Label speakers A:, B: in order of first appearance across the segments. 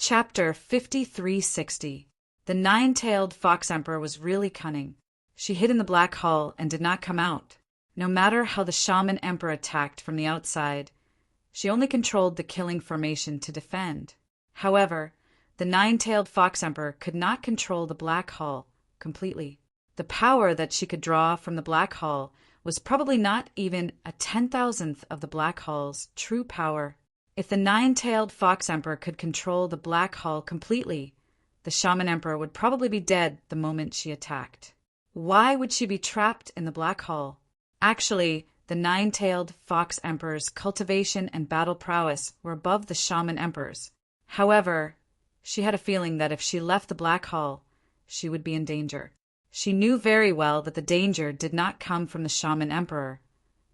A: Chapter 5360. The nine-tailed fox emperor was really cunning. She hid in the black hall and did not come out. No matter how the shaman emperor attacked from the outside, she only controlled the killing formation to defend. However, the nine-tailed fox emperor could not control the black hall completely. The power that she could draw from the black hall was probably not even a 10,000th of the black hall's true power. If the nine-tailed fox emperor could control the black hall completely, the shaman emperor would probably be dead the moment she attacked. Why would she be trapped in the black hall? Actually, the nine-tailed fox emperor's cultivation and battle prowess were above the shaman emperor's. However, she had a feeling that if she left the black hall, she would be in danger. She knew very well that the danger did not come from the shaman emperor,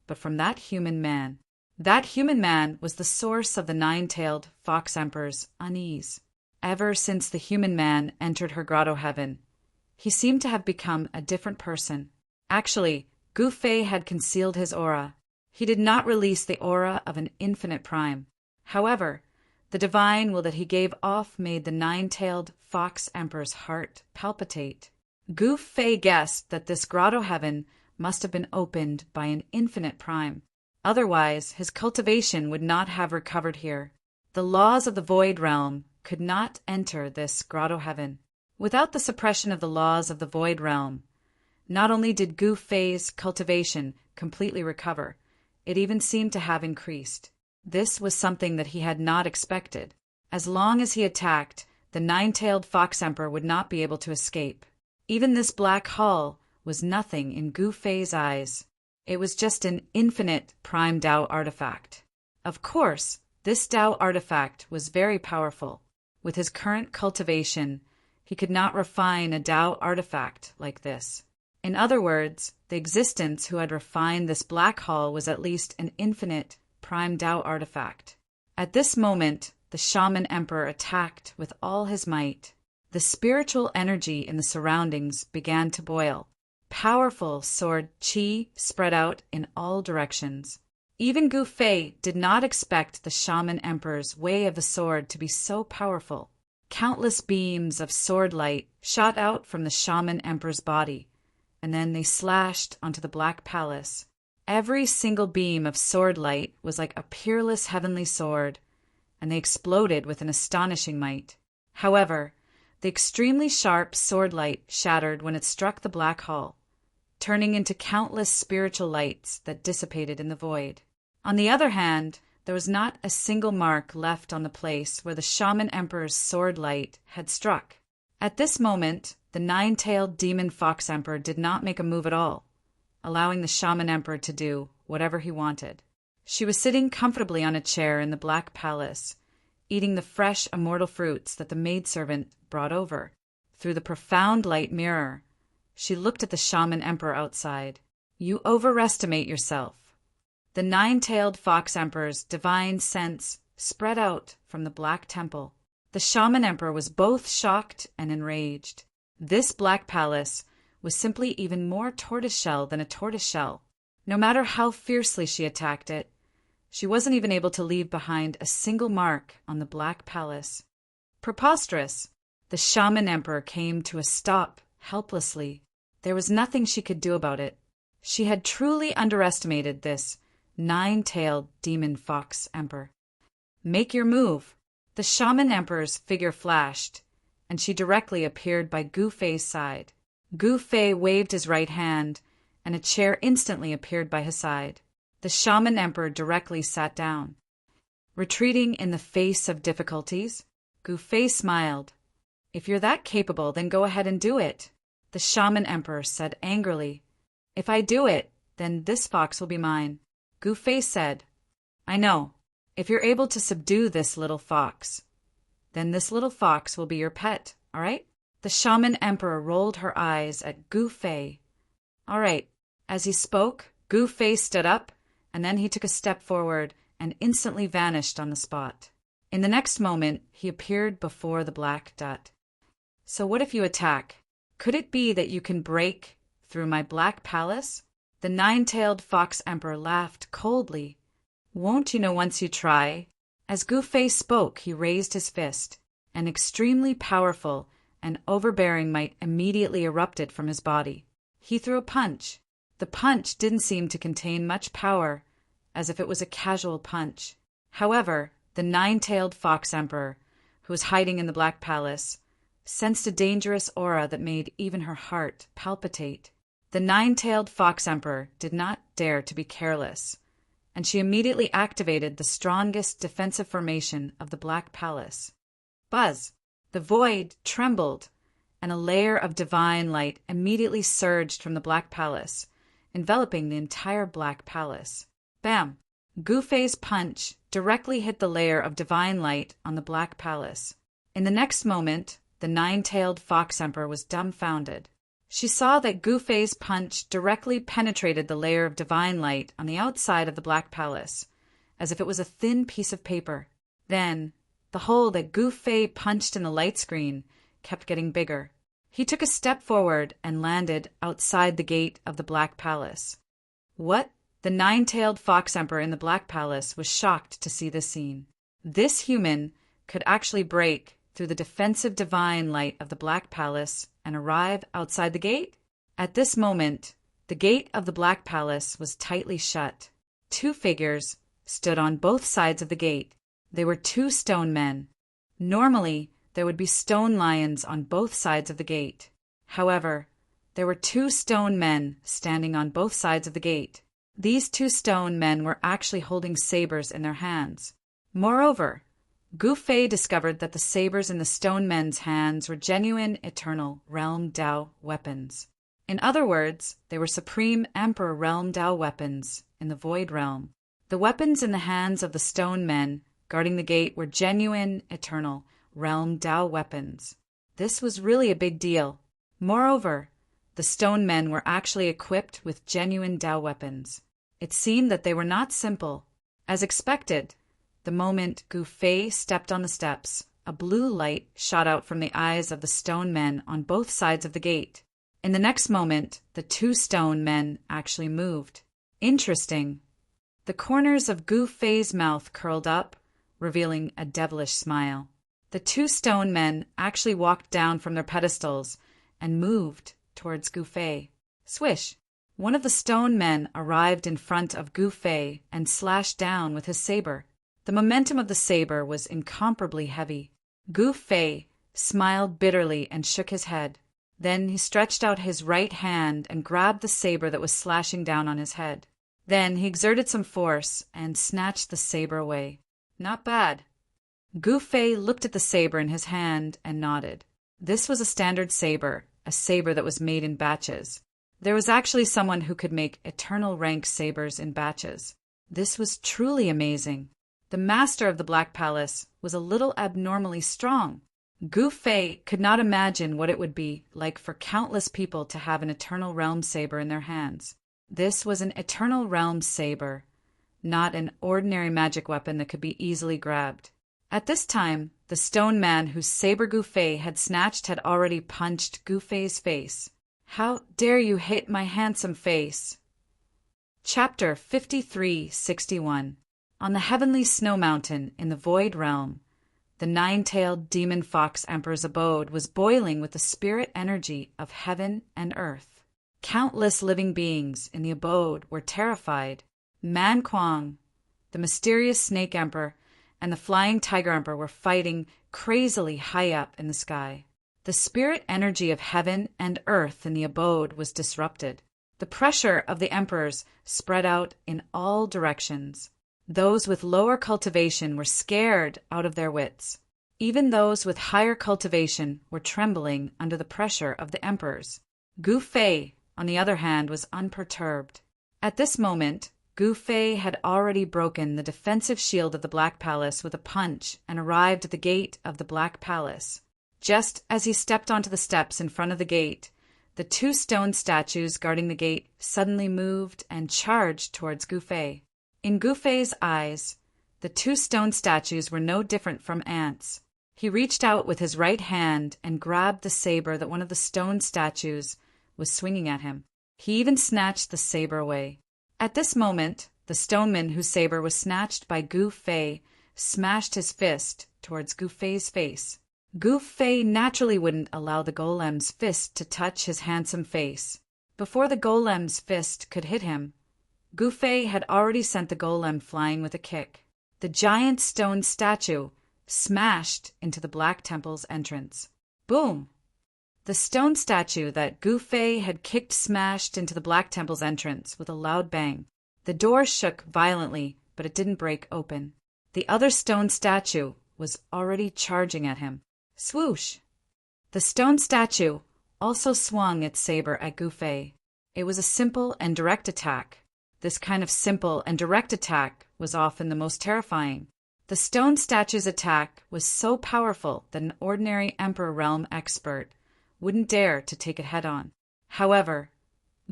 A: but from that human man. That human man was the source of the nine-tailed fox emperor's unease. Ever since the human man entered her grotto heaven, he seemed to have become a different person. Actually, Gu Fei had concealed his aura. He did not release the aura of an infinite prime. However, the divine will that he gave off made the nine-tailed fox emperor's heart palpitate. Gu Fei guessed that this grotto heaven must have been opened by an infinite prime. Otherwise, his cultivation would not have recovered here. The laws of the void realm could not enter this grotto heaven. Without the suppression of the laws of the void realm, not only did Gu Fei's cultivation completely recover, it even seemed to have increased. This was something that he had not expected. As long as he attacked, the nine-tailed fox emperor would not be able to escape. Even this black hall was nothing in Gu Fei's eyes. It was just an infinite prime Tao artifact. Of course, this Tao artifact was very powerful. With his current cultivation, he could not refine a Tao artifact like this. In other words, the existence who had refined this black hall was at least an infinite prime Tao artifact. At this moment, the shaman emperor attacked with all his might. The spiritual energy in the surroundings began to boil. Powerful sword qi spread out in all directions. Even Gu Fei did not expect the shaman emperor's way of the sword to be so powerful. Countless beams of sword light shot out from the shaman emperor's body, and then they slashed onto the black palace. Every single beam of sword light was like a peerless heavenly sword, and they exploded with an astonishing might. However, the extremely sharp sword light shattered when it struck the black hall, turning into countless spiritual lights that dissipated in the void. On the other hand, there was not a single mark left on the place where the shaman emperor's sword light had struck. At this moment, the nine-tailed demon fox emperor did not make a move at all, allowing the shaman emperor to do whatever he wanted. She was sitting comfortably on a chair in the black palace, eating the fresh immortal fruits that the maidservant brought over. Through the profound light mirror, she looked at the shaman emperor outside. "You overestimate yourself." The nine-tailed fox emperor's divine sense spread out from the black temple. The shaman emperor was both shocked and enraged. This black palace was simply even more tortoiseshell than a tortoiseshell. No matter how fiercely she attacked it, she wasn't even able to leave behind a single mark on the black palace. Preposterous! The shaman emperor came to a stop helplessly. There was nothing she could do about it. She had truly underestimated this nine-tailed demon fox emperor. "Make your move." The shaman emperor's figure flashed, and she directly appeared by Gu Fei's side. Gu Fei waved his right hand, and a chair instantly appeared by his side. The shaman emperor directly sat down. Retreating in the face of difficulties, Gu Fei smiled. "If you're that capable, then go ahead and do it," the shaman emperor said angrily. "If I do it, then this fox will be mine." Gu Fei said, "I know. If you're able to subdue this little fox, then this little fox will be your pet, all right?" The shaman emperor rolled her eyes at Gu Fei. "All right." As he spoke, Gu Fei stood up, and then he took a step forward and instantly vanished on the spot. In the next moment, he appeared before the black dot. "So what if you attack? Could it be that you can break through my black palace?" The nine-tailed fox emperor laughed coldly. "Won't you know once you try?" As Gu Fei spoke, he raised his fist. An extremely powerful and overbearing might immediately erupted from his body. He threw a punch. The punch didn't seem to contain much power, as if it was a casual punch. However, the nine-tailed fox emperor, who was hiding in the Black Palace, sensed a dangerous aura that made even her heart palpitate. The nine-tailed fox emperor did not dare to be careless, and she immediately activated the strongest defensive formation of the Black Palace. Buzz! The void trembled, and a layer of divine light immediately surged from the Black Palace, enveloping the entire Black Palace. Bam! Gu Fei's punch directly hit the layer of divine light on the Black Palace. In the next moment, the nine-tailed fox emperor was dumbfounded. She saw that Gu Fei's punch directly penetrated the layer of divine light on the outside of the Black Palace, as if it was a thin piece of paper. Then, the hole that Gu Fei punched in the light screen kept getting bigger. He took a step forward and landed outside the gate of the Black Palace. What? The nine-tailed fox emperor in the Black Palace was shocked to see this scene. This human could actually break through the defensive divine light of the Black Palace and arrive outside the gate? At this moment, the gate of the Black Palace was tightly shut. Two figures stood on both sides of the gate. They were two stone men. Normally, there would be stone lions on both sides of the gate. However, there were two stone men standing on both sides of the gate. These two stone men were actually holding sabers in their hands. Moreover, Gu Fei discovered that the sabers in the stone men's hands were genuine eternal realm Dao weapons. In other words, they were supreme emperor realm Dao weapons in the void realm. The weapons in the hands of the stone men guarding the gate were genuine eternal realm Dao weapons. This was really a big deal. Moreover, the stone men were actually equipped with genuine Dao weapons. It seemed that they were not simple. As expected, the moment Gu Fei stepped on the steps, a blue light shot out from the eyes of the stone men on both sides of the gate. In the next moment, the two stone men actually moved. Interesting. The corners of Gu Fei's mouth curled up, revealing a devilish smile. The two stone men actually walked down from their pedestals and moved towards Gu Fei. Swish! One of the stone men arrived in front of Gu Fei and slashed down with his saber. The momentum of the saber was incomparably heavy. Gu Fei smiled bitterly and shook his head. Then he stretched out his right hand and grabbed the saber that was slashing down on his head. Then he exerted some force and snatched the saber away. Not bad. Gu Fei looked at the saber in his hand and nodded. This was a standard saber, a saber that was made in batches. There was actually someone who could make eternal rank sabers in batches. This was truly amazing. The master of the Black Palace was a little abnormally strong. Gu Fei could not imagine what it would be like for countless people to have an eternal realm saber in their hands. This was an eternal realm saber, not an ordinary magic weapon that could be easily grabbed. At this time, the stone man whose saber Gu Fei had snatched had already punched Gu Fei's face. How dare you hit my handsome face? Chapter 5361. On the heavenly snow mountain in the void realm, the nine-tailed demon fox emperor's abode was boiling with the spirit energy of heaven and earth. Countless living beings in the abode were terrified. Man Kuang, the mysterious snake emperor, and the flying tiger emperor were fighting crazily high up in the sky. The spirit energy of heaven and earth in the abode was disrupted. The pressure of the emperors spread out in all directions. Those with lower cultivation were scared out of their wits. Even those with higher cultivation were trembling under the pressure of the emperors. Gu Fei, on the other hand, was unperturbed. At this moment, Gu Fei had already broken the defensive shield of the Black Palace with a punch and arrived at the gate of the Black Palace. Just as he stepped onto the steps in front of the gate, the two stone statues guarding the gate suddenly moved and charged towards Gu Fei. In Gu Fei's eyes, the two stone statues were no different from ants. He reached out with his right hand and grabbed the saber that one of the stone statues was swinging at him. He even snatched the saber away. At this moment, the stoneman whose saber was snatched by Gu Fei smashed his fist towards Gu Fei's face. Gu Fei naturally wouldn't allow the golem's fist to touch his handsome face. Before the golem's fist could hit him, Gu Fei had already sent the golem flying with a kick. The giant stone statue smashed into the Black Temple's entrance. Boom! The stone statue that Gu Fei had kicked smashed into the Black Temple's entrance with a loud bang. The door shook violently, but it didn't break open. The other stone statue was already charging at him. Swoosh! The stone statue also swung its saber at Gu Fei. It was a simple and direct attack. This kind of simple and direct attack was often the most terrifying. The stone statue's attack was so powerful that an ordinary Emperor Realm expert wouldn't dare to take it head-on. However,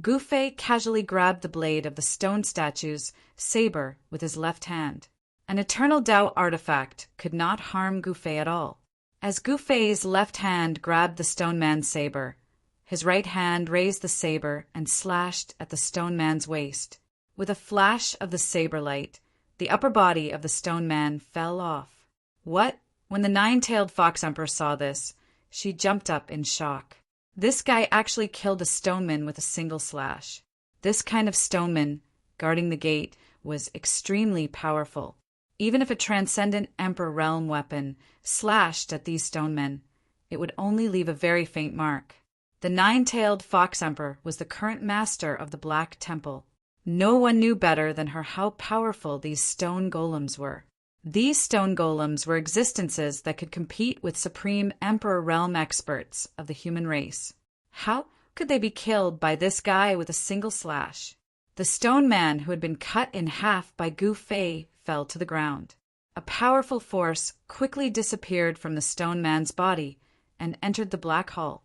A: Gu Fei casually grabbed the blade of the stone statue's saber with his left hand. An Eternal Doubt artifact could not harm Gu Fei at all. As Gu Fei's left hand grabbed the stone man's saber, his right hand raised the saber and slashed at the stone man's waist. With a flash of the saber light, the upper body of the stone man fell off. What? When the nine-tailed fox emperor saw this, she jumped up in shock. This guy actually killed a stoneman with a single slash. This kind of stoneman, guarding the gate, was extremely powerful. Even if a transcendent Emperor Realm weapon slashed at these stonemen, it would only leave a very faint mark. The nine-tailed fox emperor was the current master of the Black Temple. No one knew better than her how powerful these stone golems were. These stone golems were existences that could compete with supreme Emperor Realm experts of the human race. How could they be killed by this guy with a single slash? The stone man who had been cut in half by Gu Fei fell to the ground. A powerful force quickly disappeared from the stone man's body and entered the black hole.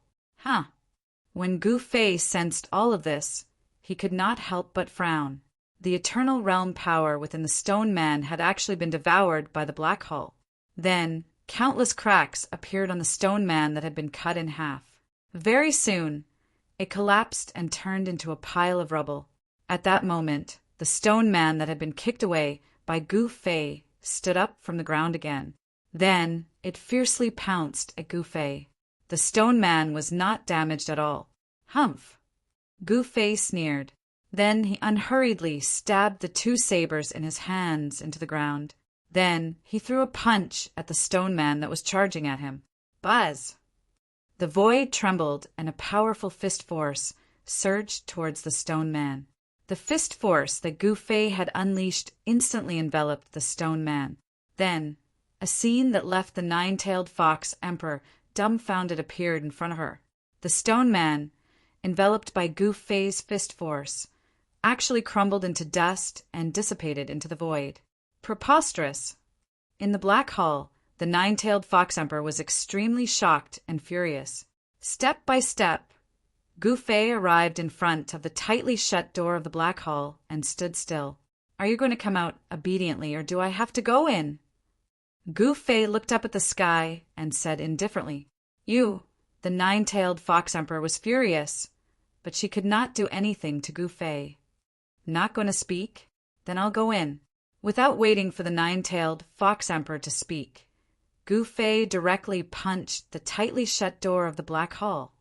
A: When Gu Fei sensed all of this, he could not help but frown. The eternal realm power within the stone man had actually been devoured by the black hole. Then, countless cracks appeared on the stone man that had been cut in half. Very soon, it collapsed and turned into a pile of rubble. At that moment, the stone man that had been kicked away by Gu Fei stood up from the ground again. Then, it fiercely pounced at Gu Fei. The stone man was not damaged at all. Humph! Gu Fei sneered. Then he unhurriedly stabbed the two sabers in his hands into the ground. Then he threw a punch at the stone man that was charging at him. Buzz! The void trembled and a powerful fist force surged towards the stone man. The fist force that Gu Fei had unleashed instantly enveloped the stone man. Then, a scene that left the nine-tailed fox emperor dumbfounded appeared in front of her. The stone man, enveloped by Gu Fei's fist force, actually crumbled into dust and dissipated into the void. Preposterous! In the black hall, the nine-tailed fox emperor was extremely shocked and furious. Step by step, Gu Fei arrived in front of the tightly shut door of the black hall and stood still. Are you going to come out obediently, or do I have to go in? Gu Fei looked up at the sky and said indifferently. The nine-tailed fox emperor was furious, but she could not do anything to Gu Fei. Not going to speak? Then I'll go in. Without waiting for the nine-tailed fox emperor to speak, Gu Fei directly punched the tightly shut door of the black hall.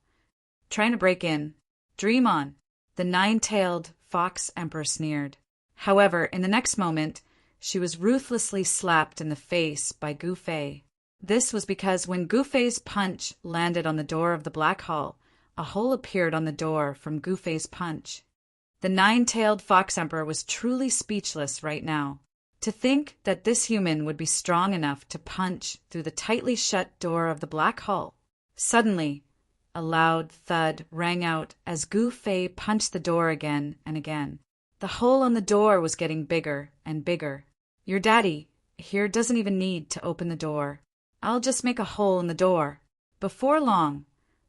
A: Trying to break in? Dream on, the nine-tailed fox emperor sneered. However, in the next moment, she was ruthlessly slapped in the face by Gu Fei. This was because when Gu Fei's punch landed on the door of the black hall, a hole appeared on the door from Gu Fei's punch. The nine-tailed fox emperor was truly speechless right now. To think that this human would be strong enough to punch through the tightly shut door of the black hall. Suddenly, a loud thud rang out as Gu Fei punched the door again and again. The hole on the door was getting bigger and bigger. Your daddy here doesn't even need to open the door. I'll just make a hole in the door. Before long,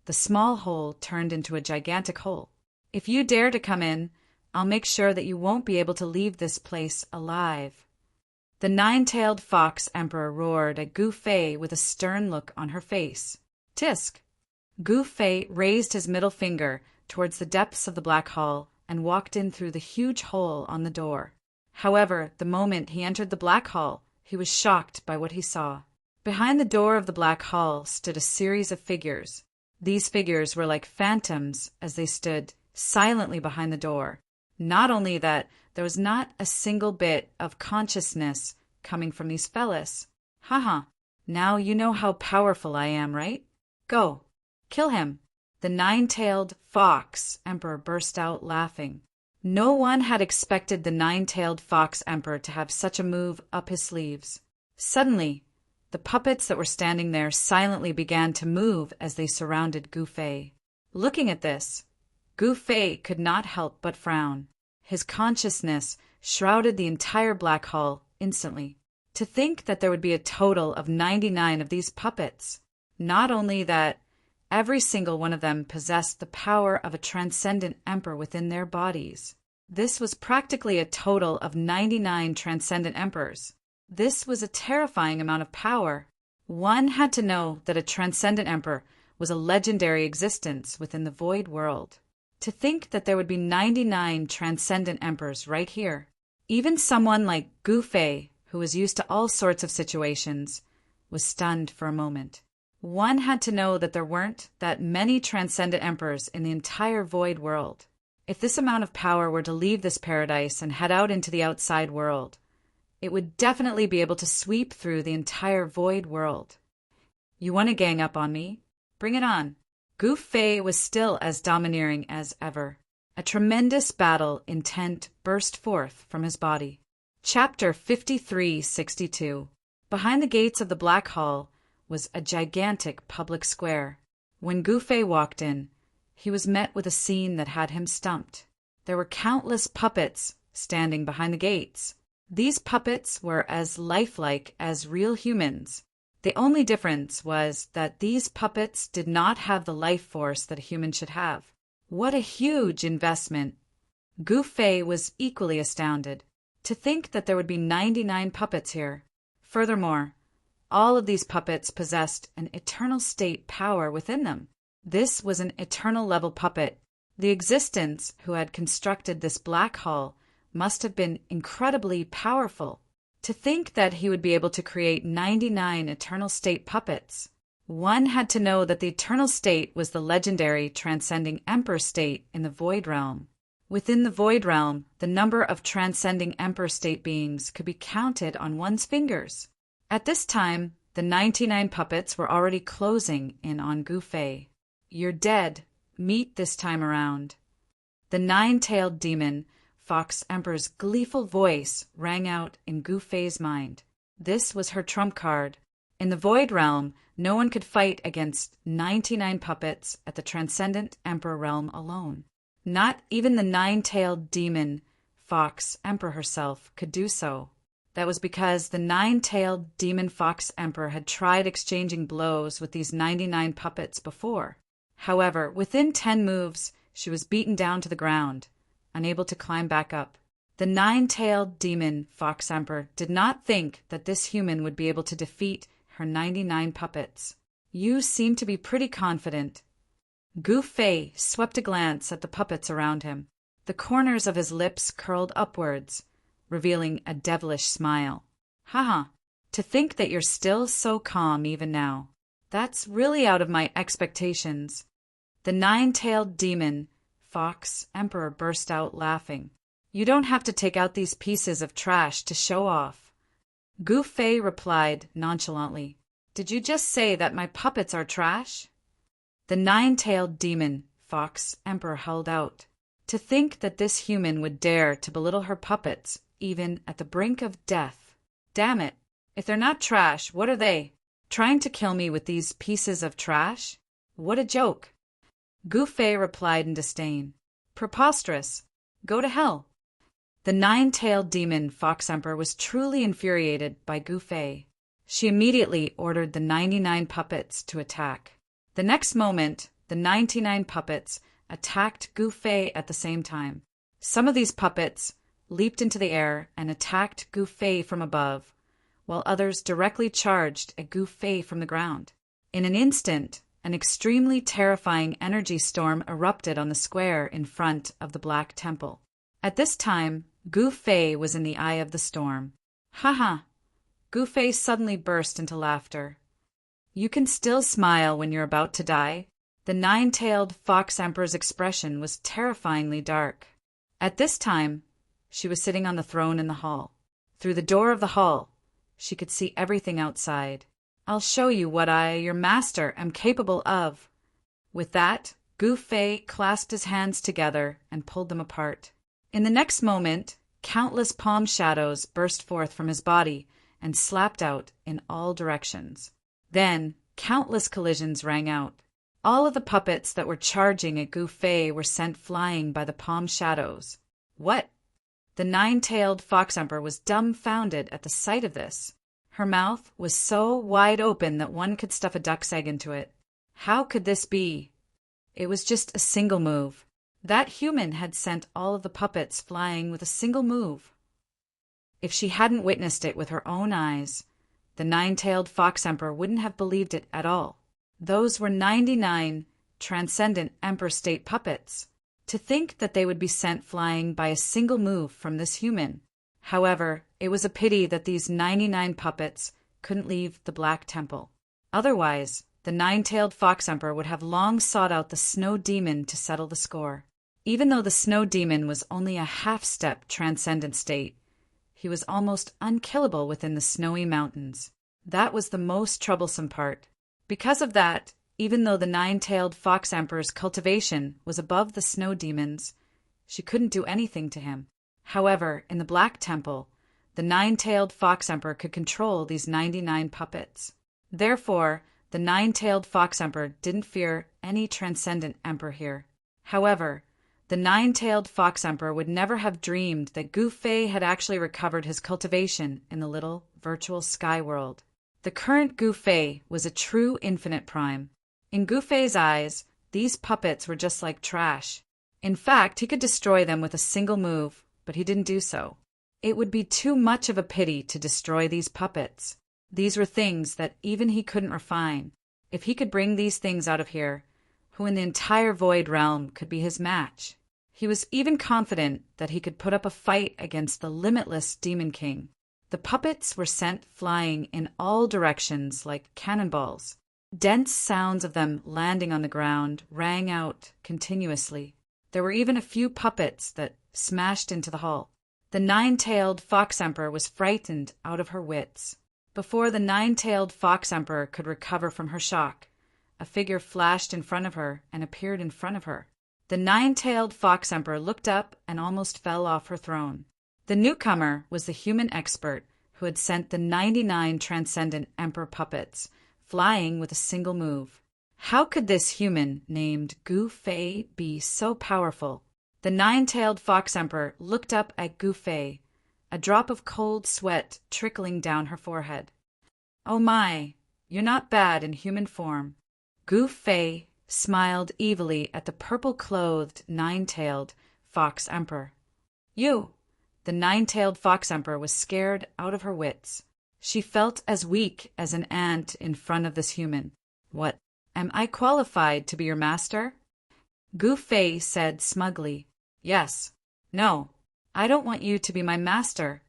A: the small hole turned into a gigantic hole. If you dare to come in, I'll make sure that you won't be able to leave this place alive. The nine-tailed fox emperor roared at Gu Fei with a stern look on her face. Tisk! Gu Fei raised his middle finger towards the depths of the black hall and walked in through the huge hole on the door. However, the moment he entered the black hall, he was shocked by what he saw. Behind the door of the black hall stood a series of figures. These figures were like phantoms as they stood silently behind the door. Not only that, there was not a single bit of consciousness coming from these fellas. Haha, now you know how powerful I am, right? Go, kill him. The nine-tailed fox emperor burst out laughing. No one had expected the nine-tailed fox emperor to have such a move up his sleeves. Suddenly, the puppets that were standing there silently began to move as they surrounded Gu Fei. Looking at this, Gu Fei could not help but frown. His consciousness shrouded the entire black hall instantly. To think that there would be a total of 99 of these puppets. Not only that, every single one of them possessed the power of a transcendent emperor within their bodies. This was practically a total of 99 transcendent emperors. This was a terrifying amount of power. One had to know that a transcendent emperor was a legendary existence within the void world. To think that there would be 99 transcendent emperors right here. Even someone like Gu Fei, who was used to all sorts of situations, was stunned for a moment. One had to know that there weren't that many transcendent emperors in the entire void world. If this amount of power were to leave this paradise and head out into the outside world, it would definitely be able to sweep through the entire void world. You want to gang up on me? Bring it on. Gu Fei was still as domineering as ever. A tremendous battle intent burst forth from his body. Chapter 5362. Behind the gates of the Black Hall was a gigantic public square. When Gu Fei walked in, he was met with a scene that had him stumped. There were countless puppets standing behind the gates. These puppets were as lifelike as real humans. The only difference was that these puppets did not have the life force that a human should have. What a huge investment! Gu Fei was equally astounded. To think that there would be 99 puppets here. Furthermore, all of these puppets possessed an eternal state power within them. This was an eternal level puppet. The existence who had constructed this black hall must have been incredibly powerful. To think that he would be able to create 99 eternal state puppets. One had to know that the eternal state was the legendary transcending emperor state in the void realm. Within the void realm, the number of transcending emperor state beings could be counted on one's fingers. At this time, the 99 puppets were already closing in on Gu Fei. You're dead. Meet this time around. The nine-tailed demon, Fox Emperor's gleeful voice rang out in Gu Fei's mind. This was her trump card. In the void realm, no one could fight against 99 puppets at the transcendent emperor realm alone. Not even the nine-tailed demon, Fox Emperor herself, could do so. That was because the nine-tailed demon Fox Emperor had tried exchanging blows with these 99 puppets before. However, within 10 moves, she was beaten down to the ground, unable to climb back up. The nine-tailed demon Fox Emperor did not think that this human would be able to defeat her 99 puppets. You seem to be pretty confident. Gu Fei swept a glance at the puppets around him. The corners of his lips curled upwards, revealing a devilish smile. Haha, to think that you're still so calm even now. That's really out of my expectations. The nine-tailed demon Fox Emperor burst out laughing. You don't have to take out these pieces of trash to show off. Gu Fei replied nonchalantly. Did you just say that my puppets are trash? The nine-tailed demon Fox Emperor held out. To think that this human would dare to belittle her puppets, even at the brink of death. Damn it! If they're not trash, what are they? Trying to kill me with these pieces of trash? What a joke! Gu Fei replied in disdain. Preposterous! Go to hell! The nine-tailed demon Fox Emperor was truly infuriated by Gu Fei. She immediately ordered the 99 puppets to attack. The next moment, the 99 puppets attacked Gu Fei at the same time. Some of these puppets leaped into the air and attacked Gu Fei from above, while others directly charged at Gu Fei from the ground. In an instant, an extremely terrifying energy storm erupted on the square in front of the Black Temple. At this time, Gu Fei was in the eye of the storm. Haha! Gu Fei suddenly burst into laughter. You can still smile when you're about to die. The nine-tailed fox emperor's expression was terrifyingly dark. At this time, she was sitting on the throne in the hall. Through the door of the hall, she could see everything outside. I'll show you what I, your master, am capable of. With that, Gu Fei clasped his hands together and pulled them apart. In the next moment, countless palm shadows burst forth from his body and slapped out in all directions. Then, countless collisions rang out. All of the puppets that were charging at Gu Fei were sent flying by the palm shadows. What? The nine-tailed fox emperor was dumbfounded at the sight of this. Her mouth was so wide open that one could stuff a duck's egg into it. How could this be? It was just a single move. That human had sent all of the puppets flying with a single move. If she hadn't witnessed it with her own eyes, the nine-tailed fox emperor wouldn't have believed it at all. Those were 99 transcendent emperor state puppets. To think that they would be sent flying by a single move from this human. However, it was a pity that these 99 puppets couldn't leave the Black Temple. Otherwise, the nine-tailed fox emperor would have long sought out the snow demon to settle the score. Even though the snow demon was only a half-step transcendent state, he was almost unkillable within the snowy mountains. That was the most troublesome part. Because of that, even though the nine-tailed fox emperor's cultivation was above the snow demon's, she couldn't do anything to him. However, in the Black Temple, the nine-tailed fox emperor could control these 99 puppets. Therefore, the nine-tailed fox emperor didn't fear any transcendent emperor here. However, the nine-tailed fox emperor would never have dreamed that Gu Fei had actually recovered his cultivation in the little virtual sky world. The current Gu Fei was a true infinite prime. In Gu Fei's eyes, these puppets were just like trash. In fact, he could destroy them with a single move, but he didn't do so. It would be too much of a pity to destroy these puppets. These were things that even he couldn't refine. If he could bring these things out of here, who in the entire Void Realm could be his match? He was even confident that he could put up a fight against the limitless Demon King. The puppets were sent flying in all directions like cannonballs. Dense sounds of them landing on the ground rang out continuously. There were even a few puppets that smashed into the hall. The nine-tailed fox emperor was frightened out of her wits. Before the nine-tailed fox emperor could recover from her shock, a figure flashed in front of her and appeared in front of her. The nine-tailed fox emperor looked up and almost fell off her throne. The newcomer was the human expert who had sent the 99 transcendent emperor puppets, flying with a single move. How could this human named Gu Fei be so powerful? The nine-tailed fox emperor looked up at Gu Fei, a drop of cold sweat trickling down her forehead. Oh my, you're not bad in human form. Gu Fei smiled evilly at the purple-clothed nine-tailed fox emperor. You! The nine-tailed fox emperor was scared out of her wits. She felt as weak as an ant in front of this human. What? Am I qualified to be your master? Gu Fei said smugly. Yes. No. I don't want you to be my master.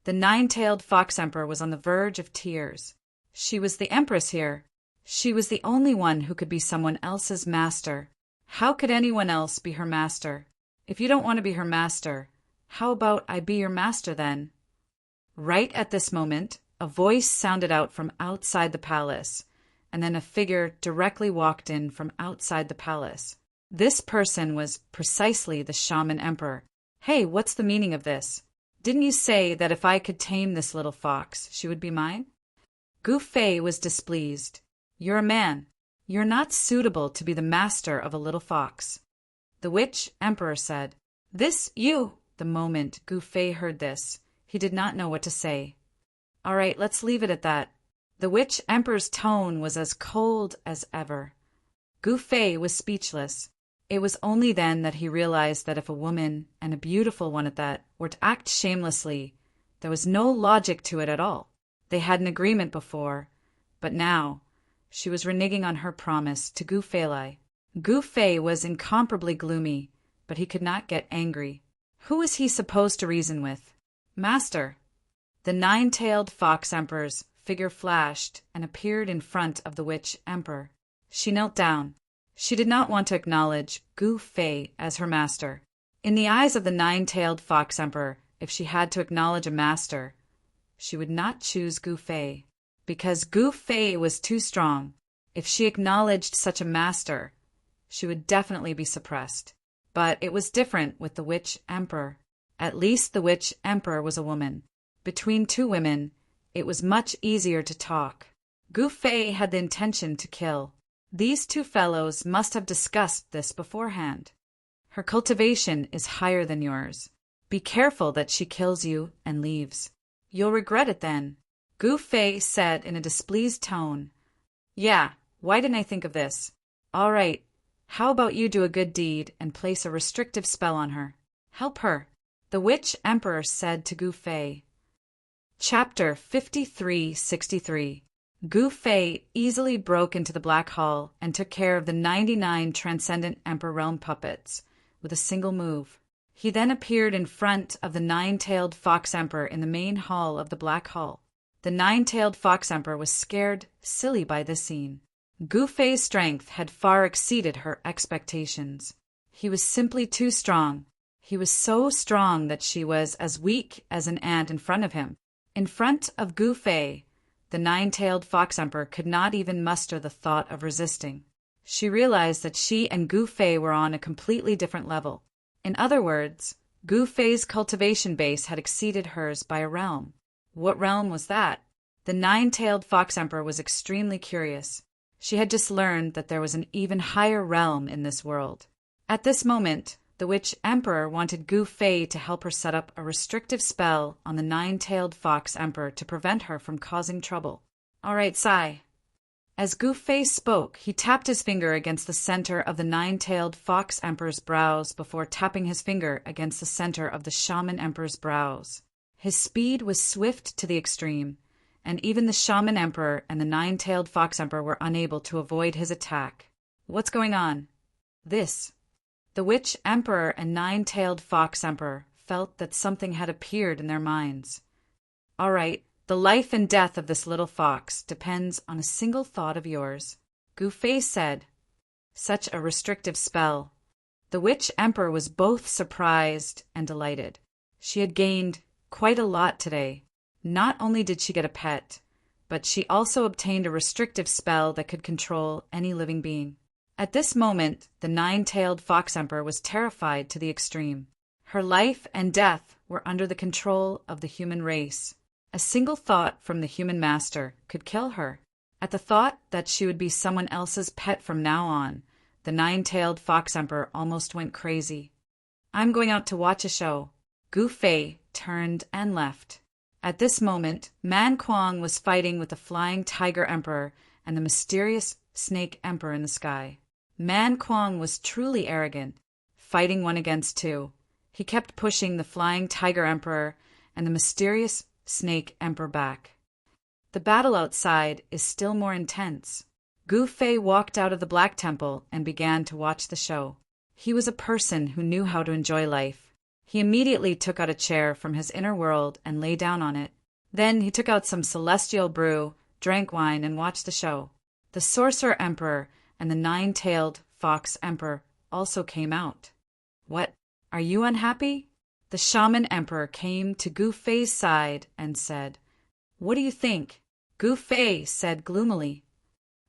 A: The nine-tailed fox emperor was on the verge of tears. She was the empress here. She was the only one who could be someone else's master. How could anyone else be her master? If you don't want to be her master, how about I be your master then? Right at this moment, a voice sounded out from outside the palace, and then a figure directly walked in from outside the palace. This person was precisely the shaman emperor. Hey, what's the meaning of this? Didn't you say that if I could tame this little fox, she would be mine? Gu Fei was displeased. You're a man. You're not suitable to be the master of a little fox. The witch emperor said. This, you! The moment Gu Fei heard this, he did not know what to say. All right, let's leave it at that. The witch emperor's tone was as cold as ever. Gu Fei was speechless. It was only then that he realized that if a woman, and a beautiful one at that, were to act shamelessly, there was no logic to it at all. They had an agreement before, but now she was reneging on her promise to Gu Fei. Gu Fei was incomparably gloomy, but he could not get angry. Who was he supposed to reason with? Master. The nine-tailed fox emperor's figure flashed and appeared in front of the witch emperor. She knelt down. She did not want to acknowledge Gu Fei as her master. In the eyes of the nine-tailed fox emperor, if she had to acknowledge a master, she would not choose Gu Fei, because Gu Fei was too strong. If she acknowledged such a master, she would definitely be suppressed. But it was different with the witch emperor. At least the witch emperor was a woman. Between two women, it was much easier to talk. Gu Fei had the intention to kill. These two fellows must have discussed this beforehand. Her cultivation is higher than yours. Be careful that she kills you and leaves. You'll regret it then. Gu Fei said in a displeased tone. Yeah, why didn't I think of this? All right, how about you do a good deed and place a restrictive spell on her? Help her. The witch emperor said to Gu Fei. Chapter 5363. Gu Fei easily broke into the Black Hall and took care of the 99 transcendent Emperor Realm puppets with a single move. He then appeared in front of the nine-tailed Fox Emperor in the main hall of the Black Hall. The nine-tailed Fox Emperor was scared silly by this scene. Gu Fei's strength had far exceeded her expectations. He was simply too strong. He was so strong that she was as weak as an ant in front of him. In front of Gu Fei, the nine-tailed Fox Emperor could not even muster the thought of resisting. She realized that she and Gu Fei were on a completely different level. In other words, Gu Fei's cultivation base had exceeded hers by a realm. What realm was that? The nine-tailed Fox Emperor was extremely curious. She had just learned that there was an even higher realm in this world. At this moment, the witch emperor wanted Gu Fei to help her set up a restrictive spell on the nine-tailed Fox Emperor to prevent her from causing trouble. All right, Sai. As Gu Fei spoke, he tapped his finger against the center of the nine-tailed Fox Emperor's brows before tapping his finger against the center of the Shaman Emperor's brows. His speed was swift to the extreme, and even the Shaman Emperor and the nine-tailed Fox Emperor were unable to avoid his attack. What's going on? This. The witch emperor and nine-tailed Fox Emperor felt that something had appeared in their minds. All right, the life and death of this little fox depends on a single thought of yours. Gu Fei said. Such a restrictive spell. The witch emperor was both surprised and delighted. She had gained quite a lot today. Not only did she get a pet, but she also obtained a restrictive spell that could control any living being. At this moment, the nine-tailed Fox Emperor was terrified to the extreme. Her life and death were under the control of the human race. A single thought from the human master could kill her. At the thought that she would be someone else's pet from now on, the nine-tailed Fox Emperor almost went crazy. I'm going out to watch a show. Gu Fei turned and left. At this moment, Man Kuang was fighting with the flying Tiger Emperor and the mysterious Snake Emperor in the sky. Man Kuang was truly arrogant, fighting one against two. He kept pushing the flying Tiger Emperor and the mysterious Snake Emperor back. The battle outside is still more intense. Gu Fei walked out of the Black Temple and began to watch the show. He was a person who knew how to enjoy life. He immediately took out a chair from his inner world and lay down on it. Then he took out some celestial brew, drank wine, and watched the show. The Sorcerer Emperor and the nine-tailed Fox Emperor also came out. What? Are you unhappy? The Shaman Emperor came to Gu Fei's side and said, What do you think? Gu Fei said gloomily.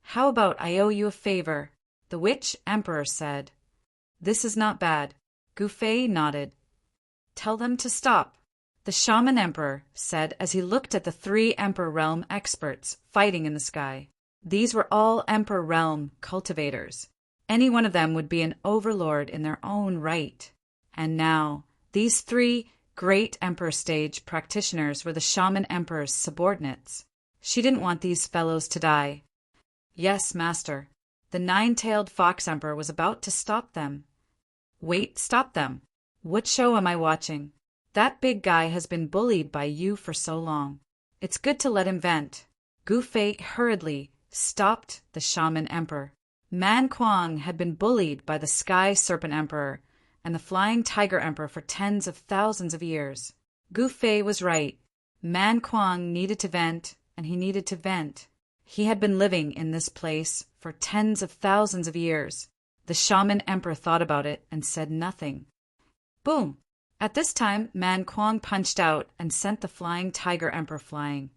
A: How about I owe you a favor? The Witch Emperor said. This is not bad. Gu Fei nodded. Tell them to stop. The Shaman Emperor said as he looked at the 3 Emperor Realm experts fighting in the sky. These were all Emperor Realm cultivators. Any one of them would be an overlord in their own right. And now, these 3 great Emperor stage practitioners were the Shaman Emperor's subordinates. She didn't want these fellows to die. Yes, Master. The nine-tailed Fox Emperor was about to stop them. Wait, stop them. What show am I watching? That big guy has been bullied by you for so long. It's good to let him vent. Gu Fei hurriedly stopped the Shaman Emperor. Man Kuang had been bullied by the Sky Serpent Emperor and the Flying Tiger Emperor for tens of thousands of years. Gu Fei was right. Man Kuang needed to vent, and he needed to vent. He had been living in this place for tens of thousands of years. The shaman emperor thought about it and said nothing. Boom! At this time, Man Kuang punched out and sent the flying tiger emperor flying.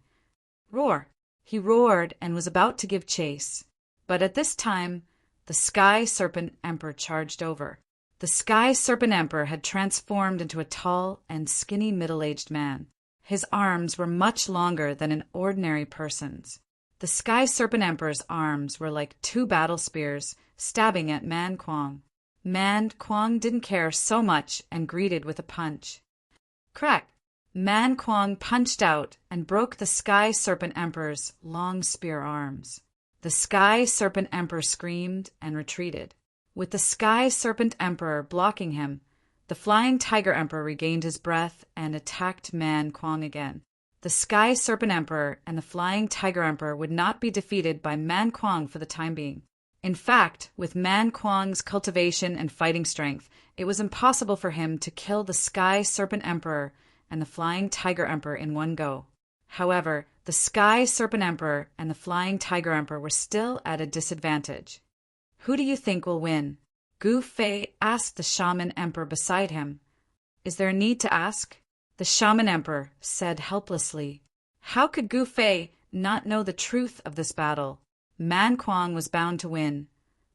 A: Roar! He roared and was about to give chase. But at this time, the Sky Serpent Emperor charged over. The Sky Serpent Emperor had transformed into a tall and skinny middle-aged man. His arms were much longer than an ordinary person's. The Sky Serpent Emperor's arms were like two battle spears stabbing at Man Kuang. Man Kuang didn't care so much and greeted with a punch. Crack! Man Kuang punched out and broke the Sky Serpent Emperor's long spear arms. The Sky Serpent Emperor screamed and retreated. With the Sky Serpent Emperor blocking him, the Flying Tiger Emperor regained his breath and attacked Man Kuang again. The Sky Serpent Emperor and the Flying Tiger Emperor would not be defeated by Man Kuang for the time being. In fact, with Man Kuang's cultivation and fighting strength, it was impossible for him to kill the Sky Serpent Emperor and the Flying Tiger Emperor in one go. However, the Sky Serpent Emperor and the Flying Tiger Emperor were still at a disadvantage. Who do you think will win? Gu Fei asked the Shaman Emperor beside him. Is there a need to ask? The Shaman Emperor said helplessly. How could Gu Fei not know the truth of this battle? Man Kuang was bound to win.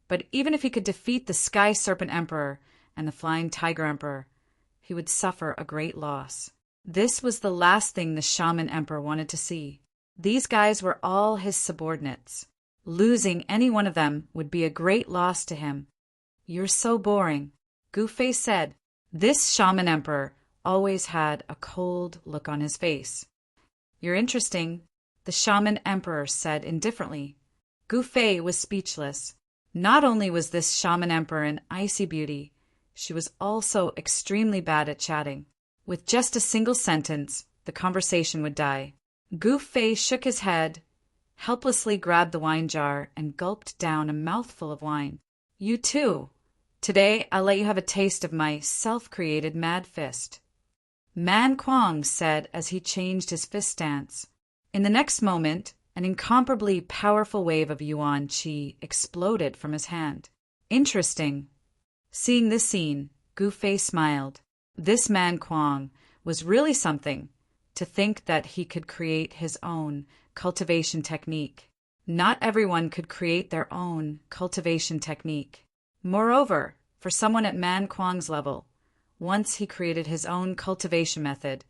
A: But even if he could defeat the Sky Serpent Emperor and the Flying Tiger Emperor, he would suffer a great loss. This was the last thing the Shaman Emperor wanted to see. These guys were all his subordinates. Losing any one of them would be a great loss to him. You're so boring, Gu Fei said. This Shaman Emperor always had a cold look on his face. You're interesting, the Shaman Emperor said indifferently. Gu Fei was speechless. Not only was this Shaman Emperor an icy beauty, she was also extremely bad at chatting. With just a single sentence, the conversation would die. Gu Fei shook his head, helplessly grabbed the wine jar, and gulped down a mouthful of wine. You too. Today I'll let you have a taste of my self-created mad fist. Man Kuang said as he changed his fist stance. In the next moment, an incomparably powerful wave of yuan qi exploded from his hand. Interesting. Seeing this scene, Gu Fei smiled. This Man Kuang was really something, to think that he could create his own cultivation technique. Not everyone could create their own cultivation technique. Moreover, for someone at Man Kuang's level, once he created his own cultivation method,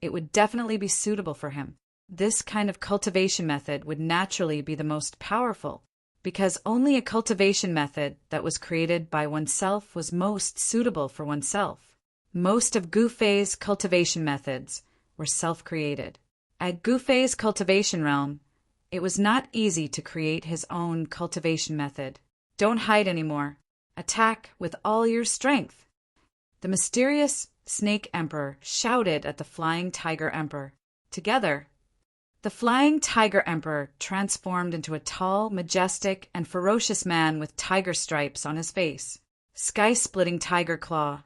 A: it would definitely be suitable for him. This kind of cultivation method would naturally be the most powerful, because only a cultivation method that was created by oneself was most suitable for oneself. Most of Gu Fei's cultivation methods were self-created. At Gu Fei's cultivation realm, it was not easy to create his own cultivation method. Don't hide anymore. Attack with all your strength. The mysterious Snake Emperor shouted at the Flying Tiger Emperor. Together, the Flying Tiger Emperor transformed into a tall, majestic, and ferocious man with tiger stripes on his face. Sky-splitting tiger claw.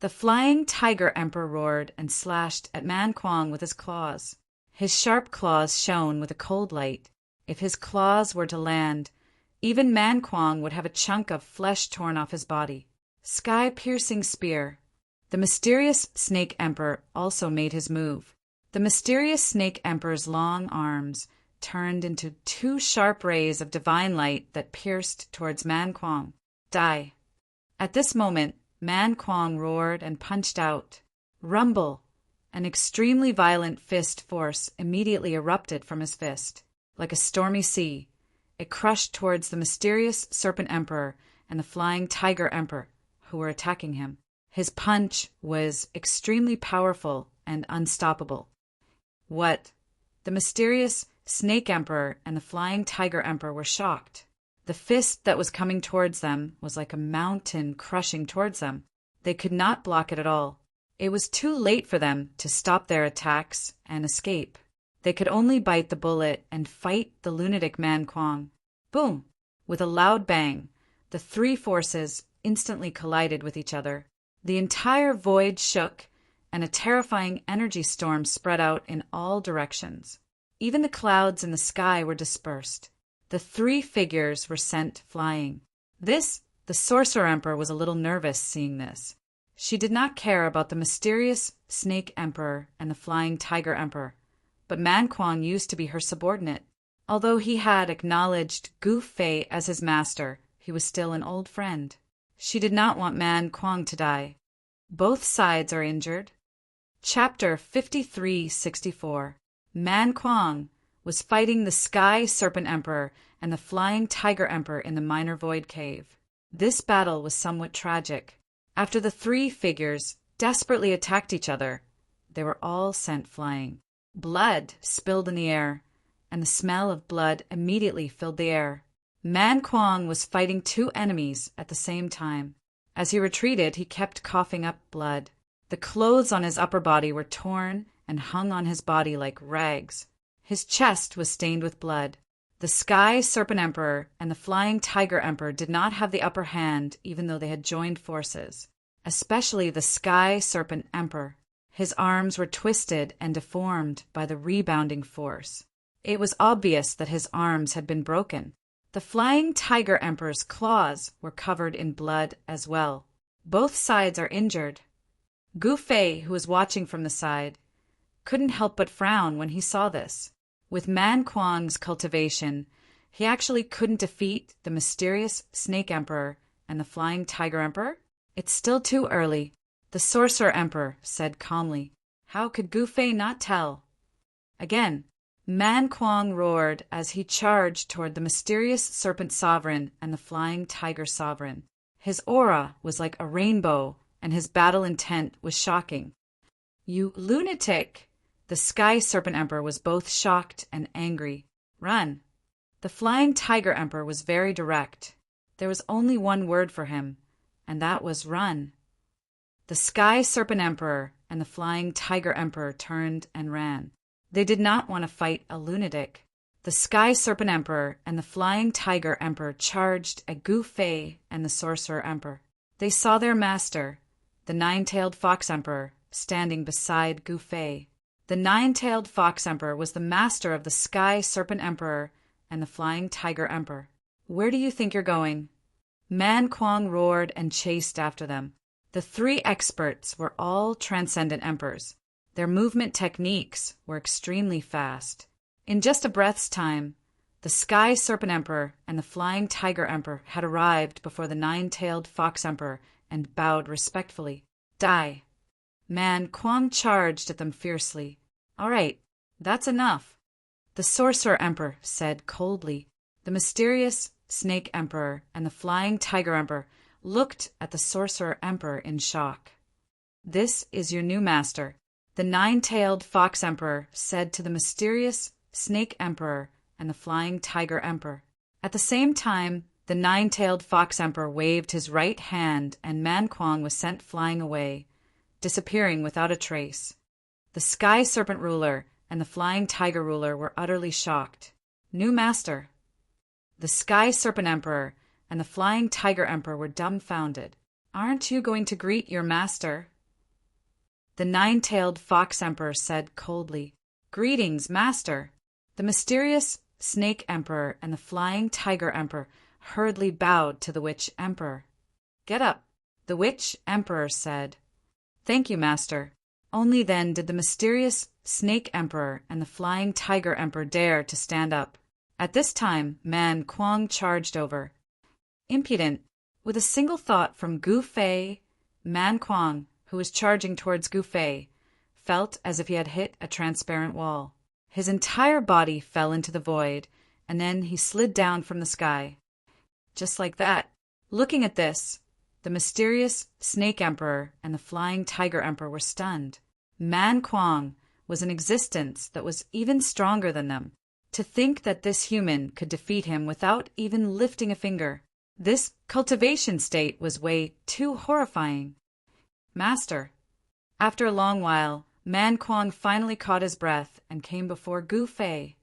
A: The Flying Tiger Emperor roared and slashed at Man Kuang with his claws. His sharp claws shone with a cold light. If his claws were to land, even Man Kuang would have a chunk of flesh torn off his body. Sky-piercing spear. The mysterious Snake Emperor also made his move. The mysterious Snake Emperor's long arms turned into two sharp rays of divine light that pierced towards Man Kuang. Die. At this moment, Man Kuang roared and punched out. Rumble! An extremely violent fist force immediately erupted from his fist. Like a stormy sea, it crushed towards the mysterious Serpent Emperor and the Flying Tiger Emperor, who were attacking him. His punch was extremely powerful and unstoppable. What? The mysterious Snake Emperor and the Flying Tiger Emperor were shocked. The fist that was coming towards them was like a mountain crushing towards them. They could not block it at all. It was too late for them to stop their attacks and escape. They could only bite the bullet and fight the lunatic Man Kuang. Boom! With a loud bang, the three forces instantly collided with each other. The entire void shook, and a terrifying energy storm spread out in all directions. Even the clouds in the sky were dispersed. The three figures were sent flying. The Sorcerer Emperor was a little nervous seeing this. She did not care about the mysterious Snake Emperor and the Flying Tiger Emperor, but Man Kuang used to be her subordinate. Although he had acknowledged Gu Fei as his master, he was still an old friend. She did not want Man Kuang to die. Both sides are injured. Chapter 5364. Man Kuang was fighting the Sky Serpent Emperor and the Flying Tiger Emperor in the Minor Void Cave. This battle was somewhat tragic. After the three figures desperately attacked each other, they were all sent flying. Blood spilled in the air, and the smell of blood immediately filled the air. Man Kuang was fighting two enemies at the same time. As he retreated, he kept coughing up blood. The clothes on his upper body were torn and hung on his body like rags. His chest was stained with blood. The Sky Serpent Emperor and the Flying Tiger Emperor did not have the upper hand even though they had joined forces. Especially the Sky Serpent Emperor. His arms were twisted and deformed by the rebounding force. It was obvious that his arms had been broken. The Flying Tiger Emperor's claws were covered in blood as well. Both sides are injured. Gu Fei, who was watching from the side, couldn't help but frown when he saw this. With Man Kuang's cultivation, he actually couldn't defeat the mysterious Snake Emperor and the Flying Tiger Emperor? It's still too early, the Sorcerer Emperor said calmly. How could Gu Fei not tell? Again, Man Kuang roared as he charged toward the mysterious Serpent Sovereign and the Flying Tiger Sovereign. His aura was like a rainbow, and his battle intent was shocking. You lunatic! The Sky Serpent Emperor was both shocked and angry. Run! The Flying Tiger Emperor was very direct. There was only one word for him, and that was run. The Sky Serpent Emperor and the Flying Tiger Emperor turned and ran. They did not want to fight a lunatic. The Sky Serpent Emperor and the Flying Tiger Emperor charged at Gu Fei and the Sorcerer Emperor. They saw their master, the Nine-Tailed Fox Emperor, standing beside Gu Fei. The Nine-Tailed Fox Emperor was the master of the Sky Serpent Emperor and the Flying Tiger Emperor. Where do you think you're going? Man Kuang roared and chased after them. The three experts were all transcendent emperors. Their movement techniques were extremely fast. In just a breath's time, the Sky Serpent Emperor and the Flying Tiger Emperor had arrived before the Nine-Tailed Fox Emperor and bowed respectfully. Die! Man Kuang charged at them fiercely. All right, that's enough. The Sorcerer Emperor said coldly. The mysterious Snake Emperor and the Flying Tiger Emperor looked at the Sorcerer Emperor in shock. This is your new master, the Nine-Tailed Fox Emperor said to the mysterious Snake Emperor and the Flying Tiger Emperor. At the same time, the Nine-Tailed Fox Emperor waved his right hand and Man Kuang was sent flying away, disappearing without a trace. The Sky Serpent Ruler and the Flying Tiger Ruler were utterly shocked. New master. The Sky Serpent Emperor and the Flying Tiger Emperor were dumbfounded. Aren't you going to greet your master? The Nine-Tailed Fox Emperor said coldly. Greetings, master. The mysterious Snake Emperor and the Flying Tiger Emperor hurriedly bowed to the Witch Emperor. Get up, the Witch Emperor said. Thank you, master. Only then did the mysterious Snake Emperor and the Flying Tiger Emperor dare to stand up. At this time, Man Kuang charged over. Impudent, with a single thought from Gu Fei, Man Kuang, who was charging towards Gu Fei, felt as if he had hit a transparent wall. His entire body fell into the void, and then he slid down from the sky. Just like that. Looking at this, the mysterious Snake Emperor and the Flying Tiger Emperor were stunned. Man Kuang was an existence that was even stronger than them. To think that this human could defeat him without even lifting a finger. This cultivation state was way too horrifying. Master. After a long while, Man Kuang finally caught his breath and came before Gu Fei.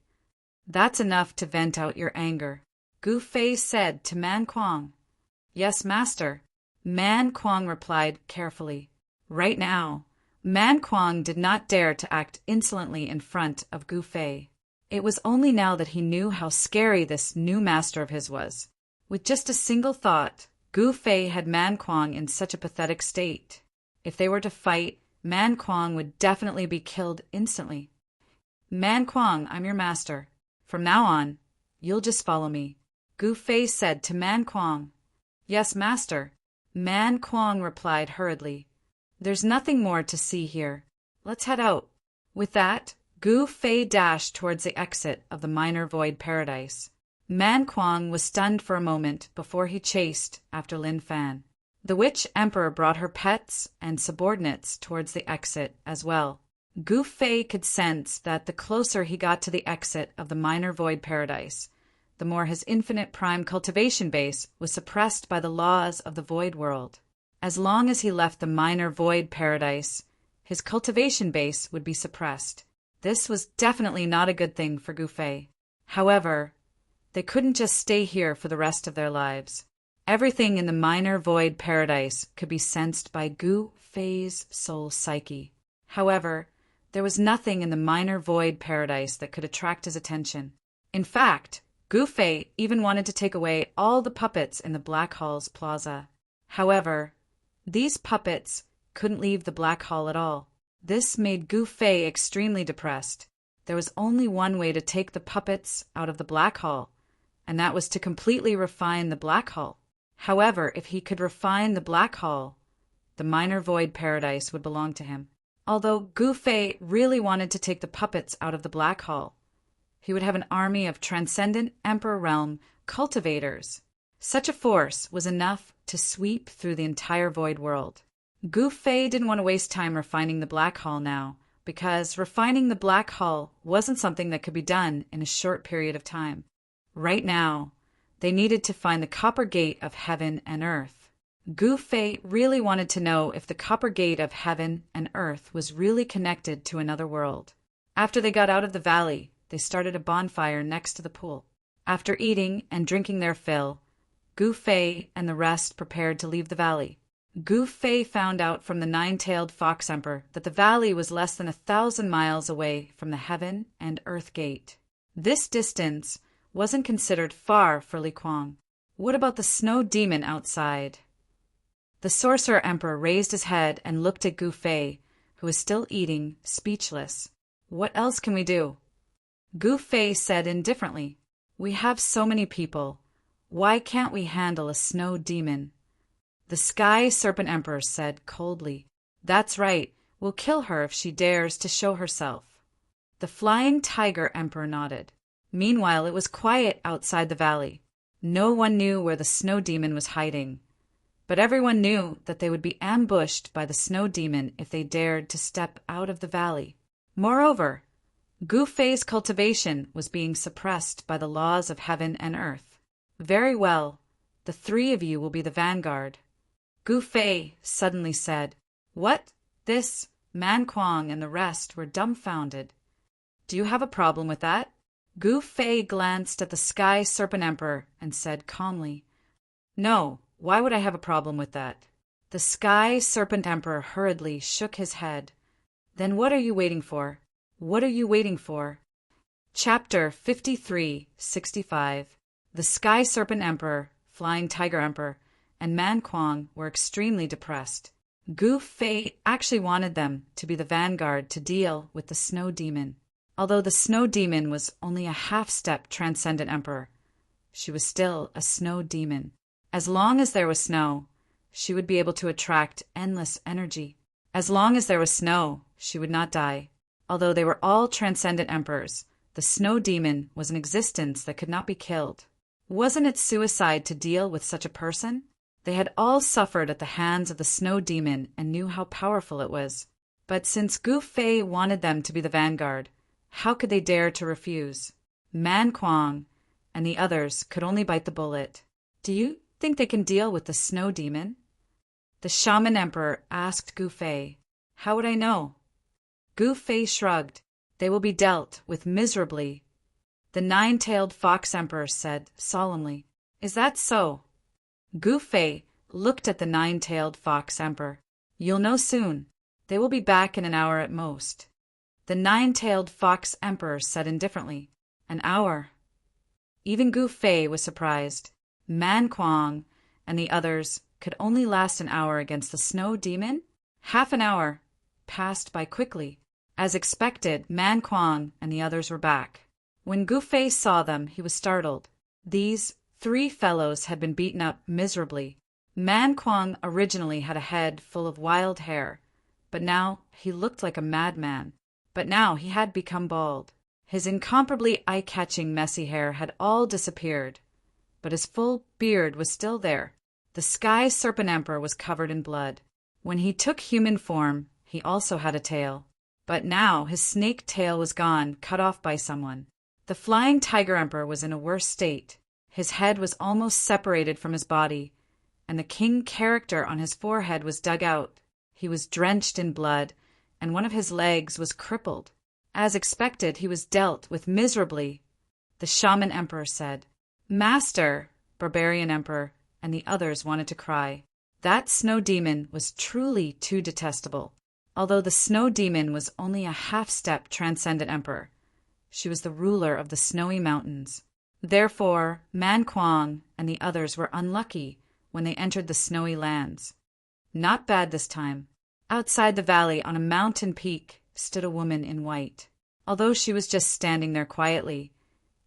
A: That's enough to vent out your anger, Gu Fei said to Man Kuang. Yes, master. Man Kuang replied carefully. Right now, Man Kuang did not dare to act insolently in front of Gu Fei. It was only now that he knew how scary this new master of his was. With just a single thought, Gu Fei had Man Kuang in such a pathetic state. If they were to fight, Man Kuang would definitely be killed instantly. Man Kuang, I'm your master. From now on, you'll just follow me, Gu Fei said to Man Kuang. Yes, master, Man Kuang replied hurriedly. There's nothing more to see here. Let's head out. With that, Gu Fei dashed towards the exit of the minor void paradise. Man Kuang was stunned for a moment before he chased after Lin Fan. The witch emperor brought her pets and subordinates towards the exit as well. Gu Fei could sense that the closer he got to the exit of the minor void paradise, the more his infinite prime cultivation base was suppressed by the laws of the void world. As long as he left the minor void paradise, his cultivation base would be suppressed. This was definitely not a good thing for Gu Fei. However, they couldn't just stay here for the rest of their lives. Everything in the minor void paradise could be sensed by Gu Fei's soul psyche. However, there was nothing in the minor void paradise that could attract his attention. In fact, Gu Fei even wanted to take away all the puppets in the Black Hall's plaza. However, these puppets couldn't leave the Black Hall at all. This made Gu Fei extremely depressed. There was only one way to take the puppets out of the Black Hall, and that was to completely refine the Black Hall. However, if he could refine the Black Hall, the minor void paradise would belong to him. Although Gu Fei really wanted to take the puppets out of the Black Hall, he would have an army of transcendent Emperor Realm cultivators. Such a force was enough to sweep through the entire void world. Gu Fei didn't want to waste time refining the Black Hall now, because refining the Black Hall wasn't something that could be done in a short period of time. Right now, they needed to find the Copper Gate of Heaven and Earth. Gu Fei really wanted to know if the Copper Gate of Heaven and Earth was really connected to another world. After they got out of the valley, they started a bonfire next to the pool. After eating and drinking their fill, Gu Fei and the rest prepared to leave the valley. Gu Fei found out from the nine-tailed fox emperor that the valley was less than 1,000 miles away from the Heaven and Earth Gate. This distance wasn't considered far for Li Kuang. What about the snow demon outside? The sorcerer emperor raised his head and looked at Gu Fei, who was still eating, speechless. What else can we do? Gu Fei said indifferently, We have so many people. Why can't we handle a snow demon? The Sky Serpent Emperor said coldly, That's right, we'll kill her if she dares to show herself. The Flying Tiger Emperor nodded. Meanwhile, it was quiet outside the valley. No one knew where the snow demon was hiding, but everyone knew that they would be ambushed by the snow demon if they dared to step out of the valley. Moreover, Gu Fei's cultivation was being suppressed by the laws of heaven and earth. Very well, the three of you will be the vanguard. Gu Fei suddenly said, What? This? Man Kuang and the rest were dumbfounded. Do you have a problem with that? Gu Fei glanced at the Sky Serpent Emperor and said calmly, No, why would I have a problem with that? The Sky Serpent Emperor hurriedly shook his head. Then what are you waiting for? What are you waiting for? Chapter 53-65. The Sky Serpent Emperor, Flying Tiger Emperor, and Man Kuang were extremely depressed. Gu Fei actually wanted them to be the vanguard to deal with the snow demon. Although the snow demon was only a half-step transcendent emperor, she was still a snow demon. As long as there was snow, she would be able to attract endless energy. As long as there was snow, she would not die. Although they were all transcendent emperors, the snow demon was an existence that could not be killed. Wasn't it suicide to deal with such a person? They had all suffered at the hands of the snow demon and knew how powerful it was. But since Gu Fei wanted them to be the vanguard, how could they dare to refuse? Man Kuang and the others could only bite the bullet. Do you think they can deal with the snow demon? The Shaman Emperor asked Gu Fei. How would I know? Gu Fei shrugged. They will be dealt with miserably. The nine-tailed fox emperor said solemnly. Is that so? Gu Fei looked at the nine-tailed fox emperor. You'll know soon. They will be back in an hour at most. The nine-tailed fox emperor said indifferently. An hour. Even Gu Fei was surprised. Man Kuang and the others could only last an hour against the snow demon? Half an hour passed by quickly. As expected, Man Kuang and the others were back. When Gu Fei saw them, he was startled. These 3 fellows had been beaten up miserably. Man Kuang originally had a head full of wild hair, but now he looked like a madman. But now he had become bald. His incomparably eye-catching messy hair had all disappeared, but his full beard was still there. The Sky Serpent Emperor was covered in blood. When he took human form, he also had a tail. But now his snake tail was gone, cut off by someone. The Flying Tiger Emperor was in a worse state. His head was almost separated from his body, and the king character on his forehead was dug out. He was drenched in blood, and one of his legs was crippled. As expected, he was dealt with miserably. The Shaman Emperor said, "Master!" Barbarian Emperor and the others wanted to cry. That snow demon was truly too detestable. Although the snow demon was only a half-step transcendent emperor, she was the ruler of the snowy mountains. Therefore, Man Kuang and the others were unlucky when they entered the snowy lands. Not bad this time. Outside the valley, on a mountain peak, stood a woman in white. Although she was just standing there quietly,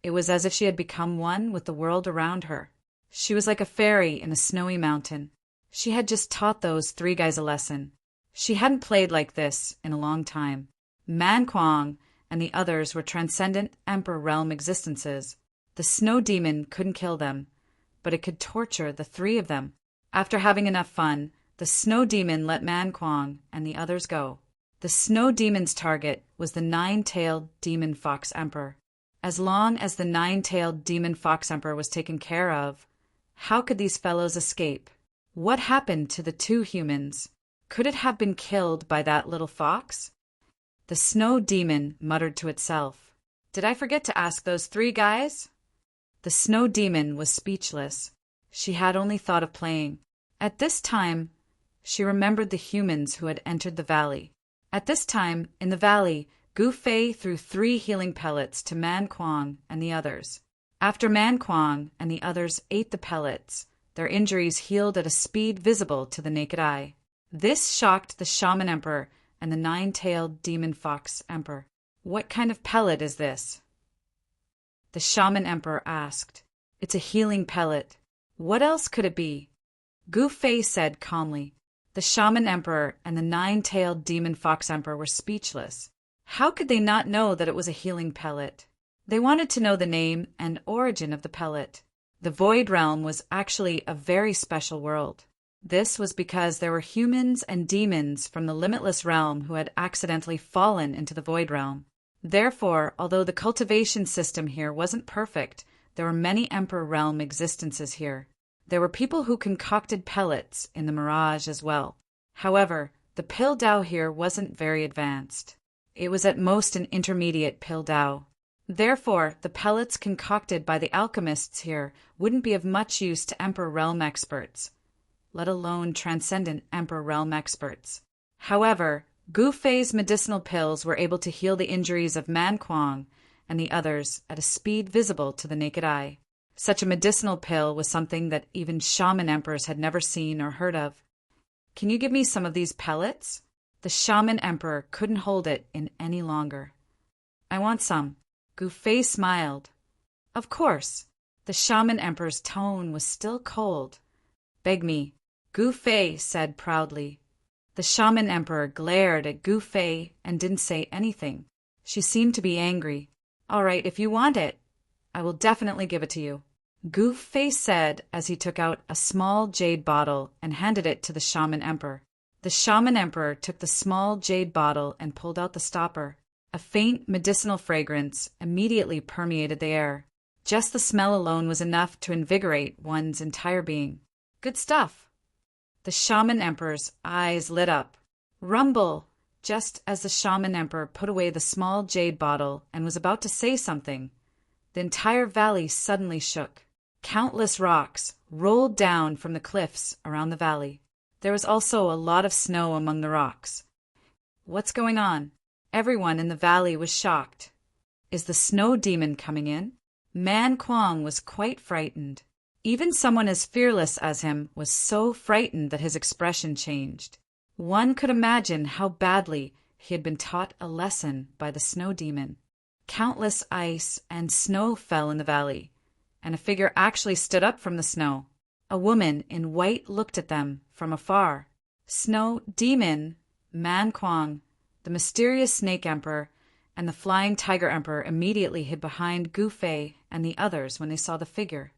A: it was as if she had become one with the world around her. She was like a fairy in a snowy mountain. She had just taught those 3 guys a lesson. She hadn't played like this in a long time. Man Kuang and the others were transcendent Emperor realm existences. The snow demon couldn't kill them, but it could torture the 3 of them. After having enough fun, the snow demon let Man Kuang and the others go. The snow demon's target was the 9-tailed demon fox emperor. As long as the 9-tailed demon fox emperor was taken care of, how could these fellows escape? What happened to the 2 humans? Could it have been killed by that little fox? The snow demon muttered to itself. Did I forget to ask those 3 guys? The snow demon was speechless. She had only thought of playing. At this time, she remembered the humans who had entered the valley. At this time, in the valley, Gu Fei threw 3 healing pellets to Man Kuang and the others. After Man Kuang and the others ate the pellets, their injuries healed at a speed visible to the naked eye. This shocked the Shaman Emperor and the 9-tailed demon fox emperor. What kind of pellet is this? The Shaman Emperor asked. It's a healing pellet. What else could it be? Gu Fei said calmly. The Shaman Emperor and the 9-tailed demon fox emperor were speechless. How could they not know that it was a healing pellet? They wanted to know the name and origin of the pellet. The Void Realm was actually a very special world. This was because there were humans and demons from the Limitless Realm who had accidentally fallen into the Void Realm. Therefore, although the cultivation system here wasn't perfect, there were many Emperor Realm existences here. There were people who concocted pellets in the Mirage as well. However, the Piltdow here wasn't very advanced. It was at most an intermediate Piltdow. Therefore, the pellets concocted by the alchemists here wouldn't be of much use to Emperor Realm experts, let alone transcendent Emperor Realm experts. However, Gu Fei's medicinal pills were able to heal the injuries of Man Kuang and the others at a speed visible to the naked eye. Such a medicinal pill was something that even shaman emperors had never seen or heard of. Can you give me some of these pellets? The shaman emperor couldn't hold it in any longer. I want some. Gu Fei smiled. Of course. The shaman emperor's tone was still cold. Beg me, Gu Fei said proudly. The shaman emperor glared at Gu Fei and didn't say anything. She seemed to be angry. All right, if you want it, I will definitely give it to you, Gu Fei said as he took out a small jade bottle and handed it to the shaman emperor. The shaman emperor took the small jade bottle and pulled out the stopper. A faint medicinal fragrance immediately permeated the air. Just the smell alone was enough to invigorate one's entire being. Good stuff. The shaman emperor's eyes lit up. Rumble! Just as the shaman emperor put away the small jade bottle and was about to say something, the entire valley suddenly shook. Countless rocks rolled down from the cliffs around the valley. There was also a lot of snow among the rocks. What's going on? Everyone in the valley was shocked. Is the snow demon coming in? Man Kuang was quite frightened. Even someone as fearless as him was so frightened that his expression changed. One could imagine how badly he had been taught a lesson by the snow demon. Countless ice and snow fell in the valley, and a figure actually stood up from the snow. A woman in white looked at them from afar. Snow demon, Man Kuang, the mysterious Snake Emperor, and the Flying Tiger Emperor immediately hid behind Gu Fei and the others when they saw the figure.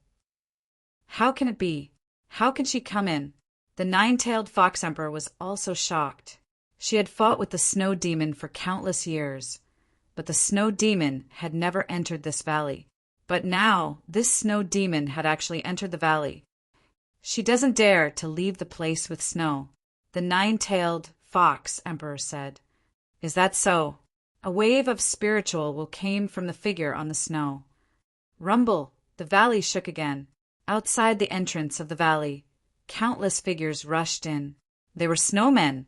A: How can it be? How can she come in? The Nine-Tailed Fox Emperor was also shocked. She had fought with the snow demon for countless years, but the snow demon had never entered this valley. But now this snow demon had actually entered the valley. She doesn't dare to leave the place with snow, the Nine-Tailed Fox Emperor said. Is that so? A wave of spiritual will came from the figure on the snow. Rumble! The valley shook again. Outside the entrance of the valley, countless figures rushed in. They were snowmen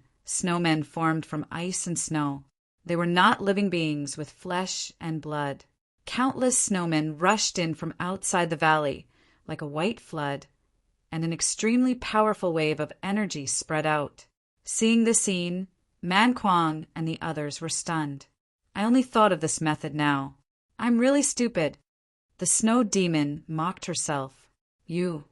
A: formed from ice and snow. They were not living beings with flesh and blood. Countless snowmen rushed in from outside the valley like a white flood, and an extremely powerful wave of energy spread out. Seeing the scene, Man Kuang and the others were stunned. I only thought of this method now. I'm really stupid. The snow demon mocked herself. You.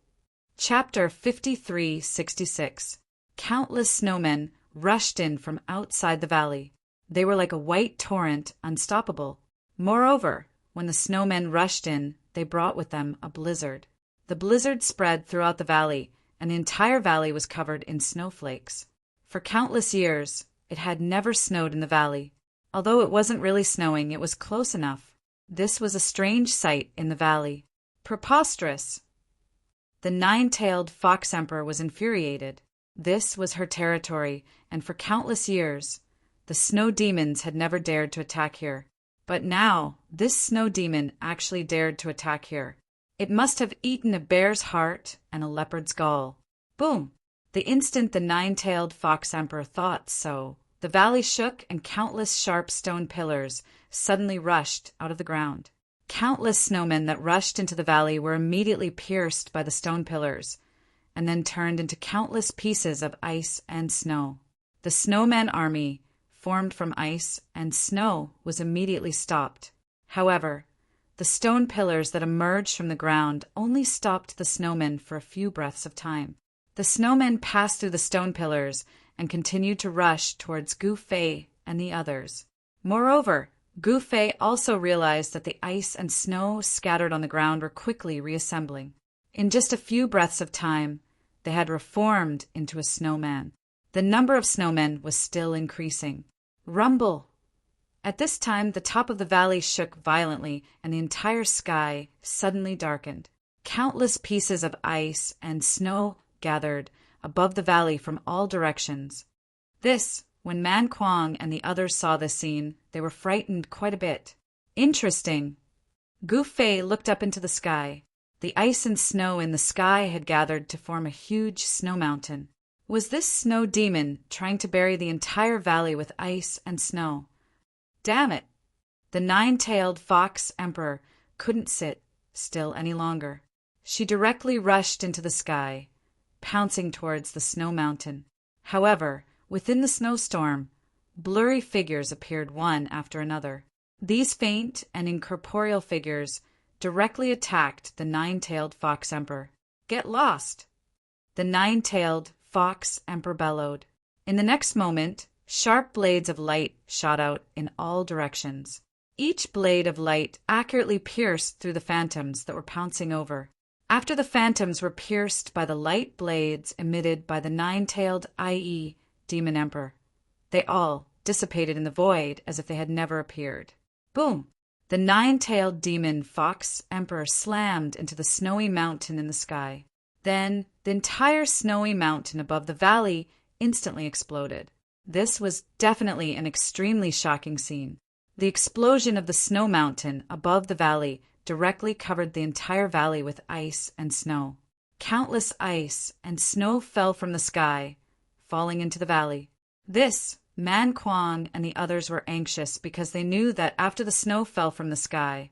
A: Chapter 5366. Countless snowmen rushed in from outside the valley. They were like a white torrent, unstoppable. Moreover, when the snowmen rushed in, they brought with them a blizzard. The blizzard spread throughout the valley, and the entire valley was covered in snowflakes. For countless years, it had never snowed in the valley. Although it wasn't really snowing, it was close enough. This was a strange sight in the valley. Preposterous! The Nine-Tailed Fox Emperor was infuriated. This was her territory, and for countless years, the snow demons had never dared to attack here. But now, this snow demon actually dared to attack here. It must have eaten a bear's heart and a leopard's gall. Boom! The instant the Nine-Tailed Fox Emperor thought so, the valley shook and countless sharp stone pillars suddenly rushed out of the ground. Countless snowmen that rushed into the valley were immediately pierced by the stone pillars, and then turned into countless pieces of ice and snow. The snowman army, formed from ice and snow, was immediately stopped. However, the stone pillars that emerged from the ground only stopped the snowmen for a few breaths of time. The snowmen passed through the stone pillars and continued to rush towards Gu Fei and the others. Moreover, Gu Fei also realized that the ice and snow scattered on the ground were quickly reassembling. In just a few breaths of time, they had reformed into a snowman. The number of snowmen was still increasing. Rumble! At this time, the top of the valley shook violently, and the entire sky suddenly darkened. Countless pieces of ice and snow gathered above the valley from all directions. When Man Kuang and the others saw this scene, they were frightened quite a bit. Interesting. Gu Fei looked up into the sky. The ice and snow in the sky had gathered to form a huge snow mountain. Was this snow demon trying to bury the entire valley with ice and snow? Damn it! The Nine-Tailed Fox Emperor couldn't sit still any longer. She directly rushed into the sky, pouncing towards the snow mountain. However, within the snowstorm, blurry figures appeared one after another. These faint and incorporeal figures directly attacked the Nine-Tailed Fox Emperor. Get lost! The Nine-Tailed Fox Emperor bellowed. In the next moment, sharp blades of light shot out in all directions. Each blade of light accurately pierced through the phantoms that were pouncing over. After the phantoms were pierced by the light blades emitted by the Nine-Tailed i.e. Demon Emperor, they all dissipated in the void as if they had never appeared. Boom! The Nine-Tailed Demon Fox Emperor slammed into the snowy mountain in the sky. Then the entire snowy mountain above the valley instantly exploded. This was definitely an extremely shocking scene. The explosion of the snow mountain above the valley directly covered the entire valley with ice and snow. Countless ice and snow fell from the sky, falling into the valley. Man Kuang and the others were anxious because they knew that after the snow fell from the sky,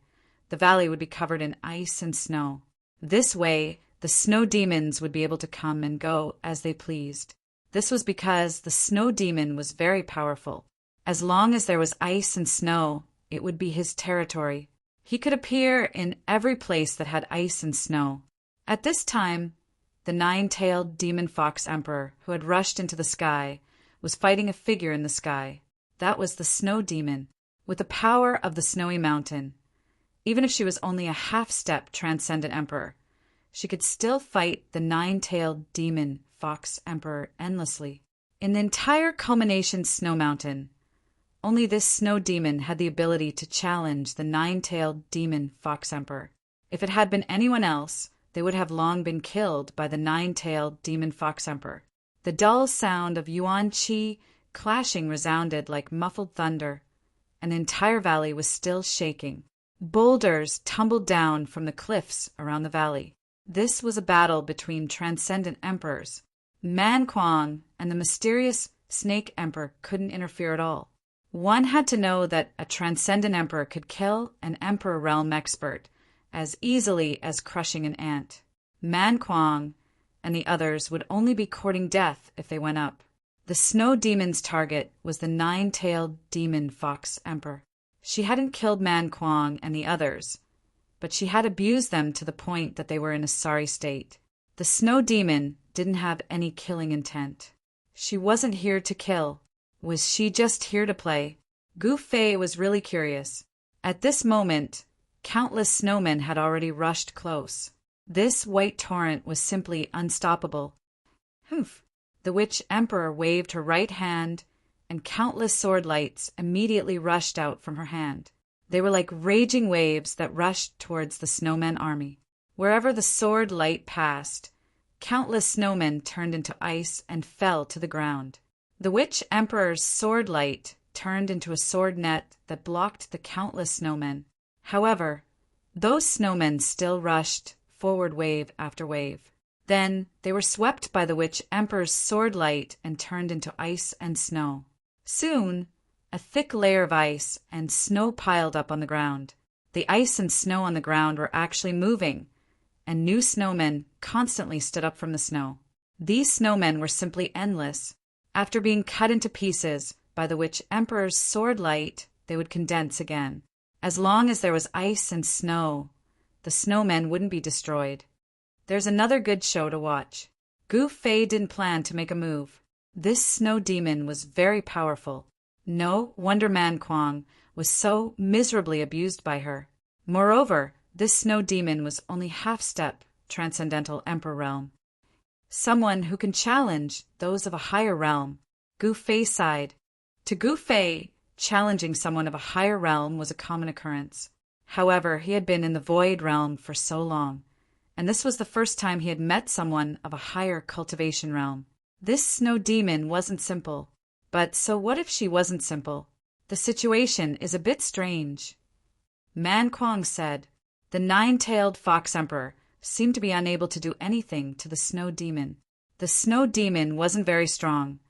A: the valley would be covered in ice and snow. This way, the snow demons would be able to come and go as they pleased. This was because the snow demon was very powerful. As long as there was ice and snow, it would be his territory. He could appear in every place that had ice and snow. At this time, the nine-tailed demon fox emperor, who had rushed into the sky, was fighting a figure in the sky. That was the snow demon, with the power of the snowy mountain. Even if she was only a half-step transcendent emperor, she could still fight the nine-tailed demon fox emperor endlessly. In the entire culmination snow mountain, only this snow demon had the ability to challenge the nine-tailed demon fox emperor. If it had been anyone else, they would have long been killed by the nine-tailed demon fox emperor. The dull sound of Yuan Qi clashing resounded like muffled thunder, and the entire valley was still shaking. Boulders tumbled down from the cliffs around the valley. This was a battle between transcendent emperors. Man Kuang and the mysterious snake emperor couldn't interfere at all. One had to know that a transcendent emperor could kill an emperor realm expert as easily as crushing an ant. Man Kuang and the others would only be courting death if they went up. The snow demon's target was the nine-tailed demon fox emperor. She hadn't killed Man Kuang and the others, but she had abused them to the point that they were in a sorry state. The snow demon didn't have any killing intent. She wasn't here to kill. Was she just here to play? Gu Fei was really curious. At this moment, countless snowmen had already rushed close. This white torrent was simply unstoppable. Humph! The witch emperor waved her right hand, and countless sword lights immediately rushed out from her hand. They were like raging waves that rushed towards the snowman army. Wherever the sword light passed, countless snowmen turned into ice and fell to the ground. The witch emperor's sword light turned into a sword net that blocked the countless snowmen. However, those snowmen still rushed forward wave after wave. Then they were swept by the witch emperor's sword light and turned into ice and snow. Soon, a thick layer of ice and snow piled up on the ground. The ice and snow on the ground were actually moving, and new snowmen constantly stood up from the snow. These snowmen were simply endless. After being cut into pieces by the witch emperor's sword light, they would condense again. As long as there was ice and snow, the snowmen wouldn't be destroyed. There's another good show to watch. Gu Fei didn't plan to make a move. This snow demon was very powerful. No wonder Man Kuang was so miserably abused by her. Moreover, this snow demon was only half-step transcendental emperor realm. Someone who can challenge those of a higher realm. Gu Fei sighed. To Gu Fei, challenging someone of a higher realm was a common occurrence. However, he had been in the void realm for so long, and this was the first time he had met someone of a higher cultivation realm. This snow demon wasn't simple. But so what if she wasn't simple? The situation is a bit strange. Man Kuang said. The nine-tailed fox emperor seemed to be unable to do anything to the snow demon. The snow demon wasn't very strong,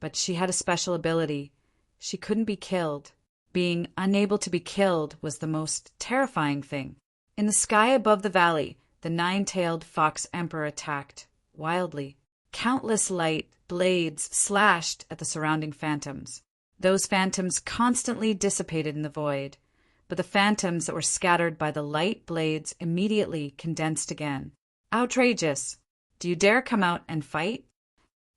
A: but she had a special ability. She couldn't be killed. Being unable to be killed was the most terrifying thing. In the sky above the valley, the nine-tailed fox emperor attacked, wildly. Countless light blades slashed at the surrounding phantoms. Those phantoms constantly dissipated in the void, but the phantoms that were scattered by the light blades immediately condensed again. Outrageous! Do you dare come out and fight?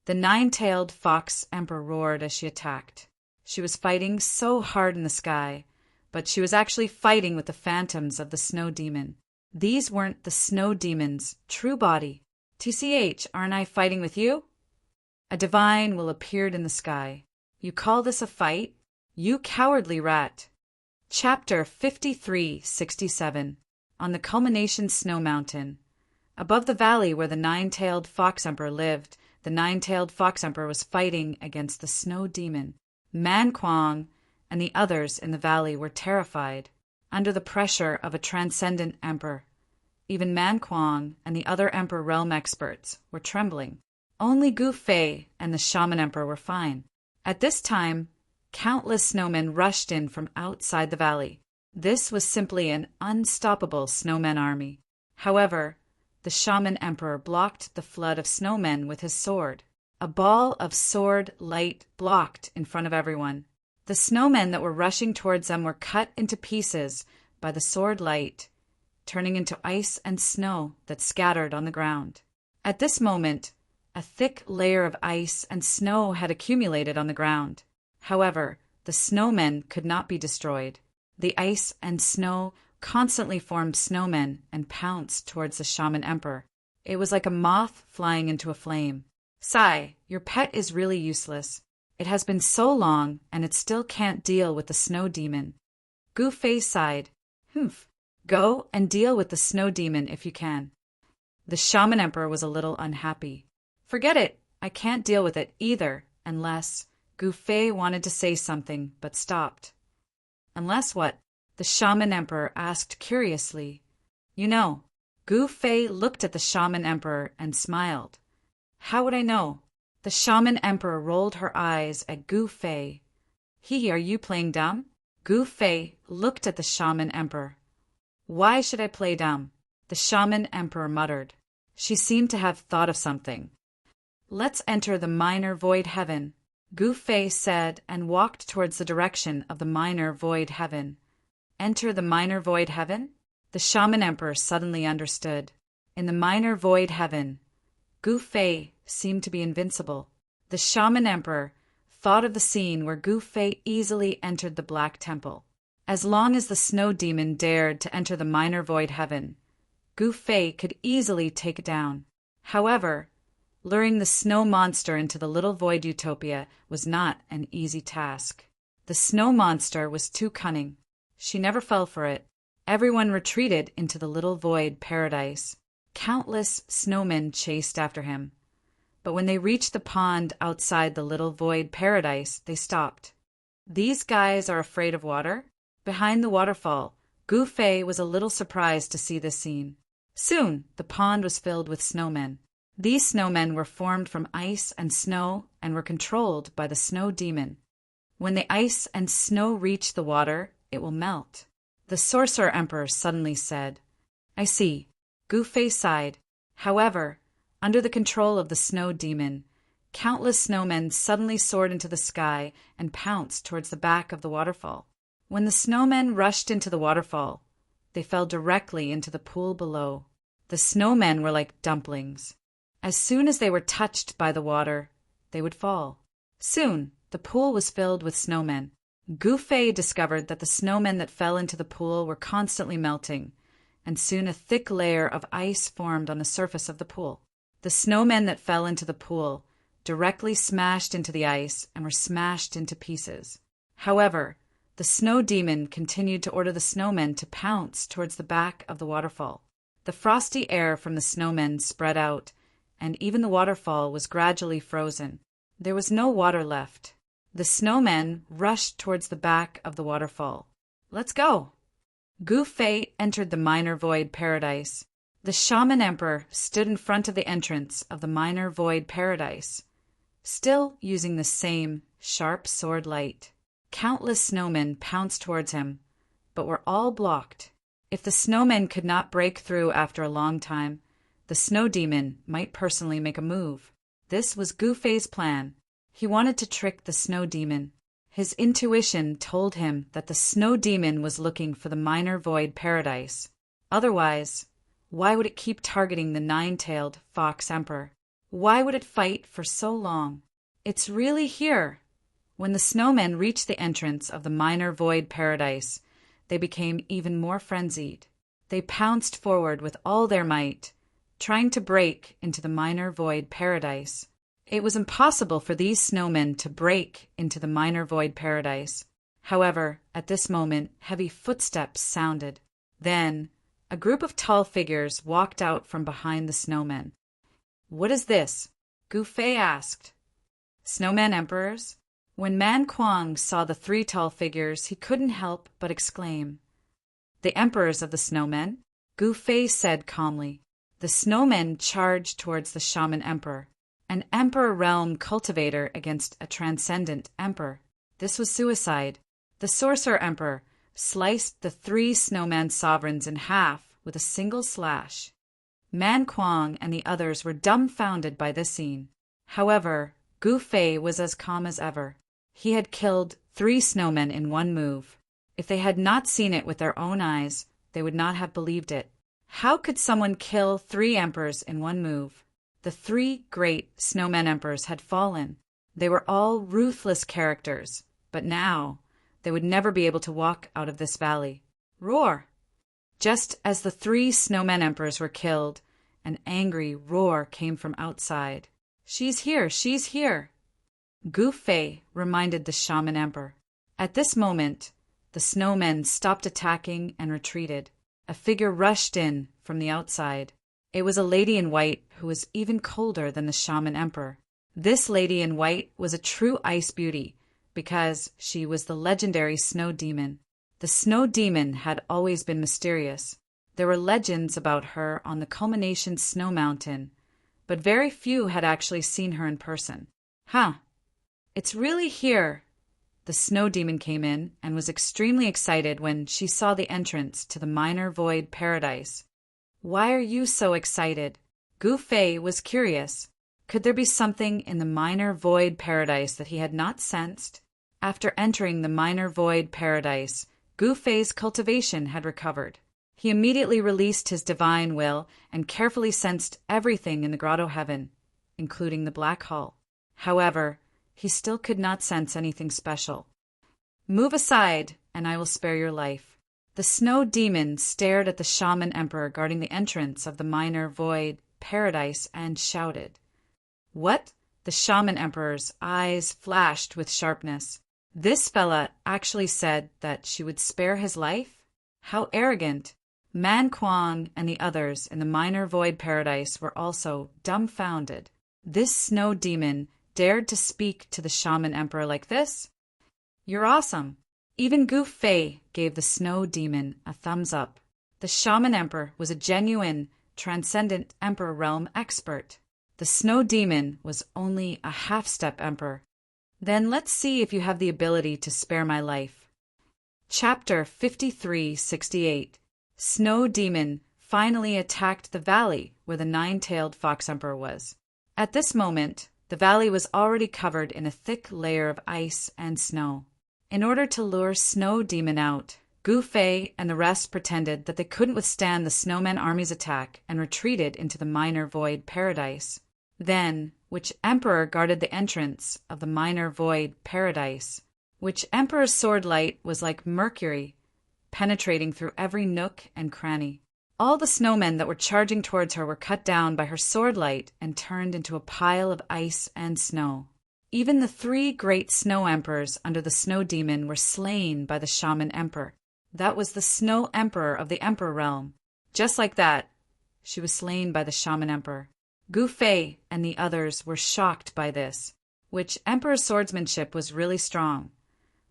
A: The nine-tailed fox emperor roared as she attacked. She was fighting so hard in the sky, but she was actually fighting with the phantoms of the snow demon. These weren't the snow demon's true body. TCH, aren't I fighting with you? A divine will appeared in the sky. You call this a fight? You cowardly rat. Chapter 5367. On the culmination snow mountain. Above the valley where the nine-tailed fox emperor lived, the nine-tailed fox emperor was fighting against the snow demon. Man Kuang and the others in the valley were terrified, under the pressure of a transcendent emperor. Even Man Kuang and the other emperor realm experts were trembling. Only Gu Fei and the shaman emperor were fine. At this time, countless snowmen rushed in from outside the valley. This was simply an unstoppable snowman army. However, the shaman emperor blocked the flood of snowmen with his sword. A ball of sword light blocked in front of everyone. The snowmen that were rushing towards them were cut into pieces by the sword light, turning into ice and snow that scattered on the ground. At this moment, a thick layer of ice and snow had accumulated on the ground. However, the snowmen could not be destroyed. The ice and snow constantly formed snowmen and pounced towards the shaman emperor. It was like a moth flying into a flame. "Sigh, your pet is really useless. It has been so long, and it still can't deal with the snow demon." Gu Fei sighed. "Humph. Go and deal with the snow demon if you can." The shaman emperor was a little unhappy. "Forget it. I can't deal with it either, unless—" Gu Fei wanted to say something, but stopped. "Unless what?" the shaman emperor asked curiously. "You know." Gu Fei looked at the shaman emperor and smiled. "How would I know?" The shaman emperor rolled her eyes at Gu Fei. Are you playing dumb?" Gu Fei looked at the shaman emperor. "Why should I play dumb?" the shaman emperor muttered. She seemed to have thought of something. "Let's enter the minor void heaven," Gu Fei said, and walked towards the direction of the minor void heaven. Enter the minor void heaven? The shaman emperor suddenly understood. In the minor void heaven, Gu Fei seemed to be invincible. The shaman emperor thought of the scene where Gu Fei easily entered the Black Temple. As long as the snow demon dared to enter the minor void heaven, Gu Fei could easily take it down. However, luring the snow monster into the little void utopia was not an easy task. The snow monster was too cunning. She never fell for it. Everyone retreated into the little void paradise. Countless snowmen chased after him. But when they reached the pond outside the little void paradise, they stopped. "These guys are afraid of water?" Behind the waterfall, Gu Fei was a little surprised to see this scene. Soon, the pond was filled with snowmen. These snowmen were formed from ice and snow and were controlled by the snow demon. When the ice and snow reach the water, it will melt. The sorcerer emperor suddenly said. "I see." Gu Fei sighed. However, under the control of the snow demon, countless snowmen suddenly soared into the sky and pounced towards the back of the waterfall. When the snowmen rushed into the waterfall, they fell directly into the pool below. The snowmen were like dumplings. As soon as they were touched by the water, they would fall. Soon, the pool was filled with snowmen. Gu Fei discovered that the snowmen that fell into the pool were constantly melting, and soon a thick layer of ice formed on the surface of the pool. The snowmen that fell into the pool directly smashed into the ice and were smashed into pieces. However, the snow demon continued to order the snowmen to pounce towards the back of the waterfall. The frosty air from the snowmen spread out, and even the waterfall was gradually frozen. There was no water left. The snowmen rushed towards the back of the waterfall. "Let's go!" Gu Fei entered the minor void paradise. The shaman emperor stood in front of the entrance of the minor void paradise, still using the same sharp sword light. Countless snowmen pounced towards him, but were all blocked. If the snowmen could not break through after a long time, the snow demon might personally make a move. This was Gu Fei's plan. He wanted to trick the snow demon. His intuition told him that the snow demon was looking for the minor void paradise. Otherwise, why would it keep targeting the nine-tailed fox emperor? Why would it fight for so long? It's really here. When the snowmen reached the entrance of the minor void paradise, they became even more frenzied. They pounced forward with all their might, trying to break into the minor void paradise. It was impossible for these snowmen to break into the minor void paradise. However, at this moment, heavy footsteps sounded. Then, a group of tall figures walked out from behind the snowmen. "What is this?" Gu Fei asked. "Snowman emperors?" When Man Kuang saw the three tall figures, he couldn't help but exclaim. "The emperors of the snowmen," Gu Fei said calmly. The snowmen charged towards the shaman emperor. An emperor realm cultivator against a transcendent emperor. This was suicide. The sorcerer emperor sliced the 3 snowman sovereigns in half with a single slash. Man Kuang and the others were dumbfounded by this scene. However, Gu Fei was as calm as ever. He had killed 3 snowmen in one move. If they had not seen it with their own eyes, they would not have believed it. How could someone kill 3 emperors in one move? The 3 great snowman emperors had fallen. They were all ruthless characters, but now they would never be able to walk out of this valley. Roar! Just as the 3 snowman emperors were killed, an angry roar came from outside. She's here! She's here! Gu Fei reminded the shaman emperor. At this moment, the snowmen stopped attacking and retreated. A figure rushed in from the outside. It was a lady in white who was even colder than the shaman emperor. This lady in white was a true ice beauty because she was the legendary snow demon. The snow demon had always been mysterious. There were legends about her on the culmination snow mountain, but very few had actually seen her in person. Huh, it's really here. The snow demon came in and was extremely excited when she saw the entrance to the minor void paradise. Why are you so excited? Gu Fei was curious. Could there be something in the minor void paradise that he had not sensed? After entering the minor void paradise, Gu Fei's cultivation had recovered. He immediately released his divine will and carefully sensed everything in the grotto heaven, including the black hall. However, he still could not sense anything special. Move aside, and I will spare your life. The snow demon stared at the shaman emperor guarding the entrance of the minor void paradise and shouted. What? The shaman emperor's eyes flashed with sharpness. This fella actually said that she would spare his life? How arrogant! Man Kuang and the others in the minor void paradise were also dumbfounded. This snow demon dared to speak to the shaman emperor like this? You're awesome. Even Gu Fei gave the snow demon a thumbs up. The shaman emperor was a genuine, transcendent emperor realm expert. The snow demon was only a half-step emperor. Then let's see if you have the ability to spare my life. Chapter 5368. Snow demon finally attacked the valley where the 9-tailed fox emperor was. At this moment, the valley was already covered in a thick layer of ice and snow. In order to lure Snow Demon out, Gu Fei and the rest pretended that they couldn't withstand the snowman army's attack and retreated into the minor void paradise. Then, which emperor guarded the entrance of the minor void paradise? Which emperor's sword light was like mercury, penetrating through every nook and cranny. All the snowmen that were charging towards her were cut down by her sword light and turned into a pile of ice and snow. Even the 3 great snow emperors under the snow demon were slain by the shaman emperor. That was the snow emperor of the emperor realm. Just like that, she was slain by the shaman emperor. Gu Fei and the others were shocked by this, which emperor's swordsmanship was really strong.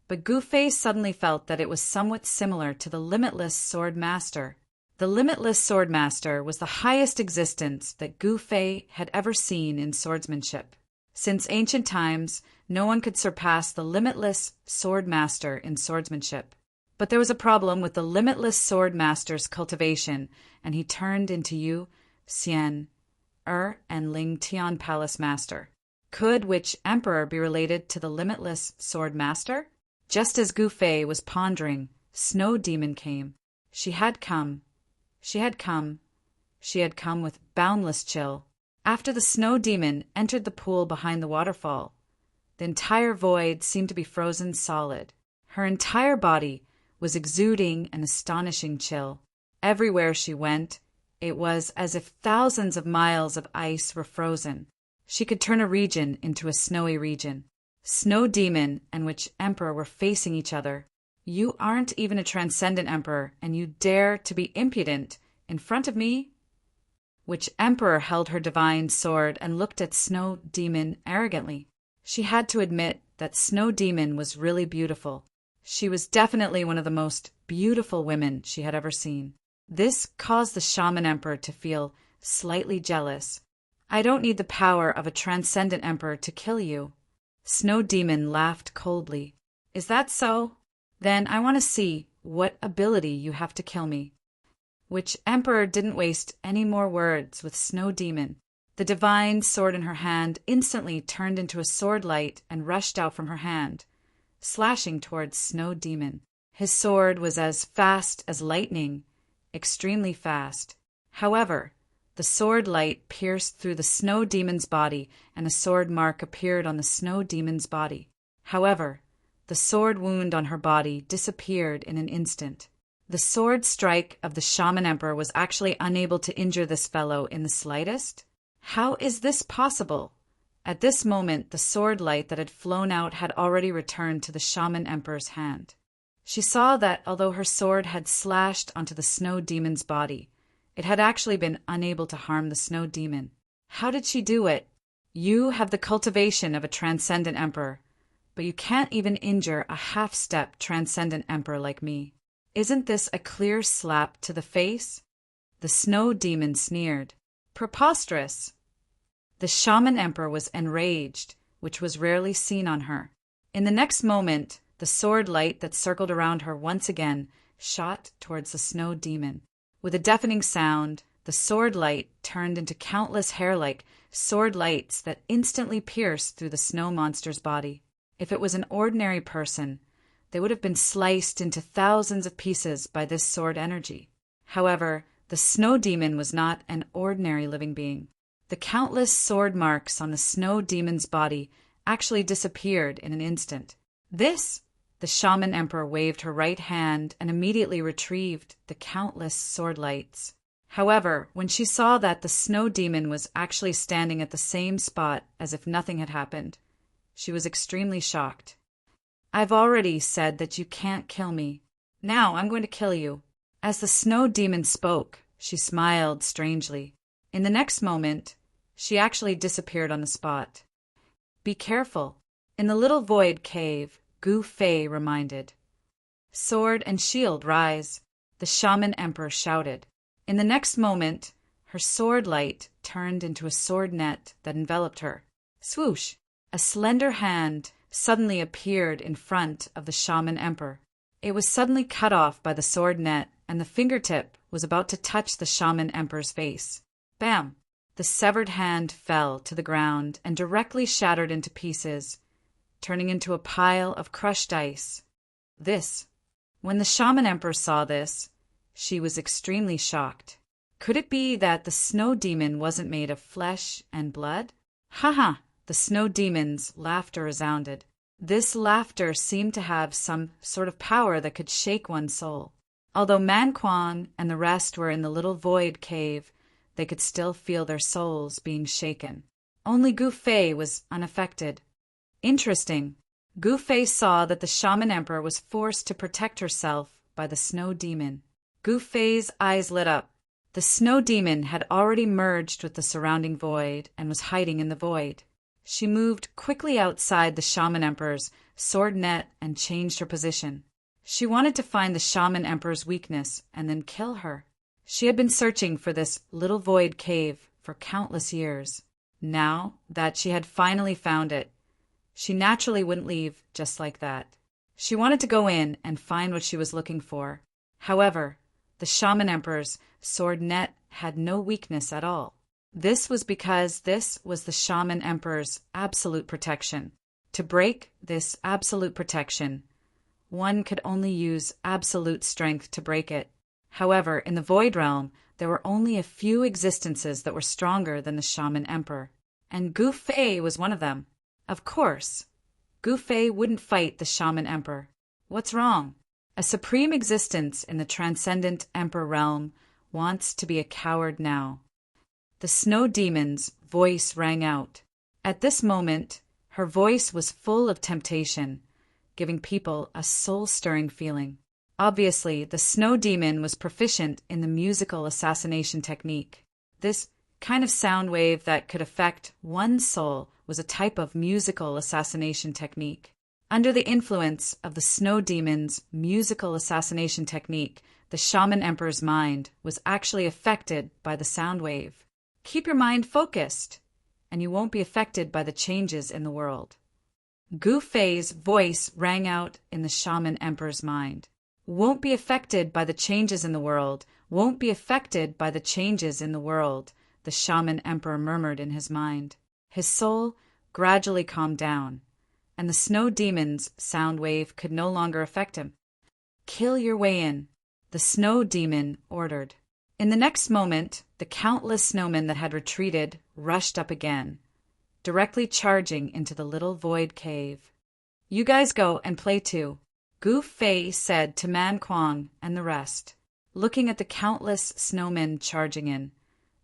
A: But Gu Fei suddenly felt that it was somewhat similar to the limitless sword master. The limitless sword master was the highest existence that Gu Fei had ever seen in swordsmanship. Since ancient times, no one could surpass the limitless sword master in swordsmanship. But there was a problem with the limitless sword master's cultivation, and he turned into Yu, Xian, and Ling Tian Palace Master. Could which emperor be related to the limitless sword master? Just as Gu Fei was pondering, Snow Demon came. She had come with boundless chill. After the snow demon entered the pool behind the waterfall, the entire void seemed to be frozen solid. Her entire body was exuding an astonishing chill. Everywhere she went, it was as if thousands of miles of ice were frozen. She could turn a region into a snowy region. Snow demon and which emperor were facing each other. You aren't even a transcendent emperor, and you dare to be impudent in front of me? Which emperor held her divine sword and looked at Snow Demon arrogantly. She had to admit that Snow Demon was really beautiful. She was definitely one of the most beautiful women she had ever seen. This caused the shaman emperor to feel slightly jealous. I don't need the power of a transcendent emperor to kill you. Snow Demon laughed coldly. Is that so? Then I want to see what ability you have to kill me. Which Emperor didn't waste any more words with Snow Demon. The divine sword in her hand instantly turned into a sword light and rushed out from her hand, slashing towards Snow Demon. His sword was as fast as lightning, extremely fast. However, the sword light pierced through the Snow Demon's body, and a sword mark appeared on the Snow Demon's body. However, the sword wound on her body disappeared in an instant. The sword strike of the Shaman Emperor was actually unable to injure this fellow in the slightest. How is this possible? At this moment, the sword light that had flown out had already returned to the Shaman Emperor's hand. She saw that although her sword had slashed onto the Snow Demon's body, it had actually been unable to harm the Snow Demon. How did she do it? You have the cultivation of a transcendent emperor, but you can't even injure a half-step transcendent emperor like me. Isn't this a clear slap to the face? The Snow Demon sneered. Preposterous! The Shaman Emperor was enraged, which was rarely seen on her. In the next moment, the sword light that circled around her once again shot towards the Snow Demon. With a deafening sound, the sword light turned into countless hair-like sword lights that instantly pierced through the snow monster's body. If it was an ordinary person, they would have been sliced into thousands of pieces by this sword energy. However, the Snow Demon was not an ordinary living being. The countless sword marks on the Snow Demon's body actually disappeared in an instant. This, the Shaman Emperor waved her right hand and immediately retrieved the countless sword lights. However, when she saw that the Snow Demon was actually standing at the same spot as if nothing had happened, she was extremely shocked. I've already said that you can't kill me. Now I'm going to kill you. As the Snow Demon spoke, she smiled strangely. In the next moment, she actually disappeared on the spot. Be careful. In the little void cave, Gu Fei reminded. Sword and shield rise, the Shaman Emperor shouted. In the next moment, her sword light turned into a sword net that enveloped her. Swoosh! A slender hand suddenly appeared in front of the Shaman Emperor. It was suddenly cut off by the sword net, and the fingertip was about to touch the Shaman Emperor's face. Bam! The severed hand fell to the ground and directly shattered into pieces, turning into a pile of crushed ice. When the Shaman Emperor saw this, she was extremely shocked. Could it be that the Snow Demon wasn't made of flesh and blood? Ha! The Snow Demon's laughter resounded. This laughter seemed to have some sort of power that could shake one's soul. Although Man Quan and the rest were in the little void cave, they could still feel their souls being shaken. Only Gu Fei was unaffected. Interesting. Gu Fei saw that the Shaman Emperor was forced to protect herself by the Snow Demon. Gu Fei's eyes lit up. The Snow Demon had already merged with the surrounding void and was hiding in the void. She moved quickly outside the Shaman Emperor's sword net and changed her position. She wanted to find the Shaman Emperor's weakness and then kill her. She had been searching for this little void cave for countless years. Now that she had finally found it, she naturally wouldn't leave just like that. She wanted to go in and find what she was looking for. However, the Shaman Emperor's sword net had no weakness at all. This was because this was the Shaman Emperor's absolute protection. To break this absolute protection, one could only use absolute strength to break it. However, in the Void Realm, there were only a few existences that were stronger than the Shaman Emperor, and Gu Fei was one of them. Of course, Gu Fei wouldn't fight the Shaman Emperor. What's wrong? A supreme existence in the Transcendent Emperor realm wants to be a coward now. The Snow Demon's voice rang out. At this moment, her voice was full of temptation, giving people a soul-stirring feeling. Obviously, the Snow Demon was proficient in the musical assassination technique. This kind of sound wave that could affect one's soul was a type of musical assassination technique. Under the influence of the Snow Demon's musical assassination technique, the Shaman Emperor's mind was actually affected by the sound wave. Keep your mind focused, and you won't be affected by the changes in the world. Gu Fei's voice rang out in the Shaman Emperor's mind. Won't be affected by the changes in the world, won't be affected by the changes in the world, the Shaman Emperor murmured in his mind. His soul gradually calmed down, and the snow demon's sound wave could no longer affect him. Kill your way in, the snow demon ordered. In the next moment, the countless snowmen that had retreated rushed up again, directly charging into the little void cave. You guys go and play too, Gu Fei said to Man Kuang and the rest. Looking at the countless snowmen charging in,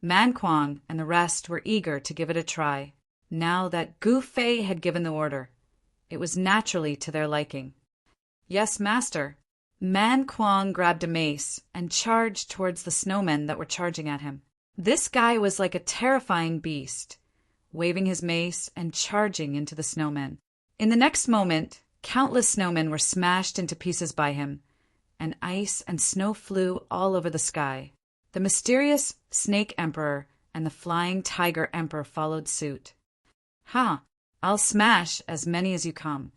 A: Man Kuang and the rest were eager to give it a try. Now that Gu Fei had given the order, it was naturally to their liking. Yes, master. Man Kuang grabbed a mace and charged towards the snowmen that were charging at him. This guy was like a terrifying beast, waving his mace and charging into the snowmen. In the next moment, countless snowmen were smashed into pieces by him, and ice and snow flew all over the sky. The mysterious Snake Emperor and the Flying Tiger Emperor followed suit. I'll smash as many as you come.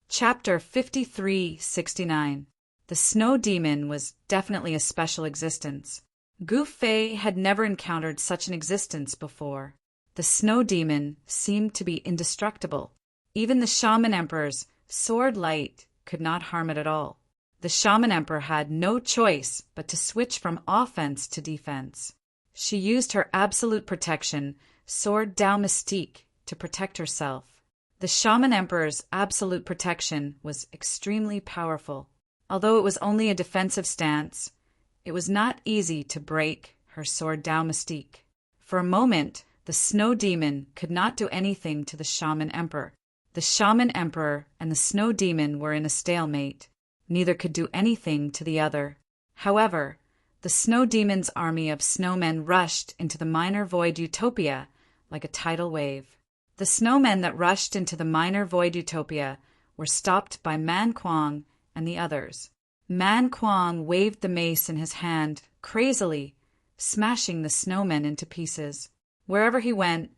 A: Chapter 5369. The Snow Demon was definitely a special existence. Gu Fei had never encountered such an existence before. The Snow Demon seemed to be indestructible. Even the Shaman Emperor's sword light could not harm it at all. The Shaman Emperor had no choice but to switch from offense to defense. She used her absolute protection, Sword Dao Mystique, to protect herself. The Shaman Emperor's absolute protection was extremely powerful. Although it was only a defensive stance, it was not easy to break her Sword Dao Mystique. For a moment, the Snow Demon could not do anything to the Shaman Emperor. The Shaman Emperor and the Snow Demon were in a stalemate. Neither could do anything to the other. However, the Snow Demon's army of snowmen rushed into the minor void utopia like a tidal wave. The snowmen that rushed into the minor void utopia were stopped by Man Kuang and the others. Man Kuang waved the mace in his hand crazily, smashing the snowmen into pieces. Wherever he went,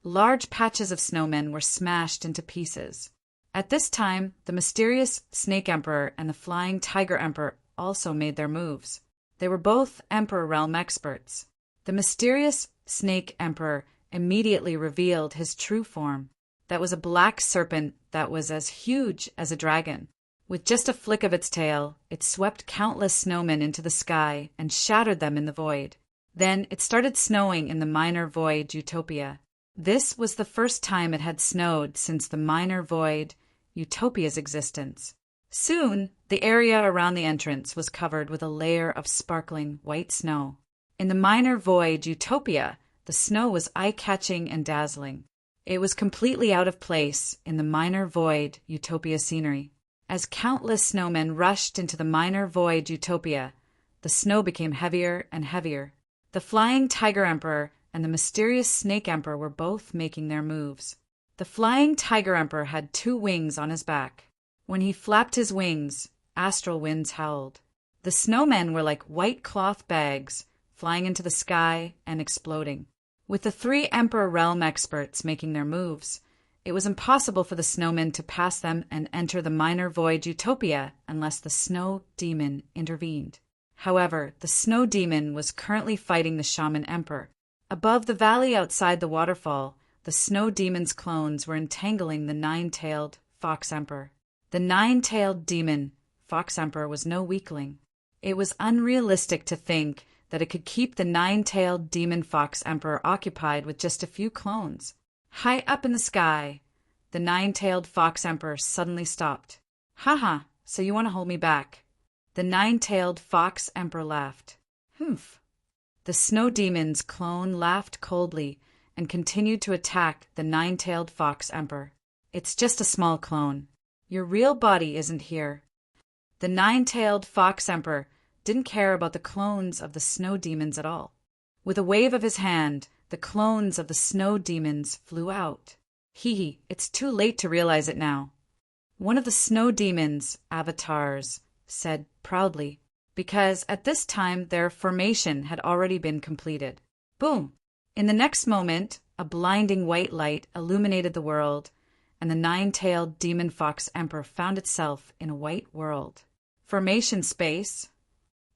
A: large patches of snowmen were smashed into pieces. At this time, the mysterious Snake Emperor and the Flying Tiger Emperor also made their moves. They were both Emperor Realm experts. The mysterious Snake Emperor immediately revealed his true form. That was a black serpent that was as huge as a dragon. With just a flick of its tail, it swept countless snowmen into the sky and shattered them in the void. Then it started snowing in the minor void utopia. This was the first time it had snowed since the minor void utopia's existence. Soon, the area around the entrance was covered with a layer of sparkling white snow. In the minor void utopia, the snow was eye-catching and dazzling. It was completely out of place in the minor void utopia scenery. As countless snowmen rushed into the minor void utopia, the snow became heavier and heavier. The Flying Tiger Emperor and the mysterious Snake Emperor were both making their moves. The Flying Tiger Emperor had 2 wings on his back. When he flapped his wings, astral winds howled. The snowmen were like white cloth bags, flying into the sky and exploding. With the 3 Emperor Realm experts making their moves, it was impossible for the snowmen to pass them and enter the minor void utopia unless the Snow Demon intervened. However, the Snow Demon was currently fighting the Shaman Emperor. Above the valley outside the waterfall, the Snow Demon's clones were entangling the 9-tailed Fox Emperor. The 9-tailed demon, Fox Emperor, was no weakling. It was unrealistic to think that it could keep the 9-tailed demon Fox Emperor occupied with just a few clones. High up in the sky, the 9-tailed Fox Emperor suddenly stopped. "Haha, so you want to hold me back?" The 9-tailed Fox Emperor laughed. "Humph." The Snow Demon's clone laughed coldly and continued to attack the 9-tailed Fox Emperor. "It's just a small clone. Your real body isn't here." The 9-tailed Fox Emperor didn't care about the clones of the Snow Demons at all. With a wave of his hand, the clones of the Snow Demons flew out. Hee, it's too late to realize it now. One of the Snow Demons' avatars said proudly, because at this time their formation had already been completed. Boom! In the next moment, a blinding white light illuminated the world, and the nine-tailed demon fox emperor found itself in a white world. Formation space.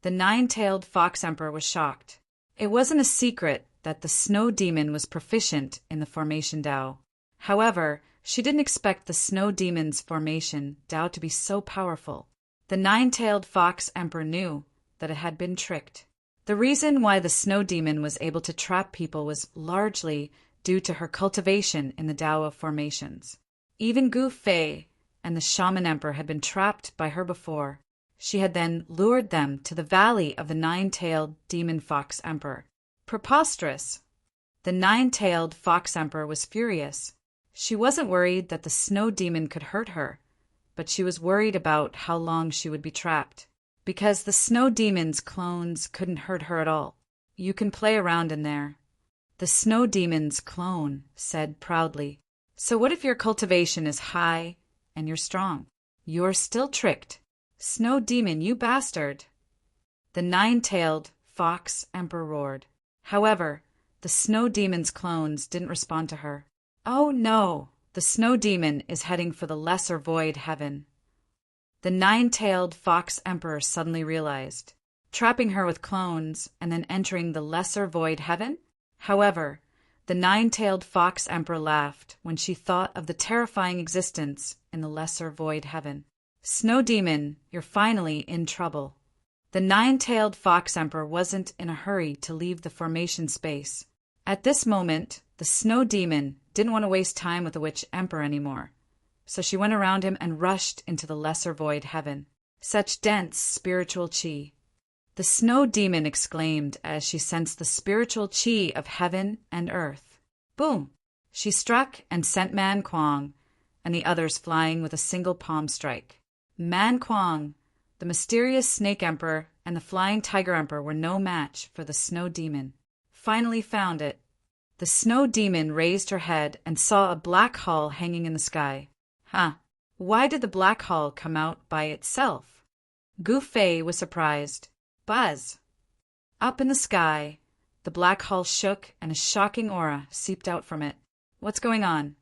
A: The nine-tailed fox emperor was shocked. It wasn't a secret that the snow demon was proficient in the formation Tao. However, she didn't expect the snow demon's formation Tao to be so powerful. The nine-tailed fox emperor knew that it had been tricked. The reason why the snow demon was able to trap people was largely due to her cultivation in the Tao of formations. Even Gu Fei and the shaman emperor had been trapped by her before. She had then lured them to the valley of the nine-tailed demon fox emperor. Preposterous! The nine-tailed fox emperor was furious. She wasn't worried that the snow demon could hurt her, but she was worried about how long she would be trapped. Because the snow demon's clones couldn't hurt her at all. You can play around in there. The snow demon's clone said proudly. So what if your cultivation is high and you're strong? You're still tricked. Snow demon, you bastard! The nine-tailed fox emperor roared. However, the snow demon's clones didn't respond to her. Oh no! The snow demon is heading for the lesser void heaven. The nine-tailed fox emperor suddenly realized, trapping her with clones and then entering the lesser void heaven? However, the nine-tailed fox emperor laughed when she thought of the terrifying existence in the lesser void heaven. Snow demon, you're finally in trouble. The nine-tailed fox emperor wasn't in a hurry to leave the formation space. At this moment, the snow demon didn't want to waste time with the witch emperor anymore. So she went around him and rushed into the lesser void heaven. Such dense spiritual chi. The snow demon exclaimed as she sensed the spiritual chi of heaven and earth. Boom! She struck and sent Man Kuang and the others flying with a single palm strike. Man Kuang, the mysterious snake emperor, and the flying tiger emperor were no match for the snow demon. Finally found it. The snow demon raised her head and saw a black hall hanging in the sky. Huh, why did the black hall come out by itself? Gu Fei was surprised. Buzz! Up in the sky, the black hall shook and a shocking aura seeped out from it. What's going on?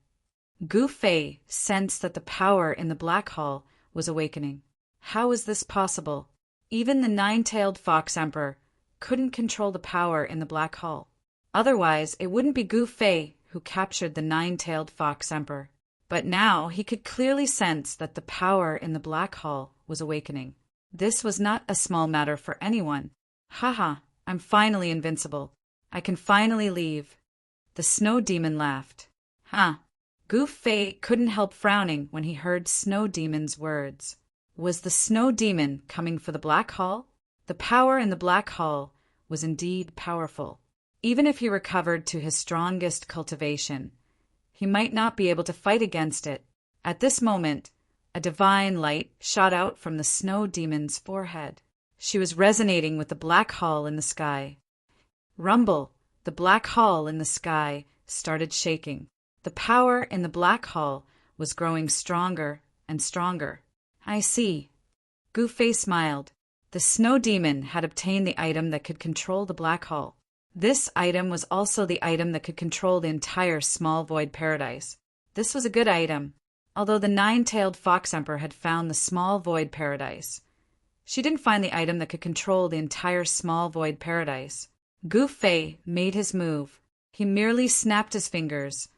A: Gu Fei sensed that the power in the black hall was awakening. How is this possible? Even the nine-tailed fox emperor couldn't control the power in the black hall. Otherwise, it wouldn't be Gu Fei who captured the nine-tailed fox emperor. But now he could clearly sense that the power in the black hall was awakening. This was not a small matter for anyone. Haha, I'm finally invincible. I can finally leave. The snow demon laughed. Huh. Gu Fei couldn't help frowning when he heard Snow Demon's words. Was the snow demon coming for the black hall? The power in the black hall was indeed powerful. Even if he recovered to his strongest cultivation, he might not be able to fight against it. At this moment, a divine light shot out from the snow demon's forehead. She was resonating with the black hall in the sky. Rumble! The black hall in the sky started shaking. The power in the black hall was growing stronger and stronger. I see. Gu Fei smiled. The snow demon had obtained the item that could control the black hall. This item was also the item that could control the entire small void paradise. This was a good item, although the nine-tailed fox emperor had found the small void paradise. She didn't find the item that could control the entire small void paradise. Gu Fei made his move. He merely snapped his fingers,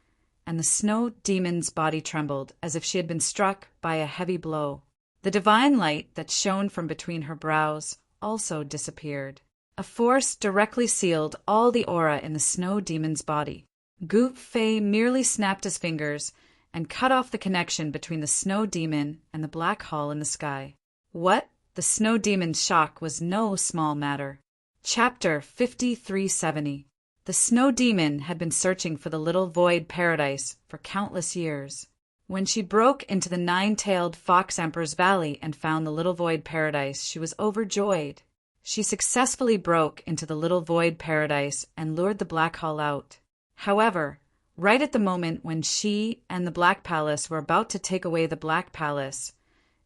A: and the snow demon's body trembled as if she had been struck by a heavy blow. The divine light that shone from between her brows also disappeared. A force directly sealed all the aura in the snow demon's body. Gu Fei merely snapped his fingers and cut off the connection between the snow demon and the black hall in the sky. What? The snow demon's shock was no small matter. Chapter 5370. The snow demon had been searching for the little void paradise for countless years. When she broke into the nine-tailed fox emperor's valley and found the little void paradise, she was overjoyed. She successfully broke into the little void paradise and lured the black hall out. However, right at the moment when she and the Black Palace were about to take away the Black Palace,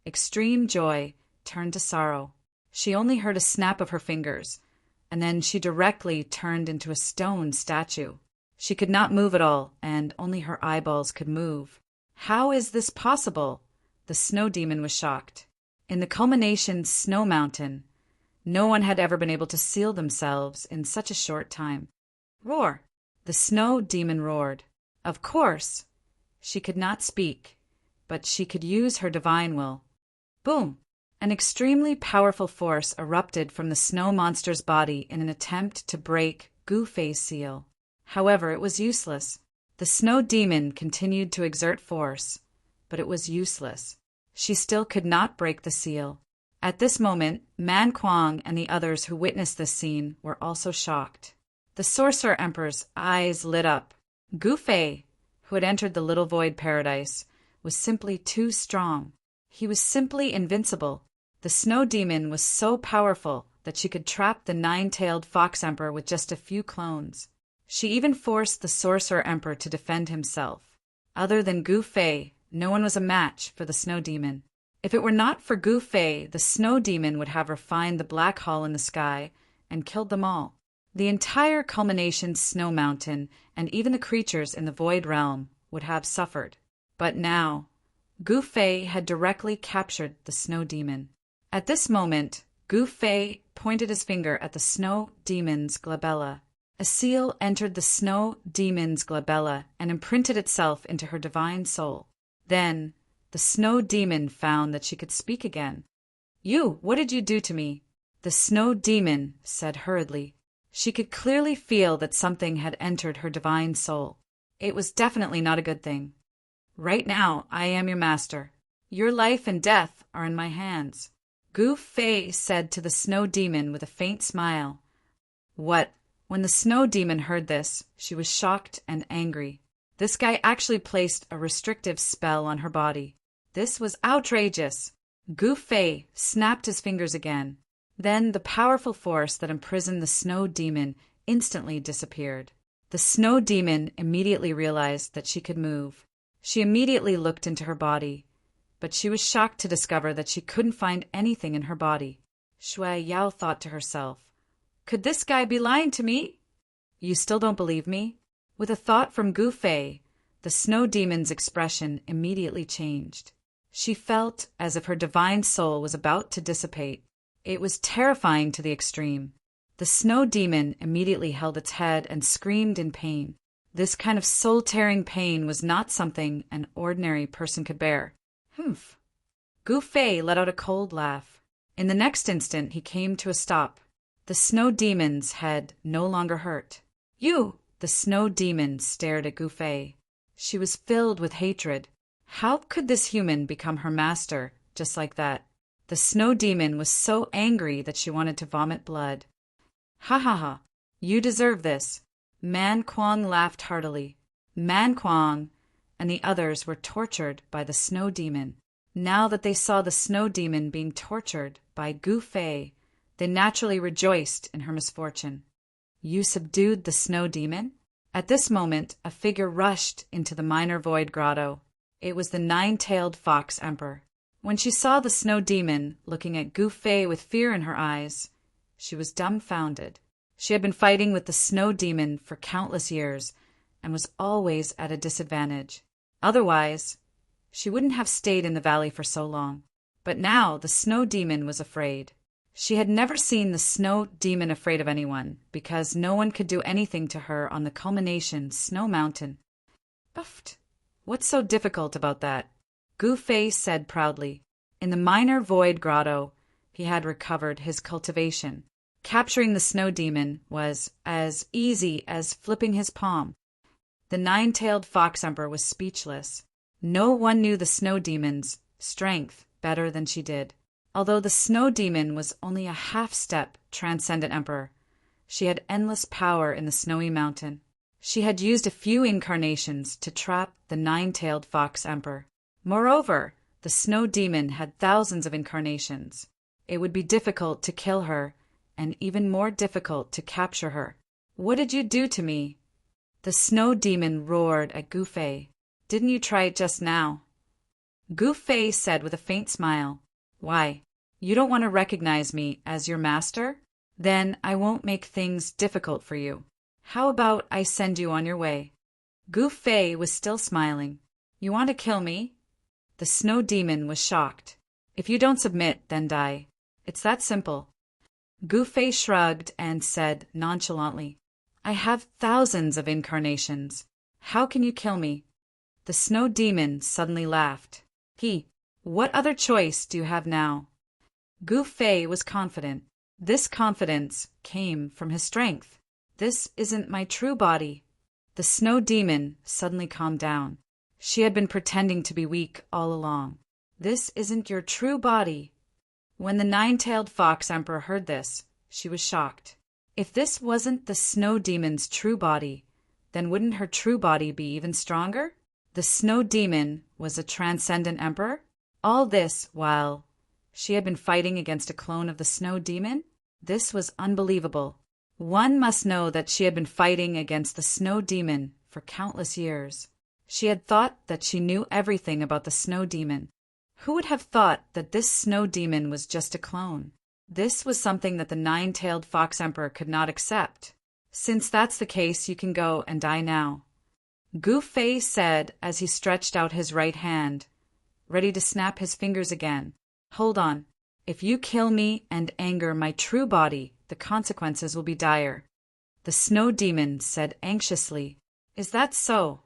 A: extreme joy turned to sorrow. She only heard a snap of her fingers, and then she directly turned into a stone statue. She could not move at all, and only her eyeballs could move. How is this possible? The snow demon was shocked. In the culmination snow mountain, no one had ever been able to seal themselves in such a short time. Roar! The snow demon roared. Of course! She could not speak, but she could use her divine will. Boom! An extremely powerful force erupted from the snow monster's body in an attempt to break Gu-Fei's seal. However, it was useless. The snow demon continued to exert force, but it was useless. She still could not break the seal. At this moment, Man Kuang and the others who witnessed this scene were also shocked. The Sorcerer Emperor's eyes lit up. Gu-Fei, who had entered the Little Void Paradise, was simply too strong. He was simply invincible. The snow demon was so powerful that she could trap the nine-tailed Fox Emperor with just a few clones. She even forced the Sorcerer Emperor to defend himself. Other than Gu-Fei, no one was a match for the snow demon. If it were not for Gu-Fei, the snow demon would have refined the black hole in the sky and killed them all. The entire culmination snow mountain and even the creatures in the void realm would have suffered. But now, Gu-Fei had directly captured the snow demon. At this moment, Gu-Fei pointed his finger at the snow demon's glabella. A seal entered the snow demon's glabella and imprinted itself into her divine soul. Then, the snow demon found that she could speak again. "You, what did you do to me?" The snow demon said hurriedly. She could clearly feel that something had entered her divine soul. It was definitely not a good thing. "Right now, I am your master. Your life and death are in my hands," Gu-Fei said to the snow demon with a faint smile. What? When the snow demon heard this, she was shocked and angry. This guy actually placed a restrictive spell on her body. This was outrageous. Gu-Fei snapped his fingers again. Then the powerful force that imprisoned the snow demon instantly disappeared. The snow demon immediately realized that she could move. She immediately looked into her body, but she was shocked to discover that she couldn't find anything in her body. Shui Yao thought to herself, "Could this guy be lying to me? You still don't believe me?" With a thought from Gu-Fei, the snow demon's expression immediately changed. She felt as if her divine soul was about to dissipate. It was terrifying to the extreme. The snow demon immediately held its head and screamed in pain. This kind of soul-tearing pain was not something an ordinary person could bear. Humph. Gu-Fei let out a cold laugh. In the next instant, he came to a stop. The snow demon's head no longer hurt. "You!" The snow demon stared at Gu-Fei. She was filled with hatred. How could this human become her master just like that? The snow demon was so angry that she wanted to vomit blood. "Ha ha ha! You deserve this." Man Kuang laughed heartily. Man Kuang and the others were tortured by the snow demon. Now that they saw the snow demon being tortured by Gu-Fei, they naturally rejoiced in her misfortune. "You subdued the snow demon?" At this moment, a figure rushed into the minor void grotto. It was the nine-tailed Fox Emperor. When she saw the snow demon looking at Gu-Fei with fear in her eyes, she was dumbfounded. She had been fighting with the snow demon for countless years and was always at a disadvantage. Otherwise, she wouldn't have stayed in the valley for so long. But now the snow demon was afraid. She had never seen the snow demon afraid of anyone, because no one could do anything to her on the culmination snow mountain. "Uffed! What's so difficult about that?" Gu-Fei said proudly. In the minor void grotto, he had recovered his cultivation. Capturing the snow demon was as easy as flipping his palm. The nine-tailed Fox Emperor was speechless. No one knew the snow demon's strength better than she did. Although the snow demon was only a half-step transcendent emperor, she had endless power in the snowy mountain. She had used a few incarnations to trap the nine-tailed Fox Emperor. Moreover, the snow demon had thousands of incarnations. It would be difficult to kill her, and even more difficult to capture her. "What did you do to me?" The snow demon roared at Gu-Fei. "Didn't you try it just now?" Gu-Fei said with a faint smile, "Why, you don't want to recognize me as your master?" Then I won't make things difficult for you. How about I send you on your way? Gu Fei was still smiling. You want to kill me? The snow demon was shocked. If you don't submit, then die. It's that simple. Gu Fei shrugged and said nonchalantly, I have thousands of incarnations. How can you kill me? The snow demon suddenly laughed. What other choice do you have now? Gu Fei was confident. This confidence came from his strength. This isn't my true body. The snow demon suddenly calmed down. She had been pretending to be weak all along. This isn't your true body. When the nine-tailed fox emperor heard this, she was shocked. If this wasn't the snow demon's true body, then wouldn't her true body be even stronger? The snow demon was a transcendent emperor? All this while she had been fighting against a clone of the snow demon? This was unbelievable. One must know that she had been fighting against the snow demon for countless years. She had thought that she knew everything about the snow demon. Who would have thought that this snow demon was just a clone? This was something that the nine-tailed fox emperor could not accept. Since that's the case, you can go and die now. Gu Fei said as he stretched out his right hand, ready to snap his fingers again. Hold on. If you kill me and anger my true body, the consequences will be dire. The snow demon said anxiously, Is that so?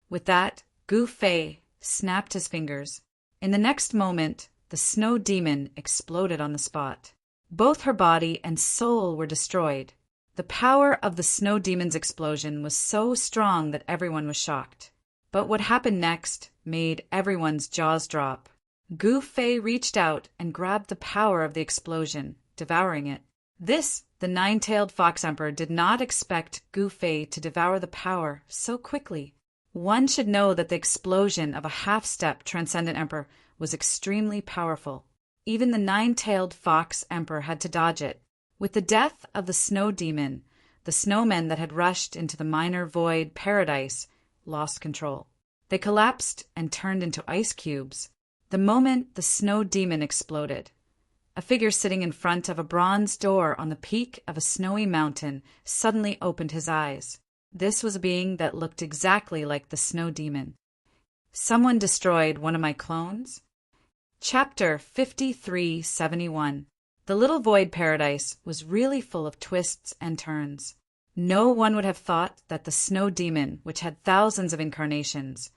A: With that, Gu Fei snapped his fingers. In the next moment, the snow demon exploded on the spot. Both her body and soul were destroyed. The power of the snow demon's explosion was so strong that everyone was shocked. But what happened next made everyone's jaws drop. Gu Fei reached out and grabbed the power of the explosion, devouring it. The nine-tailed fox emperor did not expect Gu Fei to devour the power so quickly. One should know that the explosion of a half-step transcendent emperor was extremely powerful. Even the nine-tailed fox emperor had to dodge it. With the death of the snow demon, the snowmen that had rushed into the minor void paradise lost control. They collapsed and turned into ice cubes. The moment the snow demon exploded, a figure sitting in front of a bronze door on the peak of a snowy mountain suddenly opened his eyes. This was a being that looked exactly like the snow demon. Someone destroyed one of my clones? Chapter 5371. The little void paradise was really full of twists and turns. No one would have thought that the snow demon, which had thousands of incarnations,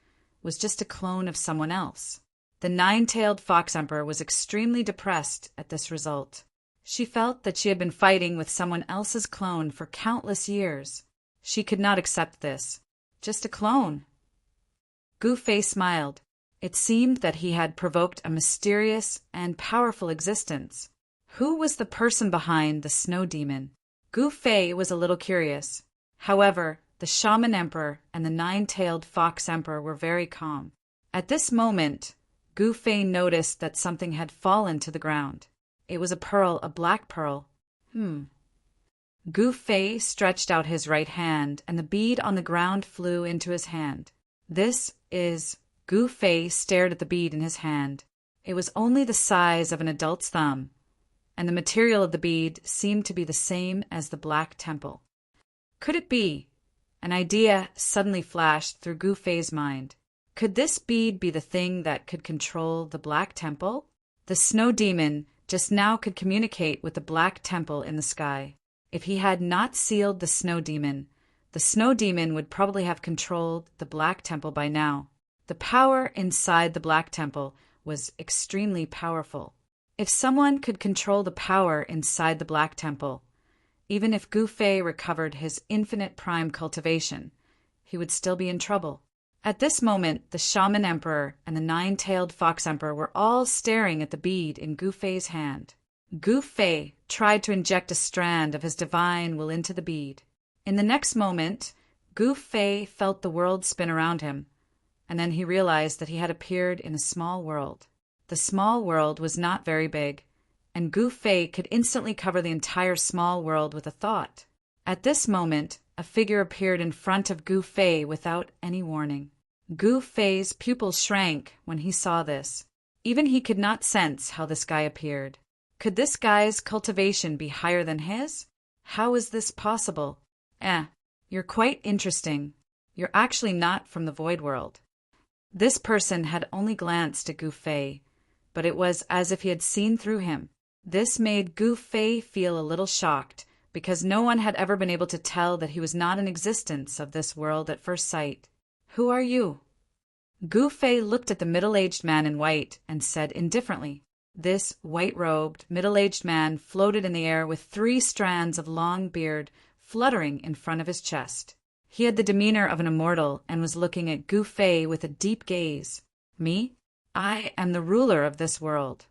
A: was just a clone of someone else. The nine-tailed fox emperor was extremely depressed at this result. She felt that she had been fighting with someone else's clone for countless years. She could not accept this. Just a clone. Gu Fei smiled. It seemed that he had provoked a mysterious and powerful existence. Who was the person behind the snow demon? Gu Fei was a little curious. However, the shaman emperor and the nine-tailed fox emperor were very calm. At this moment, Gu Fei noticed that something had fallen to the ground. It was a pearl, a black pearl. Gu Fei stretched out his right hand, and the bead on the ground flew into his hand. Gu Fei stared at the bead in his hand. It was only the size of an adult's thumb, and the material of the bead seemed to be the same as the Black Temple. Could it be? An idea suddenly flashed through Gu Fei's mind. Could this bead be the thing that could control the Black Temple? The snow demon just now could communicate with the Black Temple in the sky. If he had not sealed the snow demon would probably have controlled the Black Temple by now. The power inside the Black Temple was extremely powerful. If someone could control the power inside the Black Temple, even if Gu Fei recovered his infinite prime cultivation, he would still be in trouble. At this moment, the shaman emperor and the nine-tailed fox emperor were all staring at the bead in Gu Fei's hand. Gu Fei tried to inject a strand of his divine will into the bead. In the next moment, Gu Fei felt the world spin around him, and then he realized that he had appeared in a small world. The small world was not very big, and Gu Fei could instantly cover the entire small world with a thought. At this moment, a figure appeared in front of Gu Fei without any warning. Gu Fei's pupils shrank when he saw this. Even he could not sense how this guy appeared. Could this guy's cultivation be higher than his? How is this possible? You're quite interesting. You're actually not from the void world. This person had only glanced at Gu Fei, but it was as if he had seen through him. This made Gu Fei feel a little shocked, because no one had ever been able to tell that he was not in existence of this world at first sight. Who are you? Gu Fei looked at the middle-aged man in white and said indifferently. This white-robed, middle-aged man floated in the air with 3 strands of long beard fluttering in front of his chest. He had the demeanor of an immortal and was looking at Gu Fei with a deep gaze. Me? I am the ruler of this world.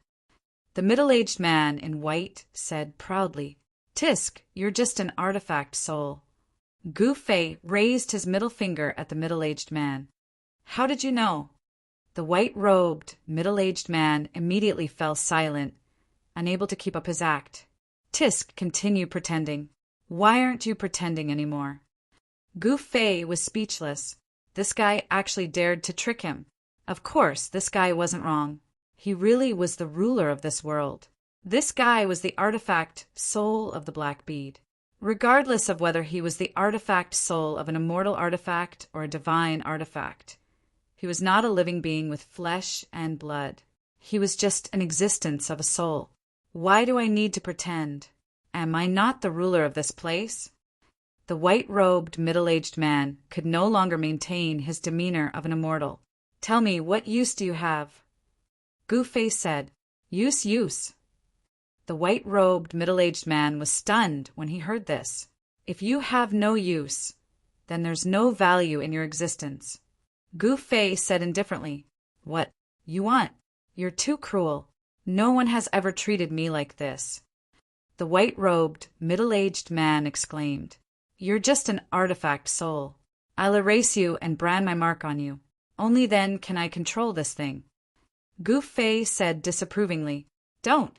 A: The middle-aged man in white said proudly, Tisk, you're just an artifact soul. Gu Fei raised his middle finger at the middle-aged man. How did you know? The white-robed, middle-aged man immediately fell silent, unable to keep up his act. Tisk continued pretending. Why aren't you pretending anymore? Gu Fei was speechless. This guy actually dared to trick him. Of course, this guy wasn't wrong. He really was the ruler of this world. This guy was the artifact soul of the black bead. Regardless of whether he was the artifact soul of an immortal artifact or a divine artifact, he was not a living being with flesh and blood. He was just an existence of a soul. Why do I need to pretend? Am I not the ruler of this place? The white-robed, middle-aged man could no longer maintain his demeanor of an immortal. Tell me, what use do you have? Gu Fei said, Use. The white-robed, middle-aged man was stunned when he heard this. If you have no use, then there's no value in your existence. Gu Fei said indifferently, What you want? You're too cruel. No one has ever treated me like this. The white-robed, middle-aged man exclaimed, You're just an artifact soul. I'll erase you and brand my mark on you. Only then can I control this thing. Gu Fei said disapprovingly, Don't.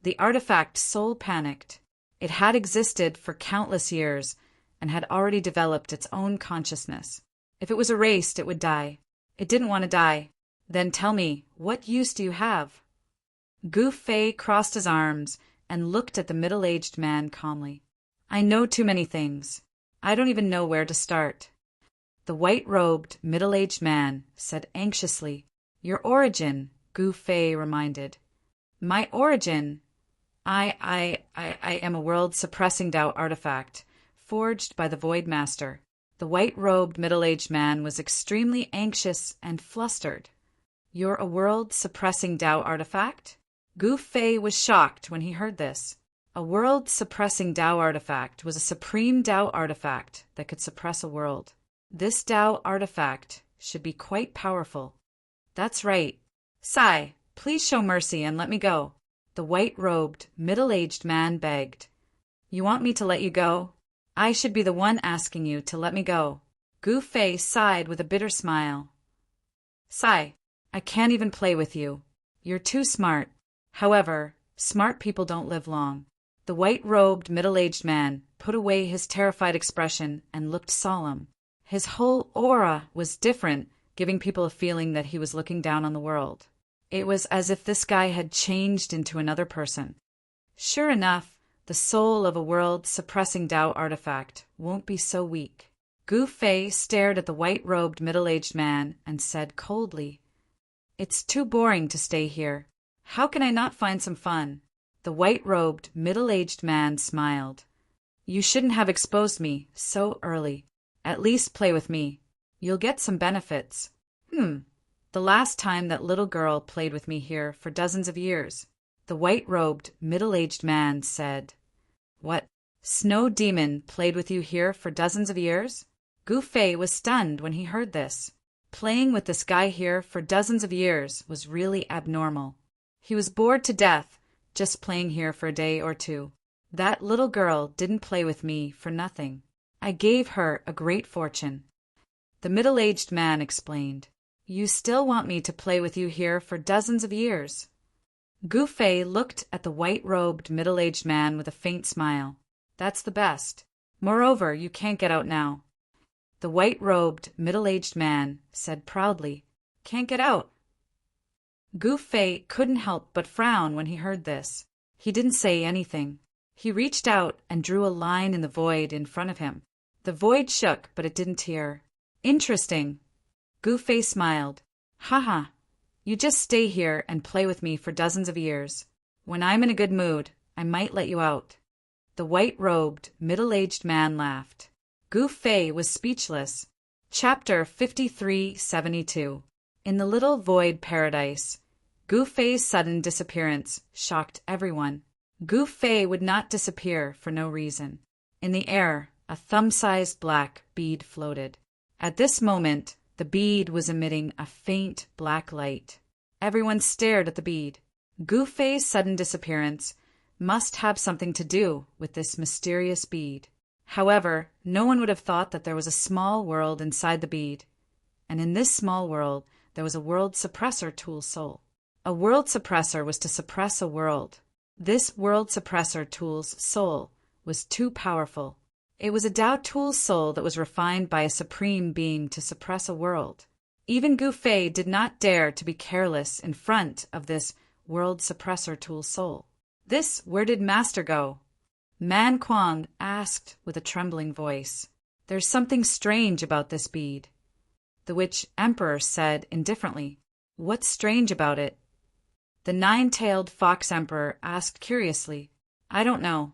A: The artifact soul panicked. It had existed for countless years and had already developed its own consciousness. If it was erased, it would die. It didn't want to die. Then tell me, what use do you have? Gu Fei crossed his arms and looked at the middle-aged man calmly. I know too many things. I don't even know where to start. The white-robed, middle-aged man said anxiously, Your origin, Gu Fei reminded. My origin? I am a world-suppressing Tao artifact, forged by the Void Master. The white-robed, middle-aged man was extremely anxious and flustered. You're a world-suppressing Tao artifact? Gu Fei was shocked when he heard this. A world-suppressing Tao artifact was a supreme Tao artifact that could suppress a world. This Tao artifact should be quite powerful. That's right. Sai, please show mercy and let me go. The white-robed, middle-aged man begged. You want me to let you go? I should be the one asking you to let me go. Gu Fei sighed with a bitter smile. Sai, I can't even play with you. You're too smart. However, smart people don't live long. The white-robed, middle-aged man put away his terrified expression and looked solemn. His whole aura was different, giving people a feeling that he was looking down on the world. It was as if this guy had changed into another person. Sure enough, the soul of a world-suppressing Tao artifact won't be so weak. Gu Fei stared at the white-robed middle-aged man and said coldly, It's too boring to stay here. How can I not find some fun? The white-robed, middle-aged man smiled. You shouldn't have exposed me so early. At least play with me. You'll get some benefits. The last time that little girl played with me here for dozens of years. The white-robed, middle-aged man said, What? Snow Demon played with you here for dozens of years? Gu Fei was stunned when he heard this. Playing with this guy here for dozens of years was really abnormal. He was bored to death just playing here for a day or two. That little girl didn't play with me for nothing. I gave her a great fortune. The middle-aged man explained, You still want me to play with you here for dozens of years? Gu Fei looked at the white-robed, middle-aged man with a faint smile. That's the best. Moreover, you can't get out now. The white-robed, middle-aged man said proudly, Can't get out. Gu Fei couldn't help but frown when he heard this. He didn't say anything. He reached out and drew a line in the void in front of him. The void shook, but it didn't tear. Interesting. Gu Fei smiled. Haha. You just stay here and play with me for dozens of years. When I'm in a good mood, I might let you out. The white-robed, middle-aged man laughed. Gu Fei was speechless. Chapter 5372. In the little void paradise, Gu Fei's sudden disappearance shocked everyone. Gu Fei would not disappear for no reason. In the air, a thumb-sized black bead floated. At this moment, the bead was emitting a faint black light. Everyone stared at the bead. Gu Fei's sudden disappearance must have something to do with this mysterious bead. However, no one would have thought that there was a small world inside the bead. And in this small world, there was a world suppressor tool soul. A world suppressor was to suppress a world. This world suppressor tool's soul was too powerful. It was a Tao tool soul that was refined by a supreme being to suppress a world. Even Gu Fei did not dare to be careless in front of this world suppressor tool soul. Where did Master go? Man Kuang asked with a trembling voice. There's something strange about this bead. The Witch Emperor said indifferently. What's strange about it? The nine-tailed Fox Emperor asked curiously. I don't know.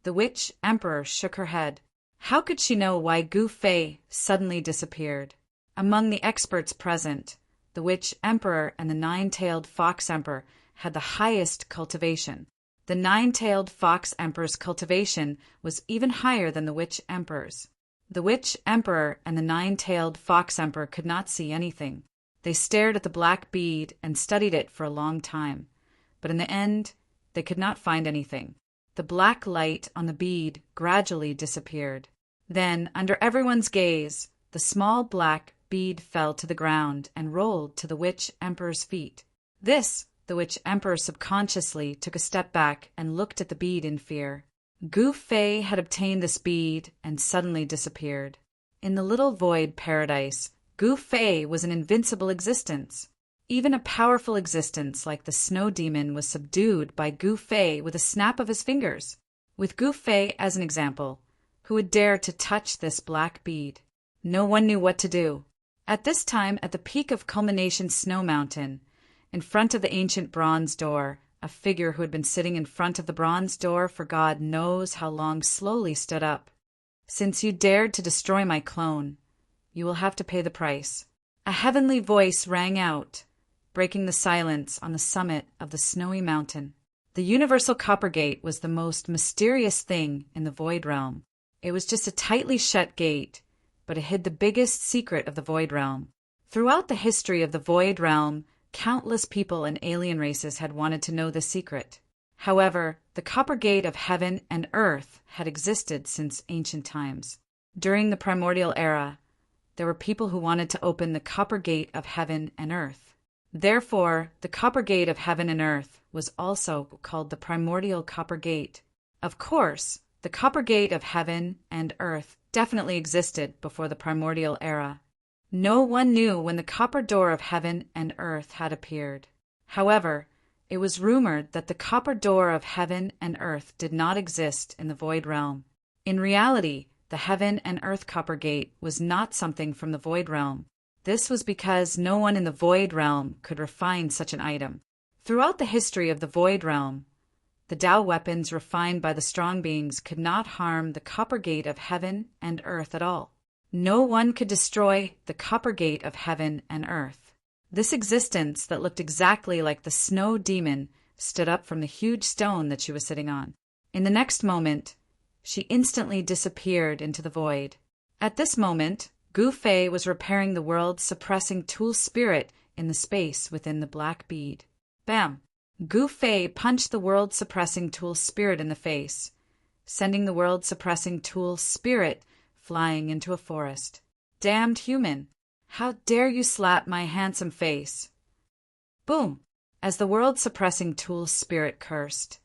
A: The Witch Emperor shook her head. How could she know why Gu Fei suddenly disappeared? Among the experts present, the Witch Emperor and the nine-tailed Fox Emperor had the highest cultivation. The nine-tailed Fox Emperor's cultivation was even higher than the Witch Emperor's. The Witch Emperor and the nine-tailed Fox Emperor could not see anything. They stared at the black bead and studied it for a long time, but in the end, they could not find anything. The black light on the bead gradually disappeared. Then, under everyone's gaze, the small black bead fell to the ground and rolled to the Witch Emperor's feet. The Witch Emperor subconsciously took a step back and looked at the bead in fear. Gu Fei had obtained this bead and suddenly disappeared. In the little void paradise, Gu Fei was an invincible existence. Even a powerful existence like the snow demon was subdued by Gu Fei with a snap of his fingers. With Gu Fei as an example, who would dare to touch this black bead? No one knew what to do. At this time, at the peak of Culmination Snow Mountain, in front of the ancient bronze door, a figure who had been sitting in front of the bronze door for God knows how long slowly stood up. Since you dared to destroy my clone, you will have to pay the price. A heavenly voice rang out, breaking the silence on the summit of the snowy mountain. The universal copper gate was the most mysterious thing in the void realm. It was just a tightly shut gate, but it hid the biggest secret of the void realm. Throughout the history of the void realm, countless people and alien races had wanted to know the secret. However, the copper gate of heaven and earth had existed since ancient times. During the primordial era, there were people who wanted to open the copper gate of heaven and earth. Therefore, the copper gate of heaven and earth was also called the primordial copper gate. Of course, the copper gate of heaven and earth definitely existed before the primordial era. No one knew when the copper door of heaven and earth had appeared. However, it was rumored that the copper door of heaven and earth did not exist in the void realm. In reality, the heaven and earth copper gate was not something from the void realm. This was because no one in the void realm could refine such an item. Throughout the history of the void realm, the Tao weapons refined by the strong beings could not harm the copper gate of heaven and earth at all. No one could destroy the copper gate of heaven and earth. This existence that looked exactly like the snow demon stood up from the huge stone that she was sitting on. In the next moment, she instantly disappeared into the void. At this moment, Gu Fei was repairing the world-suppressing tool spirit in the space within the black bead. Bam! Gu Fei punched the world-suppressing tool spirit in the face, sending the world-suppressing tool spirit flying into a forest. Damned human! How dare you slap my handsome face? Boom! As the world-suppressing tool spirit cursed,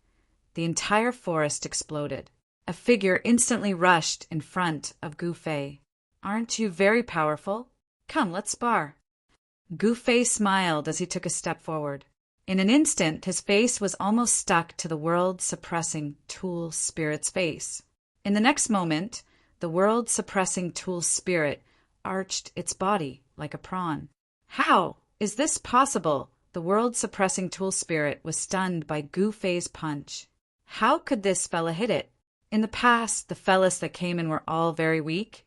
A: the entire forest exploded. A figure instantly rushed in front of Gu Fei. Aren't you very powerful? Come, let's spar. Gu Fei smiled as he took a step forward. In an instant, his face was almost stuck to the world-suppressing tool spirit's face. In the next moment, the world-suppressing tool spirit arched its body like a prawn. How is this possible? The world-suppressing tool spirit was stunned by Gu Fei's punch. How could this fella hit it? In the past, the fellas that came in were all very weak,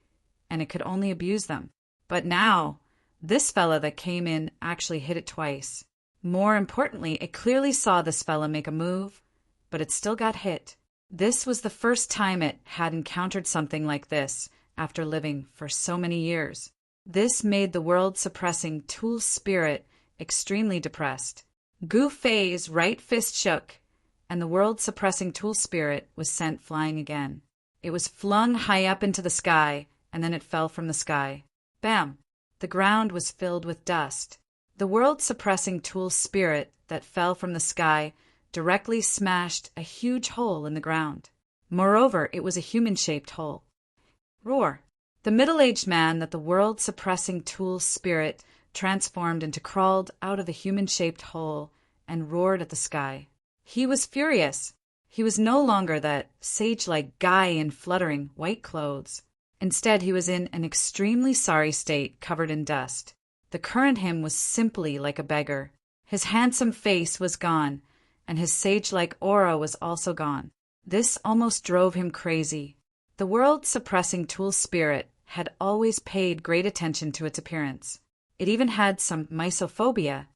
A: and it could only abuse them. But now, this fella that came in actually hit it twice. More importantly, it clearly saw this fella make a move, but it still got hit. This was the first time it had encountered something like this after living for so many years. This made the world-suppressing tool spirit extremely depressed. Gu Fei's right fist shook, and the world-suppressing tool spirit was sent flying again. It was flung high up into the sky, and then it fell from the sky. Bam! The ground was filled with dust. The world-suppressing tool spirit that fell from the sky directly smashed a huge hole in the ground. Moreover, it was a human-shaped hole. Roar! The middle-aged man that the world-suppressing tool spirit transformed into crawled out of the human-shaped hole and roared at the sky. He was furious. He was no longer that sage-like guy in fluttering white clothes. Instead, he was in an extremely sorry state, covered in dust. The current him was simply like a beggar. His handsome face was gone, and his sage-like aura was also gone. This almost drove him crazy. The world-suppressing tool spirit had always paid great attention to its appearance. It even had some misophobia.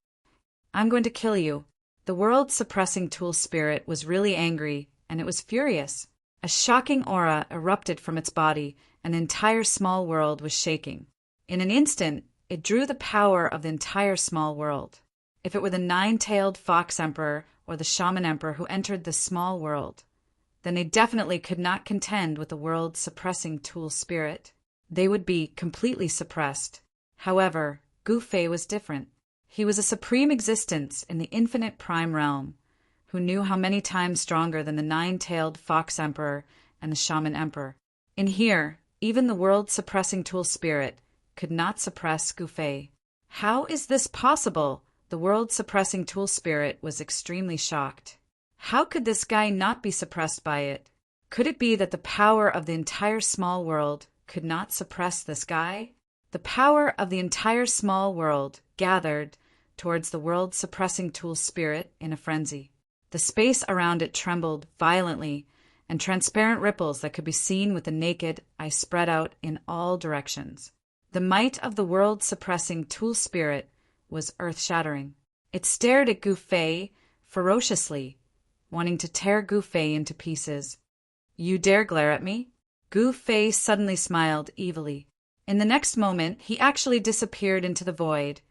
A: I'm going to kill you. The world-suppressing tool spirit was really angry, and it was furious. A shocking aura erupted from its body, and the entire small world was shaking. In an instant, it drew the power of the entire small world. If it were the nine-tailed fox emperor or the shaman emperor who entered this small world, then they definitely could not contend with the world-suppressing tool spirit. They would be completely suppressed. However, Gu Fei was different. He was a supreme existence in the infinite prime realm, who knew how many times stronger than the nine-tailed fox emperor and the shaman emperor. In here, even the world-suppressing tool spirit could not suppress Gu Fei. How is this possible? The world-suppressing tool spirit was extremely shocked. How could this guy not be suppressed by it? Could it be that the power of the entire small world could not suppress this guy? The power of the entire small world gathered towards the world-suppressing tool spirit in a frenzy. The space around it trembled violently, and transparent ripples that could be seen with the naked eye spread out in all directions. The might of the world-suppressing tool spirit was earth-shattering. It stared at Gu Fei ferociously, wanting to tear Gu Fei into pieces. You dare glare at me? Gu Fei suddenly smiled evilly. In the next moment, he actually disappeared into the void,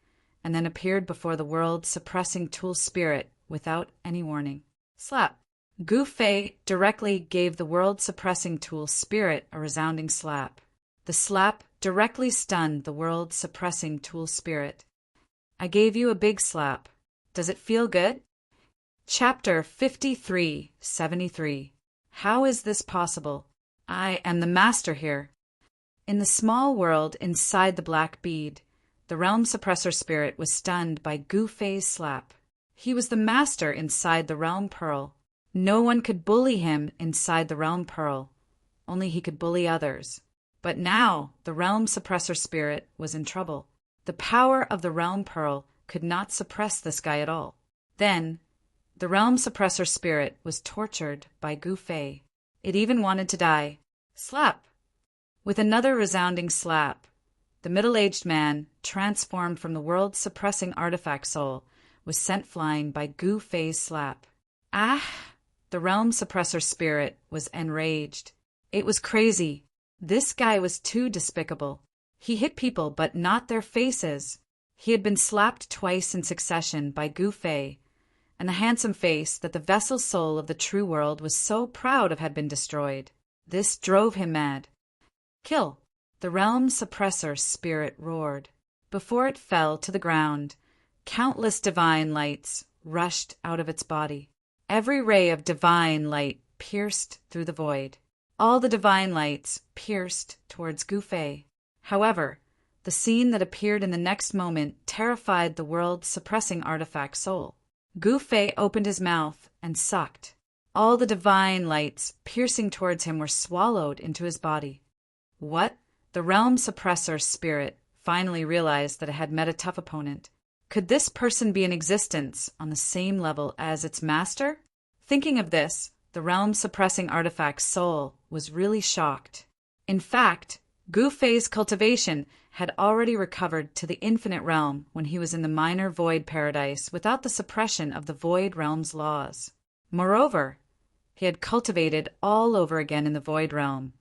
A: and then appeared before the world-suppressing tool spirit without any warning. Slap! Gu Fei directly gave the world-suppressing tool spirit a resounding slap. The slap directly stunned the world-suppressing tool spirit. I gave you a big slap. Does it feel good? Chapter 5373. How is this possible? I am the master here. In the small world inside the black bead, the realm suppressor spirit was stunned by Gu Fei's slap. He was the master inside the realm pearl. No one could bully him inside the realm pearl. Only he could bully others. But now the realm suppressor spirit was in trouble. The power of the realm pearl could not suppress this guy at all. Then, the realm suppressor spirit was tortured by Gu Fei. It even wanted to die. Slap! With another resounding slap, the middle-aged man, transformed from the world-suppressing artifact soul, was sent flying by Gu Fei's slap. Ah! The realm suppressor spirit was enraged. It was crazy. This guy was too despicable. He hit people, but not their faces. He had been slapped twice in succession by Gu Fei, and the handsome face that the vessel soul of the true world was so proud of had been destroyed. This drove him mad. Kill! The realm suppressor spirit roared. Before it fell to the ground, countless divine lights rushed out of its body. Every ray of divine light pierced through the void. All the divine lights pierced towards Gu Fei. However, the scene that appeared in the next moment terrified the world-suppressing artifact soul. Gu Fei opened his mouth and sucked. All the divine lights piercing towards him were swallowed into his body. What? The realm suppressor spirit finally realized that it had met a tough opponent. Could this person be in existence on the same level as its master? Thinking of this, the realm-suppressing artifact's soul was really shocked. In fact, Gu Fei's cultivation had already recovered to the infinite realm when he was in the minor void paradise without the suppression of the void realm's laws. Moreover, he had cultivated all over again in the void realm,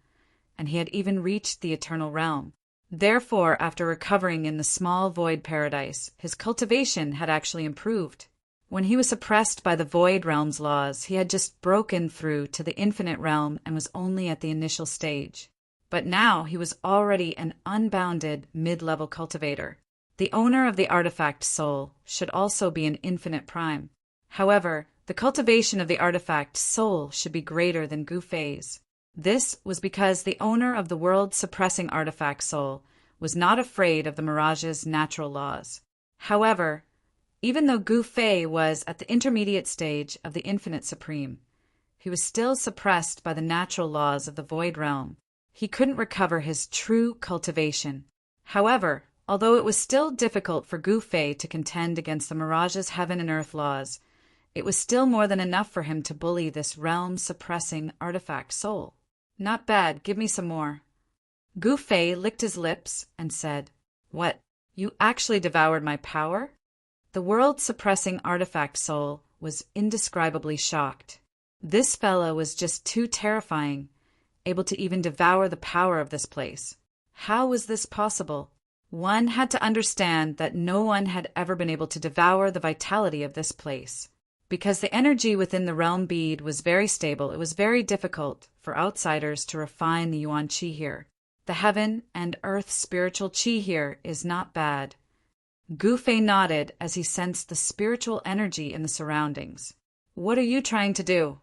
A: and he had even reached the eternal realm. Therefore, after recovering in the small void paradise, his cultivation had actually improved. When he was suppressed by the void realm's laws, he had just broken through to the infinite realm and was only at the initial stage. But now he was already an unbounded mid-level cultivator. The owner of the artifact soul should also be an infinite prime. However, the cultivation of the artifact soul should be greater than Gu Fei's. This was because the owner of the world-suppressing artifact soul was not afraid of the mirage's natural laws. However, even though Gu Fei was at the intermediate stage of the infinite supreme, he was still suppressed by the natural laws of the void realm. He couldn't recover his true cultivation. However, although it was still difficult for Gu Fei to contend against the mirage's heaven and earth laws, it was still more than enough for him to bully this realm-suppressing artifact soul. Not bad, give me some more. Gu Fei licked his lips and said, "What, you actually devoured my power?" The world-suppressing artifact soul was indescribably shocked. This fellow was just too terrifying, able to even devour the power of this place. How was this possible? One had to understand that no one had ever been able to devour the vitality of this place. Because the energy within the realm bead was very stable, it was very difficult for outsiders to refine the Yuan Qi here. The heaven and earth spiritual Qi here is not bad. Gu Fei nodded as he sensed the spiritual energy in the surroundings. What are you trying to do?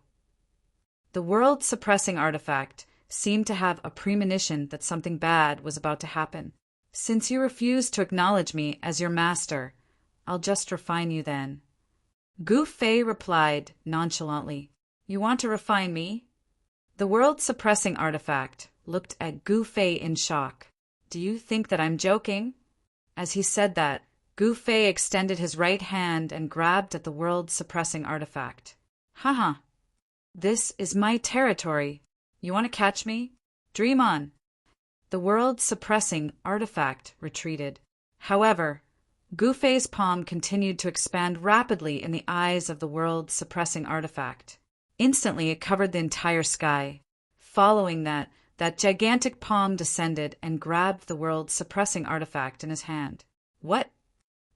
A: The world-suppressing artifact seemed to have a premonition that something bad was about to happen. Since you refuse to acknowledge me as your master, I'll just refine you then. Gu Fei replied nonchalantly, "You want to refine me?" The world-suppressing artifact looked at Gu Fei in shock. "Do you think that I'm joking?" As he said that, Gu Fei extended his right hand and grabbed at the world-suppressing artifact. Haha, this is my territory. You want to catch me? Dream on. The world-suppressing artifact retreated. However, Gu Fei's palm continued to expand rapidly in the eyes of the world-suppressing artifact. Instantly, it covered the entire sky. Following that gigantic palm descended and grabbed the world-suppressing artifact in his hand. What?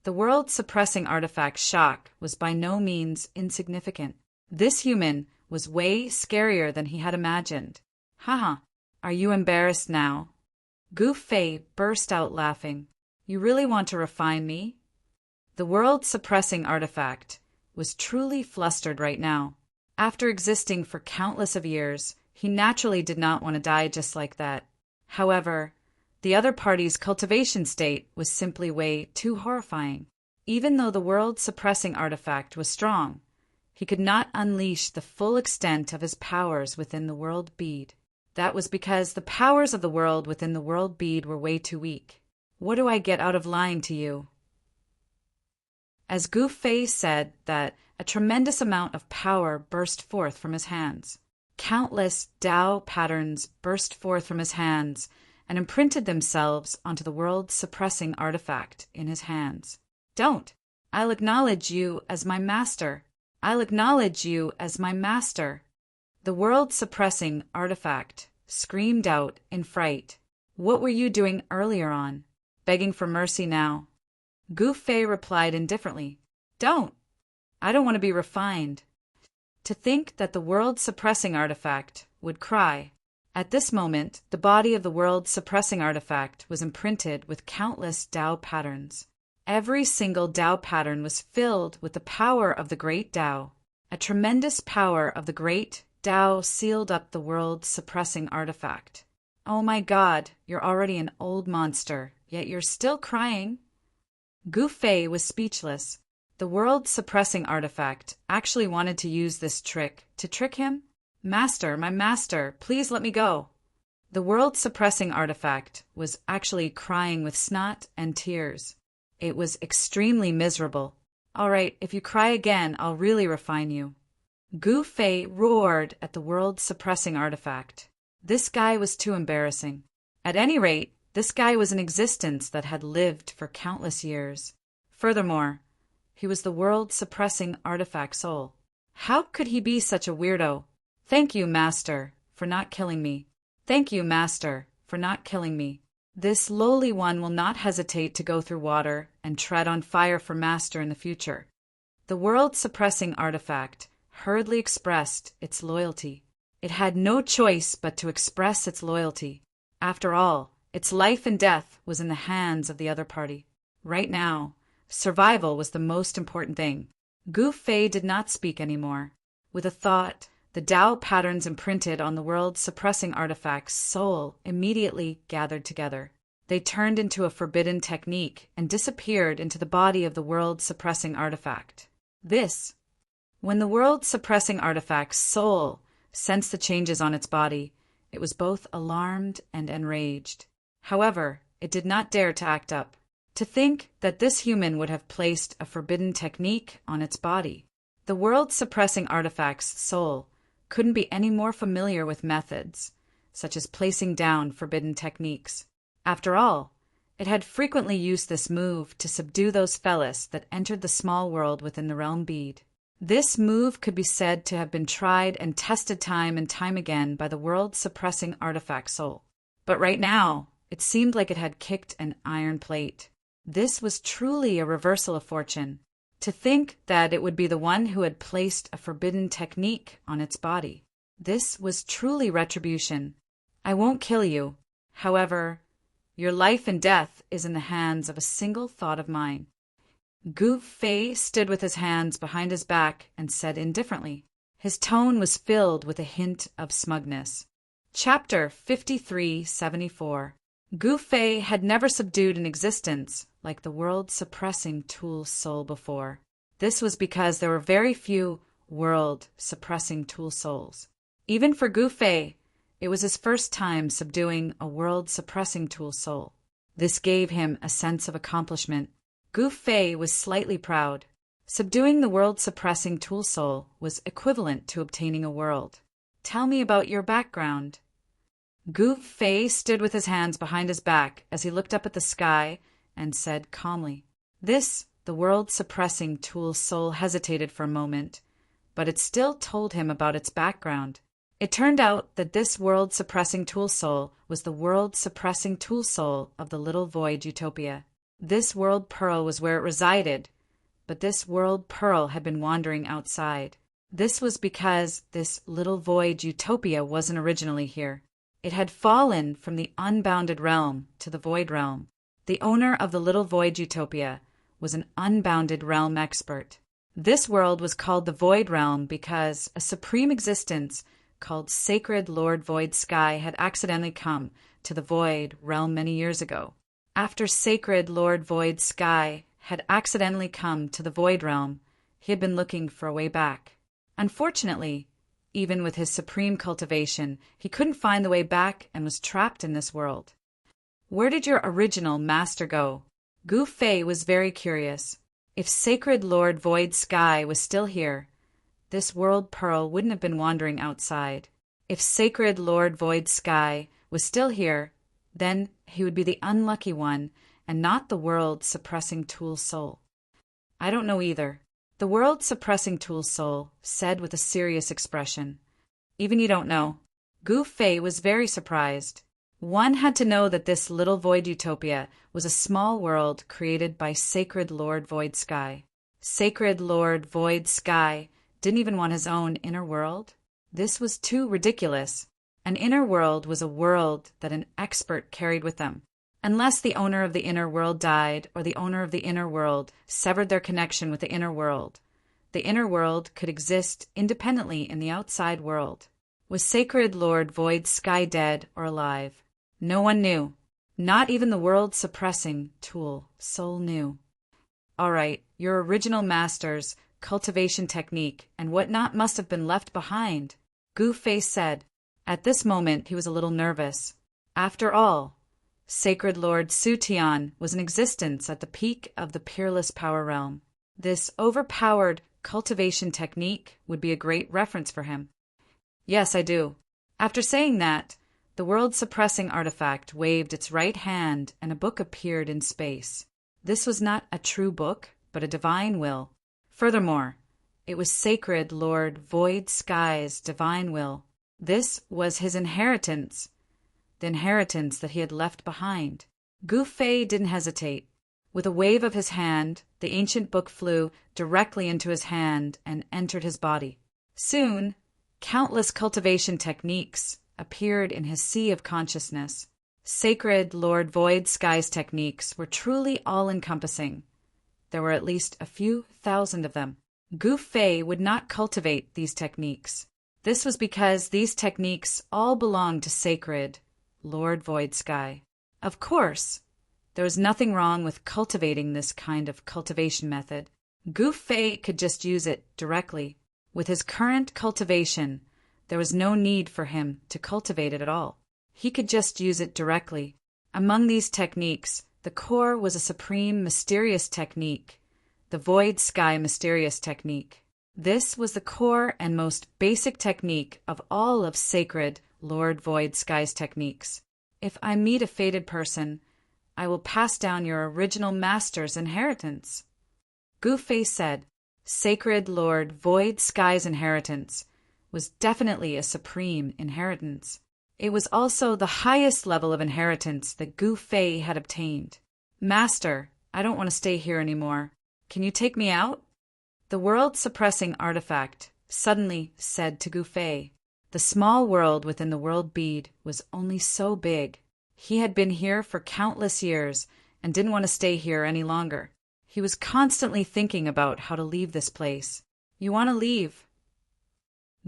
A: The world-suppressing artifact's shock was by no means insignificant. This human was way scarier than he had imagined. Haha, are you embarrassed now? Gu Fei burst out laughing. You really want to refine me? The world-suppressing artifact was truly flustered right now. After existing for countless of years, he naturally did not want to die just like that. However, the other party's cultivation state was simply way too horrifying. Even though the world-suppressing artifact was strong, he could not unleash the full extent of his powers within the world bead. That was because the powers of the world within the world bead were way too weak. What do I get out of lying to you? As Gu Fei said that, a tremendous amount of power burst forth from his hands. Countless Tao patterns burst forth from his hands and imprinted themselves onto the world-suppressing artifact in his hands. Don't! I'll acknowledge you as my master. I'll acknowledge you as my master. The world-suppressing artifact screamed out in fright. What were you doing earlier on? Begging for mercy now? Gu Fei replied indifferently. Don't! I don't want to be refined. To think that the world-suppressing artifact would cry. At this moment, the body of the world-suppressing artifact was imprinted with countless Tao patterns. Every single Tao pattern was filled with the power of the great Tao. A tremendous power of the great Tao sealed up the world-suppressing artifact. Oh my God, you're already an old monster, yet you're still crying. Gu Fei was speechless. The world-suppressing artifact actually wanted to use this trick to trick him? Master, my master, please let me go. The world-suppressing artifact was actually crying with snot and tears. It was extremely miserable. All right, if you cry again, I'll really refine you. Gu Fei roared at the world-suppressing artifact. This guy was too embarrassing. At any rate, this guy was an existence that had lived for countless years. Furthermore, he was the world-suppressing artifact soul. How could he be such a weirdo? Thank you, Master, for not killing me. Thank you, Master, for not killing me. This lowly one will not hesitate to go through water and tread on fire for Master in the future. The world-suppressing artifact hurriedly expressed its loyalty. It had no choice but to express its loyalty. After all, its life and death was in the hands of the other party. Right now, survival was the most important thing. Gu Fei did not speak anymore. With a thought, the Tao patterns imprinted on the world-suppressing artifact's soul immediately gathered together. They turned into a forbidden technique and disappeared into the body of the world-suppressing artifact. When the world-suppressing artifact's soul sensed the changes on its body, it was both alarmed and enraged. However, it did not dare to act up. To think that this human would have placed a forbidden technique on its body. The world-suppressing artifact's soul couldn't be any more familiar with methods, such as placing down forbidden techniques. After all, it had frequently used this move to subdue those fellas that entered the small world within the realm bead. This move could be said to have been tried and tested time and time again by the world-suppressing artifact soul. But right now, it seemed like it had kicked an iron plate. This was truly a reversal of fortune. To think that it would be the one who had placed a forbidden technique on its body. This was truly retribution. I won't kill you. However, your life and death is in the hands of a single thought of mine. Gu Fei stood with his hands behind his back and said indifferently. His tone was filled with a hint of smugness. Chapter 5374. Gu Fei had never subdued an existence like the world-suppressing tool soul before. This was because there were very few world-suppressing tool souls. Even for Gu Fei, it was his first time subduing a world-suppressing tool soul. This gave him a sense of accomplishment. Gu Fei was slightly proud. Subduing the world-suppressing tool soul was equivalent to obtaining a world. Tell me about your background. Gu Fei stood with his hands behind his back as he looked up at the sky and said calmly. The world-suppressing tool soul hesitated for a moment, but it still told him about its background. It turned out that this world-suppressing tool soul was the world-suppressing tool soul of the Little Void Utopia. This world pearl was where it resided, but this world pearl had been wandering outside. This was because this Little Void Utopia wasn't originally here. It had fallen from the unbounded realm to the void realm. The owner of the Little Void Utopia was an unbounded realm expert. This world was called the Void Realm because a supreme existence called Sacred Lord Void Sky had accidentally come to the Void Realm many years ago. After Sacred Lord Void Sky had accidentally come to the Void Realm, he had been looking for a way back. Unfortunately, even with his supreme cultivation, he couldn't find the way back and was trapped in this world. Where did your original master go? Gu Fei was very curious. If Sacred Lord Void Sky was still here, this world pearl wouldn't have been wandering outside. If Sacred Lord Void Sky was still here, then he would be the unlucky one and not the world-suppressing tool soul. I don't know either. The world-suppressing tool soul said with a serious expression. Even you don't know. Gu Fei was very surprised. One had to know that this Little Void Utopia was a small world created by Sacred Lord Void Sky. Sacred Lord Void Sky didn't even want his own inner world. This was too ridiculous. An inner world was a world that an expert carried with them. Unless the owner of the inner world died or the owner of the inner world severed their connection with the inner world could exist independently in the outside world. Was Sacred Lord Void Sky dead or alive? No one knew. Not even the world-suppressing tool soul knew. All right, your original master's cultivation technique and whatnot must have been left behind, Gu-Fei said. At this moment, he was a little nervous. After all, Sacred Lord Su-Tian was in existence at the peak of the peerless power realm. This overpowered cultivation technique would be a great reference for him. Yes, I do. After saying that, the world-suppressing artifact waved its right hand and a book appeared in space. This was not a true book, but a divine will. Furthermore, it was Sacred Lord Void Sky's divine will. This was his inheritance, the inheritance that he had left behind. Gu-Fei didn't hesitate. With a wave of his hand, the ancient book flew directly into his hand and entered his body. Soon, countless cultivation techniques appeared in his sea of consciousness. Sacred Lord Void Sky's techniques were truly all-encompassing. There were at least a few thousand of them. Gu-Fei would not cultivate these techniques. This was because these techniques all belonged to Sacred Lord Void Sky. Of course, there was nothing wrong with cultivating this kind of cultivation method. Gu-Fei could just use it directly. With his current cultivation, there was no need for him to cultivate it at all. He could just use it directly. Among these techniques, the core was a supreme mysterious technique, the Void Sky Mysterious Technique. This was the core and most basic technique of all of Sacred Lord Void Sky's techniques. If I meet a fated person, I will pass down your original master's inheritance. Gu-Fei said, Sacred Lord Void Sky's inheritance was definitely a supreme inheritance. It was also the highest level of inheritance that Gu-Fei had obtained. Master, I don't want to stay here anymore. Can you take me out? The world-suppressing artifact suddenly said to Gu-Fei. The small world within the world bead was only so big. He had been here for countless years and didn't want to stay here any longer. He was constantly thinking about how to leave this place. You want to leave?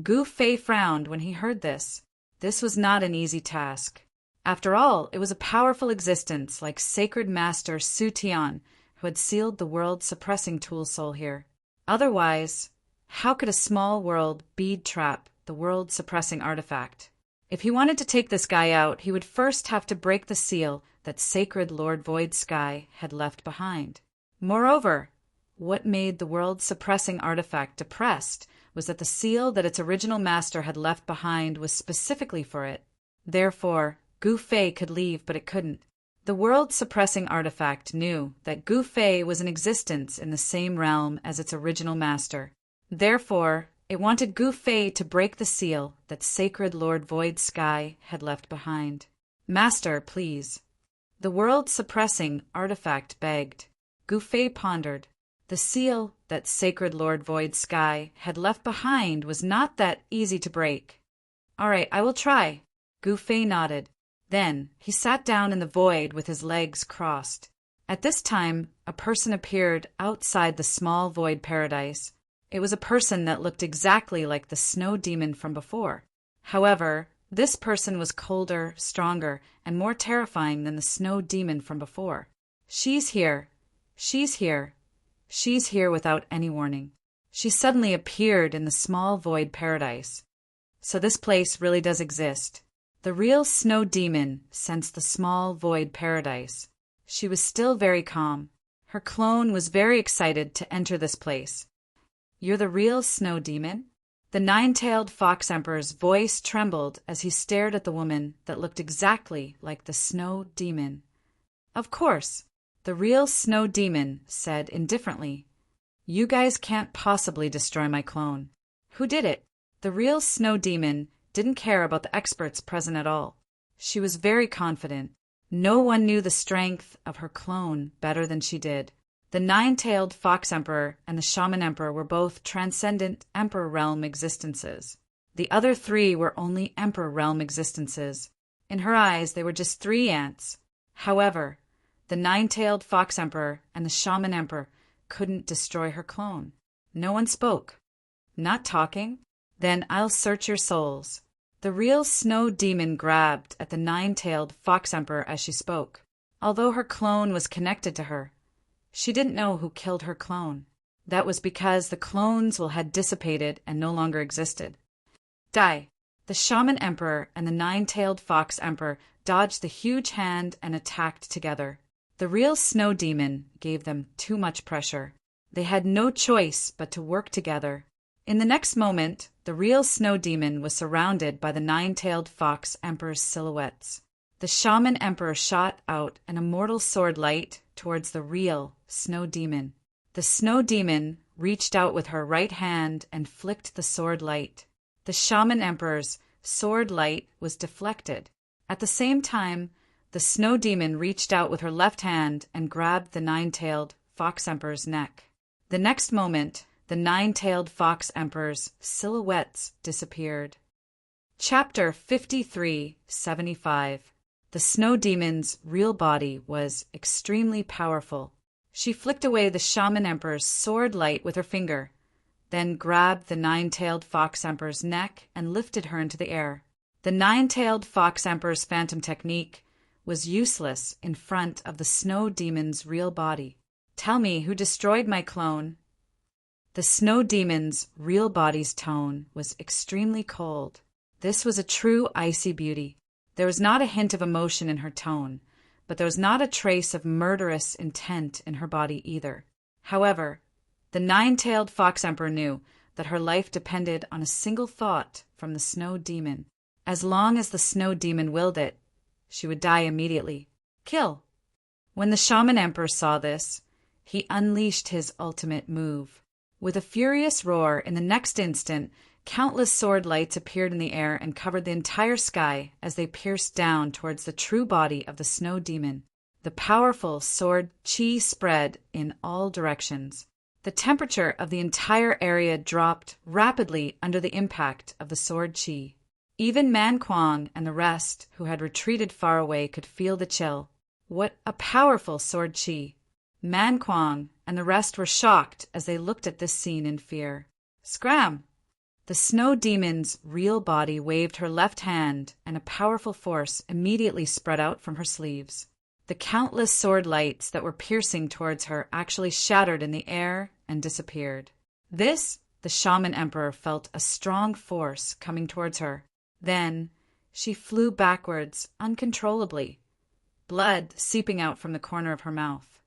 A: Gu-Fei frowned when he heard this. This was not an easy task. After all, it was a powerful existence like Sacred Master Su-Tian who had sealed the world-suppressing tool soul here. Otherwise, how could a small world bead trap the world-suppressing artifact? If he wanted to take this guy out, he would first have to break the seal that Sacred Lord Void Sky had left behind. Moreover, what made the world-suppressing artifact depressed was that the seal that its original master had left behind was specifically for it. Therefore, Gu-Fei could leave, but it couldn't. The world-suppressing artifact knew that Gu-Fei was in existence in the same realm as its original master. Therefore, it wanted Gu-Fei to break the seal that Sacred Lord Void Sky had left behind. Master, please. The world-suppressing artifact begged. Gu-Fei pondered. The seal that Sacred Lord Void Sky had left behind was not that easy to break. All right, I will try. Gu-Fei nodded. Then he sat down in the void with his legs crossed. At this time, a person appeared outside the small void paradise. It was a person that looked exactly like the snow demon from before. However, this person was colder, stronger, and more terrifying than the snow demon from before. She's here. She's here. She's here without any warning. She suddenly appeared in the small void paradise. So this place really does exist. The real snow demon sensed the small void paradise. She was still very calm. Her clone was very excited to enter this place. You're the real snow demon? The nine-tailed fox emperor's voice trembled as he stared at the woman that looked exactly like the snow demon. Of course, the real snow demon said indifferently, You guys can't possibly destroy my clone. Who did it? The real snow demon didn't care about the experts present at all. She was very confident. No one knew the strength of her clone better than she did. The nine-tailed fox emperor and the shaman emperor were both transcendent emperor realm existences. The other three were only emperor realm existences. In her eyes, they were just 3 ants. However, the nine-tailed fox emperor and the shaman emperor couldn't destroy her clone. No one spoke. Not talking? Then I'll search your souls. The real snow demon grabbed at the nine-tailed fox emperor as she spoke. Although her clone was connected to her, She didn't know who killed her clone. That was because the clones had dissipated and no longer existed. Die. The Shaman Emperor and the Nine-Tailed Fox Emperor dodged the huge hand and attacked together. The real snow demon gave them too much pressure. They had no choice but to work together. In the next moment, the real snow demon was surrounded by the Nine-Tailed Fox Emperor's silhouettes. The Shaman Emperor shot out an immortal sword light towards the real snow demon. The snow demon reached out with her right hand and flicked the sword light. The Shaman Emperor's sword light was deflected. At the same time, the snow demon reached out with her left hand and grabbed the Nine-Tailed Fox Emperor's neck. The next moment, the Nine-Tailed Fox Emperor's silhouettes disappeared. Chapter 5375. The snow demon's real body was extremely powerful. She flicked away the Shaman Emperor's sword light with her finger, then grabbed the Nine-Tailed Fox Emperor's neck and lifted her into the air. The Nine-Tailed Fox Emperor's phantom technique was useless in front of the snow demon's real body. Tell me who destroyed my clone. The snow demon's real body's tone was extremely cold. This was a true icy beauty. There was not a hint of emotion in her tone, but there was not a trace of murderous intent in her body either. However, the Nine-Tailed Fox Emperor knew that her life depended on a single thought from the snow demon. As long as the snow demon willed it, she would die immediately. Kill. When the Shaman Emperor saw this, he unleashed his ultimate move. With a furious roar, in the next instant, countless sword lights appeared in the air and covered the entire sky as they pierced down towards the true body of the snow demon. The powerful sword chi spread in all directions. The temperature of the entire area dropped rapidly under the impact of the sword chi. Even Man Kuang and the rest, who had retreated far away, could feel the chill. What a powerful sword chi! Man Kuang and the rest were shocked as they looked at this scene in fear. Scram! The snow demon's real body waved her left hand, and a powerful force immediately spread out from her sleeves. The countless sword lights that were piercing towards her actually shattered in the air and disappeared. The Shaman Emperor felt a strong force coming towards her. Then she flew backwards uncontrollably, blood seeping out from the corner of her mouth.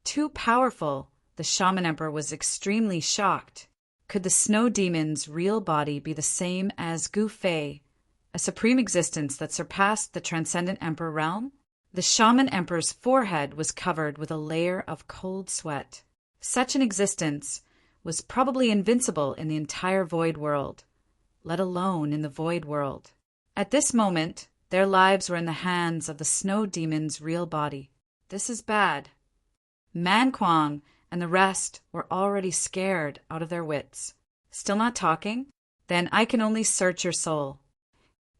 A: Too powerful, the Shaman Emperor was extremely shocked. Could the snow demon's real body be the same as Gu Fei, a supreme existence that surpassed the transcendent emperor realm? The Shaman Emperor's forehead was covered with a layer of cold sweat. Such an existence was probably invincible in the entire void world, let alone in the void world. At this moment, their lives were in the hands of the snow demon's real body. This is bad. Man Kuang and the rest were already scared out of their wits. Still not talking? Then I can only search your soul.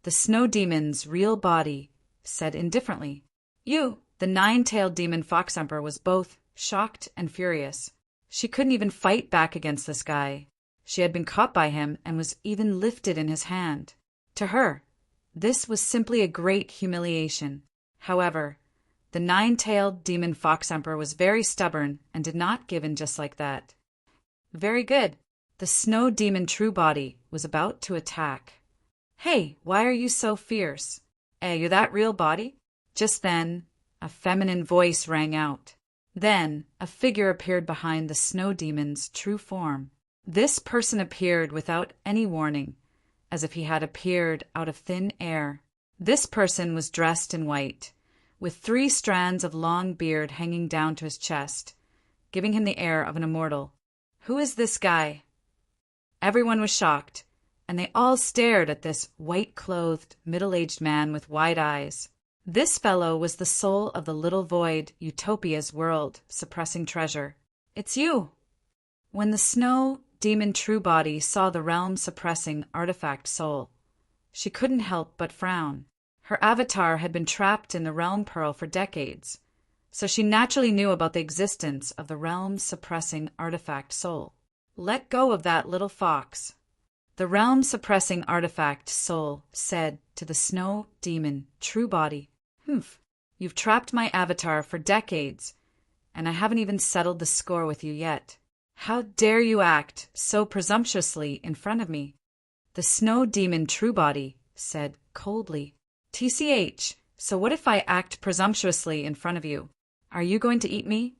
A: The snow demon's real body said indifferently. You, the Nine-Tailed Demon Fox Emperor, was both shocked and furious. She couldn't even fight back against this guy. She had been caught by him and was even lifted in his hand. To her, this was simply a great humiliation. However, the Nine-Tailed Demon Fox Emperor was very stubborn and did not give in just like that. Very good. The snow demon true body was about to attack. Hey, why are you so fierce? You're that real body? Just then, a feminine voice rang out. Then, a figure appeared behind the snow demon's true form. This person appeared without any warning, as if he had appeared out of thin air. This person was dressed in white, with 3 strands of long beard hanging down to his chest, giving him the air of an immortal. Who is this guy? Everyone was shocked, and they all stared at this white-clothed, middle-aged man with wide eyes. This fellow was the soul of the little void, Utopia's world, suppressing treasure. It's you! When the snow demon true body saw the realm-suppressing artifact soul, she couldn't help but frown. Her avatar had been trapped in the realm pearl for decades, so she naturally knew about the existence of the realm-suppressing artifact soul. Let go of that little fox. The realm-suppressing artifact soul said to the snow demon true body, You've trapped my avatar for decades, and I haven't even settled the score with you yet. How dare you act so presumptuously in front of me? The snow demon Truebody said coldly. TCH, so what if I act presumptuously in front of you? Are you going to eat me?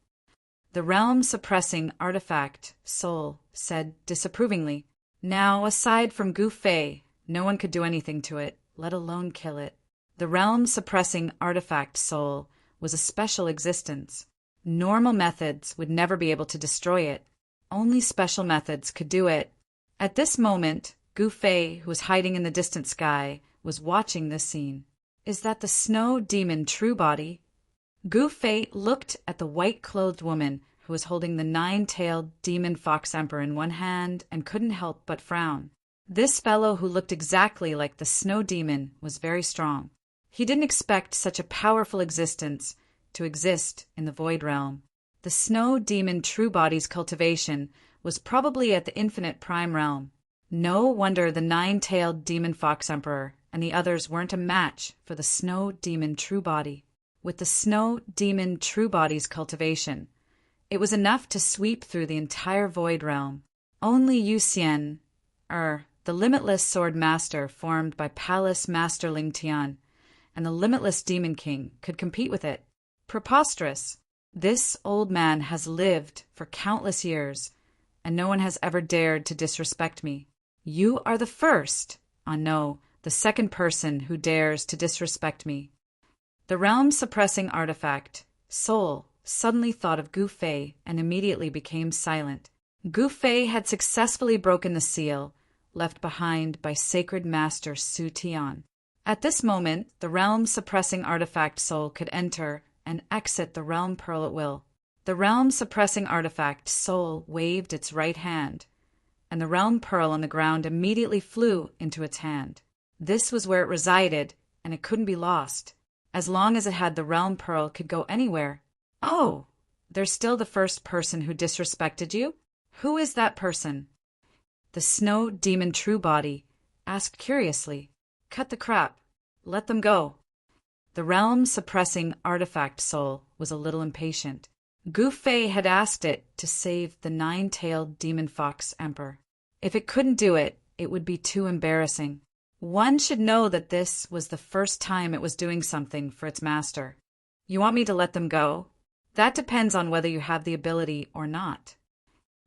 A: The realm-suppressing artifact, Soul, said disapprovingly. Now, aside from Gu Fei, no one could do anything to it, let alone kill it. The realm-suppressing artifact, Soul, was a special existence. Normal methods would never be able to destroy it. Only special methods could do it. At this moment, Gu Fei, who was hiding in the distant sky, was watching this scene. Is that the snow demon Truebody? Gu Fei looked at the white-clothed woman who was holding the nine-tailed demon fox emperor in one hand and couldn't help but frown. This fellow who looked exactly like the snow demon was very strong. He didn't expect such a powerful existence to exist in the void realm. The snow demon Truebody's cultivation was probably at the infinite prime realm. No wonder the nine-tailed demon fox emperor and the others weren't a match for the snow demon Truebody. With the snow demon Truebody's cultivation, it was enough to sweep through the entire void realm. Only Yu Xian, the limitless sword master formed by Palace Master Ling Tian, and the limitless Demon King could compete with it. Preposterous! This old man has lived for countless years, and no one has ever dared to disrespect me. You are the first, the second person who dares to disrespect me. The realm-suppressing artifact, Soul, suddenly thought of Gu Fei and immediately became silent. Gu Fei had successfully broken the seal left behind by Sacred Master Su Tian. At this moment, the realm-suppressing artifact Soul could enter and exit the realm pearl at will. The realm-suppressing artifact Soul waved its right hand, and the realm pearl on the ground immediately flew into its hand. This was where it resided, and it couldn't be lost. As long as it had the realm pearl, could go anywhere. Oh, there's still the first person who disrespected you? Who is that person? The snow demon Truebody asked curiously. Cut the crap. Let them go. The realm-suppressing artifact Soul was a little impatient. Gu Fei had asked it to save the nine-tailed demon fox emperor. If it couldn't do it, it would be too embarrassing. One should know that this was the first time it was doing something for its master. You want me to let them go? That depends on whether you have the ability or not.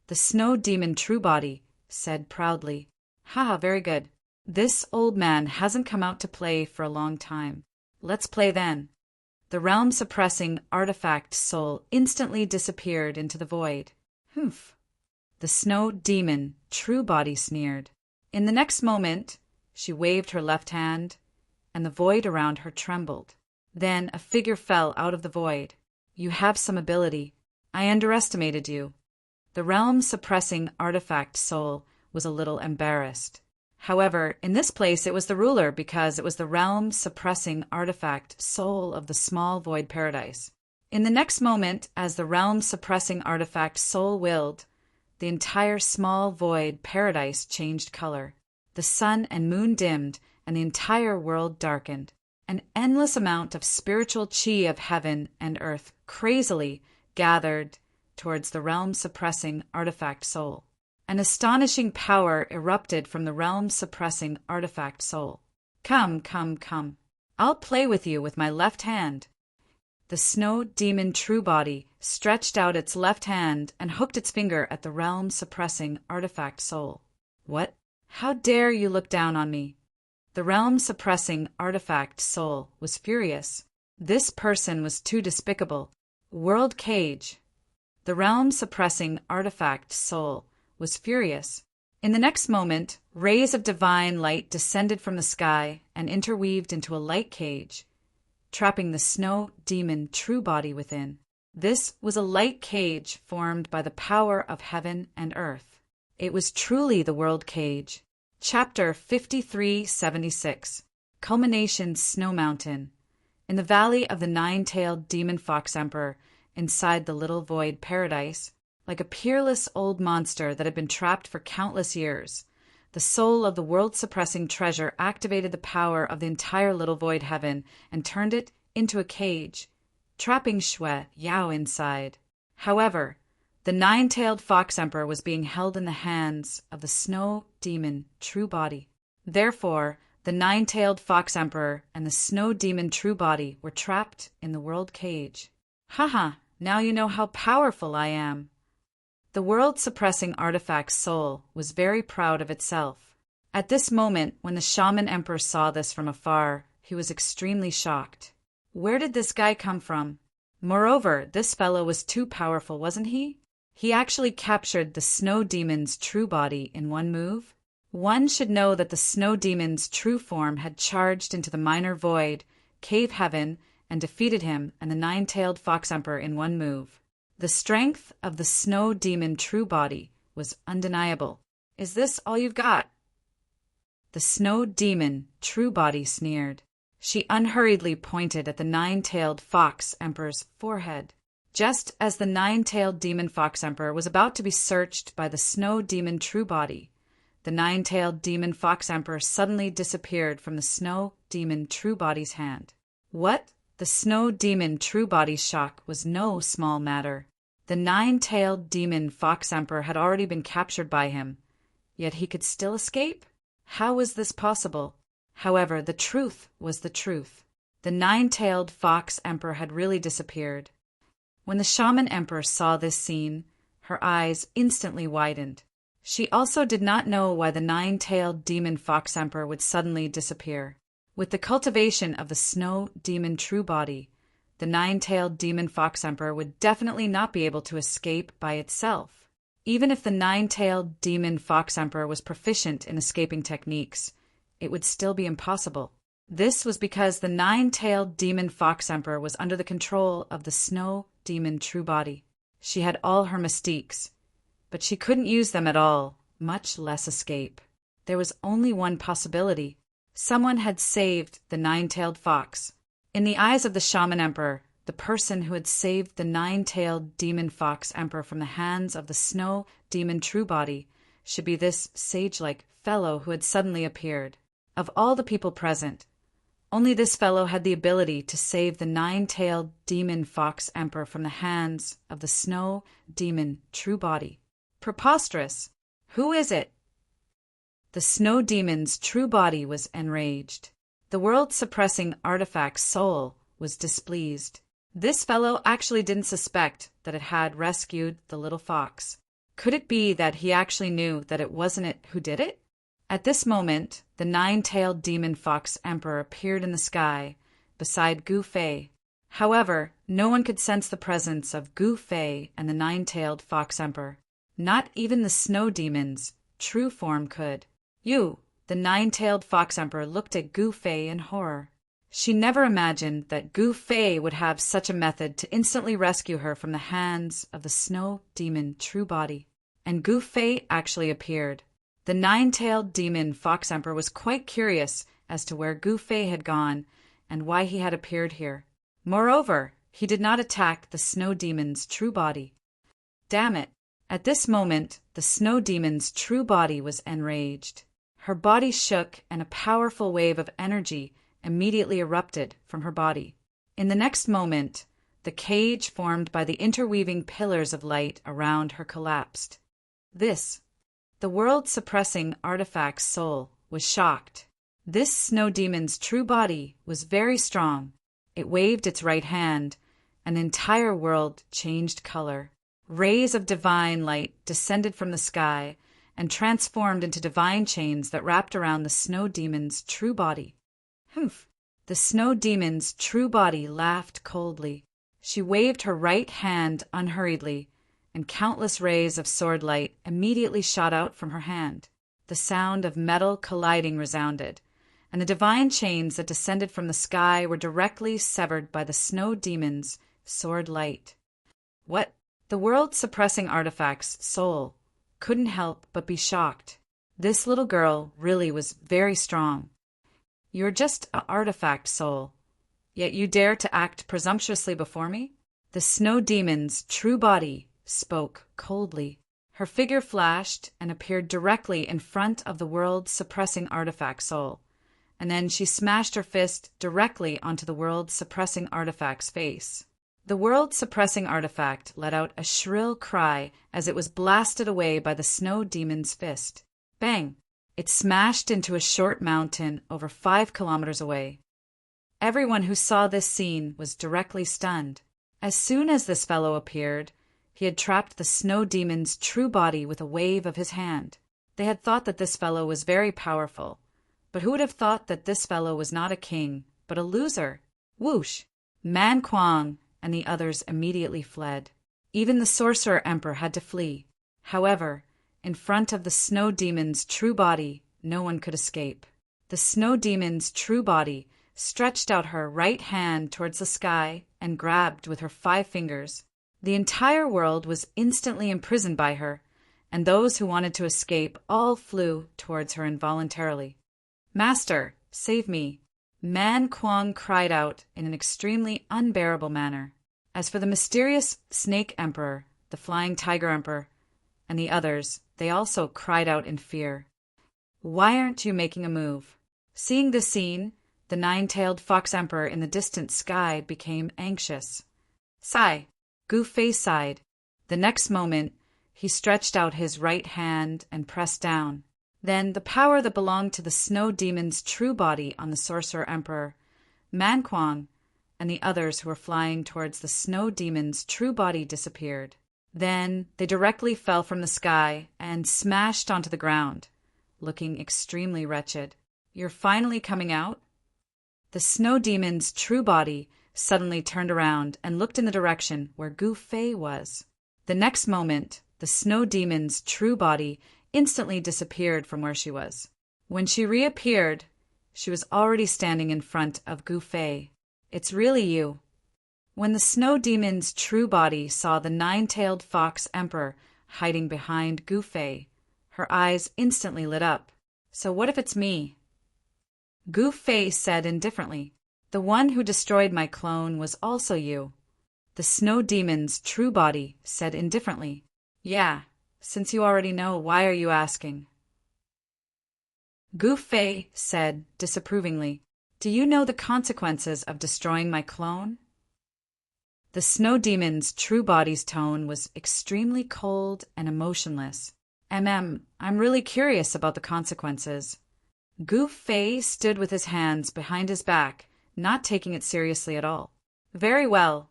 A: The snow demon Truebody said proudly. Haha, very good. This old man hasn't come out to play for a long time. Let's play then. The realm-suppressing artifact Soul instantly disappeared into the void. Humph. The snow demon Truebody sneered. In the next moment, she waved her left hand, and the void around her trembled. Then a figure fell out of the void. You have some ability. I underestimated you. The realm-suppressing artifact Soul was a little embarrassed. However, in this place it was the ruler because it was the realm-suppressing artifact Soul of the small void paradise. In the next moment, as the realm-suppressing artifact Soul willed, the entire small void paradise changed color. The sun and moon dimmed, and the entire world darkened. An endless amount of spiritual chi of heaven and earth crazily gathered towards the realm-suppressing artifact Soul. An astonishing power erupted from the realm-suppressing artifact Soul. Come, come, come. I'll play with you with my left hand. The snow demon Truebody stretched out its left hand and hooked its finger at the realm-suppressing artifact Soul. What? How dare you look down on me? The realm-suppressing artifact Soul was furious. This person was too despicable. World cage. The realm-suppressing artifact Soul was furious. In the next moment, rays of divine light descended from the sky and interweaved into a light cage, trapping the snow demon Truebody within. This was a light cage formed by the power of heaven and earth. It was truly the world cage. Chapter 5376. Culmination Snow Mountain. In the valley of the nine-tailed demon fox emperor, inside the little void paradise, like a peerless old monster that had been trapped for countless years, the soul of the world-suppressing treasure activated the power of the entire little void heaven and turned it into a cage, trapping Shui Yao inside. However, the nine-tailed fox emperor was being held in the hands of the snow demon true body. Therefore, the nine-tailed fox emperor and the snow demon true body were trapped in the world cage. Haha, now you know how powerful I am. The world-suppressing artifact's soul was very proud of itself. At this moment, when the shaman emperor saw this from afar, he was extremely shocked. Where did this guy come from? Moreover, this fellow was too powerful, wasn't he? He actually captured the snow demon's true body in one move. One should know that the snow demon's true form had charged into the minor void, cave heaven, and defeated him and the nine-tailed fox emperor in one move. The strength of the snow demon true body was undeniable. Is this all you've got? The snow demon true body sneered. She unhurriedly pointed at the nine-tailed fox emperor's forehead. Just as the nine-tailed demon fox emperor was about to be searched by the snow demon true body, the nine-tailed demon fox emperor suddenly disappeared from the snow demon true body's hand. What? The snow demon true body's shock was no small matter. The nine-tailed demon fox emperor had already been captured by him, yet he could still escape? How was this possible? However, the truth was the truth. The nine-tailed fox emperor had really disappeared. When the shaman emperor saw this scene, her eyes instantly widened. She also did not know why the nine-tailed demon fox emperor would suddenly disappear. With the cultivation of the snow demon true body, the nine-tailed demon fox emperor would definitely not be able to escape by itself. Even if the nine-tailed demon fox emperor was proficient in escaping techniques, it would still be impossible. This was because the nine-tailed demon fox emperor was under the control of the snow demon true body. She had all her mystiques, but she couldn't use them at all, much less escape. There was only one possibility. Someone had saved the nine-tailed fox. In the eyes of the shaman emperor, the person who had saved the nine-tailed demon fox emperor from the hands of the snow demon true body should be this sage-like fellow who had suddenly appeared. Of all the people present, only this fellow had the ability to save the nine-tailed demon fox emperor from the hands of the snow demon true body. Preposterous! Who is it? The snow demon's true body was enraged. The world-suppressing artifact's soul was displeased. This fellow actually didn't suspect that it had rescued the little fox. Could it be that he actually knew that it wasn't it who did it? At this moment, the nine-tailed demon fox emperor appeared in the sky, beside Gu Fei. However, no one could sense the presence of Gu Fei and the nine-tailed fox emperor. Not even the snow demon's true form could. The nine-tailed fox emperor looked at Gu Fei in horror. She never imagined that Gu Fei would have such a method to instantly rescue her from the hands of the snow demon true body. And Gu Fei actually appeared. The nine-tailed demon fox emperor was quite curious as to where Gu Fei had gone and why he had appeared here. Moreover, he did not attack the snow demon's true body. Damn it! At this moment, the snow demon's true body was enraged. Her body shook and a powerful wave of energy immediately erupted from her body. In the next moment, the cage formed by the interweaving pillars of light around her collapsed. The world-suppressing artifact's soul was shocked. This snow demon's true body was very strong. It waved its right hand, and the entire world changed color. Rays of divine light descended from the sky and transformed into divine chains that wrapped around the snow demon's true body. Humph! The snow demon's true body laughed coldly. She waved her right hand unhurriedly, and countless rays of sword light immediately shot out from her hand. The sound of metal colliding resounded, and the divine chains that descended from the sky were directly severed by the snow demon's sword light. What? The world-suppressing artifact's soul couldn't help but be shocked. This little girl really was very strong. You're just an artifact soul, yet you dare to act presumptuously before me? The snow demon's true body spoke coldly. Her figure flashed and appeared directly in front of the world-suppressing artifact soul, and then she smashed her fist directly onto the world-suppressing artifact's face. The world-suppressing artifact let out a shrill cry as it was blasted away by the snow demon's fist. Bang! It smashed into a short mountain over 5 kilometers away. Everyone who saw this scene was directly stunned. As soon as this fellow appeared, he had trapped the snow demon's true body with a wave of his hand. They had thought that this fellow was very powerful, but who would have thought that this fellow was not a king, but a loser? Whoosh! Man Kuang and the others immediately fled. Even the Sorcerer Emperor had to flee. However, in front of the snow demon's true body, no one could escape. The snow demon's true body stretched out her right hand towards the sky and grabbed with her 5 fingers. The entire world was instantly imprisoned by her, and those who wanted to escape all flew towards her involuntarily. "Master, save me!" Man Kuang cried out in an extremely unbearable manner. As for the mysterious Snake Emperor, the Flying Tiger Emperor, and the others, they also cried out in fear. "Why aren't you making a move?" Seeing this scene, the 9-tailed Fox Emperor in the distant sky became anxious. Sigh! Gu Fei sighed. The next moment, he stretched out his right hand and pressed down. Then the power that belonged to the snow demon's true body on the Sorcerer Emperor, Man Kuang, and the others who were flying towards the snow demon's true body disappeared. Then they directly fell from the sky and smashed onto the ground, looking extremely wretched. "You're finally coming out?" The snow demon's true body suddenly turned around and looked in the direction where Gu Fei was. The next moment, the snow demon's true body instantly disappeared from where she was. When she reappeared, she was already standing in front of Gu Fei. "It's really you." When the snow demon's true body saw the 9-tailed Fox Emperor hiding behind Gu Fei, her eyes instantly lit up. "So what if it's me?" Gu Fei said indifferently, "The one who destroyed my clone was also you." The snow demon's true body said indifferently, "Yeah, since you already know, why are you asking?" Gu Fei said disapprovingly, "Do you know the consequences of destroying my clone?" The snow demon's true body's tone was extremely cold and emotionless. I'm really curious about the consequences." Gu Fei stood with his hands behind his back, not taking it seriously at all. "Very well,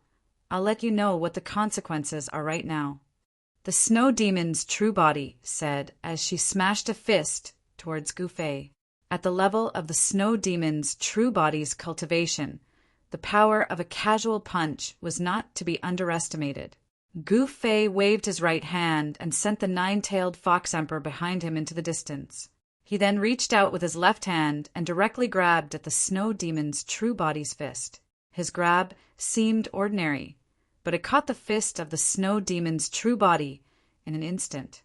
A: I'll let you know what the consequences are right now," the snow demon's true body said as she smashed a fist towards Gu Fei. At the level of the snow demon's true body's cultivation, the power of a casual punch was not to be underestimated. Gu Fei waved his right hand and sent the 9-tailed Fox Emperor behind him into the distance. He then reached out with his left hand and directly grabbed at the snow demon's true body's fist. His grab seemed ordinary, but it caught the fist of the snow demon's true body in an instant.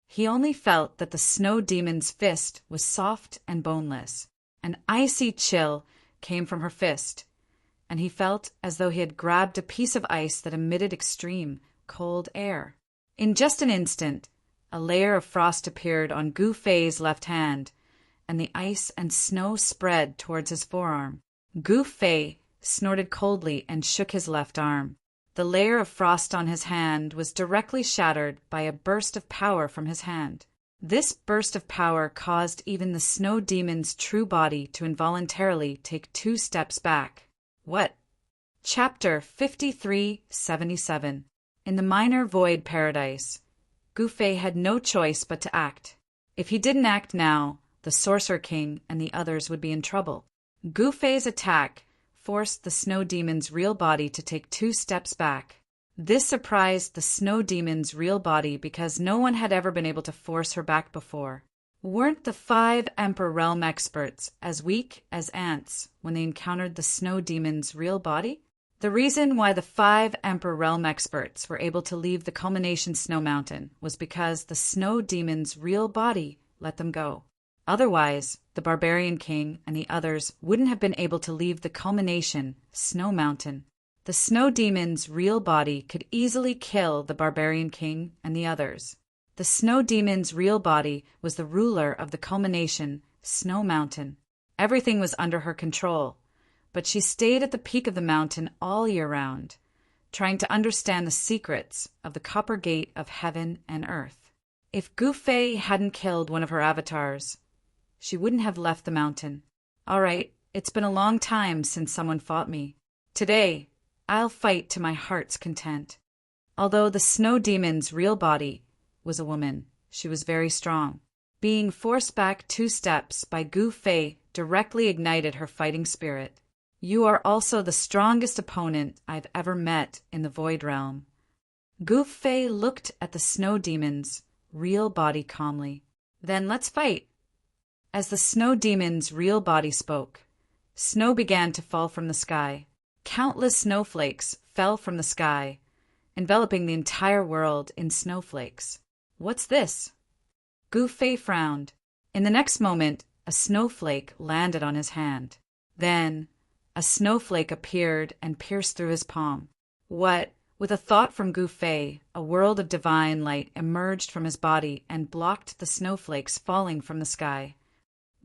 A: He only felt that the snow demon's fist was soft and boneless. An icy chill came from her fist, and he felt as though he had grabbed a piece of ice that emitted extreme, cold air. In just an instant, a layer of frost appeared on Gu Fei's left hand, and the ice and snow spread towards his forearm. Gu Fei snorted coldly and shook his left arm. The layer of frost on his hand was directly shattered by a burst of power from his hand. This burst of power caused even the snow demon's true body to involuntarily take 2 steps back. What? Chapter 5377. In the Minor Void Paradise, Gu Fei had no choice but to act. If he didn't act now, the Sorcerer King and the others would be in trouble. Gu Fei's attack forced the snow demon's real body to take 2 steps back. This surprised the snow demon's real body because no one had ever been able to force her back before. Weren't the 5 Emperor Realm experts as weak as ants when they encountered the snow demon's real body? The reason why the 5 Emperor Realm experts were able to leave the culmination snow mountain was because the snow demon's real body let them go. Otherwise, the Barbarian King and the others wouldn't have been able to leave the culmination snow mountain. The snow demon's real body could easily kill the Barbarian King and the others. The snow demon's real body was the ruler of the culmination snow mountain. Everything was under her control, but she stayed at the peak of the mountain all year round, trying to understand the secrets of the copper gate of heaven and earth. If Gu Fei hadn't killed one of her avatars, she wouldn't have left the mountain. All right, it's been a long time since someone fought me. Today, I'll fight to my heart's content. Although the snow demon's real body was a woman, she was very strong. Being forced back 2 steps by Gu Fei directly ignited her fighting spirit. You are also the strongest opponent I've ever met in the Void Realm. Gu Fei looked at the snow demon's real body calmly. Then let's fight. As the snow demon's real body spoke, snow began to fall from the sky. Countless snowflakes fell from the sky, enveloping the entire world in snowflakes. What's this? Gu Fei frowned. In the next moment, a snowflake landed on his hand. Then, a snowflake appeared and pierced through his palm. What? With a thought from Gu Fei, a world of divine light emerged from his body and blocked the snowflakes falling from the sky.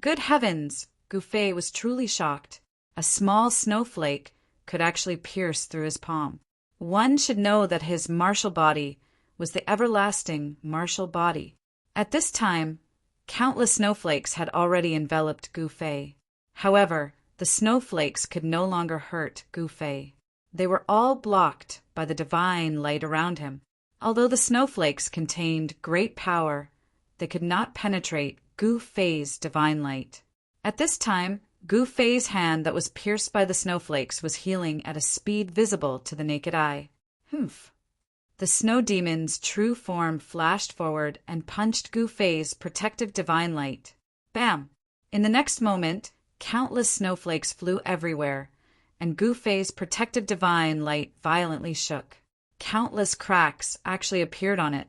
A: Good heavens! Gu Fei was truly shocked. A small snowflake could actually pierce through his palm. One should know that his martial body was the everlasting martial body. At this time, countless snowflakes had already enveloped Gu Fei. However, the snowflakes could no longer hurt Gu Fei. They were all blocked by the divine light around him. Although the snowflakes contained great power, they could not penetrate Gu Fei's divine light. At this time, Gu Fei's hand that was pierced by the snowflakes was healing at a speed visible to the naked eye. Humph! The snow demon's true form flashed forward and punched Gu Fei's protective divine light. Bam! In the next moment, countless snowflakes flew everywhere, and Gu Fei's protective divine light violently shook. Countless cracks actually appeared on it,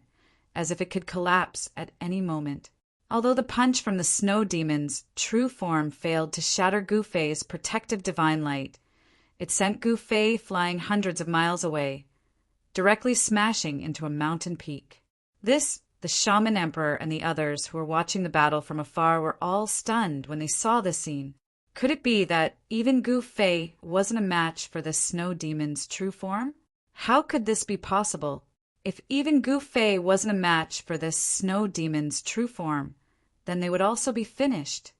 A: as if it could collapse at any moment. Although the punch from the snow demon's true form failed to shatter Gu Fei's protective divine light, it sent Gu Fei flying hundreds of miles away, directly smashing into a mountain peak. The Shaman Emperor and the others who were watching the battle from afar were all stunned when they saw this scene. Could it be that even Gu Fei wasn't a match for the snow demon's true form? How could this be possible? If even Gu Fei wasn't a match for this snow demon's true form, then they would also be finished.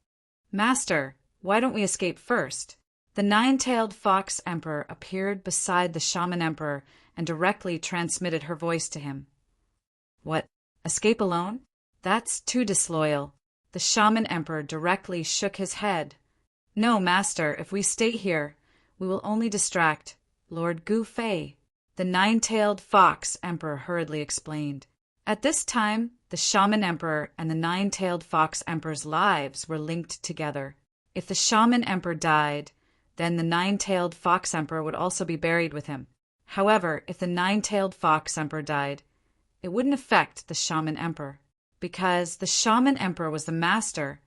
A: Master, why don't we escape first? The 9-tailed fox emperor appeared beside the Shaman Emperor and directly transmitted her voice to him. What? Escape alone? That's too disloyal. The Shaman Emperor directly shook his head. No, Master, if we stay here, we will only distract Lord Gu Fei. The 9-tailed fox emperor hurriedly explained. At this time, the Shaman Emperor and the 9-tailed fox emperor's lives were linked together. If the Shaman Emperor died, then the 9-tailed fox emperor would also be buried with him. However, if the 9-tailed fox emperor died, it wouldn't affect the Shaman Emperor, because the Shaman Emperor was the master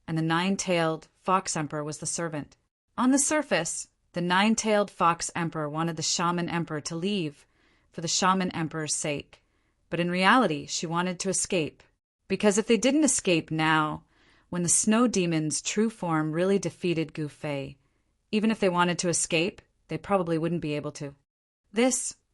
A: and the 9-tailed fox emperor was the servant. On the surface, the 9-tailed fox emperor wanted the Shaman Emperor to leave for the Shaman Emperor's sake, but in reality she wanted to escape, because if they didn't escape now, when the snow demon's true form really defeated Gu Fei, even if they wanted to escape, they probably wouldn't be able to.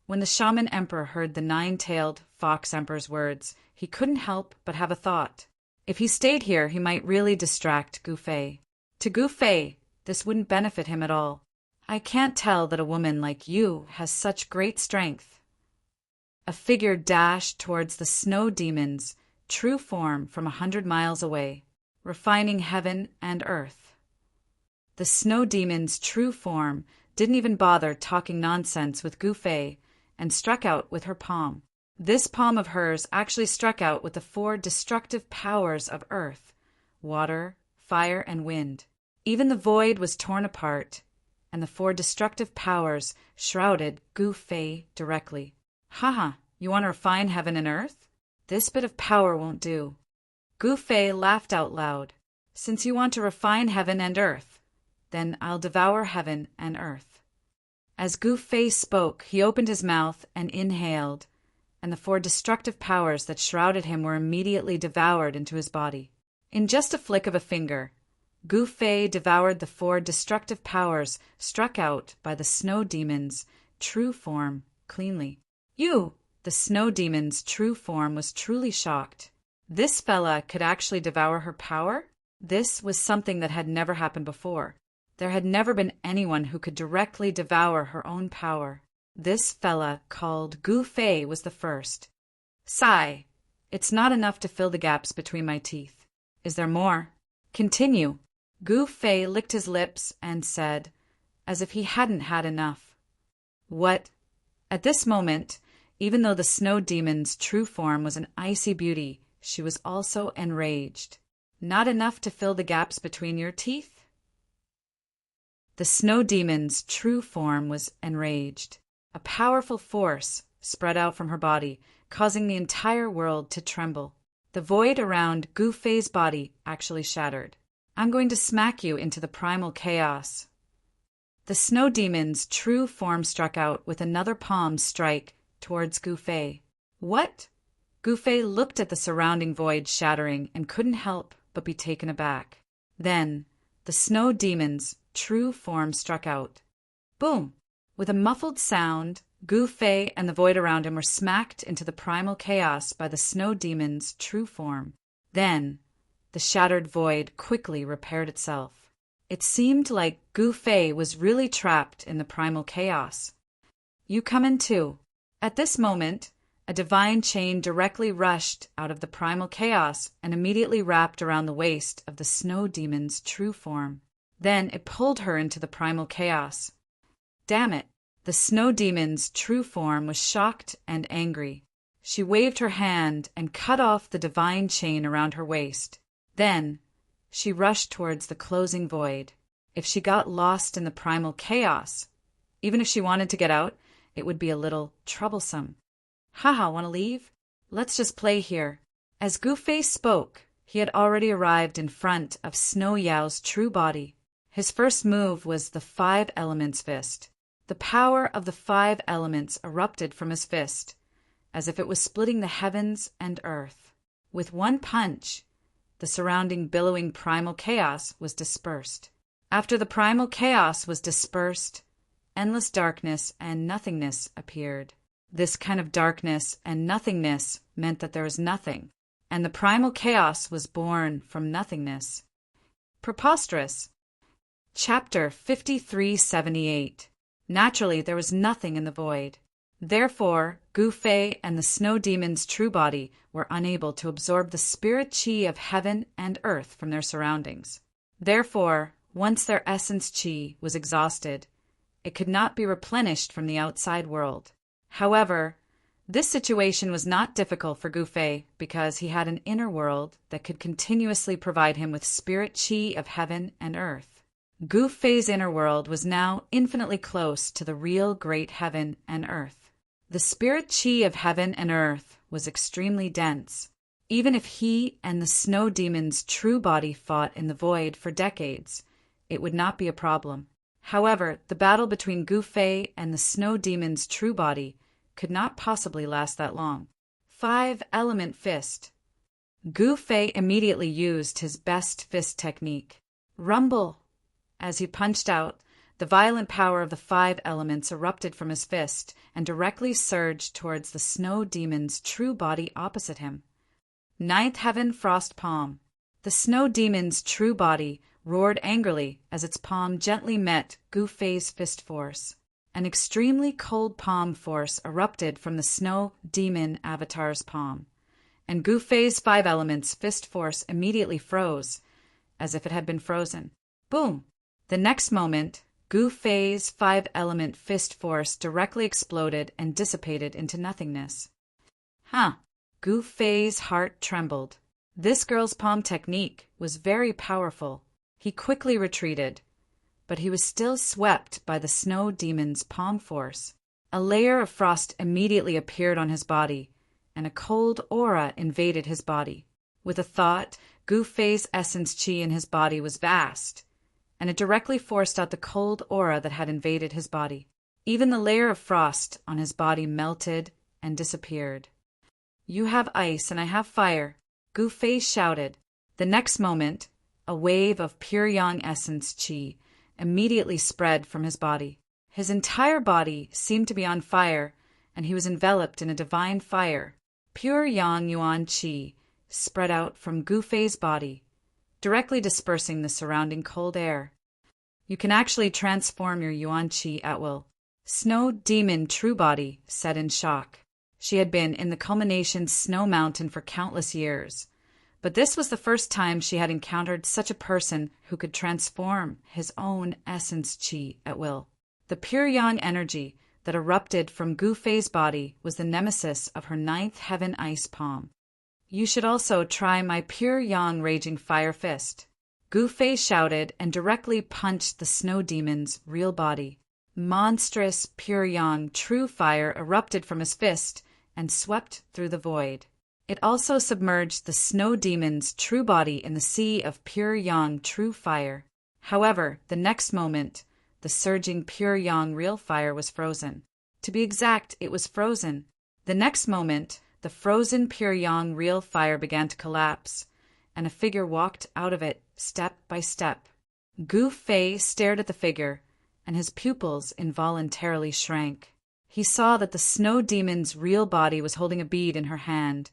A: When the Shaman Emperor heard the 9-tailed fox emperor's words, he couldn't help but have a thought. If he stayed here, he might really distract Gu Fei. To Gu Fei, this wouldn't benefit him at all. I can't tell that a woman like you has such great strength. A figure dashed towards the snow demon's true form from 100 miles away, refining heaven and earth. The snow demon's true form didn't even bother talking nonsense with Gu Fei and struck out with her palm. This palm of hers actually struck out with the 4 destructive powers of earth, water, fire, and wind. Even the void was torn apart, and the 4 destructive powers shrouded Gu Fei directly. Haha, you want to refine heaven and earth? This bit of power won't do. Gu Fei laughed out loud. Since you want to refine heaven and earth, then I'll devour heaven and earth. As Gu Fei spoke, he opened his mouth and inhaled, and the 4 destructive powers that shrouded him were immediately devoured into his body. In just a flick of a finger, Gu Fei devoured the 4 destructive powers struck out by the snow demon's true form cleanly. You! The snow demon's true form was truly shocked. This fella could actually devour her power? This was something that had never happened before. There had never been anyone who could directly devour her own power. This fella called Gu Fei was the first. Sigh. It's not enough to fill the gaps between my teeth. Is there more? Continue. Gu Fei licked his lips and said, as if he hadn't had enough. What? At this moment, even though the snow demon's true form was an icy beauty, she was also enraged. Not enough to fill the gaps between your teeth? The snow demon's true form was enraged. A powerful force spread out from her body, causing the entire world to tremble. The void around Gu Fei's body actually shattered. I'm going to smack you into the primal chaos. The snow demon's true form struck out with another palm strike towards Gu Fei. What? Gu Fei looked at the surrounding void shattering and couldn't help but be taken aback. Then, the snow demon's true form struck out. Boom! With a muffled sound, Gu Fei and the void around him were smacked into the primal chaos by the snow demon's true form. Then, the shattered void quickly repaired itself. It seemed like Gu Fei was really trapped in the primal chaos. You come in too. At this moment, a divine chain directly rushed out of the primal chaos and immediately wrapped around the waist of the snow demon's true form. Then it pulled her into the primal chaos. Damn it! The snow demon's true form was shocked and angry. She waved her hand and cut off the divine chain around her waist. Then, she rushed towards the closing void. If she got lost in the primal chaos, even if she wanted to get out, it would be a little troublesome. Haha, want to leave? Let's just play here. As Gu Fei spoke, he had already arrived in front of Snow Yao's true body. His first move was the 5 Elements fist. The power of the 5 elements erupted from his fist, as if it was splitting the heavens and earth. With one punch, the surrounding billowing primal chaos was dispersed. After the primal chaos was dispersed, endless darkness and nothingness appeared. This kind of darkness and nothingness meant that there was nothing, and the primal chaos was born from nothingness. Preposterous. Chapter 5378. Naturally, there was nothing in the void. Therefore, Gu Fei and the snow demon's true body were unable to absorb the spirit qi of heaven and earth from their surroundings. Therefore, once their essence qi was exhausted, it could not be replenished from the outside world. However, this situation was not difficult for Gu Fei because he had an inner world that could continuously provide him with spirit qi of heaven and earth. Gu Fei's inner world was now infinitely close to the real great heaven and earth. The spirit qi of heaven and earth was extremely dense. Even if he and the snow demon's true body fought in the void for decades, it would not be a problem. However, the battle between Gu Fei and the snow demon's true body could not possibly last that long. 5 Element Fist. Gu Fei immediately used his best fist technique. Rumble! As he punched out, the violent power of the 5 elements erupted from his fist and directly surged towards the snow demon's true body opposite him. 9th Heaven Frost Palm. The snow demon's true body roared angrily as its palm gently met Gu Fei's fist force. An extremely cold palm force erupted from the snow demon avatar's palm, and Gu Fei's 5 elements fist force immediately froze, as if it had been frozen. Boom! The next moment, Gu Fei's 5 element fist force directly exploded and dissipated into nothingness. Gu Fei's heart trembled. This girl's palm technique was very powerful. He quickly retreated, but he was still swept by the snow demon's palm force. A layer of frost immediately appeared on his body, and a cold aura invaded his body. With a thought, Gu Fei's essence qi in his body was vast, and it directly forced out the cold aura that had invaded his body. Even the layer of frost on his body melted and disappeared. You have ice and I have fire, Gu Fei shouted. The next moment, a wave of pure yang essence qi immediately spread from his body. His entire body seemed to be on fire, and he was enveloped in a divine fire. Pure yang yuan qi spread out from Gu Fei's body, directly dispersing the surrounding cold air. You can actually transform your yuan qi at will. Snow Demon True Body said in shock. She had been in the culmination snow mountain for countless years, but this was the first time she had encountered such a person who could transform his own essence qi at will. The pure yang energy that erupted from Gu Fei's body was the nemesis of her ninth heaven ice palm. You should also try my pure yang raging fire fist. Gu Fei shouted and directly punched the snow demon's real body. Monstrous pure yang true fire erupted from his fist and swept through the void. It also submerged the snow demon's true body in the sea of pure yang true fire. However, the next moment, the surging pure yang real fire was frozen. To be exact, it was frozen. The next moment, the frozen pure yang real fire began to collapse, and a figure walked out of it step by step. Gu Fei stared at the figure, and his pupils involuntarily shrank. He saw that the snow demon's real body was holding a bead in her hand,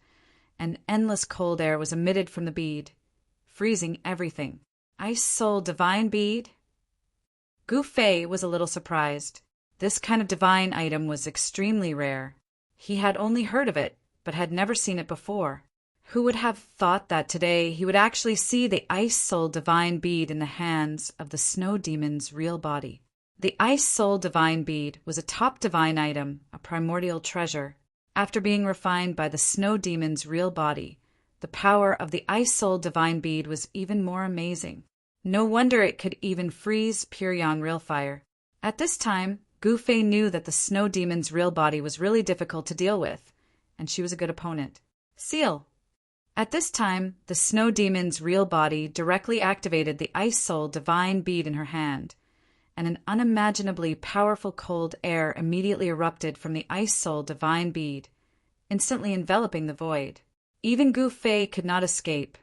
A: and endless cold air was emitted from the bead, freezing everything. Ice Soul Divine Bead? Gu Fei was a little surprised. This kind of divine item was extremely rare. He had only heard of it, but had never seen it before. Who would have thought that today he would actually see the Ice Soul Divine Bead in the hands of the snow demon's real body? The Ice Soul Divine Bead was a top divine item, a primordial treasure. After being refined by the snow demon's real body, the power of the Ice Soul Divine Bead was even more amazing. No wonder it could even freeze pure yang real fire. At this time, Gu Fei knew that the snow demon's real body was really difficult to deal with, and she was a good opponent. Seal. At this time, the snow demon's real body directly activated the Ice Soul Divine Bead in her hand, and an unimaginably powerful cold air immediately erupted from the Ice Soul Divine Bead, instantly enveloping the void. Even Gu Fei could not escape,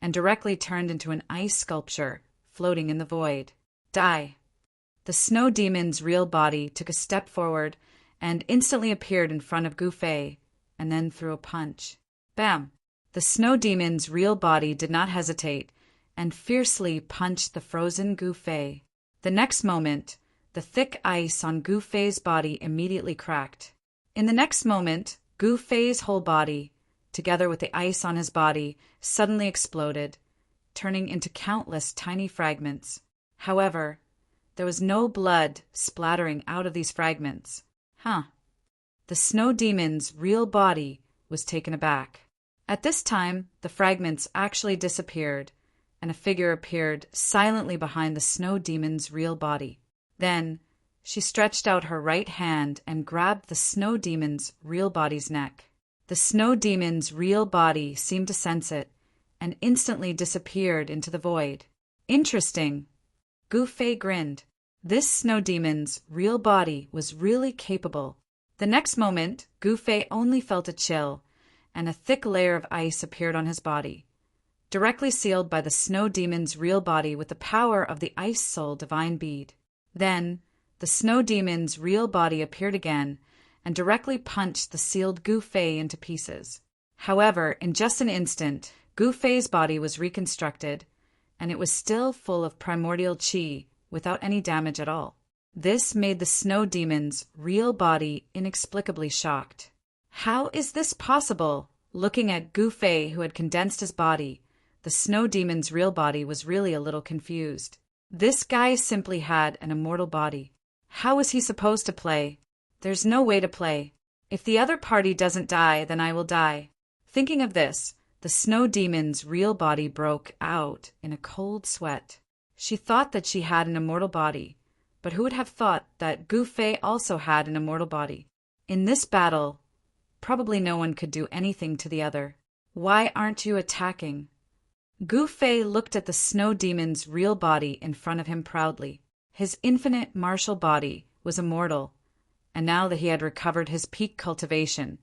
A: and directly turned into an ice sculpture floating in the void. Die. The snow demon's real body took a step forward and instantly appeared in front of Gu Fei, and then threw a punch. Bam! The snow demon's real body did not hesitate, and fiercely punched the frozen Gu Fei. The next moment, the thick ice on Gu Fei's body immediately cracked. In the next moment, Gu Fei's whole body, together with the ice on his body, suddenly exploded, turning into countless tiny fragments. However, there was no blood splattering out of these fragments. The snow demon's real body was taken aback. At this time, the fragments actually disappeared, and a figure appeared silently behind the snow demon's real body. Then, she stretched out her right hand and grabbed the snow demon's real body's neck. The snow demon's real body seemed to sense it, and instantly disappeared into the void. Interesting. Gu Fei grinned. This snow demon's real body was really capable. The next moment, Gu Fei only felt a chill, and a thick layer of ice appeared on his body, directly sealed by the snow demon's real body with the power of the Ice Soul Divine Bead. Then, the snow demon's real body appeared again, and directly punched the sealed Gu Fei into pieces. However, in just an instant, Gu Fei's body was reconstructed, and it was still full of primordial qi, without any damage at all. This made the snow demon's real body inexplicably shocked. How is this possible? Looking at Gu Fei, who had condensed his body, the snow demon's real body was really a little confused. This guy simply had an immortal body. How was he supposed to play? There's no way to play. If the other party doesn't die, then I will die. Thinking of this, the snow demon's real body broke out in a cold sweat. She thought that she had an immortal body, but who would have thought that Gu Fei also had an immortal body? In this battle, probably no one could do anything to the other. Why aren't you attacking? Gu Fei looked at the snow demon's real body in front of him proudly. His infinite martial body was immortal, and now that he had recovered his peak cultivation,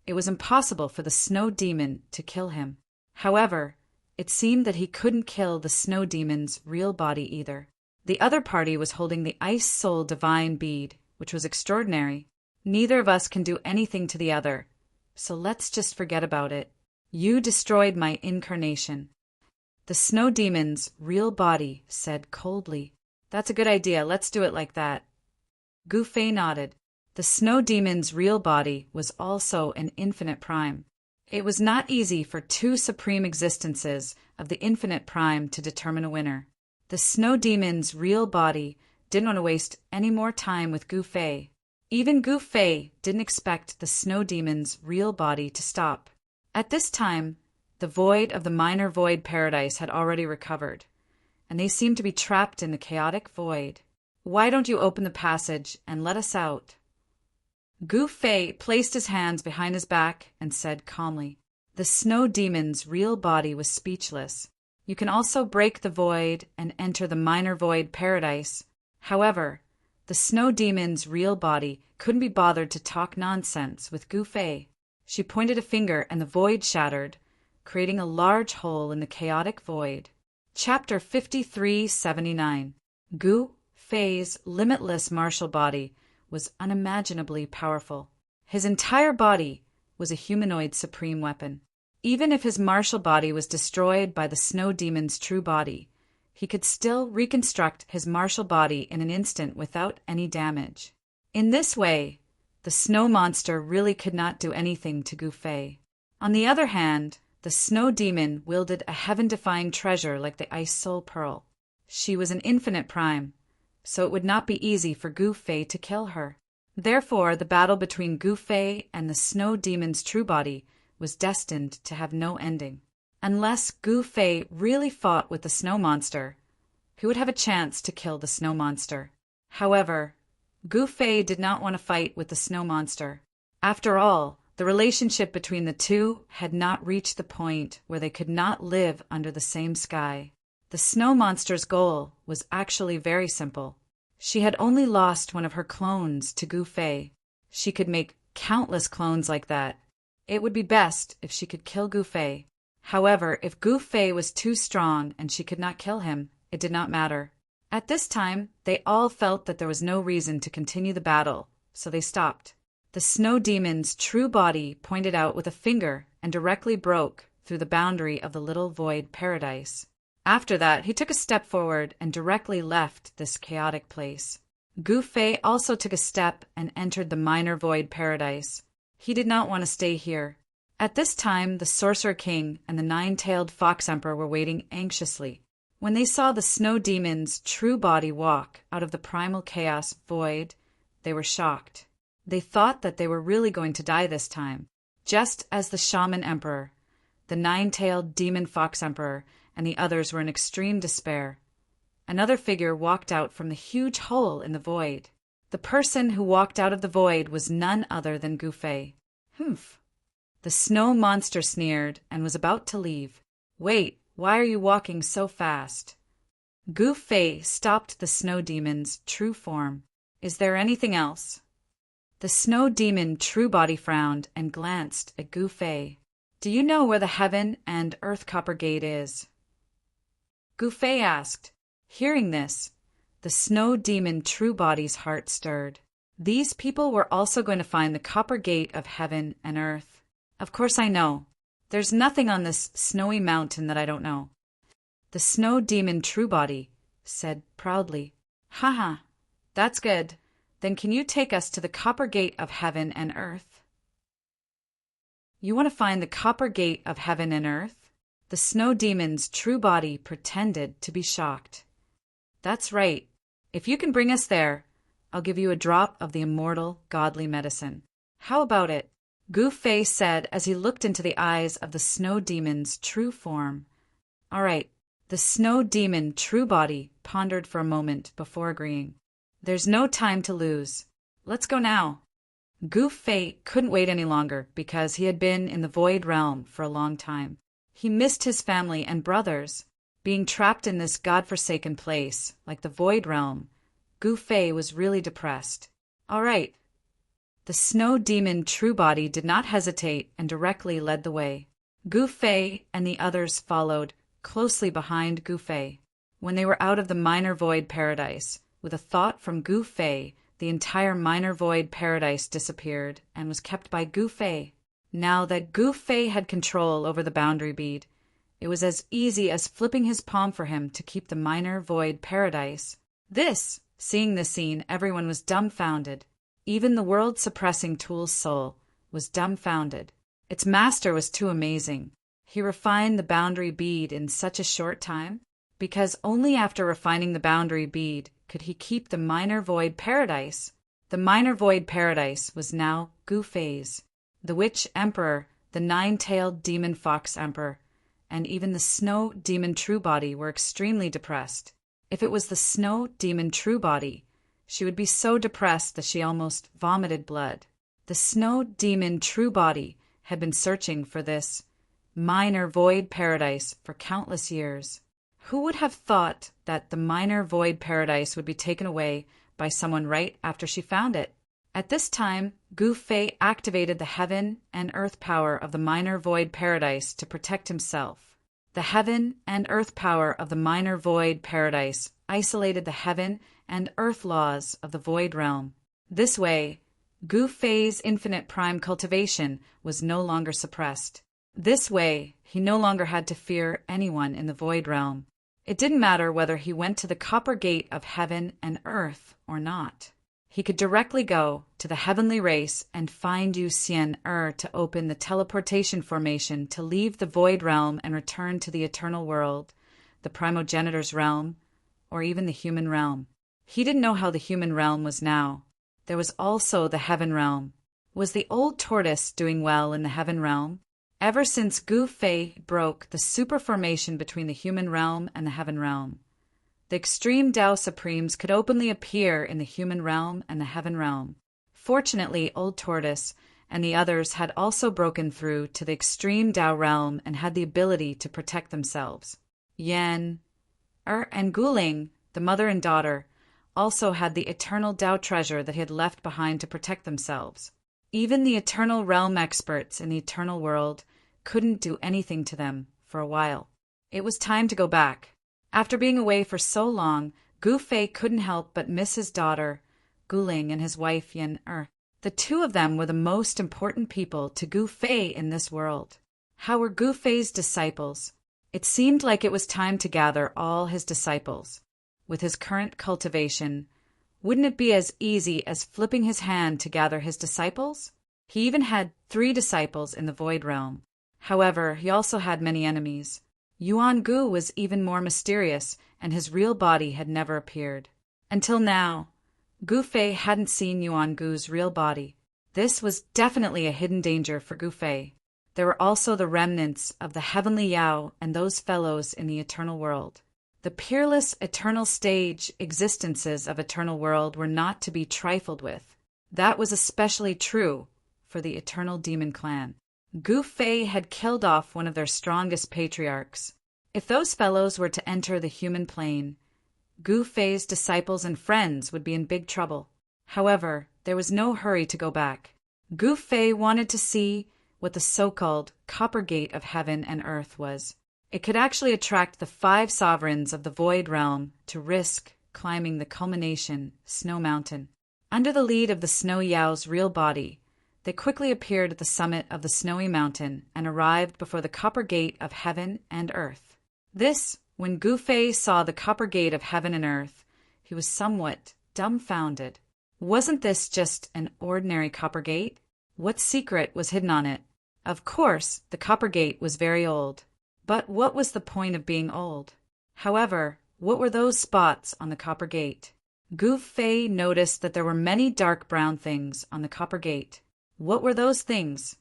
A: it was impossible for the snow demon to kill him. However, It seemed that he couldn't kill the snow demon's real body either. The other party was holding the Ice Soul Divine Bead, which was extraordinary. Neither of us can do anything to the other, so let's just forget about it. You destroyed my incarnation. The snow demon's real body said coldly. That's a good idea, let's do it like that. Gu Fei nodded. The snow demon's real body was also an infinite prime. It was not easy for two supreme existences of the infinite prime to determine a winner. The snow demon's real body didn't want to waste any more time with Gu Fei. Even Gu Fei didn't expect the snow demon's real body to stop. At this time, the void of the minor void paradise had already recovered, and they seemed to be trapped in the chaotic void. Why don't you open the passage and let us out? Gu Fei placed his hands behind his back and said calmly. The snow demon's real body was speechless. You can also break the void and enter the minor void paradise. However, the snow demon's real body couldn't be bothered to talk nonsense with Gu Fei. She pointed a finger and the void shattered, creating a large hole in the chaotic void. Chapter 5379. Gu Fei's limitless martial body was unimaginably powerful. His entire body was a humanoid supreme weapon. Even if his martial body was destroyed by the snow demon's true body, he could still reconstruct his martial body in an instant without any damage. In this way, the snow monster really could not do anything to Gu Fei. On the other hand, the snow demon wielded a heaven-defying treasure like the Ice Soul Pearl. She was an infinite prime, so it would not be easy for Gu Fei to kill her. Therefore, the battle between Gu Fei and the snow demon's true body was destined to have no ending. Unless Gu Fei really fought with the snow monster, he would have a chance to kill the snow monster. However, Gu Fei did not want to fight with the snow monster. After all, the relationship between the two had not reached the point where they could not live under the same sky. The snow monster's goal was actually very simple. She had only lost one of her clones to Gu Fei. She could make countless clones like that. It would be best if she could kill Gu Fei. However, if Gu Fei was too strong and she could not kill him, it did not matter. At this time, they all felt that there was no reason to continue the battle, so they stopped. The snow demon's true body pointed out with a finger and directly broke through the boundary of the little void paradise. After that, he took a step forward and directly left this chaotic place. Gu Fei also took a step and entered the minor void paradise. He did not want to stay here. At this time, the Sorcerer King and the Nine-Tailed Fox Emperor were waiting anxiously. When they saw the snow demon's true body walk out of the primal chaos void, they were shocked. They thought that they were really going to die this time, just as the Shaman Emperor, the Nine-Tailed Demon Fox Emperor, and the others were in extreme despair. Another figure walked out from the huge hole in the void. The person who walked out of the void was none other than Gu Fei. Humph. The snow monster sneered and was about to leave. Wait, why are you walking so fast? Gu Fei stopped the snow demon's true form. Is there anything else? The snow demon true body frowned and glanced at Gu Fei. Do you know where the heaven and earth copper gate is? Gu Fei asked. Hearing this, the snow demon true body's heart stirred. These people were also going to find the copper gate of heaven and earth. Of course I know. There's nothing on this snowy mountain that I don't know. The snow demon true body said proudly. Haha, that's good. Then can you take us to the copper gate of heaven and earth? You want to find the copper gate of heaven and earth? The snow demon's true body pretended to be shocked. That's right. If you can bring us there, I'll give you a drop of the immortal godly medicine. How about it? Gu Fei said as he looked into the eyes of the snow demon's true form. All right. The snow demon true body pondered for a moment before agreeing. There's no time to lose. Let's go now. Gu Fei couldn't wait any longer because he had been in the void realm for a long time. He missed his family and brothers. Being trapped in this godforsaken place, like the void realm, Gu Fei was really depressed. All right. The snow demon true body did not hesitate and directly led the way. Gu Fei and the others followed, closely behind Gu Fei. When they were out of the minor void paradise, with a thought from Gu Fei, the entire minor void paradise disappeared and was kept by Gu Fei. Now that Gu Fei had control over the boundary bead, it was as easy as flipping his palm for him to keep the minor void paradise. Seeing this scene, everyone was dumbfounded. Even the world-suppressing tool's soul was dumbfounded. Its master was too amazing. He refined the boundary bead in such a short time, because only after refining the boundary bead could he keep the minor void paradise. The minor void paradise was now Gu Fei's. The witch emperor, the nine-tailed demon fox emperor, and even the snow demon true body were extremely depressed. If it was the snow demon true body, she would be so depressed that she almost vomited blood. The snow demon true body had been searching for this minor void paradise for countless years. Who would have thought that the minor void paradise would be taken away by someone right after she found it? At this time, Gu Fei activated the heaven and earth power of the minor void paradise to protect himself. The heaven and earth power of the minor void paradise isolated the heaven and earth laws of the void realm. This way, Gu Fei's infinite prime cultivation was no longer suppressed. This way, he no longer had to fear anyone in the void realm. It didn't matter whether he went to the copper gate of heaven and earth or not. He could directly go to the heavenly race and find Yu Xian to open the teleportation formation to leave the void realm and return to the eternal world, the primogenitor's realm, or even the human realm. He didn't know how the human realm was now. There was also the heaven realm. Was the old tortoise doing well in the heaven realm? Ever since Gu Fei broke the super formation between the human realm and the heaven realm, the extreme Tao Supremes could openly appear in the human realm and the heaven realm. Fortunately, Old Tortoise and the others had also broken through to the extreme Tao realm and had the ability to protect themselves. Yan, and Guling, the mother and daughter, also had the eternal Tao treasure that he had left behind to protect themselves. Even the eternal realm experts in the eternal world couldn't do anything to them for a while. It was time to go back. After being away for so long, Gu Fei couldn't help but miss his daughter, Guling, and his wife, Yan. The two of them were the most important people to Gu Fei in this world. How were Gu Fei's disciples? It seemed like it was time to gather all his disciples. With his current cultivation, wouldn't it be as easy as flipping his hand to gather his disciples? He even had 3 disciples in the void realm. However, he also had many enemies. Yuan Gu was even more mysterious, and his real body had never appeared. Until now, Gu Fei hadn't seen Yuan Gu's real body. This was definitely a hidden danger for Gu Fei. There were also the remnants of the heavenly Yao and those fellows in the eternal world. The peerless eternal stage existences of eternal world were not to be trifled with. That was especially true for the eternal demon clan. Gu Fei had killed off one of their strongest patriarchs. If those fellows were to enter the human plane, Gu Fei's disciples and friends would be in big trouble. However, there was no hurry to go back. Gu Fei wanted to see what the so-called Copper Gate of Heaven and Earth was. It could actually attract the 5 sovereigns of the Void Realm to risk climbing the culmination, Snow Mountain. Under the lead of the Snow Yao's real body, they quickly appeared at the summit of the snowy mountain and arrived before the Copper Gate of Heaven and Earth. When Gu Fei saw the Copper Gate of Heaven and Earth, he was somewhat dumbfounded. Wasn't this just an ordinary copper gate? What secret was hidden on it? Of course, the Copper Gate was very old. But what was the point of being old? However, what were those spots on the Copper Gate? Gu Fei noticed that there were many dark brown things on the Copper Gate. What were those things?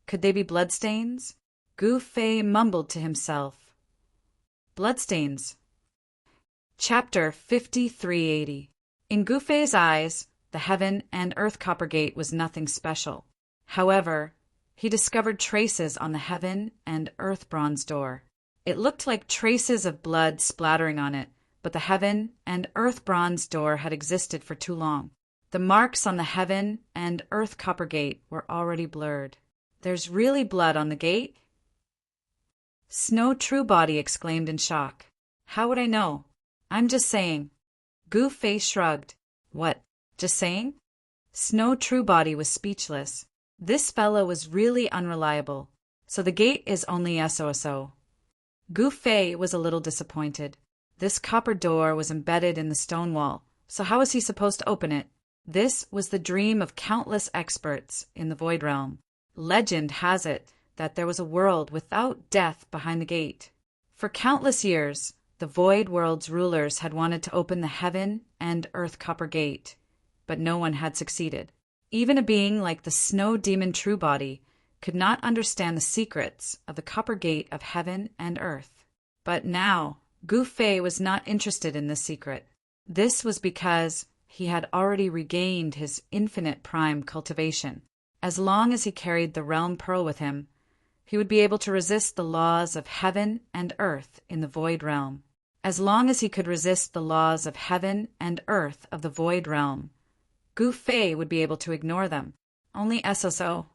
A: Could they be bloodstains? Gu Fei mumbled to himself. Bloodstains. Chapter 5380. In Gu Fei's eyes, the Heaven and Earth Copper Gate was nothing special. However, he discovered traces on the Heaven and Earth bronze door. It looked like traces of blood splattering on it, but the Heaven and Earth bronze door had existed for too long. The marks on the Heaven and Earth Copper Gate were already blurred. There's really blood on the gate? Snow Truebody exclaimed in shock. How would I know? I'm just saying. Goo Fei shrugged. What, just saying? Snow Truebody was speechless. This fellow was really unreliable. So the gate is only SOSO. Goo Fei was a little disappointed. This copper door was embedded in the stone wall, so how was he supposed to open it? This was the dream of countless experts in the Void Realm. Legend has it that there was a world without death behind the gate. For countless years, the Void World's rulers had wanted to open the Heaven and Earth Copper Gate, but no one had succeeded. Even a being like the Snow Demon Truebody could not understand the secrets of the Copper Gate of Heaven and Earth. But now, Goo Fei was not interested in this secret. This was because he had already regained his infinite prime cultivation. As long as he carried the Realm Pearl with him, he would be able to resist the laws of heaven and earth in the Void Realm. As long as he could resist the laws of heaven and earth of the Void Realm, Goo Fei would be able to ignore them. Only SOSO.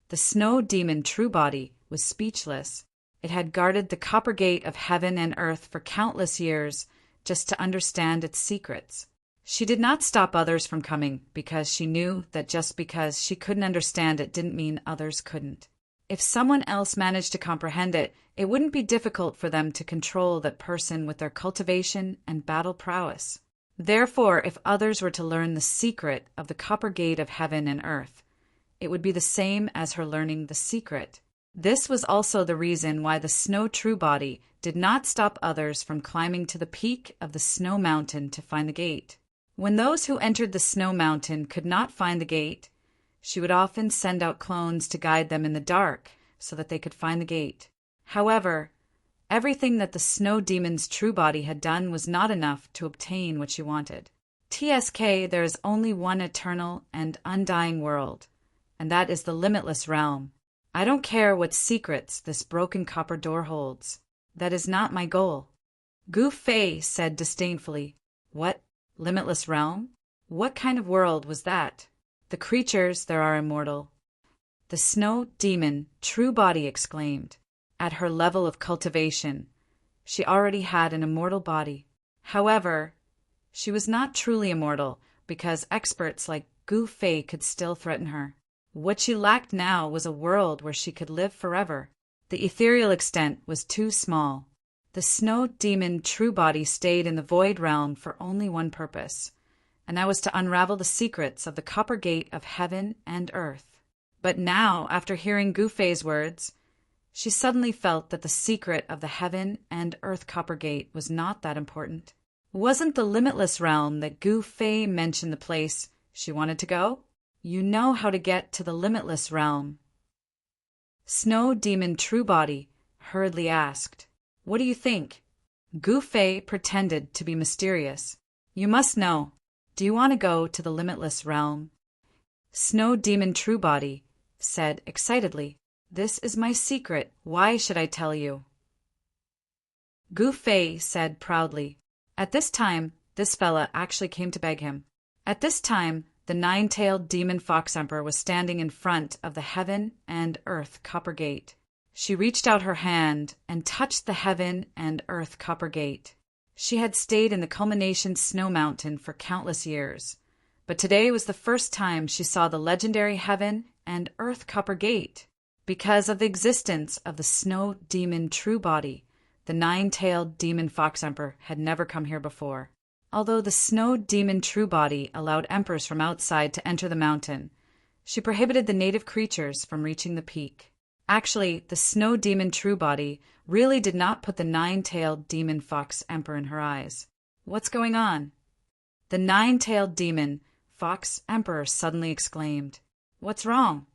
A: The Snow Demon Truebody was speechless. It had guarded the Copper Gate of heaven and earth for countless years just to understand its secrets. She did not stop others from coming because she knew that just because she couldn't understand it didn't mean others couldn't. If someone else managed to comprehend it, it wouldn't be difficult for them to control that person with their cultivation and battle prowess. Therefore, if others were to learn the secret of the Copper Gate of heaven and earth, it would be the same as her learning the secret. This was also the reason why the Snow Truebody did not stop others from climbing to the peak of the Snow Mountain to find the gate. When those who entered the Snow Mountain could not find the gate, she would often send out clones to guide them in the dark so that they could find the gate. However, everything that the Snow Demon's Truebody had done was not enough to obtain what she wanted. TSK, there is only one eternal and undying world, and that is the limitless realm. I don't care what secrets this broken copper door holds. That is not my goal. Goo Fei said disdainfully. What? Limitless realm? What kind of world was that? The creatures there are immortal. The Snow Demon Truebody exclaimed. At her level of cultivation, she already had an immortal body. However, she was not truly immortal because experts like Goo Fei could still threaten her. What she lacked now was a world where she could live forever. The ethereal extent was too small. The Snow Demon Truebody stayed in the Void Realm for only one purpose, and that was to unravel the secrets of the Copper Gate of heaven and earth. But now, after hearing Goo Fei's words, she suddenly felt that the secret of the heaven and earth Copper Gate was not that important. Wasn't the limitless realm that Goo Fei mentioned the place she wanted to go? You know how to get to the limitless realm. Snow Demon Truebody hurriedly asked. What do you think? Goo Fei pretended to be mysterious. You must know. Do you want to go to the limitless realm? Snow Demon Truebody said excitedly. This is my secret. Why should I tell you? Goo Fei said proudly. At this time, this fella actually came to beg him. At this time, the nine-tailed demon fox emperor was standing in front of the heaven and earth Copper Gate. She reached out her hand and touched the heaven and earth Copper Gate. She had stayed in the culmination snow mountain for countless years, but today was the first time she saw the legendary heaven and earth Copper Gate. Because of the existence of the Snow Demon Truebody, the nine-tailed demon fox emperor had never come here before. Although the Snow Demon Truebody allowed emperors from outside to enter the mountain, she prohibited the native creatures from reaching the peak. Actually, the Snow Demon Truebody really did not put the nine-tailed demon fox emperor in her eyes. What's going on? The nine-tailed demon fox emperor suddenly exclaimed. What's wrong?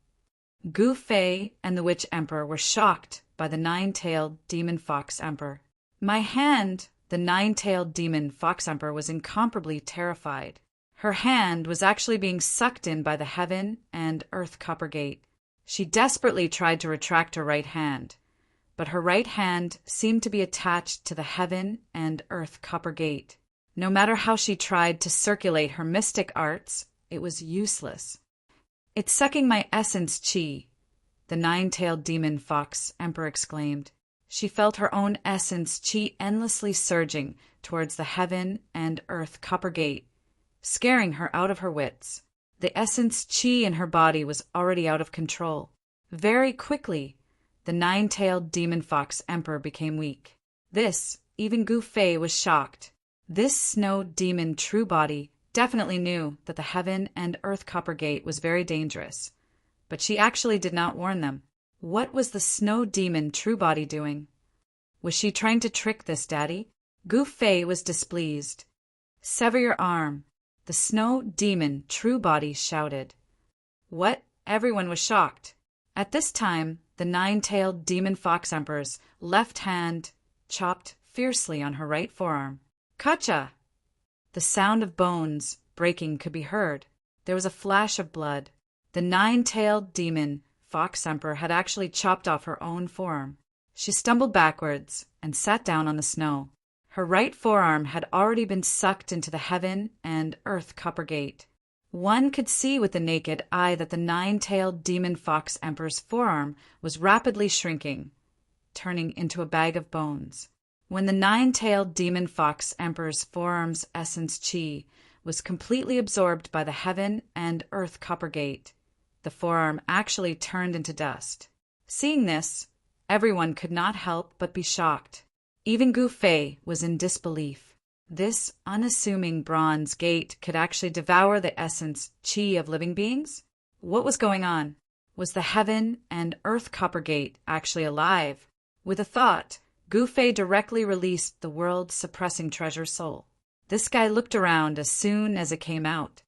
A: Goo Fei and the witch emperor were shocked by the nine-tailed demon fox emperor. My hand! The nine-tailed demon fox emperor was incomparably terrified. Her hand was actually being sucked in by the heaven and earth Copper Gate. She desperately tried to retract her right hand, but her right hand seemed to be attached to the heaven and earth Copper Gate. No matter how she tried to circulate her mystic arts, it was useless. It's sucking my essence chi, the nine-tailed demon fox emperor exclaimed. She felt her own essence chi endlessly surging towards the heaven and earth copper gate, scaring her out of her wits. The essence chi in her body was already out of control. Very quickly, the nine-tailed demon fox emperor became weak. This, even Gu Fei was shocked. This snow demon true body definitely knew that the heaven and earth copper gate was very dangerous, but she actually did not warn them. What was the snow demon true body doing? Was she trying to trick this daddy? Gu Fei was displeased. "Sever your arm," the snow demon true body shouted. What? Everyone was shocked. At this time, the nine-tailed demon fox emperor's left hand chopped fiercely on her right forearm. Kacha! The sound of bones breaking could be heard. There was a flash of blood. The nine-tailed demon fox emperor had actually chopped off her own forearm. She stumbled backwards and sat down on the snow. Her right forearm had already been sucked into the heaven and earth copper gate. One could see with the naked eye that the nine-tailed demon fox emperor's forearm was rapidly shrinking, turning into a bag of bones. When the nine-tailed demon fox emperor's forearm's essence chi was completely absorbed by the heaven and earth copper gate, the forearm actually turned into dust. Seeing this, everyone could not help but be shocked. Even Gu Fei was in disbelief. This unassuming bronze gate could actually devour the essence chi of living beings? What was going on? Was the heaven and earth copper gate actually alive? With a thought, Gu Fei directly released the world-suppressing treasure soul. This guy looked around as soon as it came out.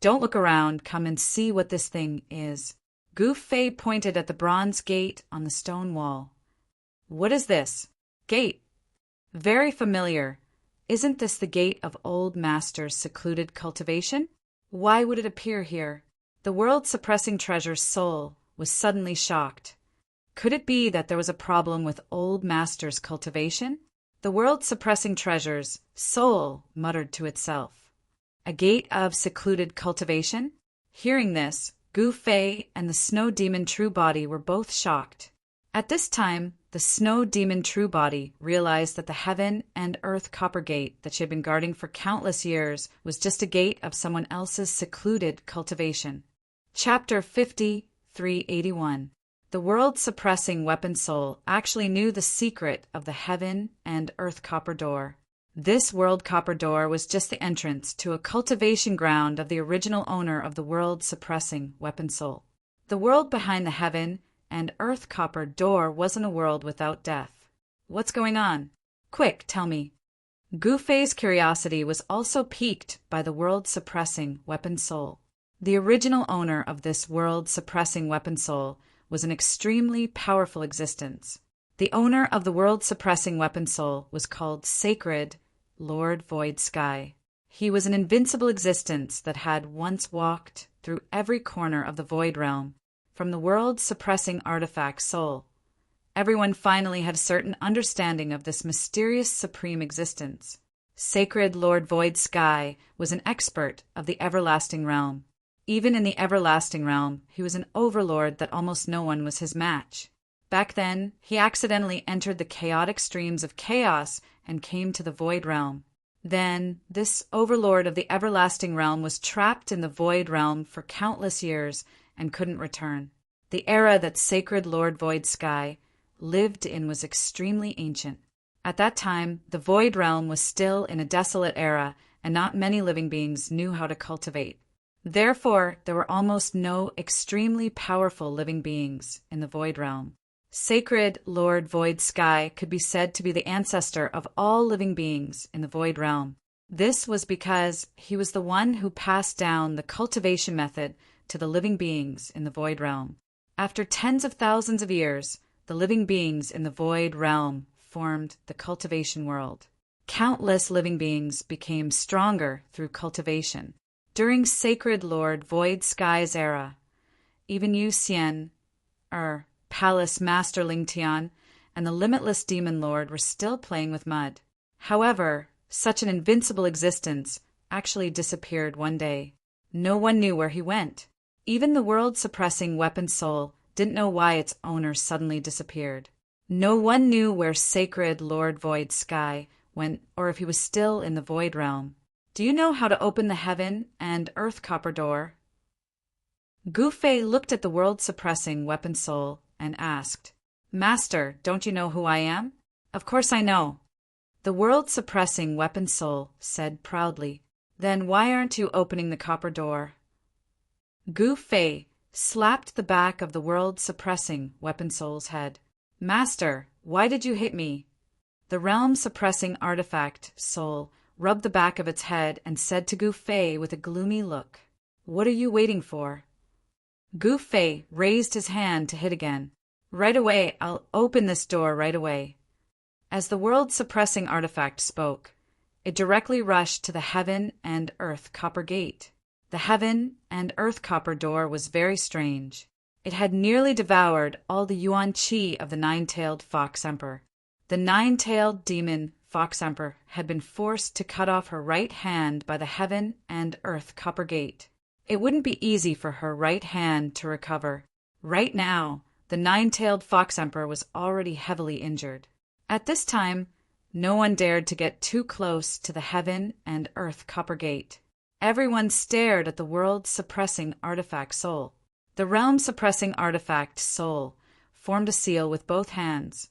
A: "Don't look around, come and see what this thing is." Gu Fei pointed at the bronze gate on the stone wall. "What is this? Gate? Very familiar. Isn't this the gate of Old Master's secluded cultivation? Why would it appear here?" The world-suppressing treasure's soul was suddenly shocked. Could it be that there was a problem with Old Master's cultivation? The world-suppressing treasure's soul muttered to itself. A gate of secluded cultivation? Hearing this, Gu Fei and the snow demon true body were both shocked. At this time, the snow demon true body realized that the heaven and earth copper gate that she had been guarding for countless years was just a gate of someone else's secluded cultivation. Chapter 5381. The world-suppressing weapon soul actually knew the secret of the heaven and earth copper door. This world copper door was just the entrance to a cultivation ground of the original owner of the world-suppressing weapon soul. The world behind the heaven and earth copper door wasn't a world without death. What's going on? Quick, tell me. Gu Fei's curiosity was also piqued by the world-suppressing weapon soul. The original owner of this world-suppressing weapon soul was an extremely powerful existence. The owner of the world-suppressing weapon soul was called Sacred Lord Void Sky. He was an invincible existence that had once walked through every corner of the Void Realm, from the world-suppressing artifact soul. Everyone finally had a certain understanding of this mysterious supreme existence. Sacred Lord Void Sky was an expert of the everlasting realm. Even in the everlasting realm, he was an overlord that almost no one was his match. Back then, he accidentally entered the chaotic streams of chaos and came to the Void Realm. Then, this overlord of the everlasting realm was trapped in the Void Realm for countless years and couldn't return. The era that Sacred Lord Void Sky lived in was extremely ancient. At that time, the Void Realm was still in a desolate era, and not many living beings knew how to cultivate. Therefore, there were almost no extremely powerful living beings in the Void Realm. Sacred Lord Void Sky could be said to be the ancestor of all living beings in the Void Realm. This was because he was the one who passed down the cultivation method to the living beings in the Void Realm. After tens of thousands of years, the living beings in the Void Realm formed the cultivation world. Countless living beings became stronger through cultivation. During Sacred Lord Void Sky's era, even Yu Xian, Palace Master Ling Tian, and the Limitless Demon Lord were still playing with mud. However, such an invincible existence actually disappeared one day. No one knew where he went. Even the world-suppressing weapon soul didn't know why its owner suddenly disappeared. No one knew where sacred Lord Void Sky went or if he was still in the Void Realm. Do you know how to open the heaven and earth copper door? Gu Fei looked at the world-suppressing weapon soul and asked, Master, don't you know who I am? Of course I know. The world-suppressing weapon soul said proudly. Then why aren't you opening the copper door? Gu Fei slapped the back of the world-suppressing weapon soul's head. Master, why did you hit me? The realm-suppressing artifact soul rubbed the back of its head and said to Gu Fei with a gloomy look, What are you waiting for? Gu Fei raised his hand to hit again. Right away, I'll open this door right away. As the world-suppressing artifact spoke, it directly rushed to the heaven and earth copper gate. The heaven and earth copper door was very strange. It had nearly devoured all the yuan qi of the nine-tailed fox emperor. The nine-tailed demon fox emperor had been forced to cut off her right hand by the heaven and earth copper gate. It wouldn't be easy for her right hand to recover. Right now, the nine-tailed fox emperor was already heavily injured. At this time, no one dared to get too close to the heaven and earth copper gate. Everyone stared at the world-suppressing artifact soul. The realm-suppressing artifact soul formed a seal with both hands,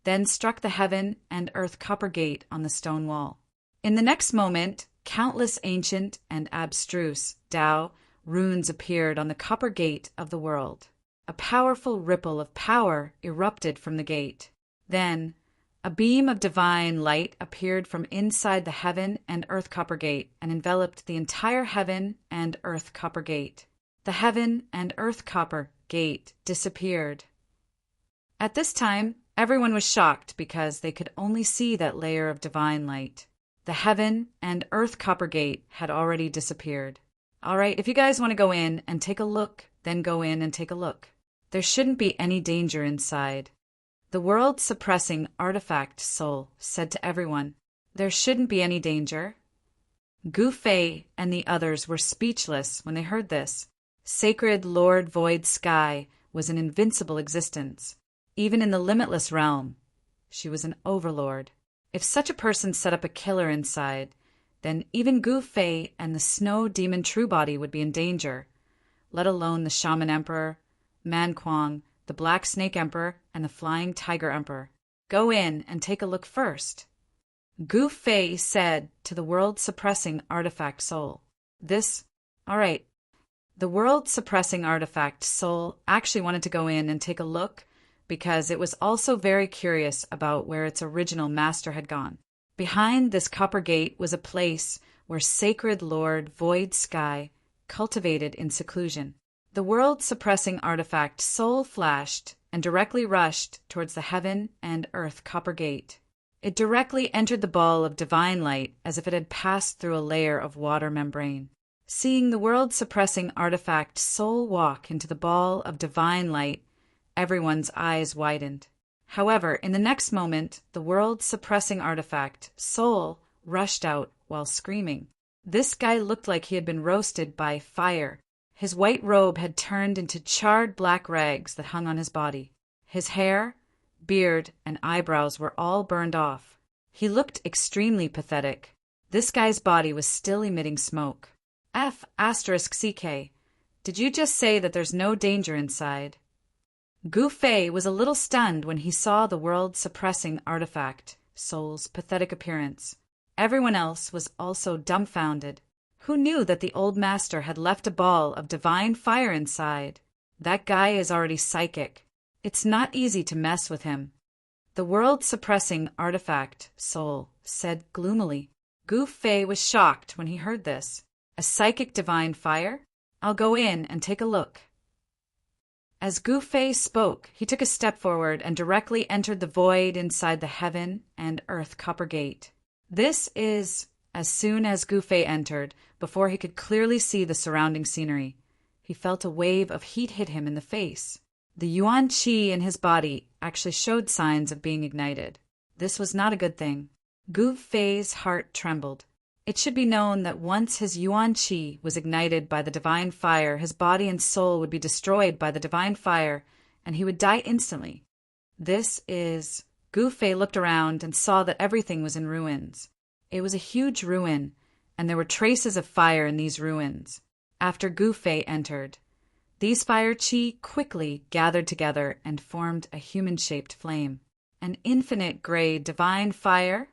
A: then struck the heaven and earth copper gate on the stone wall. In the next moment, countless ancient and abstruse Tao runes appeared on the copper gate of the world. A powerful ripple of power erupted from the gate. Then, a beam of divine light appeared from inside the heaven and earth copper gate and enveloped the entire heaven and earth copper gate. The heaven and earth copper gate disappeared. At this time, everyone was shocked because they could only see that layer of divine light. The heaven and earth copper gate had already disappeared. All right, if you guys want to go in and take a look, then go in and take a look. There shouldn't be any danger inside. The world-suppressing artifact soul said to everyone, There shouldn't be any danger. Gu Fei and the others were speechless when they heard this. Sacred Lord Void Sky was an invincible existence. Even in the limitless realm, she was an overlord. If such a person set up a killer inside, then even Gu Fei and the Snow Demon True Body would be in danger, let alone the Shaman Emperor, Man Kuang, the Black Snake Emperor, and the Flying Tiger Emperor. Go in and take a look first. Gu Fei said to the world-suppressing artifact soul. All right. The world-suppressing artifact soul actually wanted to go in and take a look because it was also very curious about where its original master had gone. Behind this copper gate was a place where sacred Lord Void Sky cultivated in seclusion. The world-suppressing artifact soul flashed and directly rushed towards the heaven and earth copper gate. It directly entered the ball of divine light as if it had passed through a layer of water membrane. Seeing the world-suppressing artifact soul walk into the ball of divine light, everyone's eyes widened. However, in the next moment, the world-suppressing artifact soul rushed out while screaming. This guy looked like he had been roasted by fire. His white robe had turned into charred black rags that hung on his body. His hair, beard, and eyebrows were all burned off. He looked extremely pathetic. This guy's body was still emitting smoke. F***CK. Did you just say that there's no danger inside? Gu Fei was a little stunned when he saw the world-suppressing artifact soul's pathetic appearance. Everyone else was also dumbfounded. Who knew that the old master had left a ball of divine fire inside? That guy is already psychic. It's not easy to mess with him. The world-suppressing artifact soul said gloomily. Gu Fei was shocked when he heard this. A psychic divine fire? I'll go in and take a look. As Gu Fei spoke, he took a step forward and directly entered the void inside the heaven and earth copper gate. As soon as Gu Fei entered, before he could clearly see the surrounding scenery, he felt a wave of heat hit him in the face. The yuan qi in his body actually showed signs of being ignited. This was not a good thing. Gu Fei's heart trembled. It should be known that once his yuan qi was ignited by the divine fire, his body and soul would be destroyed by the divine fire, and he would die instantly. This is... Gu Fei looked around and saw that everything was in ruins. It was a huge ruin, and there were traces of fire in these ruins. After Gu Fei entered, these fire chi quickly gathered together and formed a human-shaped flame. An infinite gray divine fire?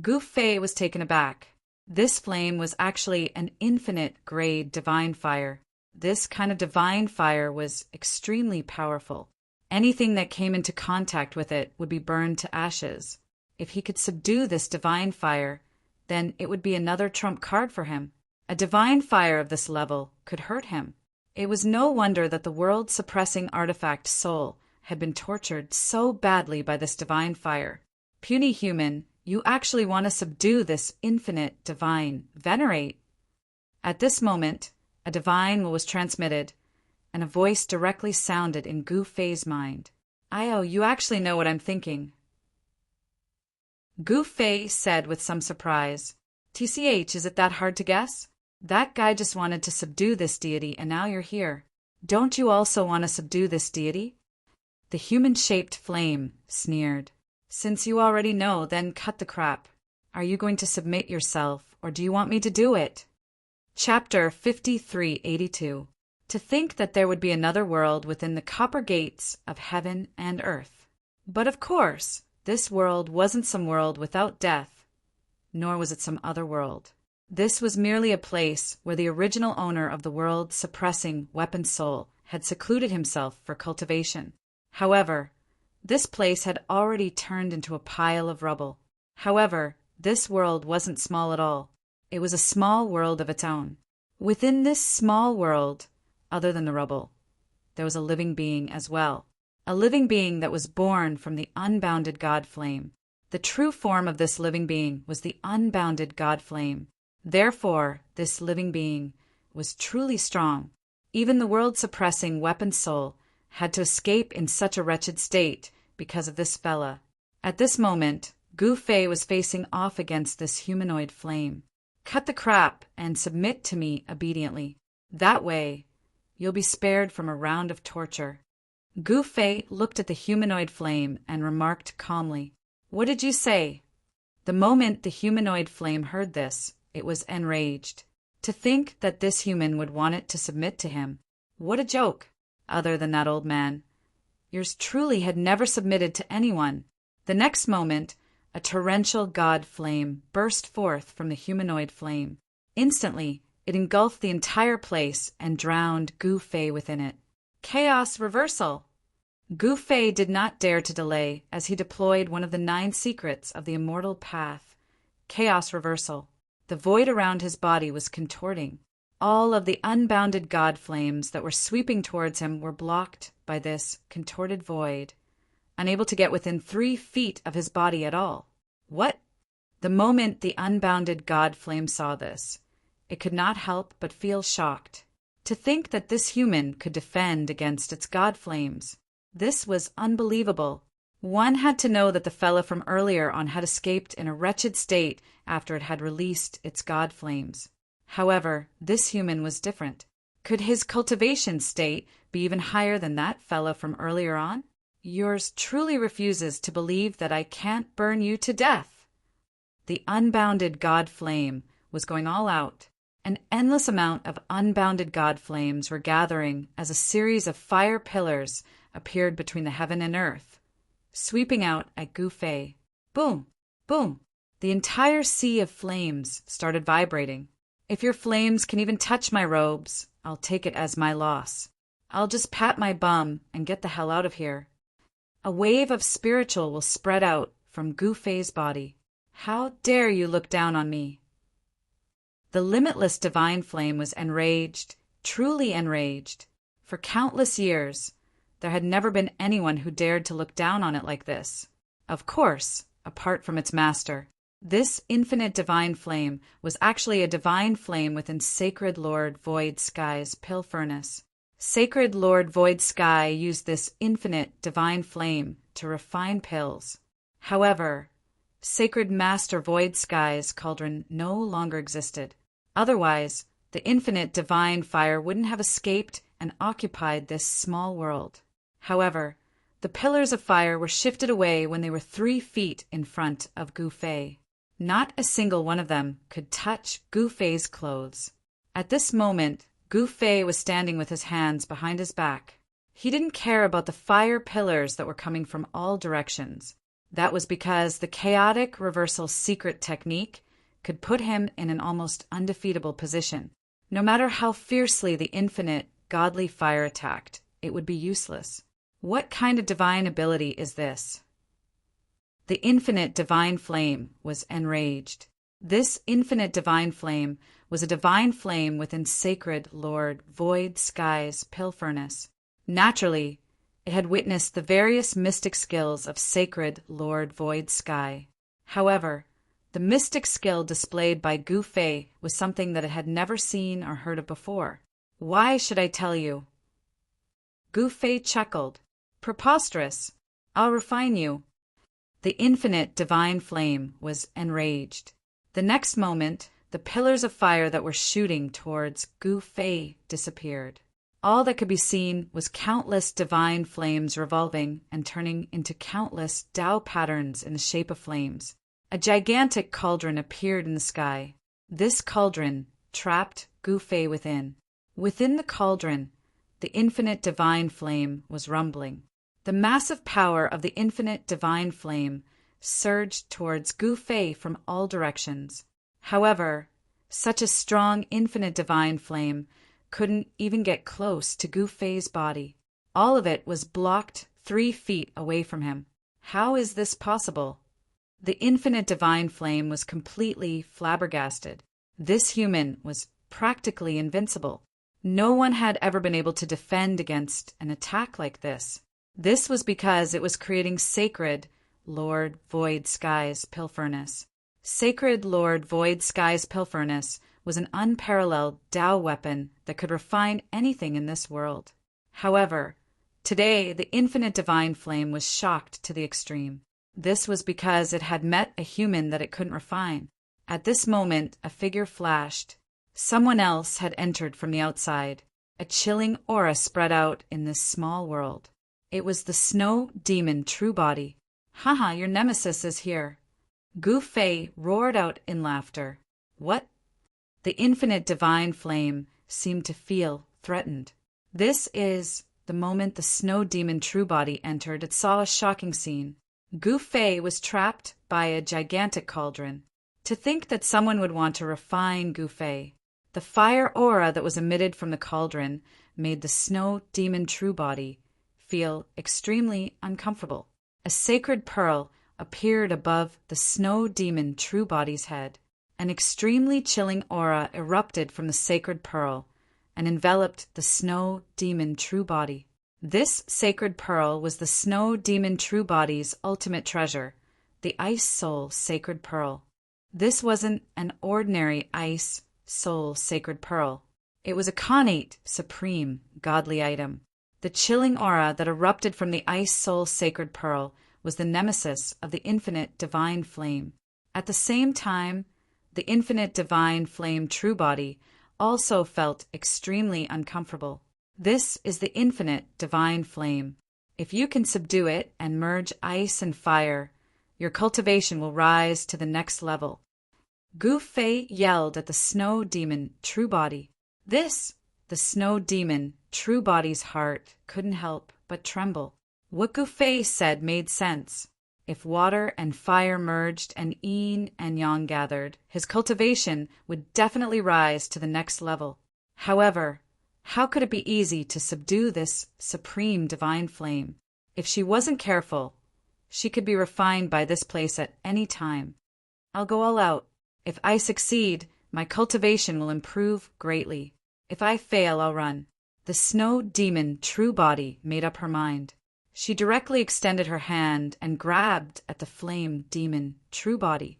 A: Gu Fei was taken aback. This flame was actually an infinite gray divine fire. This kind of divine fire was extremely powerful. Anything that came into contact with it would be burned to ashes. If he could subdue this divine fire, then it would be another trump card for him. A divine fire of this level could hurt him. It was no wonder that the world-suppressing artifact soul had been tortured so badly by this divine fire. Puny human, you actually want to subdue this infinite divine, venerate. At this moment, a divine will was transmitted, and a voice directly sounded in Gu Fei's mind. "Io, you actually know what I'm thinking." Gu Fei said with some surprise, "TCH, is it that hard to guess? That guy just wanted to subdue this deity, and now you're here. Don't you also want to subdue this deity?" The human-shaped flame sneered. "Since you already know, then cut the crap. Are you going to submit yourself, or do you want me to do it?" Chapter 5382. To think that there would be another world within the copper gates of heaven and earth. But of course, this world wasn't some world without death, nor was it some other world. This was merely a place where the original owner of the world-suppressing weapon soul had secluded himself for cultivation. However, this place had already turned into a pile of rubble. However, this world wasn't small at all. It was a small world of its own. Within this small world, other than the rubble, there was a living being as well. A living being that was born from the unbounded God flame. The true form of this living being was the unbounded God flame. Therefore, this living being was truly strong. Even the world-suppressing weapon soul had to escape in such a wretched state because of this fella. At this moment, Gu Fei was facing off against this humanoid flame. "Cut the crap and submit to me obediently. That way, you'll be spared from a round of torture." Gu Fei looked at the humanoid flame and remarked calmly, "What did you say?" The moment the humanoid flame heard this, it was enraged. To think that this human would want it to submit to him. What a joke! Other than that old man, yours truly had never submitted to anyone. The next moment, a torrential god flame burst forth from the humanoid flame. Instantly, it engulfed the entire place and drowned Gu Fei within it. Chaos reversal! Gu Fei did not dare to delay as he deployed one of the 9 secrets of the immortal path. Chaos reversal. The void around his body was contorting. All of the unbounded god flames that were sweeping towards him were blocked by this contorted void, unable to get within 3 feet of his body at all. What? The moment the unbounded god flame saw this, it could not help but feel shocked. To think that this human could defend against its god flames. This was unbelievable. One had to know that the fella from earlier on had escaped in a wretched state after it had released its god flames. However, this human was different. Could his cultivation state be even higher than that fella from earlier on? Yours truly refuses to believe that I can't burn you to death. The unbounded god flame was going all out. An endless amount of unbounded god flames were gathering as a series of fire pillars appeared between the heaven and earth, sweeping out at Gu Fei. Boom! Boom! The entire sea of flames started vibrating. If your flames can even touch my robes, I'll take it as my loss. I'll just pat my bum and get the hell out of here. A wave of spiritual will spread out from Gu Fei's body. How dare you look down on me? The limitless divine flame was enraged, truly enraged. For countless years, there had never been anyone who dared to look down on it like this. Of course, apart from its master. This infinite divine flame was actually a divine flame within Sacred Lord Void Sky's pill furnace. Sacred Lord Void Sky used this infinite divine flame to refine pills. However, Sacred Master Void Sky's cauldron no longer existed. Otherwise, the infinite divine fire wouldn't have escaped and occupied this small world. However, The pillars of fire were shifted away when they were 3 feet in front of Gu Fei. Not a single one of them could touch Gu Fei's clothes. At this moment, Gu Fei was standing with his hands behind his back. He didn't care about the fire pillars that were coming from all directions. That was because the chaotic reversal secret technique could put him in an almost undefeatable position. No matter how fiercely the infinite, godly fire attacked, it would be useless. What kind of divine ability is this? The infinite divine flame was enraged. This infinite divine flame was a divine flame within sacred Lord Void Sky's pill furnace. Naturally, it had witnessed the various mystic skills of sacred Lord Void Sky. However, the mystic skill displayed by Gu Fei was something that it had never seen or heard of before. Why should I tell you? Gu Fei chuckled. Preposterous. I'll refine you. The infinite divine flame was enraged. The next moment, the pillars of fire that were shooting towards Gu Fei disappeared. All that could be seen was countless divine flames revolving and turning into countless Tao patterns in the shape of flames. A gigantic cauldron appeared in the sky. This cauldron trapped Gu Fei within. Within the cauldron, the infinite divine flame was rumbling. The massive power of the infinite divine flame surged towards Gu Fei from all directions. However, such a strong infinite divine flame couldn't even get close to Gu Fei's body. All of it was blocked 3 feet away from him. How is this possible? The infinite divine flame was completely flabbergasted. This human was practically invincible. No one had ever been able to defend against an attack like this. This was because it was creating sacred Lord Void Sky's pill furnace. Sacred Lord Void Sky's pill furnace was an unparalleled Tao weapon that could refine anything in this world. However, today the infinite divine flame was shocked to the extreme. This was because it had met a human that it couldn't refine. At this moment, a figure flashed. Someone else had entered from the outside. A chilling aura spread out in this small world. It was the snow demon True Body. Haha, your nemesis is here. Gu Fei roared out in laughter. What? The infinite divine flame seemed to feel threatened. This is the moment the snow demon True Body entered, it saw a shocking scene. Gu Fei was trapped by a gigantic cauldron. To think that someone would want to refine Gu Fei. The fire aura that was emitted from the cauldron made the snow demon True Body feel extremely uncomfortable. A sacred pearl appeared above the snow demon True Body's head. An extremely chilling aura erupted from the sacred pearl and enveloped the snow demon True Body. This sacred pearl was the snow demon True Body's ultimate treasure, the Ice Soul Sacred Pearl. This wasn't an ordinary Ice Soul Sacred Pearl. It was a connate, supreme, godly item. The chilling aura that erupted from the Ice Soul Sacred Pearl was the nemesis of the infinite divine flame. At the same time, the infinite divine flame True Body also felt extremely uncomfortable. This is the infinite divine flame. If you can subdue it and merge ice and fire, your cultivation will rise to the next level. Gu Fei yelled at the snow demon True Body. The snow demon True Body's heart couldn't help but tremble. What Gu Fei said made sense. If water and fire merged and yin and yang gathered, his cultivation would definitely rise to the next level. However, how could it be easy to subdue this supreme divine flame? If she wasn't careful, she could be refined by this place at any time. I'll go all out. If I succeed, my cultivation will improve greatly. If I fail, I'll run. The snow demon True Body made up her mind. She directly extended her hand and grabbed at the flame demon True Body.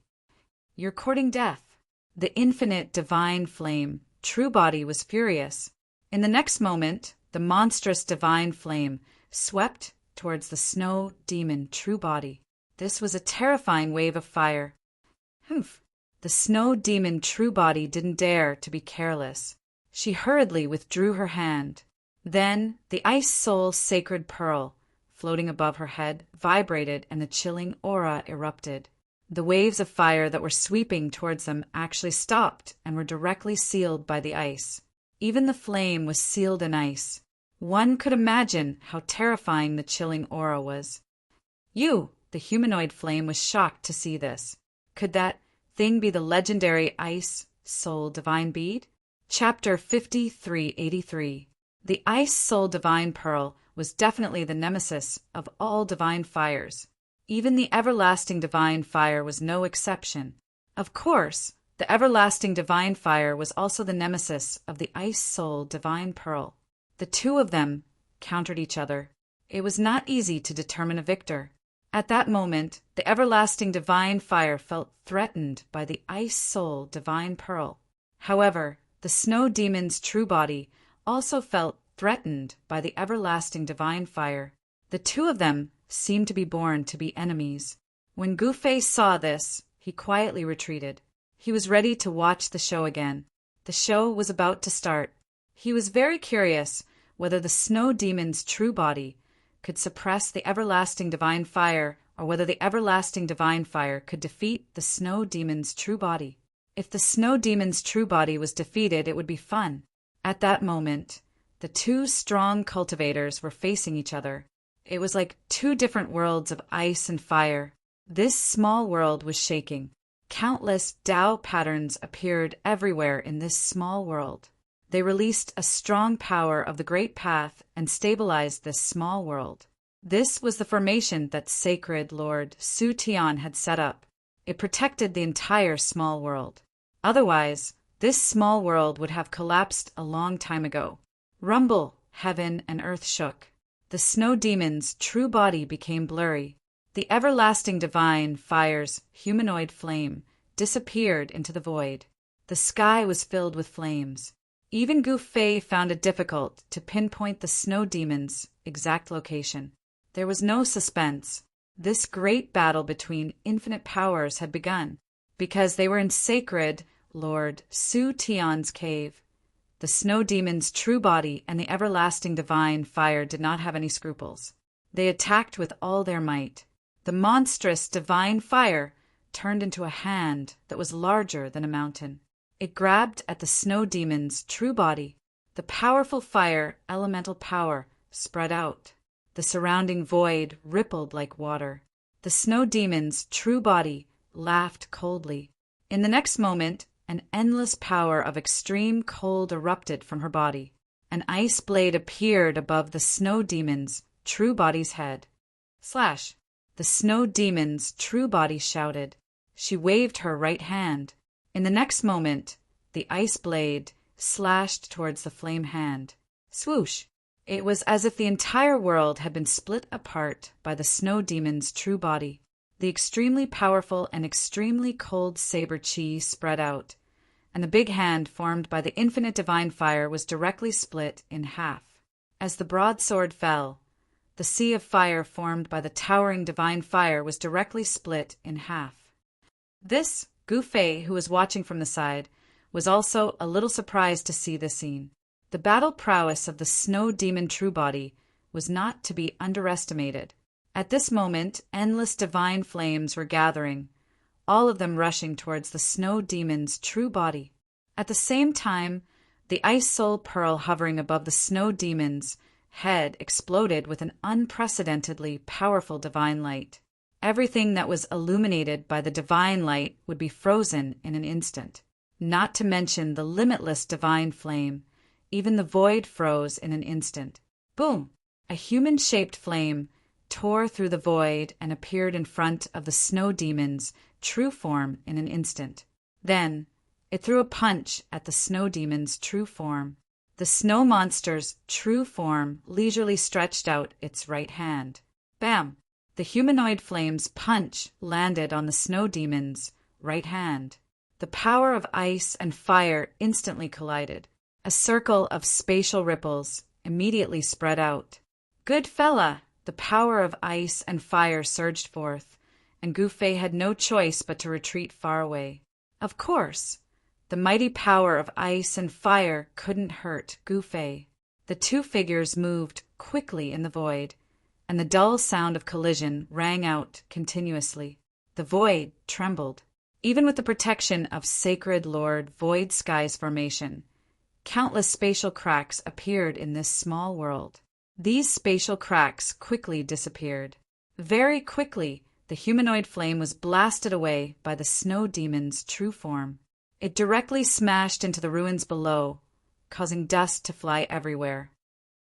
A: You're courting death. The infinite divine flame True Body was furious. In the next moment, the monstrous divine flame swept towards the snow demon True Body. This was a terrifying wave of fire. Humph! The snow demon True Body didn't dare to be careless. She hurriedly withdrew her hand. Then the Ice Soul Sacred Pearl floating above her head vibrated and the chilling aura erupted. The waves of fire that were sweeping towards them actually stopped and were directly sealed by the ice. Even the flame was sealed in ice. One could imagine how terrifying the chilling aura was. The humanoid flame was shocked to see this. Could that thing be the legendary Ice Soul Divine Bead? Chapter 5383. The Ice Soul Divine Pearl was definitely the nemesis of all divine fires. Even the everlasting divine fire was no exception. Of course, the everlasting divine fire was also the nemesis of the Ice Soul Divine Pearl. The two of them countered each other. It was not easy to determine a victor. At that moment, the everlasting divine fire felt threatened by the Ice Soul Divine Pearl. However, the Snow Demon's true body also felt threatened by the everlasting divine fire. The two of them seemed to be born to be enemies. When Gu Fei saw this, he quietly retreated. He was ready to watch the show again. The show was about to start. He was very curious whether the Snow Demon's true body could suppress the everlasting divine fire, or whether the everlasting divine fire could defeat the Snow Demon's true body. If the Snow Demon's true body was defeated, it would be fun. At that moment, the two strong cultivators were facing each other. It was like two different worlds of ice and fire. This small world was shaking. Countless Tao patterns appeared everywhere in this small world. They released a strong power of the Great Path and stabilized this small world. This was the formation that Sacred Lord Su Tian had set up. It protected the entire small world. Otherwise, this small world would have collapsed a long time ago. Rumble, heaven and earth shook. The Snow Demon's true body became blurry. The everlasting divine fire's humanoid flame disappeared into the void. The sky was filled with flames. Even Gu Fei found it difficult to pinpoint the Snow Demon's exact location. There was no suspense. This great battle between infinite powers had begun. Because they were in Sacred Lord Su Tian's cave, the Snow Demon's true body and the everlasting divine fire did not have any scruples. They attacked with all their might. The monstrous divine fire turned into a hand that was larger than a mountain. It grabbed at the Snow Demon's true body. The powerful fire elemental power spread out. The surrounding void rippled like water. The Snow Demon's true body laughed coldly. In the next moment, an endless power of extreme cold erupted from her body. An ice blade appeared above the Snow Demon's true body's head. Slash! The Snow Demon's true body shouted. She waved her right hand. In the next moment, the ice blade slashed towards the flame hand. Swoosh! It was as if the entire world had been split apart by the Snow Demon's true body. The extremely powerful and extremely cold saber chi spread out, and the big hand formed by the infinite divine fire was directly split in half. As the broadsword fell, the sea of fire formed by the towering divine fire was directly split in half. This, Gu Fei, who was watching from the side, was also a little surprised to see this scene. The battle prowess of the Snow Demon true body was not to be underestimated. At this moment, endless divine flames were gathering, all of them rushing towards the Snow Demon's true body. At the same time, the Ice Soul Pearl hovering above the Snow Demon's head exploded with an unprecedentedly powerful divine light. Everything that was illuminated by the divine light would be frozen in an instant. Not to mention the limitless divine flame. Even the void froze in an instant. Boom! A human-shaped flame tore through the void and appeared in front of the Snow Demon's true form in an instant. Then, it threw a punch at the Snow Demon's true form. The snow monster's true form leisurely stretched out its right hand. Bam! The humanoid flame's punch landed on the Snow Demon's right hand. The power of ice and fire instantly collided. A circle of spatial ripples immediately spread out. Good fella! The power of ice and fire surged forth, and Gu Fei had no choice but to retreat far away. Of course, the mighty power of ice and fire couldn't hurt Gu Fei. The two figures moved quickly in the void, and the dull sound of collision rang out continuously. The void trembled. Even with the protection of Sacred Lord Void Sky's formation, countless spatial cracks appeared in this small world. These spatial cracks quickly disappeared. Very quickly, the humanoid flame was blasted away by the snow demon's true form. It directly smashed into the ruins below, causing dust to fly everywhere.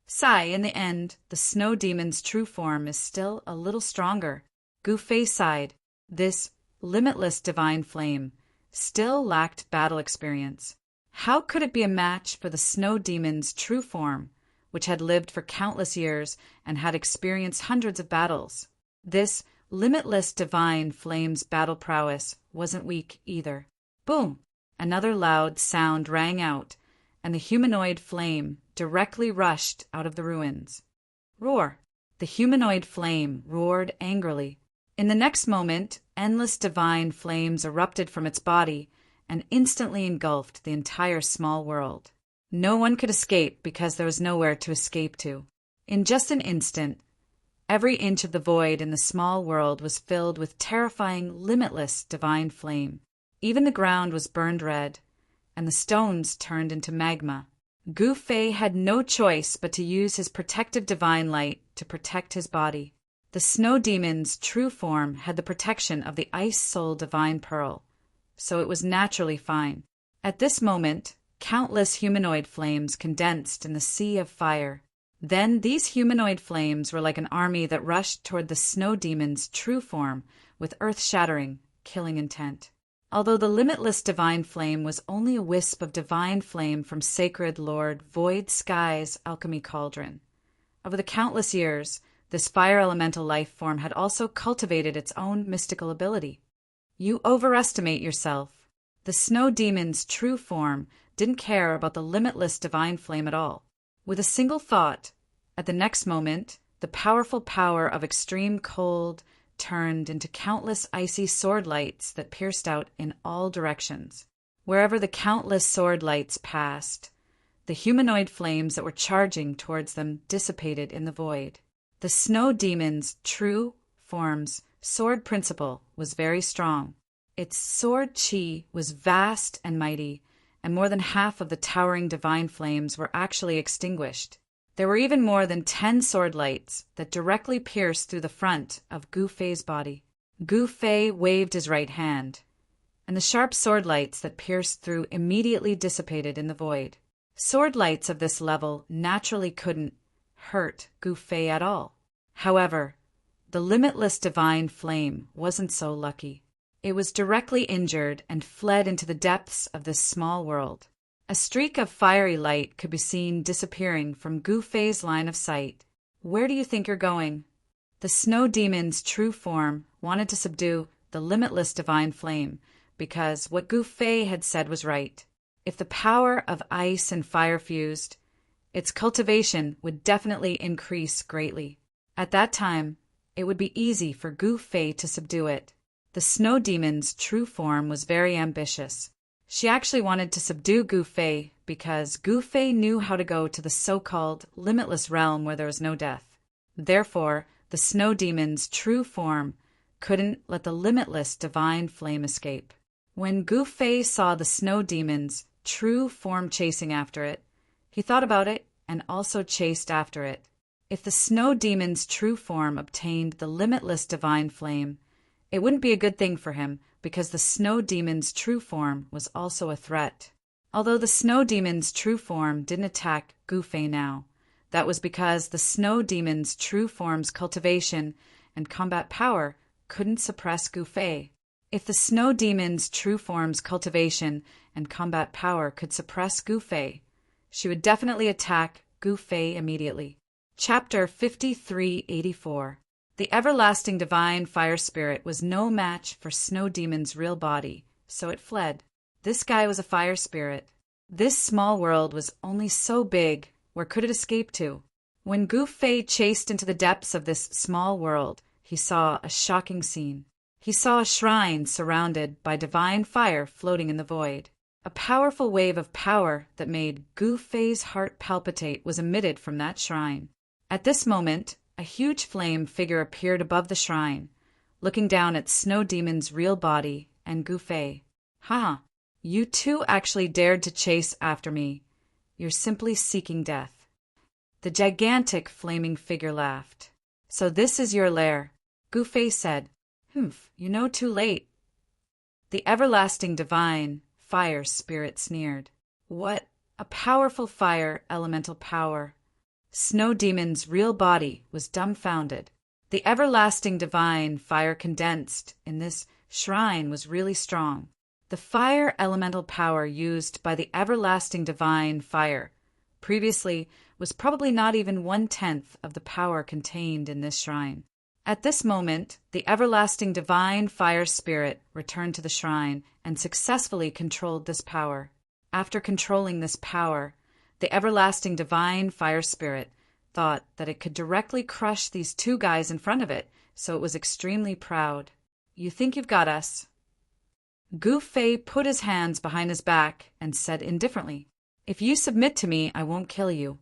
A: Sigh, in the end, the snow demon's true form is still a little stronger. Gu Fei sighed. This limitless divine flame still lacked battle experience. How could it be a match for the snow demon's true form, which had lived for countless years and had experienced hundreds of battles? This limitless divine flame's battle prowess wasn't weak either. Boom! Another loud sound rang out, and the humanoid flame directly rushed out of the ruins. Roar! The humanoid flame roared angrily. In the next moment, endless divine flames erupted from its body and instantly engulfed the entire small world. No one could escape because there was nowhere to escape to. In just an instant, every inch of the void in the small world was filled with terrifying, limitless divine flame. Even the ground was burned red, and the stones turned into magma. Gu Fei had no choice but to use his protective divine light to protect his body. The snow demon's true form had the protection of the Ice Soul Divine Pearl, so it was naturally fine. At this moment, countless humanoid flames condensed in the sea of fire. Then these humanoid flames were like an army that rushed toward the snow demon's true form with earth-shattering, killing intent. Although the limitless divine flame was only a wisp of divine flame from Sacred Lord Void Sky's alchemy cauldron, over the countless years, this fire elemental life form had also cultivated its own mystical ability. You overestimate yourself. The snow demon's true form didn't care about the limitless divine flame at all. With a single thought, at the next moment, the powerful power of extreme cold turned into countless icy sword lights that pierced out in all directions. Wherever the countless sword lights passed, the humanoid flames that were charging towards them dissipated in the void. The snow demon's true form's sword principle was very strong. Its sword chi was vast and mighty, and more than half of the towering divine flames were actually extinguished. There were even more than 10 sword lights that directly pierced through the front of Gu Fei's body. Gu Fei waved his right hand, and the sharp sword lights that pierced through immediately dissipated in the void. Sword lights of this level naturally couldn't hurt Gu Fei at all. However, the limitless divine flame wasn't so lucky. It was directly injured and fled into the depths of this small world. A streak of fiery light could be seen disappearing from Gu Fei's line of sight. Where do you think you're going? The snow demon's true form wanted to subdue the limitless divine flame because what Gu Fei had said was right. If the power of ice and fire fused, its cultivation would definitely increase greatly. At that time, it would be easy for Gu Fei to subdue it. The snow demon's true form was very ambitious. She actually wanted to subdue Gu Fei because Gu Fei knew how to go to the so-called limitless realm where there was no death. Therefore, the snow demon's true form couldn't let the limitless divine flame escape. When Gu Fei saw the snow demon's true form chasing after it, he thought about it and also chased after it. If the snow demon's true form obtained the limitless divine flame, it wouldn't be a good thing for him because the snow demon's true form was also a threat. Although the snow demon's true form didn't attack Gu Fei now, that was because the snow demon's true form's cultivation and combat power couldn't suppress Gu Fei. If the snow demon's true form's cultivation and combat power could suppress Gu Fei, she would definitely attack Gu Fei immediately. Chapter 5384. The everlasting divine fire spirit was no match for Snow Demon's real body, so it fled. This guy was a fire spirit. This small world was only so big, where could it escape to? When Gu Fei chased into the depths of this small world, he saw a shocking scene. He saw a shrine surrounded by divine fire floating in the void. A powerful wave of power that made Gu Fei's heart palpitate was emitted from that shrine. At this moment, a huge flame figure appeared above the shrine, looking down at Snow Demon's real body and Gu Fei. "Ha! You two actually dared to chase after me. You're simply seeking death." The gigantic flaming figure laughed. "So this is your lair," Gu Fei said. "Humph, you know too late." The everlasting divine fire spirit sneered. "What a powerful fire elemental power." Snow Demon's real body was dumbfounded. The everlasting divine fire condensed in this shrine was really strong. The fire elemental power used by the everlasting divine fire previously was probably not even 1/10 of the power contained in this shrine. At this moment, the everlasting divine fire spirit returned to the shrine and successfully controlled this power. After controlling this power, the everlasting divine fire spirit thought that it could directly crush these two guys in front of it, so it was extremely proud. "You think you've got us?" Gu Fei put his hands behind his back and said indifferently, "If you submit to me, I won't kill you."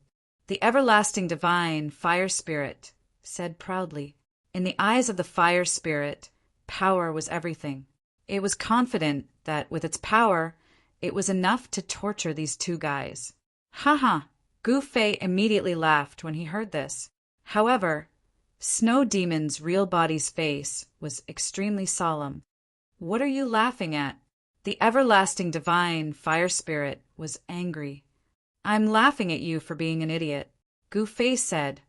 A: The everlasting divine fire spirit said proudly. In the eyes of the fire spirit, power was everything. It was confident that with its power, it was enough to torture these two guys. "Ha ha!" Gu Fei immediately laughed when he heard this. However, Snow Demon's real body's face was extremely solemn. "What are you laughing at?" The everlasting divine fire spirit was angry. "I'm laughing at you for being an idiot," Gu Fei said.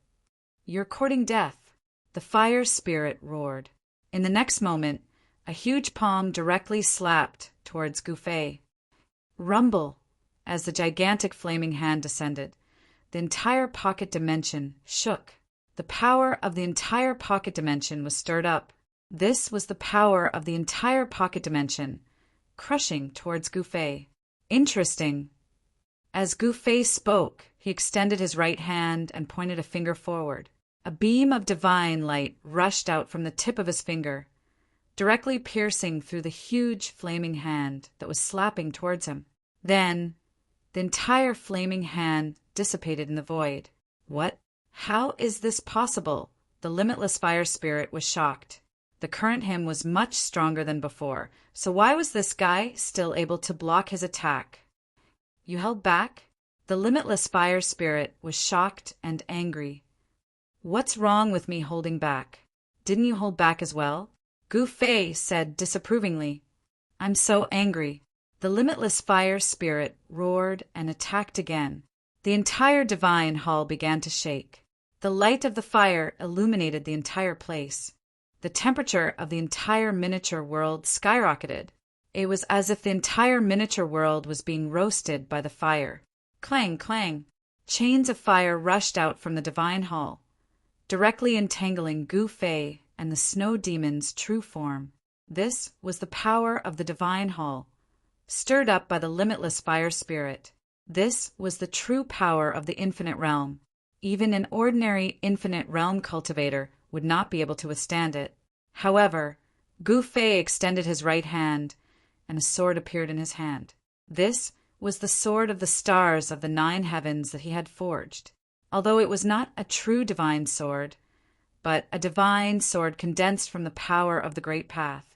A: "You're courting death." The fire spirit roared. In the next moment, a huge palm directly slapped towards Gu Fei. Rumble! As the gigantic flaming hand descended, the entire pocket dimension shook. The power of the entire pocket dimension was stirred up. This was the power of the entire pocket dimension, crushing towards Gu Fei. Interesting. As Gu Fei spoke, he extended his right hand and pointed a finger forward. A beam of divine light rushed out from the tip of his finger, directly piercing through the huge flaming hand that was slapping towards him. Then, the entire flaming hand dissipated in the void. "What? How is this possible?" The limitless fire spirit was shocked. The current him was much stronger than before, so why was this guy still able to block his attack? "You held back?" The limitless fire spirit was shocked and angry. "What's wrong with me holding back? Didn't you hold back as well?" Gu Fei said disapprovingly. "I'm so angry." The limitless fire spirit roared and attacked again. The entire divine hall began to shake. The light of the fire illuminated the entire place. The temperature of the entire miniature world skyrocketed. It was as if the entire miniature world was being roasted by the fire. Clang, clang. Chains of fire rushed out from the divine hall, directly entangling Gu Fei and the Snow Demon's true form. This was the power of the divine hall, stirred up by the limitless fire spirit. This was the true power of the infinite realm. Even an ordinary infinite realm cultivator would not be able to withstand it. However, Gu Fei extended his right hand, and a sword appeared in his hand. This was the sword of the stars of the 9 heavens that he had forged. Although it was not a true divine sword, but a divine sword condensed from the power of the Great Path.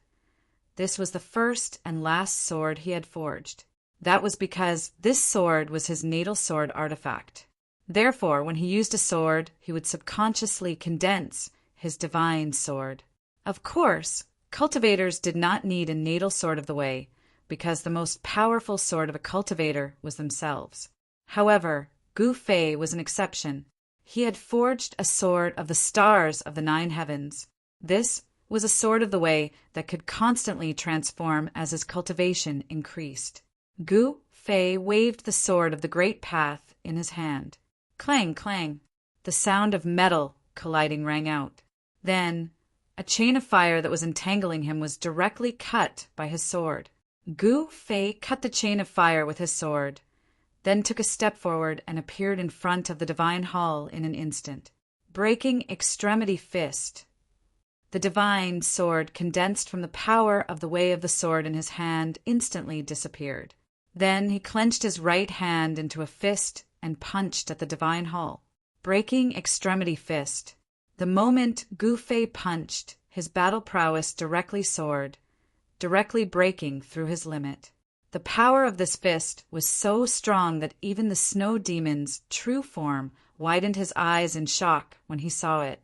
A: This was the first and last sword he had forged. That was because this sword was his natal sword artifact. Therefore, when he used a sword, he would subconsciously condense his divine sword. Of course, cultivators did not need a natal sword of the way, because the most powerful sword of a cultivator was themselves. However, Gu Fei was an exception. He had forged a sword of the stars of the 9 heavens. This was a sword of the way that could constantly transform as his cultivation increased. Gu Fei waved the sword of the Great Path in his hand. Clang, clang. The sound of metal colliding rang out. Then, a chain of fire that was entangling him was directly cut by his sword. Gu Fei cut the chain of fire with his sword, then took a step forward and appeared in front of the divine hall in an instant. Breaking extremity fist. The divine sword condensed from the power of the way of the sword in his hand instantly disappeared. Then he clenched his right hand into a fist and punched at the divine hall. Breaking extremity fist. The moment Gu Fei punched, his battle prowess directly soared, directly breaking through his limit. The power of this fist was so strong that even the snow demon's true form widened his eyes in shock when he saw it.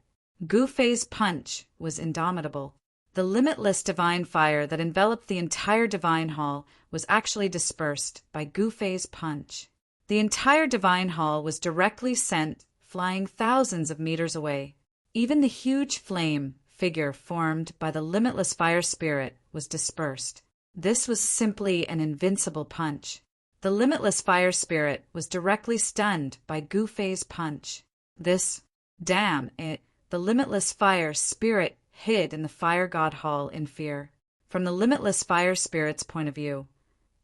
A: Gu Fei's punch was indomitable. The limitless divine fire that enveloped the entire divine hall was actually dispersed by Gu Fei's punch. The entire divine hall was directly sent flying thousands of meters away. Even the huge flame figure formed by the limitless fire spirit was dispersed. This was simply an invincible punch. The limitless fire spirit was directly stunned by Gu Fei's punch. The limitless fire spirit hid in the Fire God Hall in fear. From the limitless fire spirit's point of view,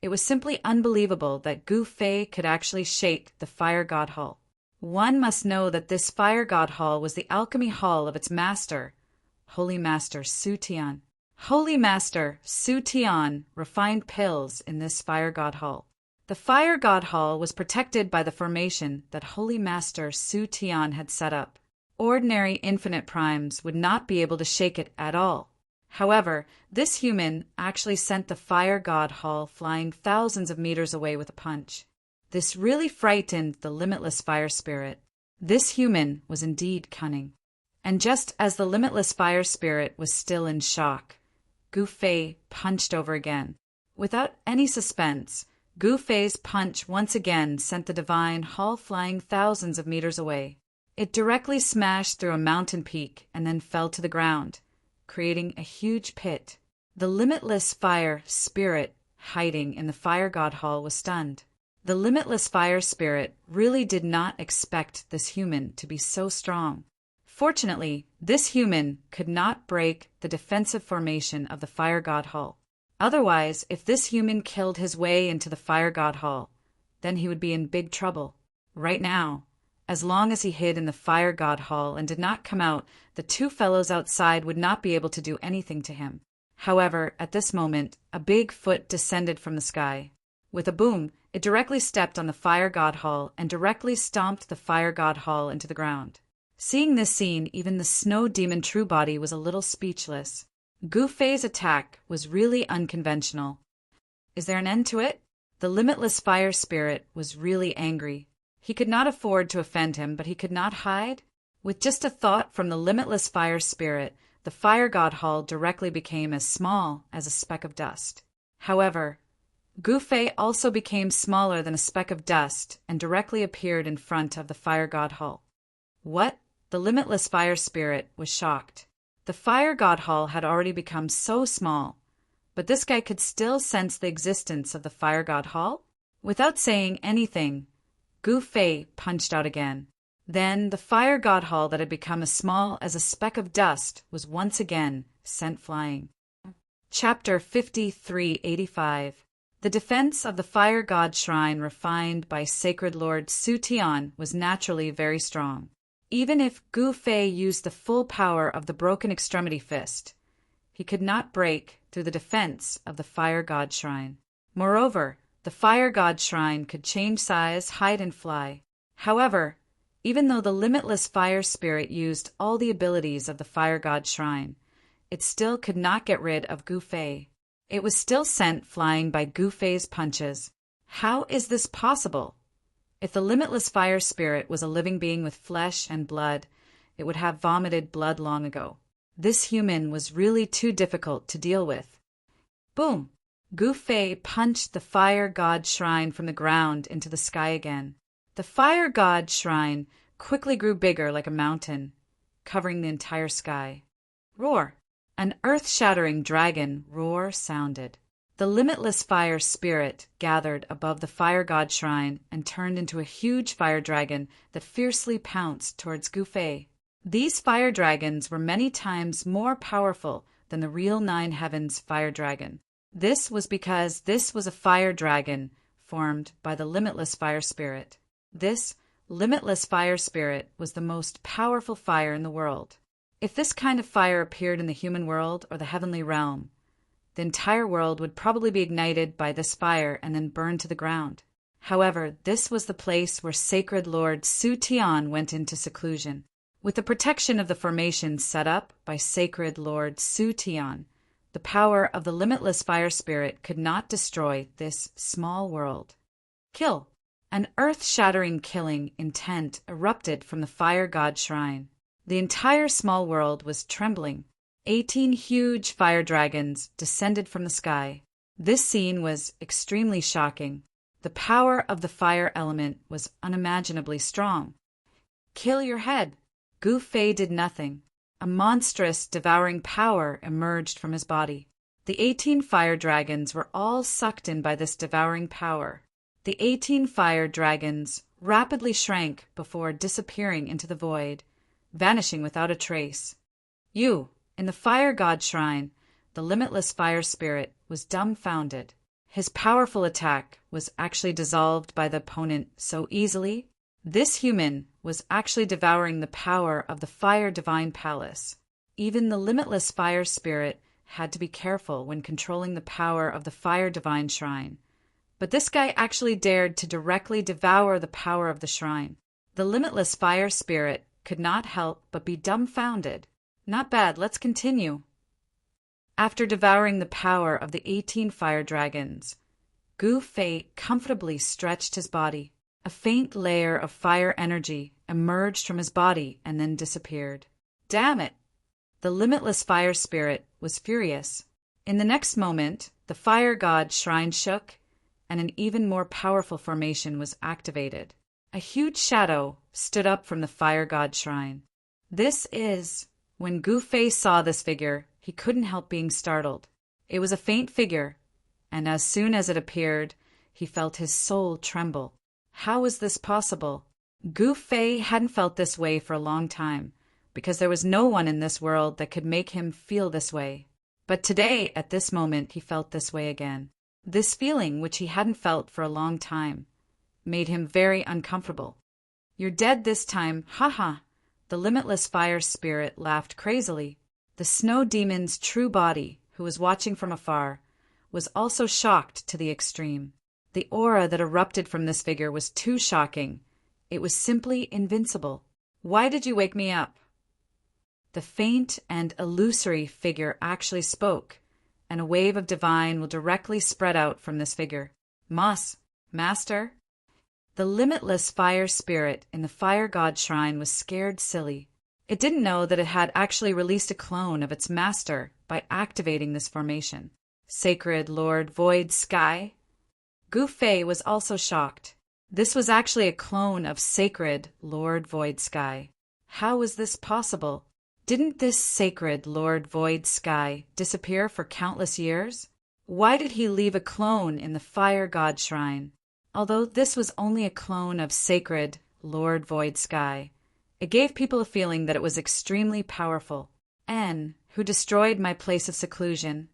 A: it was simply unbelievable that Gu Fei could actually shake the Fire God Hall. One must know that this Fire God Hall was the alchemy hall of its master, Holy Master Su Tian. Holy Master Su Tian refined pills in this Fire God Hall. The Fire God Hall was protected by the formation that Holy Master Su Tian had set up. Ordinary infinite primes would not be able to shake it at all. However, this human actually sent the Fire God Hall flying thousands of meters away with a punch. This really frightened the limitless fire spirit. This human was indeed cunning. And just as the limitless fire spirit was still in shock, Gu Fei punched over again. Without any suspense, Gu Fei's punch once again sent the divine hall flying thousands of meters away. It directly smashed through a mountain peak and then fell to the ground, creating a huge pit. The limitless fire spirit hiding in the Fire God Hall was stunned. The limitless fire spirit really did not expect this human to be so strong. Fortunately, this human could not break the defensive formation of the Fire God Hall. Otherwise, if this human killed his way into the Fire God Hall, then he would be in big trouble. Right now, as long as he hid in the Fire God Hall and did not come out, the two fellows outside would not be able to do anything to him. However, at this moment, a big foot descended from the sky. With a boom, it directly stepped on the Fire God Hall and directly stomped the Fire God Hall into the ground. Seeing this scene, even the snow demon True Body was a little speechless. Gu Fei's attack was really unconventional. Is there an end to it? The limitless fire spirit was really angry. He could not afford to offend him, but he could not hide. With just a thought from the limitless fire spirit, the Fire God Hall directly became as small as a speck of dust. However, Gu Fei also became smaller than a speck of dust and directly appeared in front of the Fire God Hall. What? The limitless fire spirit was shocked. The Fire God Hall had already become so small, but this guy could still sense the existence of the Fire God Hall? Without saying anything, Gu Fei punched out again. Then the Fire God Hall that had become as small as a speck of dust was once again sent flying. Chapter 5385. The defense of the Fire God Shrine refined by Sacred Lord Su Tian was naturally very strong. Even if Gu Fei used the full power of the Broken Extremity Fist, he could not break through the defense of the Fire God Shrine. Moreover, the Fire God Shrine could change size, hide, and fly. However, even though the limitless fire spirit used all the abilities of the Fire God Shrine, it still could not get rid of Gu Fei. It was still sent flying by Gu Fei's punches. How is this possible? If the limitless fire spirit was a living being with flesh and blood, it would have vomited blood long ago. This human was really too difficult to deal with. Boom! Gu Fei punched the Fire God Shrine from the ground into the sky again. The Fire God Shrine quickly grew bigger like a mountain, covering the entire sky. Roar! An earth-shattering dragon roar sounded. The limitless fire spirit gathered above the Fire God Shrine and turned into a huge fire dragon that fiercely pounced towards Gu Fei. These fire dragons were many times more powerful than the real Nine Heavens fire dragon. This was because this was a fire dragon formed by the limitless fire spirit. This limitless fire spirit was the most powerful fire in the world. If this kind of fire appeared in the human world or the heavenly realm, the entire world would probably be ignited by this fire and then burned to the ground. However, this was the place where Sacred Lord Su Tian went into seclusion. With the protection of the formation set up by sacred Lord Su Tian, the power of the limitless fire spirit could not destroy this small world. Kill! An earth-shattering killing intent erupted from the fire god shrine. The entire small world was trembling. 18 huge fire dragons descended from the sky. This scene was extremely shocking. The power of the fire element was unimaginably strong. Kill your head! Gu Fei did nothing. A monstrous, devouring power emerged from his body. The 18 fire dragons were all sucked in by this devouring power. The 18 fire dragons rapidly shrank before disappearing into the void, vanishing without a trace. You, in the fire god shrine, the limitless fire spirit, was dumbfounded. His powerful attack was actually dissolved by the opponent so easily. This human was actually devouring the power of the fire divine palace. Even the limitless fire spirit had to be careful when controlling the power of the fire divine shrine. But this guy actually dared to directly devour the power of the shrine. The limitless fire spirit could not help but be dumbfounded. Not bad, let's continue. After devouring the power of the 18 fire dragons, Gu Fei comfortably stretched his body. A faint layer of fire energy emerged from his body and then disappeared. Damn it! The limitless fire spirit was furious. In the next moment, the fire god shrine shook, and an even more powerful formation was activated. A huge shadow stood up from the fire god shrine. When Gu Fei saw this figure, he couldn't help being startled. It was a faint figure, and as soon as it appeared, he felt his soul tremble. How was this possible? Gu Fei hadn't felt this way for a long time, because there was no one in this world that could make him feel this way. But today, at this moment, he felt this way again. This feeling, which he hadn't felt for a long time, made him very uncomfortable. You're dead this time, haha! The limitless fire spirit laughed crazily. The snow demon's true body, who was watching from afar, was also shocked to the extreme. The aura that erupted from this figure was too shocking. It was simply invincible. Why did you wake me up? The faint and illusory figure actually spoke, and a wave of divine will directly spread out from this figure. Master? The limitless fire spirit in the fire god shrine was scared silly. It didn't know that it had actually released a clone of its master by activating this formation. Sacred Lord Void Sky? Gu Fei was also shocked. This was actually a clone of Sacred Lord Void Sky. How was this possible? Didn't this Sacred Lord Void Sky disappear for countless years? Why did he leave a clone in the Fire God Shrine? Although this was only a clone of Sacred Lord Void Sky, it gave people a feeling that it was extremely powerful. N, who destroyed my place of seclusion.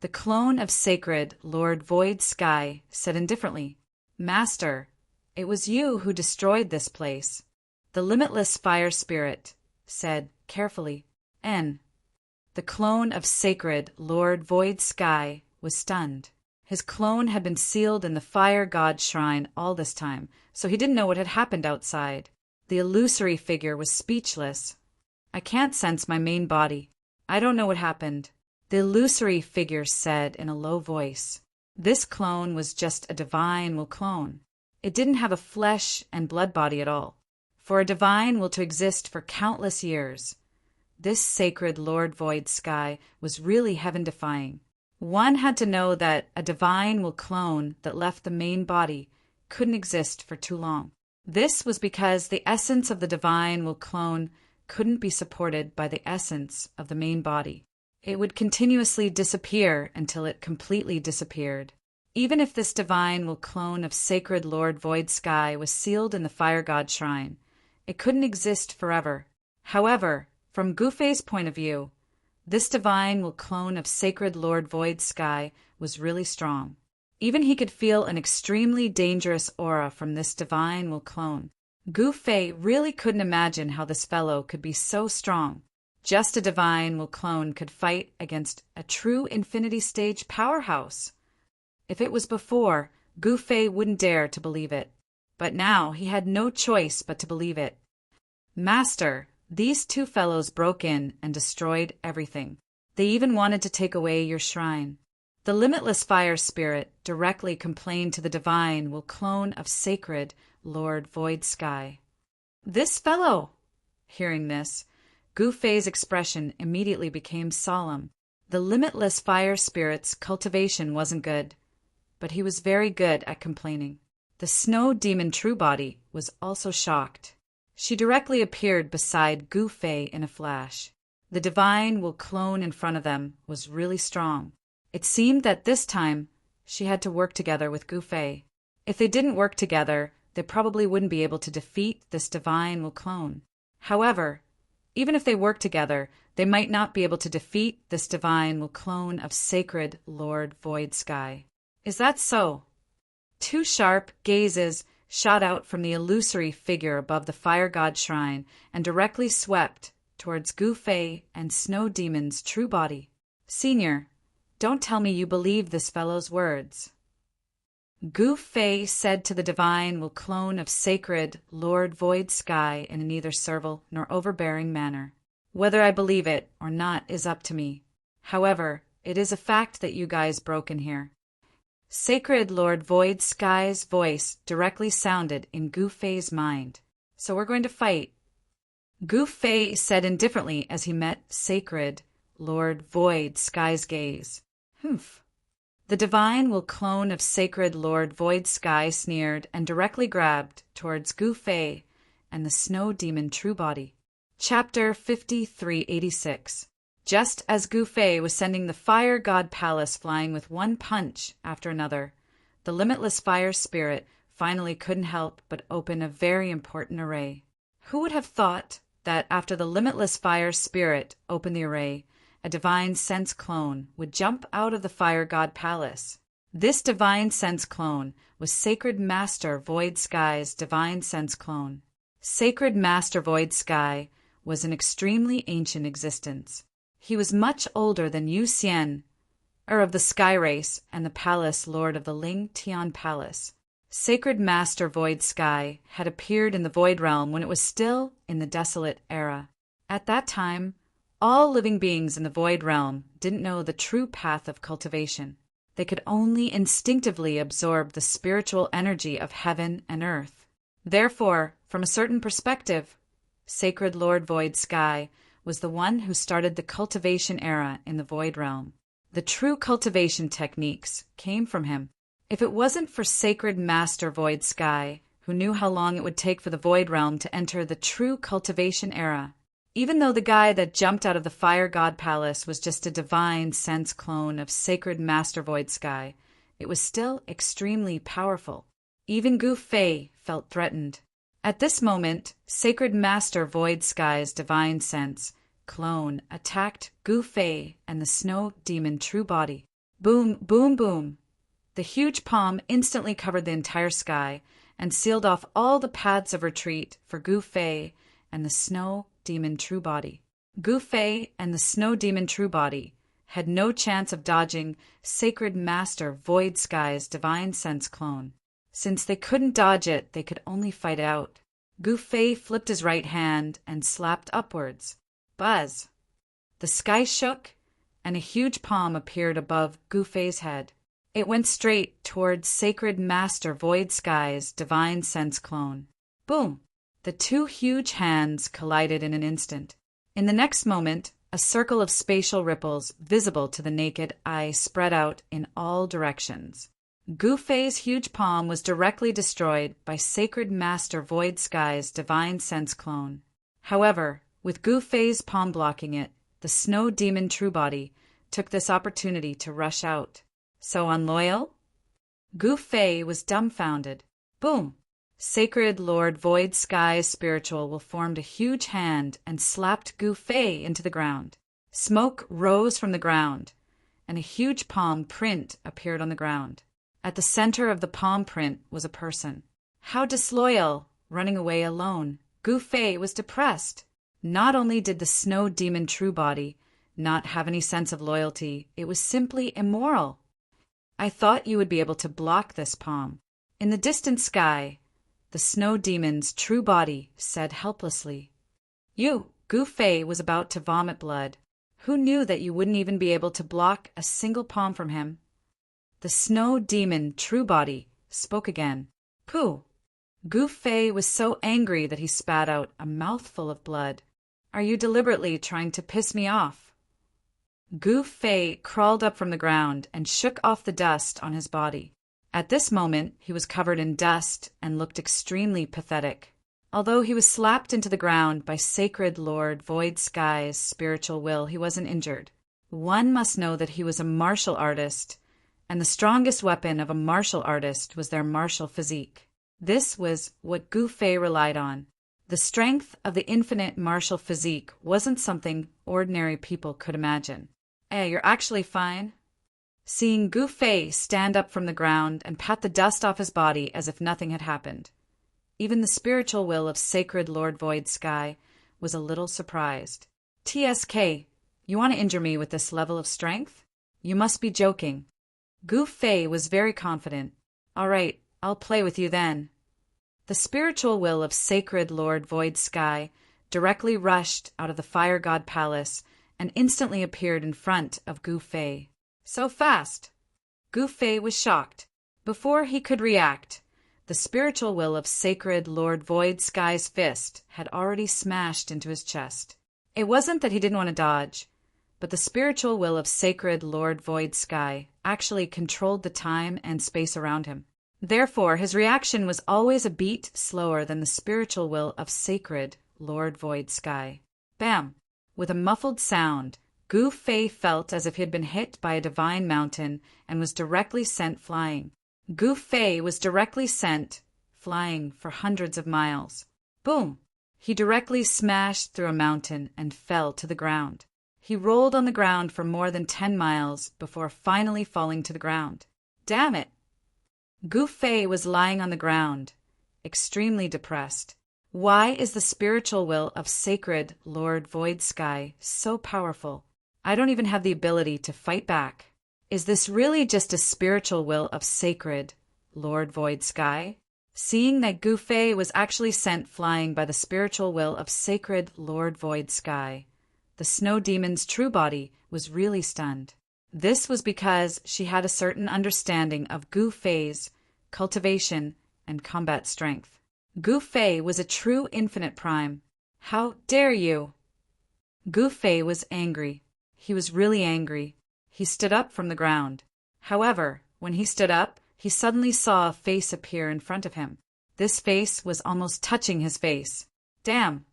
A: The clone of Sacred Lord Void Sky said indifferently, Master, it was you who destroyed this place. The limitless fire spirit said carefully, N. The clone of Sacred Lord Void Sky was stunned. His clone had been sealed in the Fire God Shrine all this time, so he didn't know what had happened outside. The illusory figure was speechless. I can't sense my main body. I don't know what happened. The illusory figure said in a low voice. This clone was just a divine will clone. It didn't have a flesh and blood body at all. For a divine will to exist for countless years. This Sacred Lord Void Sky was really heaven-defying. One had to know that a divine will clone that left the main body couldn't exist for too long. This was because the essence of the divine will clone couldn't be supported by the essence of the main body. It would continuously disappear until it completely disappeared. Even if this divine will clone of Sacred Lord Void Sky was sealed in the Fire God Shrine, it couldn't exist forever. However, from Gu Fei's point of view, this divine will clone of Sacred Lord Void Sky was really strong. Even he could feel an extremely dangerous aura from this divine will clone. Gu Fei really couldn't imagine how this fellow could be so strong. Just a divine will clone could fight against a true infinity stage powerhouse. If it was before, Gu Fei wouldn't dare to believe it. But now he had no choice but to believe it. Master, These two fellows broke in and destroyed everything. They even wanted to take away your shrine. The limitless fire spirit directly complained to the divine will clone of sacred Lord Void Sky. This fellow! Hearing this, Gu Fei's expression immediately became solemn. The limitless fire spirit's cultivation wasn't good, but he was very good at complaining. The snow demon True Body was also shocked. She directly appeared beside Gu Fei in a flash. The divine will clone in front of them was really strong. It seemed that this time she had to work together with Gu Fei. If they didn't work together, they probably wouldn't be able to defeat this divine will clone. However, even if they worked together, they might not be able to defeat this divine will clone of sacred Lord Void Sky. Is that so? Two sharp gazes shot out from the illusory figure above the fire god shrine and directly swept towards Gu Fei and Snow Demon's True Body. Senior, don't tell me you believe this fellow's words. Gu Fei said to the divine will clone of sacred Lord Void Sky in a neither servile nor overbearing manner. Whether I believe it or not is up to me. However, it is a fact that you guys broke in here. Sacred Lord Void Sky's voice directly sounded in Gu Fei's mind. So we're going to fight. Gu Fei said indifferently as he met Sacred Lord Void Sky's gaze. Humph. The divine will clone of sacred Lord Void Sky sneered and directly grabbed towards Gu Fei and the Snow Demon True Body. Chapter 5386. Just as Gu Fei was sending the Fire God Palace flying with one punch after another, the limitless fire spirit finally couldn't help but open a very important array. Who would have thought that after the limitless fire spirit opened the array, a divine sense clone would jump out of the Fire God Palace? This divine sense clone was Sacred Master Void Sky's divine sense clone. Sacred Master Void Sky was an extremely ancient existence. He was much older than Yu Xian, of the Sky Race, and the Palace Lord of the Ling Tian Palace. Sacred Master Void Sky had appeared in the Void Realm when it was still in the Desolate Era. At that time, all living beings in the Void Realm didn't know the true path of cultivation. They could only instinctively absorb the spiritual energy of heaven and earth. Therefore, from a certain perspective, Sacred Lord Void Sky was the one who started the cultivation era in the Void Realm. The true cultivation techniques came from him. If it wasn't for Sacred Master Void Sky, who knew how long it would take for the Void Realm to enter the true cultivation era, even though the guy that jumped out of the Fire God Palace was just a divine sense clone of Sacred Master Void Sky, it was still extremely powerful. Even Gu Fei felt threatened. At this moment, Sacred Master Void Sky's divine sense clone attacked Gu Fei and the Snow Demon True Body. Boom, boom, boom. The huge palm instantly covered the entire sky and sealed off all the paths of retreat for Gu Fei and the Snow Demon True Body. Gu Fei and the Snow Demon True Body had no chance of dodging Sacred Master Void Sky's divine sense clone. Since they couldn't dodge it, they could only fight out. Gu Fei flipped his right hand and slapped upwards. Buzz! The sky shook, and a huge palm appeared above Gu Fei's head. It went straight towards Sacred Master Void Sky's divine sense clone. Boom! The two huge hands collided in an instant. In the next moment, a circle of spatial ripples visible to the naked eye spread out in all directions. Gu Fei's huge palm was directly destroyed by Sacred Master Void Sky's divine sense clone. However, with Gu Fei's palm blocking it, the Snow Demon True Body took this opportunity to rush out. So unloyal? Gu Fei was dumbfounded. Boom! Sacred Lord Void Sky's spiritual will formed a huge hand and slapped Gu Fei into the ground. Smoke rose from the ground, and a huge palm print appeared on the ground. At the center of the palm print was a person. How disloyal, running away alone. Gu Fei was depressed. Not only did the Snow Demon True Body not have any sense of loyalty, it was simply immoral. I thought you would be able to block this palm. In the distant sky, the Snow Demon's True Body said helplessly, You Gu Fei was about to vomit blood. Who knew that you wouldn't even be able to block a single palm from him? The snow demon, True Body, spoke again. Pooh! Gu Fei was so angry that he spat out a mouthful of blood. Are you deliberately trying to piss me off? Gu Fei crawled up from the ground and shook off the dust on his body. At this moment, he was covered in dust and looked extremely pathetic. Although he was slapped into the ground by Sacred Lord Void Sky's spiritual will, he wasn't injured. One must know that he was a martial artist, and the strongest weapon of a martial artist was their martial physique. This was what Gu Fei relied on. The strength of the infinite martial physique wasn't something ordinary people could imagine. Hey, you're actually fine? Seeing Gu Fei stand up from the ground and pat the dust off his body as if nothing had happened, even the spiritual will of Sacred Lord Void Sky was a little surprised. TSK, you want to injure me with this level of strength? You must be joking. Gu Fei was very confident. All right, I'll play with you then. The spiritual will of Sacred Lord Void Sky directly rushed out of the Fire God Palace and instantly appeared in front of Gu Fei. So fast! Gu Fei was shocked. Before he could react, the spiritual will of Sacred Lord Void Sky's fist had already smashed into his chest. It wasn't that he didn't want to dodge, but the spiritual will of Sacred Lord Void Sky actually controlled the time and space around him. Therefore, his reaction was always a beat slower than the spiritual will of Sacred Lord Void Sky. Bam! With a muffled sound, Gu Fei felt as if he had been hit by a divine mountain and was directly sent flying. Gu Fei was directly sent flying for hundreds of miles. Boom! He directly smashed through a mountain and fell to the ground. He rolled on the ground for more than 10 miles before finally falling to the ground. Damn it! Gu Fei was lying on the ground, extremely depressed. Why is the spiritual will of Sacred Lord Void Sky so powerful? I don't even have the ability to fight back. Is this really just a spiritual will of Sacred Lord Void Sky? Seeing that Gu Fei was actually sent flying by the spiritual will of Sacred Lord Void Sky, the snow demon's True Body was really stunned. This was because she had a certain understanding of Gu Fei's cultivation and combat strength. Gu Fei was a true infinite prime. How dare you? Gu Fei was angry. He was really angry. He stood up from the ground. However, when he stood up, he suddenly saw a face appear in front of him. This face was almost touching his face. Damn!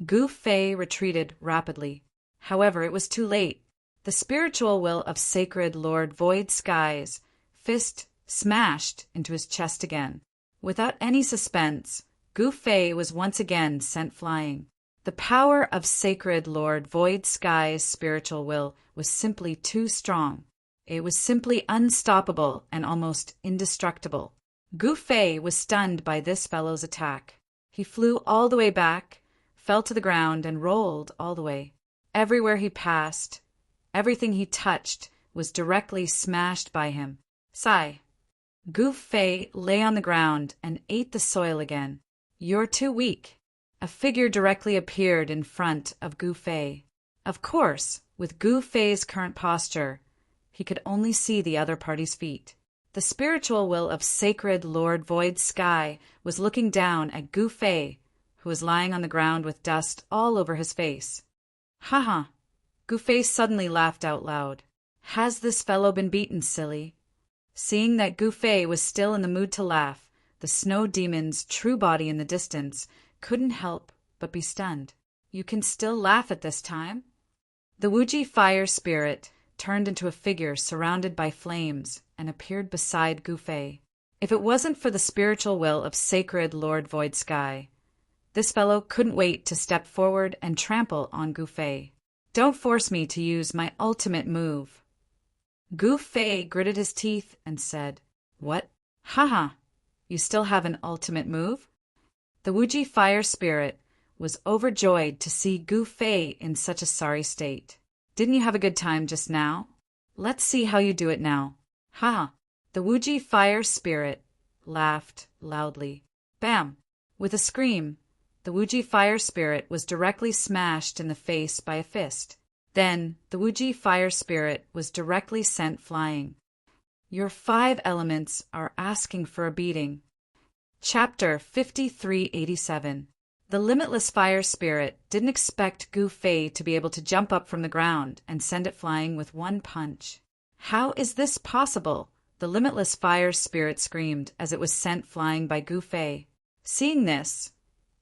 A: Gu Fei retreated rapidly. However, it was too late. The spiritual will of Sacred Lord Void Sky's fist smashed into his chest again. Without any suspense, Gu Fei was once again sent flying. The power of Sacred Lord Void Sky's spiritual will was simply too strong. It was simply unstoppable and almost indestructible. Gu Fei was stunned by this fellow's attack. He flew all the way back, fell to the ground, and rolled all the way. Everywhere he passed, everything he touched was directly smashed by him. Sigh. Gu Fei lay on the ground and ate the soil again. You're too weak. A figure directly appeared in front of Gu Fei. Of course, with Gu Fei's current posture, he could only see the other party's feet. The spiritual will of Sacred Lord Void Sky was looking down at Gu Fei, who was lying on the ground with dust all over his face. Haha! Gu Fei suddenly laughed out loud. Has this fellow been beaten, silly? Seeing that Gu Fei was still in the mood to laugh, the snow demon's True Body in the distance couldn't help but be stunned. You can still laugh at this time? The Wuji fire spirit turned into a figure surrounded by flames and appeared beside Gu Fei. If it wasn't for the spiritual will of Sacred Lord Void Sky, this fellow couldn't wait to step forward and trample on Gu Fei. Don't force me to use my ultimate move. Gu Fei gritted his teeth and said, What? Haha, you still have an ultimate move? The Wuji fire spirit was overjoyed to see Gu Fei in such a sorry state. Didn't you have a good time just now? Let's see how you do it now. Ha! The Wuji fire spirit laughed loudly. Bam! With a scream, the Wuji fire spirit was directly smashed in the face by a fist. Then, the Wuji fire spirit was directly sent flying. Your 5 elements are asking for a beating. Chapter 5387. The limitless fire spirit didn't expect Gu Fei to be able to jump up from the ground and send it flying with one punch. How is this possible? The limitless fire spirit screamed as it was sent flying by Gu Fei. Seeing this,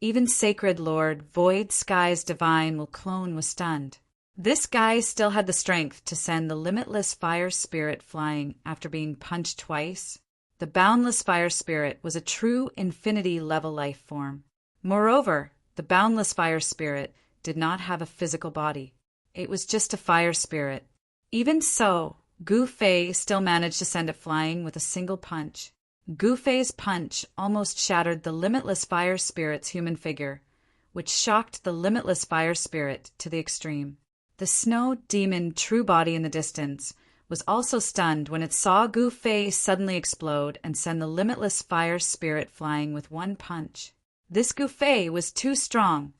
A: even Sacred Lord Void Skies Divine Will Clone was stunned. This guy still had the strength to send the limitless fire spirit flying after being punched twice. The boundless fire spirit was a true infinity-level life form. Moreover, the boundless fire spirit did not have a physical body. It was just a fire spirit. Even so, Gu Fei still managed to send it flying with a single punch. Gu Fei's punch almost shattered the limitless fire spirit's human figure, which shocked the limitless fire spirit to the extreme. The snow demon true body in the distance was also stunned when it saw Gu Fei suddenly explode and send the limitless fire spirit flying with one punch. This Gu Fei was too strong.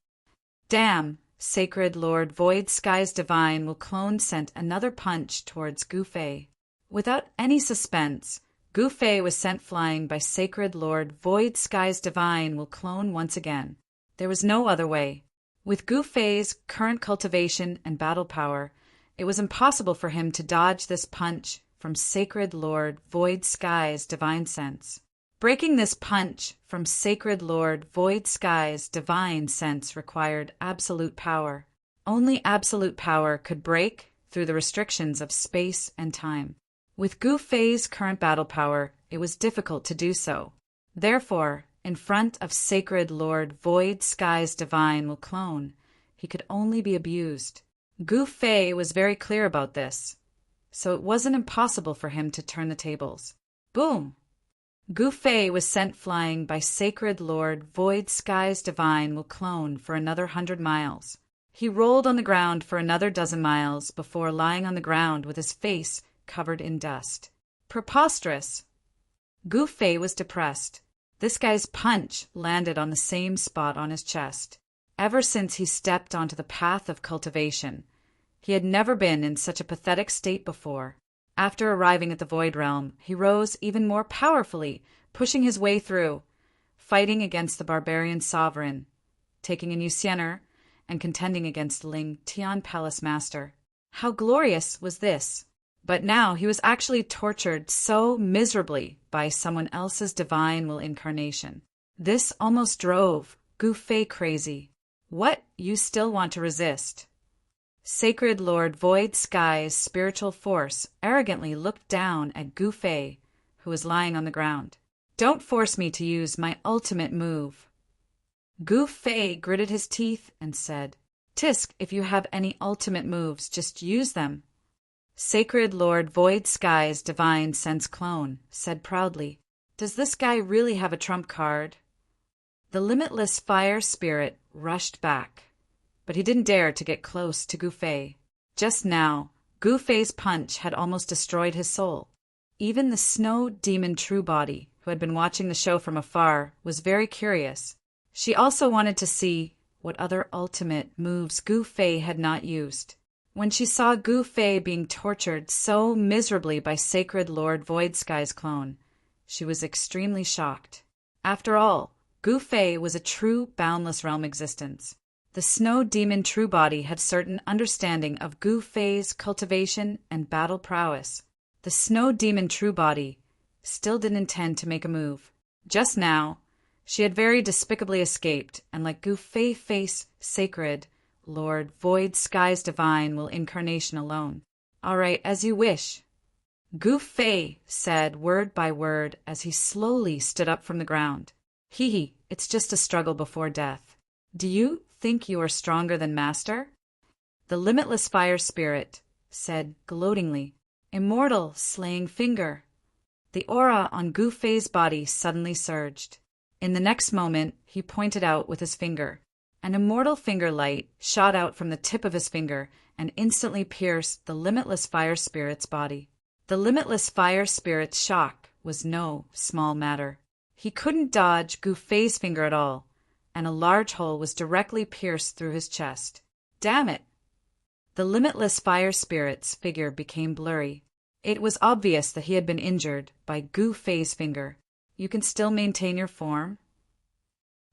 A: Damn! Sacred Lord Void Skies Divine Will Clone sent another punch towards Gu Fei. Without any suspense, Gu Fei was sent flying by Sacred Lord Void Skies Divine Will Clone once again. There was no other way. With Gu Fei's current cultivation and battle power, it was impossible for him to dodge this punch from Sacred Lord Void Skies Divine Sense. Breaking this punch from Sacred Lord Void Skies Divine Sense required absolute power. Only absolute power could break through the restrictions of space and time. With Gu Fei's current battle power, it was difficult to do so. Therefore, in front of Sacred Lord Void Skies Divine Will Clone, he could only be abused. Gu Fei was very clear about this, so it wasn't impossible for him to turn the tables. Boom! Gu Fei was sent flying by Sacred Lord Void Skies Divine Will Clone for another 100 miles. He rolled on the ground for another dozen miles before lying on the ground with his face covered in dust. Preposterous! Gu Fei was depressed. This guy's punch landed on the same spot on his chest. Ever since he stepped onto the path of cultivation, he had never been in such a pathetic state before. After arriving at the Void Realm, he rose even more powerfully, pushing his way through, fighting against the barbarian sovereign, taking a new Siener, and contending against Ling Tian Palace Master. How glorious was this! But now he was actually tortured so miserably by someone else's divine will incarnation. This almost drove Gu Fei crazy. What? You still want to resist? Sacred Lord Void Sky's spiritual force arrogantly looked down at Gu Fei, who was lying on the ground. Don't force me to use my ultimate move. Gu Fei gritted his teeth and said, Tisk, if you have any ultimate moves, just use them. Sacred Lord Void Sky's Divine Sense Clone said proudly, Does this guy really have a trump card? The limitless fire spirit rushed back, but he didn't dare to get close to Gu Fei. Just now, Gu Fei's punch had almost destroyed his soul. Even the snow demon true body, who had been watching the show from afar, was very curious. She also wanted to see what other ultimate moves Gu Fei had not used. When she saw Gu Fei being tortured so miserably by Sacred Lord Void Sky's clone, she was extremely shocked. After all, Gu Fei was a true boundless realm existence. The snow demon true body had certain understanding of Gu Fei's cultivation and battle prowess. The snow demon true body still didn't intend to make a move. Just now, she had very despicably escaped, and like Gu Fei face Sacred Lord Void Sky's Divine Will Incarnation alone. All right, as you wish. Gu Fei said word by word as he slowly stood up from the ground. Hee, it's just a struggle before death. Do you think you are stronger than Master? The limitless fire spirit said gloatingly, Immortal slaying finger. The aura on Gu Fei's body suddenly surged. In the next moment, he pointed out with his finger. An immortal finger light shot out from the tip of his finger and instantly pierced the limitless fire spirit's body. The limitless fire spirit's shock was no small matter. He couldn't dodge Gu Fei's finger at all, and a large hole was directly pierced through his chest. Damn it! The limitless fire spirit's figure became blurry. It was obvious that he had been injured by Gu Fei's finger. You can still maintain your form?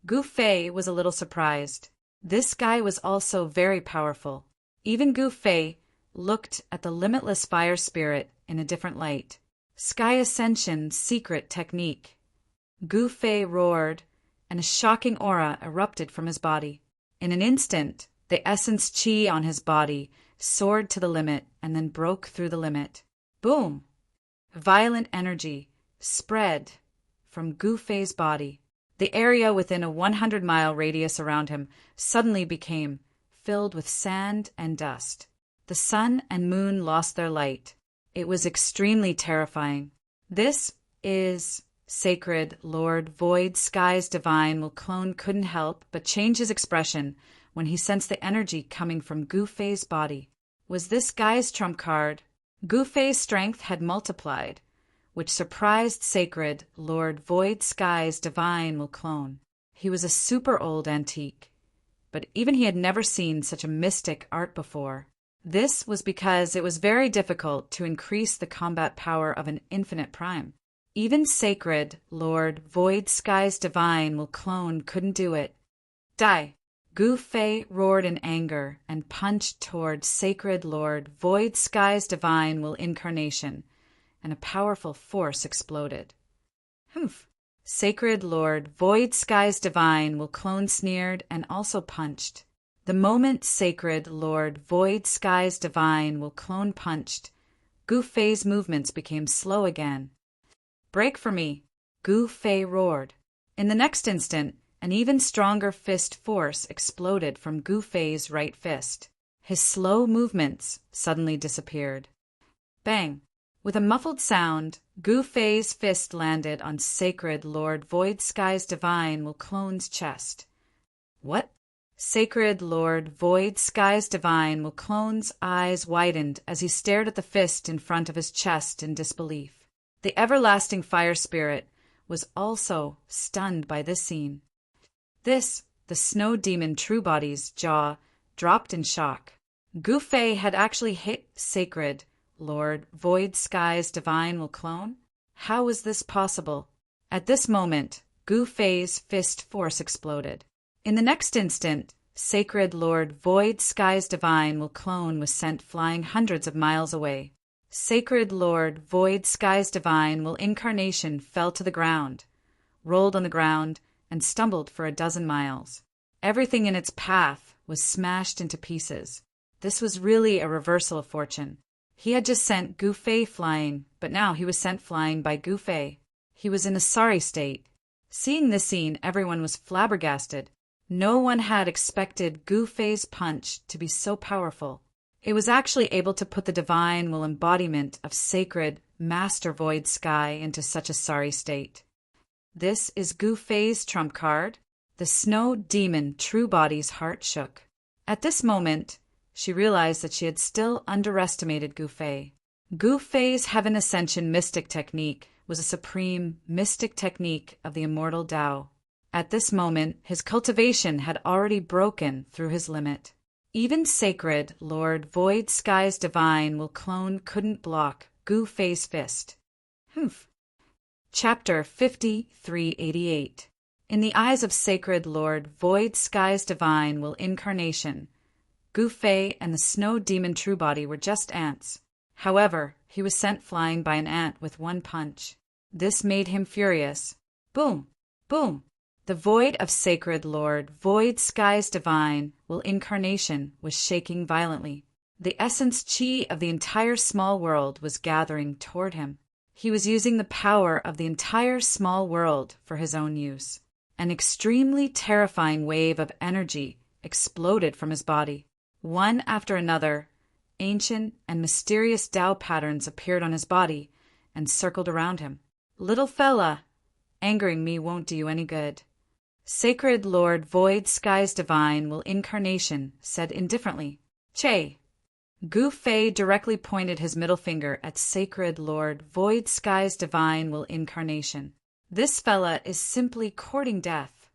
A: Gu Fei was a little surprised. This guy was also very powerful. Even Gu Fei looked at the limitless fire spirit in a different light. Sky Ascension's secret technique. Gu Fei roared, and a shocking aura erupted from his body. In an instant, the essence chi on his body soared to the limit and then broke through the limit. Boom! Violent energy spread from Gu Fei's body. The area within a 100-mile radius around him suddenly became filled with sand and dust. The sun and moon lost their light. It was extremely terrifying. This is Sacred Lord Void Sky's divine will clone couldn't help but change his expression when he sensed the energy coming from Gu Fei's body. Was this guy's trump card? Gu Fei's strength had multiplied, which surprised Sacred Lord Void Sky's divine will clone. He was a super old antique, but even he had never seen such a mystic art before. This was because it was very difficult to increase the combat power of an infinite prime. Even Sacred Lord Void Sky's divine will clone couldn't do it. Die! Gu Fei roared in anger and punched toward Sacred Lord Void Sky's divine will incarnation, and a powerful force exploded. Humph! Sacred Lord Void Sky's divine will clone sneered and also punched. The moment Sacred Lord Void Sky's divine will clone punched, Gu Fei's movements became slow again. Break for me! Gu Fei roared. In the next instant, an even stronger fist force exploded from Gu Fei's right fist. His slow movements suddenly disappeared. Bang! With a muffled sound, Gu Fei's fist landed on Sacred Lord Void Sky's divine will clone's chest. What? Sacred Lord Void Sky's divine will clone's eyes widened as he stared at the fist in front of his chest in disbelief. The everlasting fire spirit was also stunned by this scene. The snow demon True Body's jaw dropped in shock. Gu Fei had actually hit Sacred Lord Void Sky's divine will clone? How was this possible? At this moment, Gu Fei's fist force exploded. In the next instant, Sacred Lord Void Sky's divine will clone was sent flying hundreds of miles away. Sacred Lord Void Sky's divine will incarnation fell to the ground, rolled on the ground, and stumbled for a dozen miles. Everything in its path was smashed into pieces. This was really a reversal of fortune. He had just sent Gu Fei flying, but now he was sent flying by Gu Fei. He was in a sorry state. Seeing this scene, everyone was flabbergasted. No one had expected Gu Fei's punch to be so powerful. It was actually able to put the divine will embodiment of Sacred Master Void Sky into such a sorry state. This is Gu Fei's trump card. The snow demon True Body's heart shook. At this moment, she realized that she had still underestimated Gu Fei. Gu Fei's Heaven Ascension mystic technique was a supreme mystic technique of the immortal Tao. At this moment, his cultivation had already broken through his limit. Even Sacred Lord Void Sky's divine will clone couldn't block Gu Fei's fist. Humph. Chapter 5388. In the eyes of Sacred Lord Void Sky's divine will incarnation, Gu Fei and the snow demon True Body were just ants. However, he was sent flying by an ant with one punch. This made him furious. Boom! Boom! The void of Sacred Lord Void Sky's divine will incarnation was shaking violently. The essence chi of the entire small world was gathering toward him. He was using the power of the entire small world for his own use. An extremely terrifying wave of energy exploded from his body. One after another, ancient and mysterious Tao patterns appeared on his body and circled around him. Little fella, angering me won't do you any good. Sacred Lord Void Sky's divine will incarnation said indifferently. Che! Gu Fei directly pointed his middle finger at Sacred Lord Void Sky's divine will incarnation. This fella is simply courting death.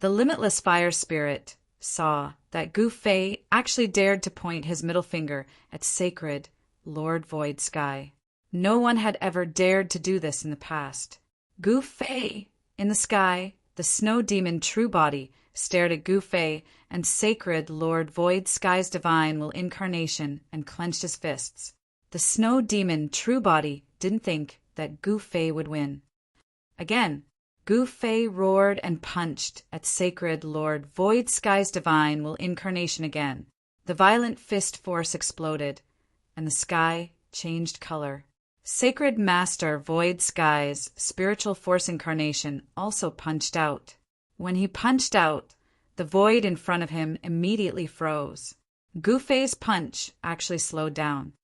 A: The limitless fire spirit saw that Gu Fei actually dared to point his middle finger at sacred Lord Void Sky. No one had ever dared to do this in the past. Gu Fei! In the sky, the snow demon True Body stared at Gu Fei and sacred Lord Void Sky's divine will incarnation and clenched his fists. The snow demon True Body didn't think that Gu Fei would win. Again, Gu Fei roared and punched at sacred Lord Void Sky's divine will incarnation again. The violent fist force exploded, and the sky changed color. Sacred Master Void Sky's spiritual force incarnation also punched out. When he punched out, the void in front of him immediately froze. Gu Fei's punch actually slowed down.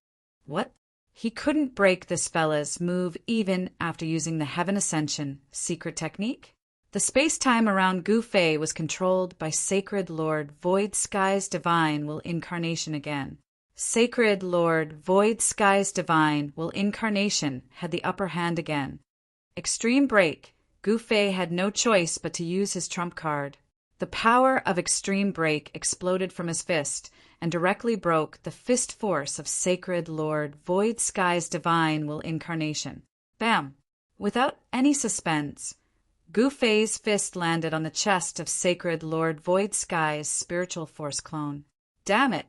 A: What? He couldn't break this fella's move even after using the Heaven Ascension secret technique? The space-time around Gu Fei was controlled by Sacred Lord Void Sky's divine will incarnation again. Sacred Lord Void Sky's divine will incarnation had the upper hand again. Extreme break. Gu Fei had no choice but to use his trump card. The power of extreme break exploded from his fist and directly broke the fist force of Sacred Lord Void Sky's divine will incarnation. Bam! Without any suspense, Gu Fei's fist landed on the chest of Sacred Lord Void Sky's spiritual force clone. Damn it!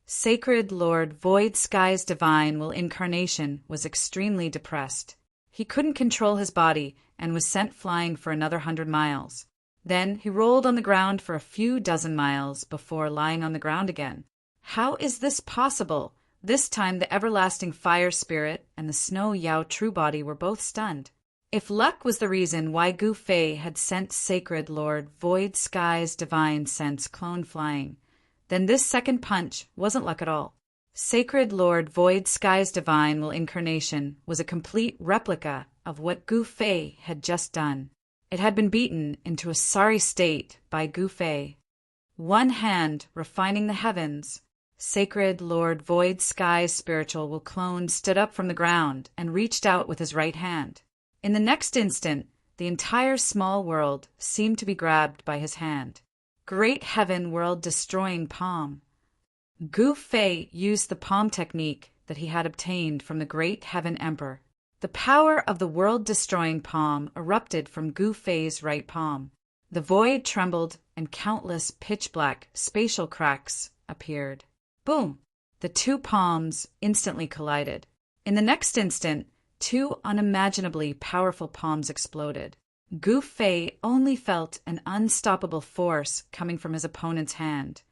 A: Sacred Lord Void Sky's divine will incarnation was extremely depressed. He couldn't control his body and was sent flying for another 100 miles. Then he rolled on the ground for a few dozen miles before lying on the ground again. How is this possible? This time the everlasting fire spirit and the snow Yao True Body were both stunned. If luck was the reason why Gu Fei had sent Sacred Lord Void Sky's divine sense clone flying, then this second punch wasn't luck at all. Sacred Lord Void Sky's divine will incarnation was a complete replica of what Gu Fei had just done. It had been beaten into a sorry state by Gu Fei. One hand refining the heavens, Sacred Lord Void Sky's spiritual will clone stood up from the ground and reached out with his right hand. In the next instant, the entire small world seemed to be grabbed by his hand. Great heaven world-destroying palm. Gu Fei used the palm technique that he had obtained from the great heaven emperor. The power of the world-destroying palm erupted from Gu Fei's right palm. The void trembled and countless pitch-black spatial cracks appeared. Boom! The two palms instantly collided. In the next instant, two unimaginably powerful palms exploded. Gu Fei only felt an unstoppable force coming from his opponent's hand,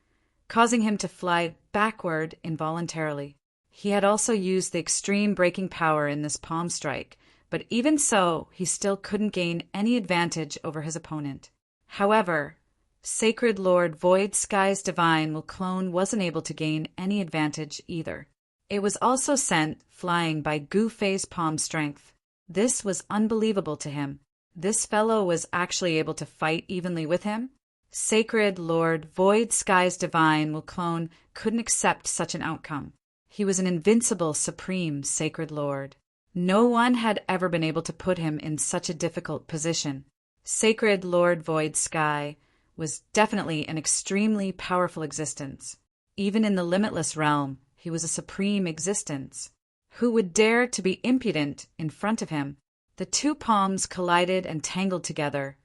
A: causing him to fly backward involuntarily. He had also used the extreme breaking power in this palm strike, but even so, he still couldn't gain any advantage over his opponent. However, Sacred Lord Void Sky's divine will clone wasn't able to gain any advantage either. It was also sent flying by Gu Fei's palm strength. This was unbelievable to him. This fellow was actually able to fight evenly with him? Sacred Lord Void Sky's divine will clone couldn't accept such an outcome. He was an invincible supreme Sacred Lord. No one had ever been able to put him in such a difficult position. Sacred Lord Void Sky was definitely an extremely powerful existence. Even in the limitless realm, he was a supreme existence. Who would dare to be impudent in front of him? The two palms collided and tangled together,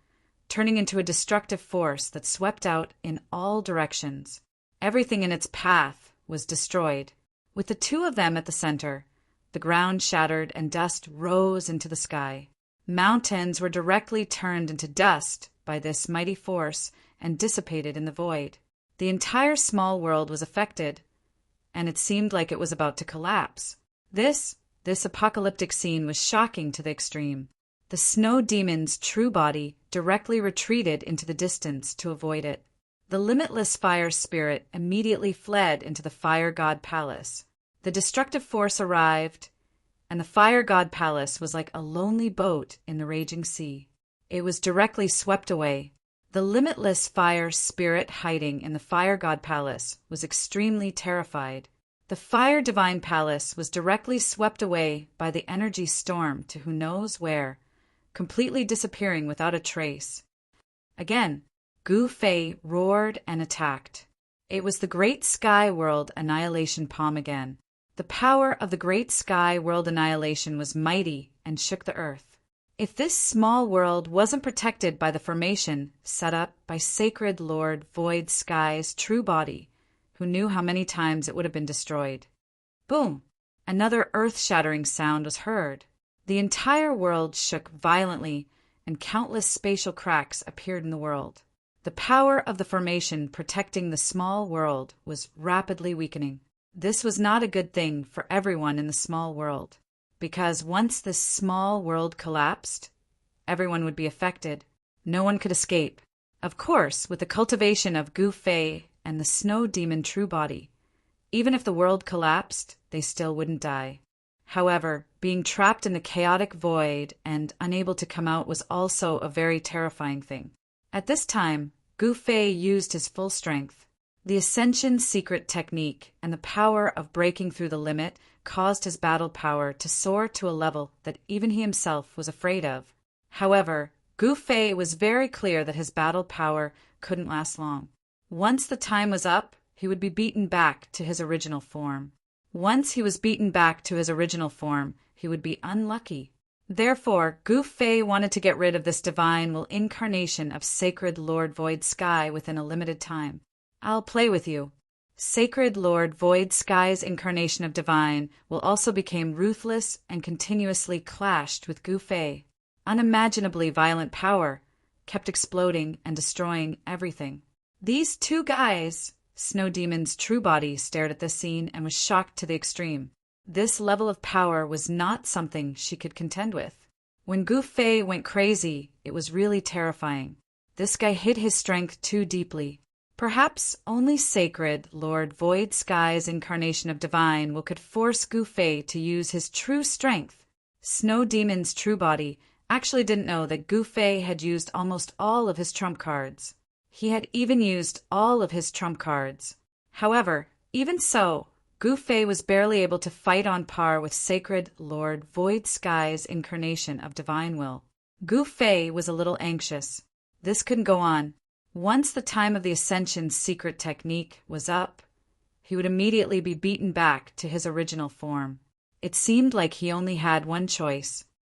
A: turning into a destructive force that swept out in all directions. Everything in its path was destroyed. With the two of them at the center, the ground shattered and dust rose into the sky. Mountains were directly turned into dust by this mighty force and dissipated in the void. The entire small world was affected, and it seemed like it was about to collapse. This apocalyptic scene was shocking to the extreme. The snow demon's true body directly retreated into the distance to avoid it. The limitless fire spirit immediately fled into the fire god palace. The destructive force arrived, and the fire god palace was like a lonely boat in the raging sea. It was directly swept away. The limitless fire spirit hiding in the fire god palace was extremely terrified. The fire divine palace was directly swept away by the energy storm to who knows where, completely disappearing without a trace. Again, Gu Fei roared and attacked. It was the Great Sky World Annihilation Palm again. The power of the Great Sky World Annihilation was mighty and shook the earth. If this small world wasn't protected by the formation set up by Sacred Lord Void Sky's true body, who knew how many times it would have been destroyed. Boom! Another earth-shattering sound was heard. The entire world shook violently, and countless spatial cracks appeared in the world. The power of the formation protecting the small world was rapidly weakening. This was not a good thing for everyone in the small world, because once this small world collapsed, everyone would be affected. No one could escape. Of course, with the cultivation of Gu Fei and the snow demon true body, even if the world collapsed, they still wouldn't die. However, being trapped in the chaotic void and unable to come out was also a very terrifying thing. At this time, Gu Fei used his full strength. The Ascension secret technique and the power of breaking through the limit caused his battle power to soar to a level that even he himself was afraid of. However, Gu Fei was very clear that his battle power couldn't last long. Once the time was up, he would be beaten back to his original form. Once he was beaten back to his original form, he would be unlucky. Therefore, Gu Fei wanted to get rid of this divine will incarnation of Sacred Lord Void Sky within a limited time. I'll play with you. Sacred Lord Void Sky's incarnation of divine will also become ruthless and continuously clashed with Gu Fei. Unimaginably violent power kept exploding and destroying everything. These two guys, Snow Demon's true body, stared at this scene and was shocked to the extreme. This level of power was not something she could contend with. When Gu Fei went crazy, it was really terrifying. This guy hid his strength too deeply. Perhaps only Sacred Lord Void Sky's incarnation of divine could force Gu Fei to use his true strength. Snow Demon's true body actually didn't know that Gu Fei had used almost all of his trump cards. He had even used all of his trump cards. However, even so, Gu Fei was barely able to fight on par with Sacred Lord Void Sky's incarnation of divine will. Gu Fei was a little anxious. This couldn't go on. Once the time of the Ascension's secret technique was up, he would immediately be beaten back to his original form. It seemed like he only had one choice.